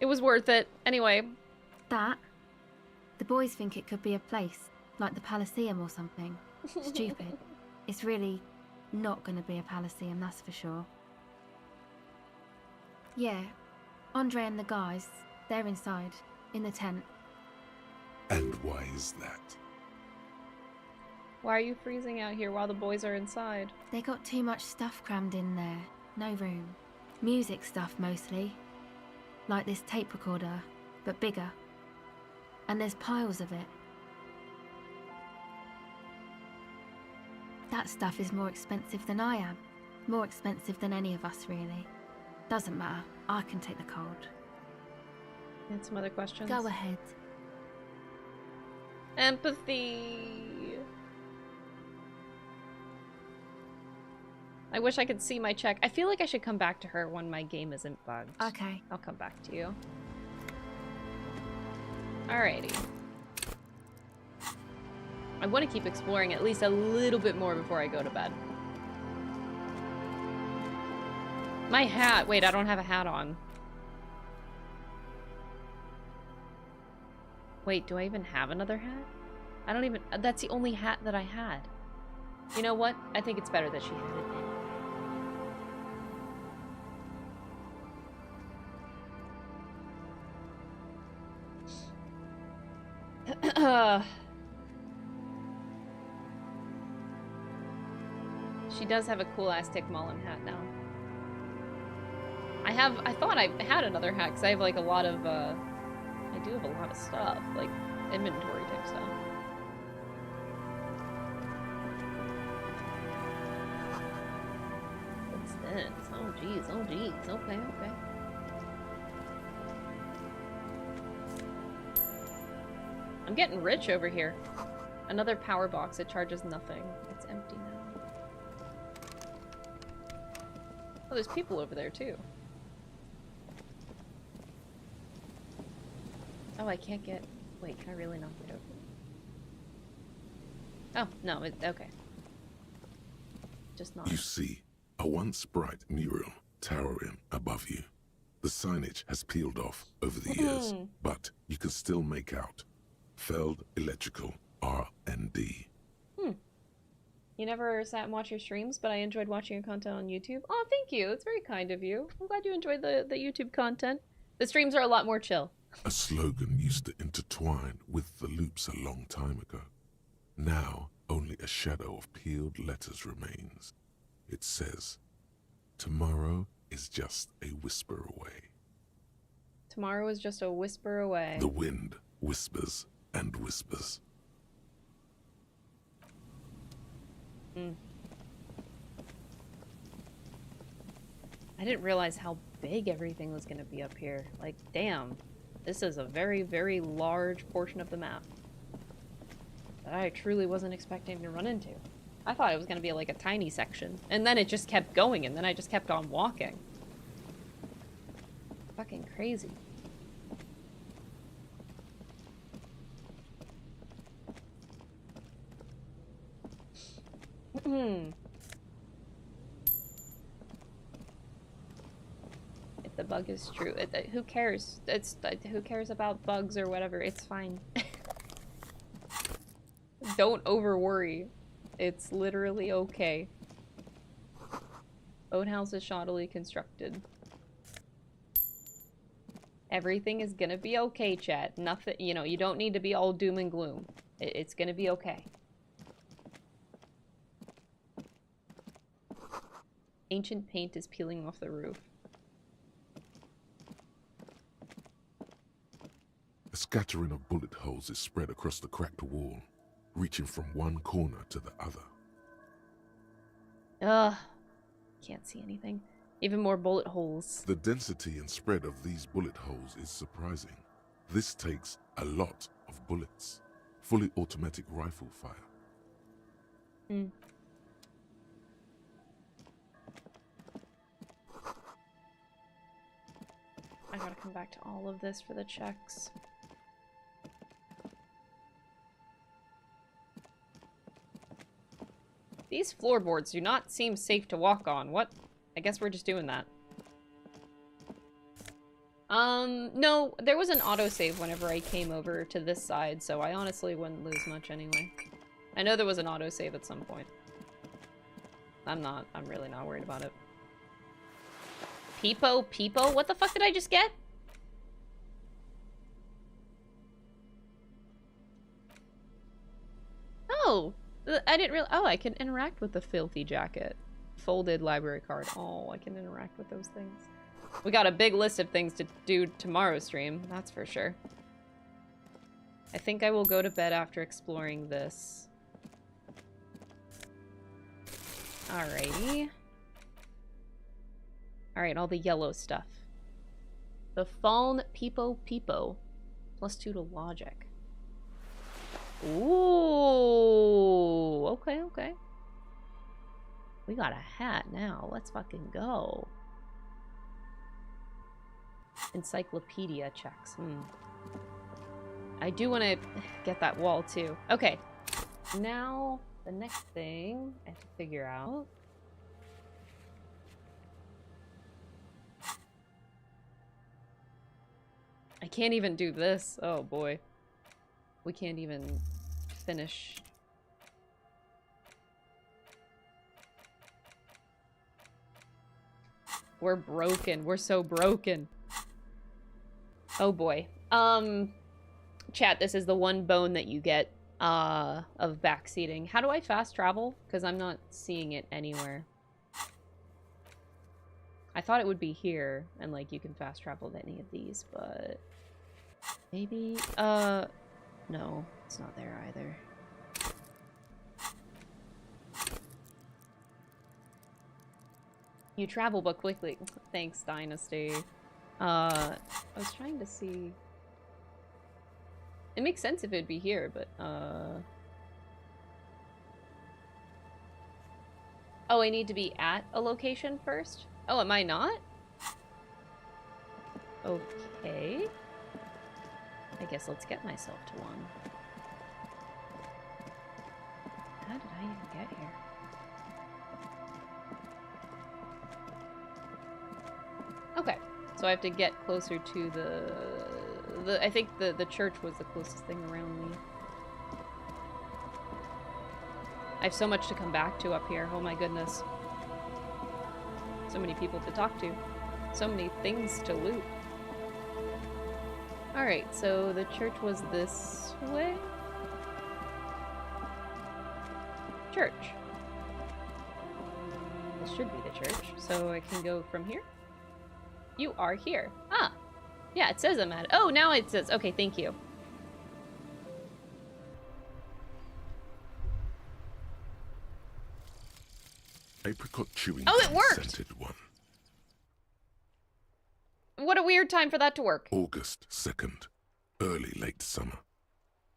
It was worth it. Anyway. That? The boys think it could be a place, like the Palaceum or something. Stupid. It's really not gonna be a Palaceum, that's for sure. Yeah, Andre and the guys, they're inside, in the tent. And why is that? Why are you freezing out here while the boys are inside? They got too much stuff crammed in there. No room. Music stuff mostly. Like this tape recorder, but bigger. And there's piles of it. That stuff is more expensive than I am. More expensive than any of us, really. Doesn't matter. I can take the cold. And some other questions? Go ahead. Empathy. I wish I could see my check. I feel like I should come back to her when my game isn't bugged. Okay. I'll come back to you. Alrighty. I want to keep exploring at least a little bit more before I go to bed. My hat. Wait, I don't have a hat on. Wait, do I even have another hat? I don't even... That's the only hat that I had. You know what? I think it's better that she had it in. She does have a cool ass Dick Mullen hat now. I thought I had another hat because I have like a lot of I do have a lot of stuff, like inventory type stuff. What's this? Oh jeez, oh jeez, okay, okay. I'm getting rich over here. Another power box. It charges nothing. It's empty now. Oh, there's people over there too. Oh, I can't get... Wait, can I really not get over? Oh, no, okay. Just not. You see a once bright mural towering above you. The signage has peeled off over the years, but you can still make out Feld Electrical R&D. You never sat and watched your streams, but I enjoyed watching your content on YouTube. Oh, thank you. It's very kind of you. I'm glad you enjoyed the YouTube content. The streams are a lot more chill. A slogan used to intertwine with the loops a long time ago. Now, only a shadow of peeled letters remains. It says, tomorrow is just a whisper away. Tomorrow is just a whisper away. The wind whispers and whispers. I didn't realize how big everything was going to be up here. Like, damn. This is a very, very large portion of the map that I truly wasn't expecting to run into. I thought it was going to be like a tiny section. And then it just kept going, and then I just kept on walking. Fucking crazy. bug is true. Who cares? Who cares about bugs or whatever? It's fine. Don't over worry. It's literally okay. Boathouse is shoddily constructed. Everything is gonna be okay, chat. Nothing, you know, you don't need to be all doom and gloom. It's gonna be okay. Ancient paint is peeling off the roof. A scattering of bullet holes is spread across the cracked wall, reaching from one corner to the other. Ugh. Can't see anything. Even more bullet holes. The density and spread of these bullet holes is surprising. This takes a lot of bullets. Fully automatic rifle fire. Hmm. I gotta come back to all of this for the checks. These floorboards do not seem safe to walk on. What? I guess we're just doing that. No, there was an autosave whenever I came over to this side, so I honestly wouldn't lose much anyway. I know there was an autosave at some point. I'm really not worried about it. Peepo? What the fuck did I just get? Oh! I didn't realize. Oh, I can interact with the filthy jacket. Folded library card. Oh, I can interact with those things. We got a big list of things to do tomorrow's stream, that's for sure. I think I will go to bed after exploring this. Alrighty. Alright, all the yellow stuff. The Fallen Peepo. +2 to logic. Ooh, okay. We got a hat now. Let's fucking go. Encyclopedia checks. I do want to get that wall too. Okay. Now, the next thing I have to figure out. I can't even do this. Oh boy. We can't even finish. We're broken. We're so broken. Oh boy. Chat, this is the one bone that you get of backseating. How do I fast travel? Because I'm not seeing it anywhere. I thought it would be here, and like you can fast travel to any of these, but maybe no, it's not there either. You travel but quickly. Thanks, Dynasty. I was trying to see. It makes sense if it'd be here, but oh, I need to be at a location first? Oh, am I not? Okay. I guess let's get myself to one. How did I even get here? Okay, so I have to get closer to the I think the church was the closest thing around me. I have so much to come back to up here. Oh my goodness. So many people to talk to. So many things to loot. Alright, so the church was this way? Church. This should be the church. So I can go from here? You are here. Ah! Yeah, it says I'm at it. Oh, now it says. Okay, thank you. Apricot chewing. Oh, it worked! Scented one. What a weird time for that to work. August 2nd. Early late summer.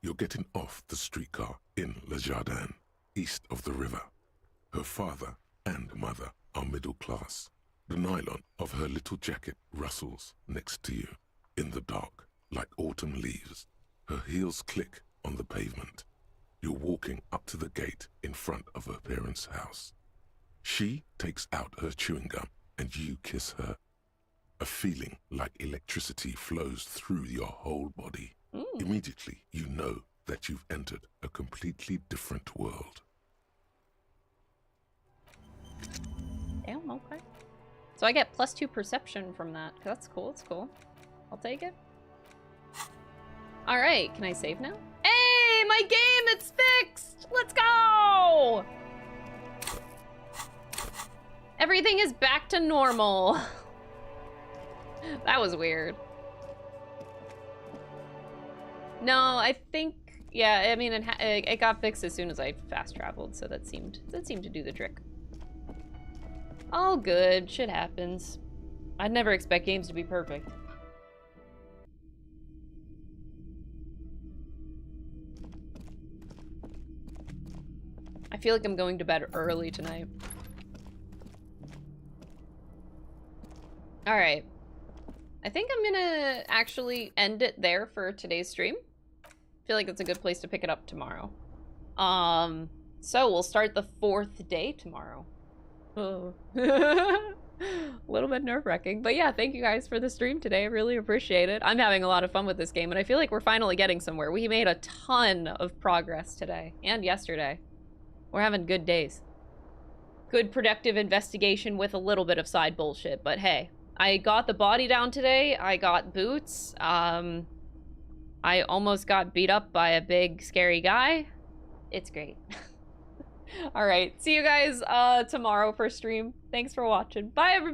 You're getting off the streetcar in Le Jardin, east of the river. Her father and mother are middle class. The nylon of her little jacket rustles next to you, in the dark, like autumn leaves. Her heels click on the pavement. You're walking up to the gate in front of her parents' house. She takes out her chewing gum and you kiss her. A feeling like electricity flows through your whole body. Immediately, you know that you've entered a completely different world. Damn, okay. So I get +2 perception from that. That's cool, that's cool. I'll take it. Alright, can I save now? Hey, my game, it's fixed! Let's go! Everything is back to normal. That was weird. No, I think, yeah, I mean, it got fixed as soon as I fast traveled, so that seemed to do the trick. All good, shit happens. I'd never expect games to be perfect. I feel like I'm going to bed early tonight. All right. I think I'm gonna actually end it there for today's stream. I feel like it's a good place to pick it up tomorrow. So we'll start the 4th day tomorrow. Oh. A little bit nerve-wracking, but yeah, thank you guys for the stream today. I really appreciate it. I'm having a lot of fun with this game, and I feel like we're finally getting somewhere. We made a ton of progress today and yesterday. We're having good days. Good productive investigation with a little bit of side bullshit, but hey. I got the body down today. I got boots. I almost got beat up by a big, scary guy. It's great. All right. See you guys tomorrow for stream. Thanks for watching. Bye, everybody.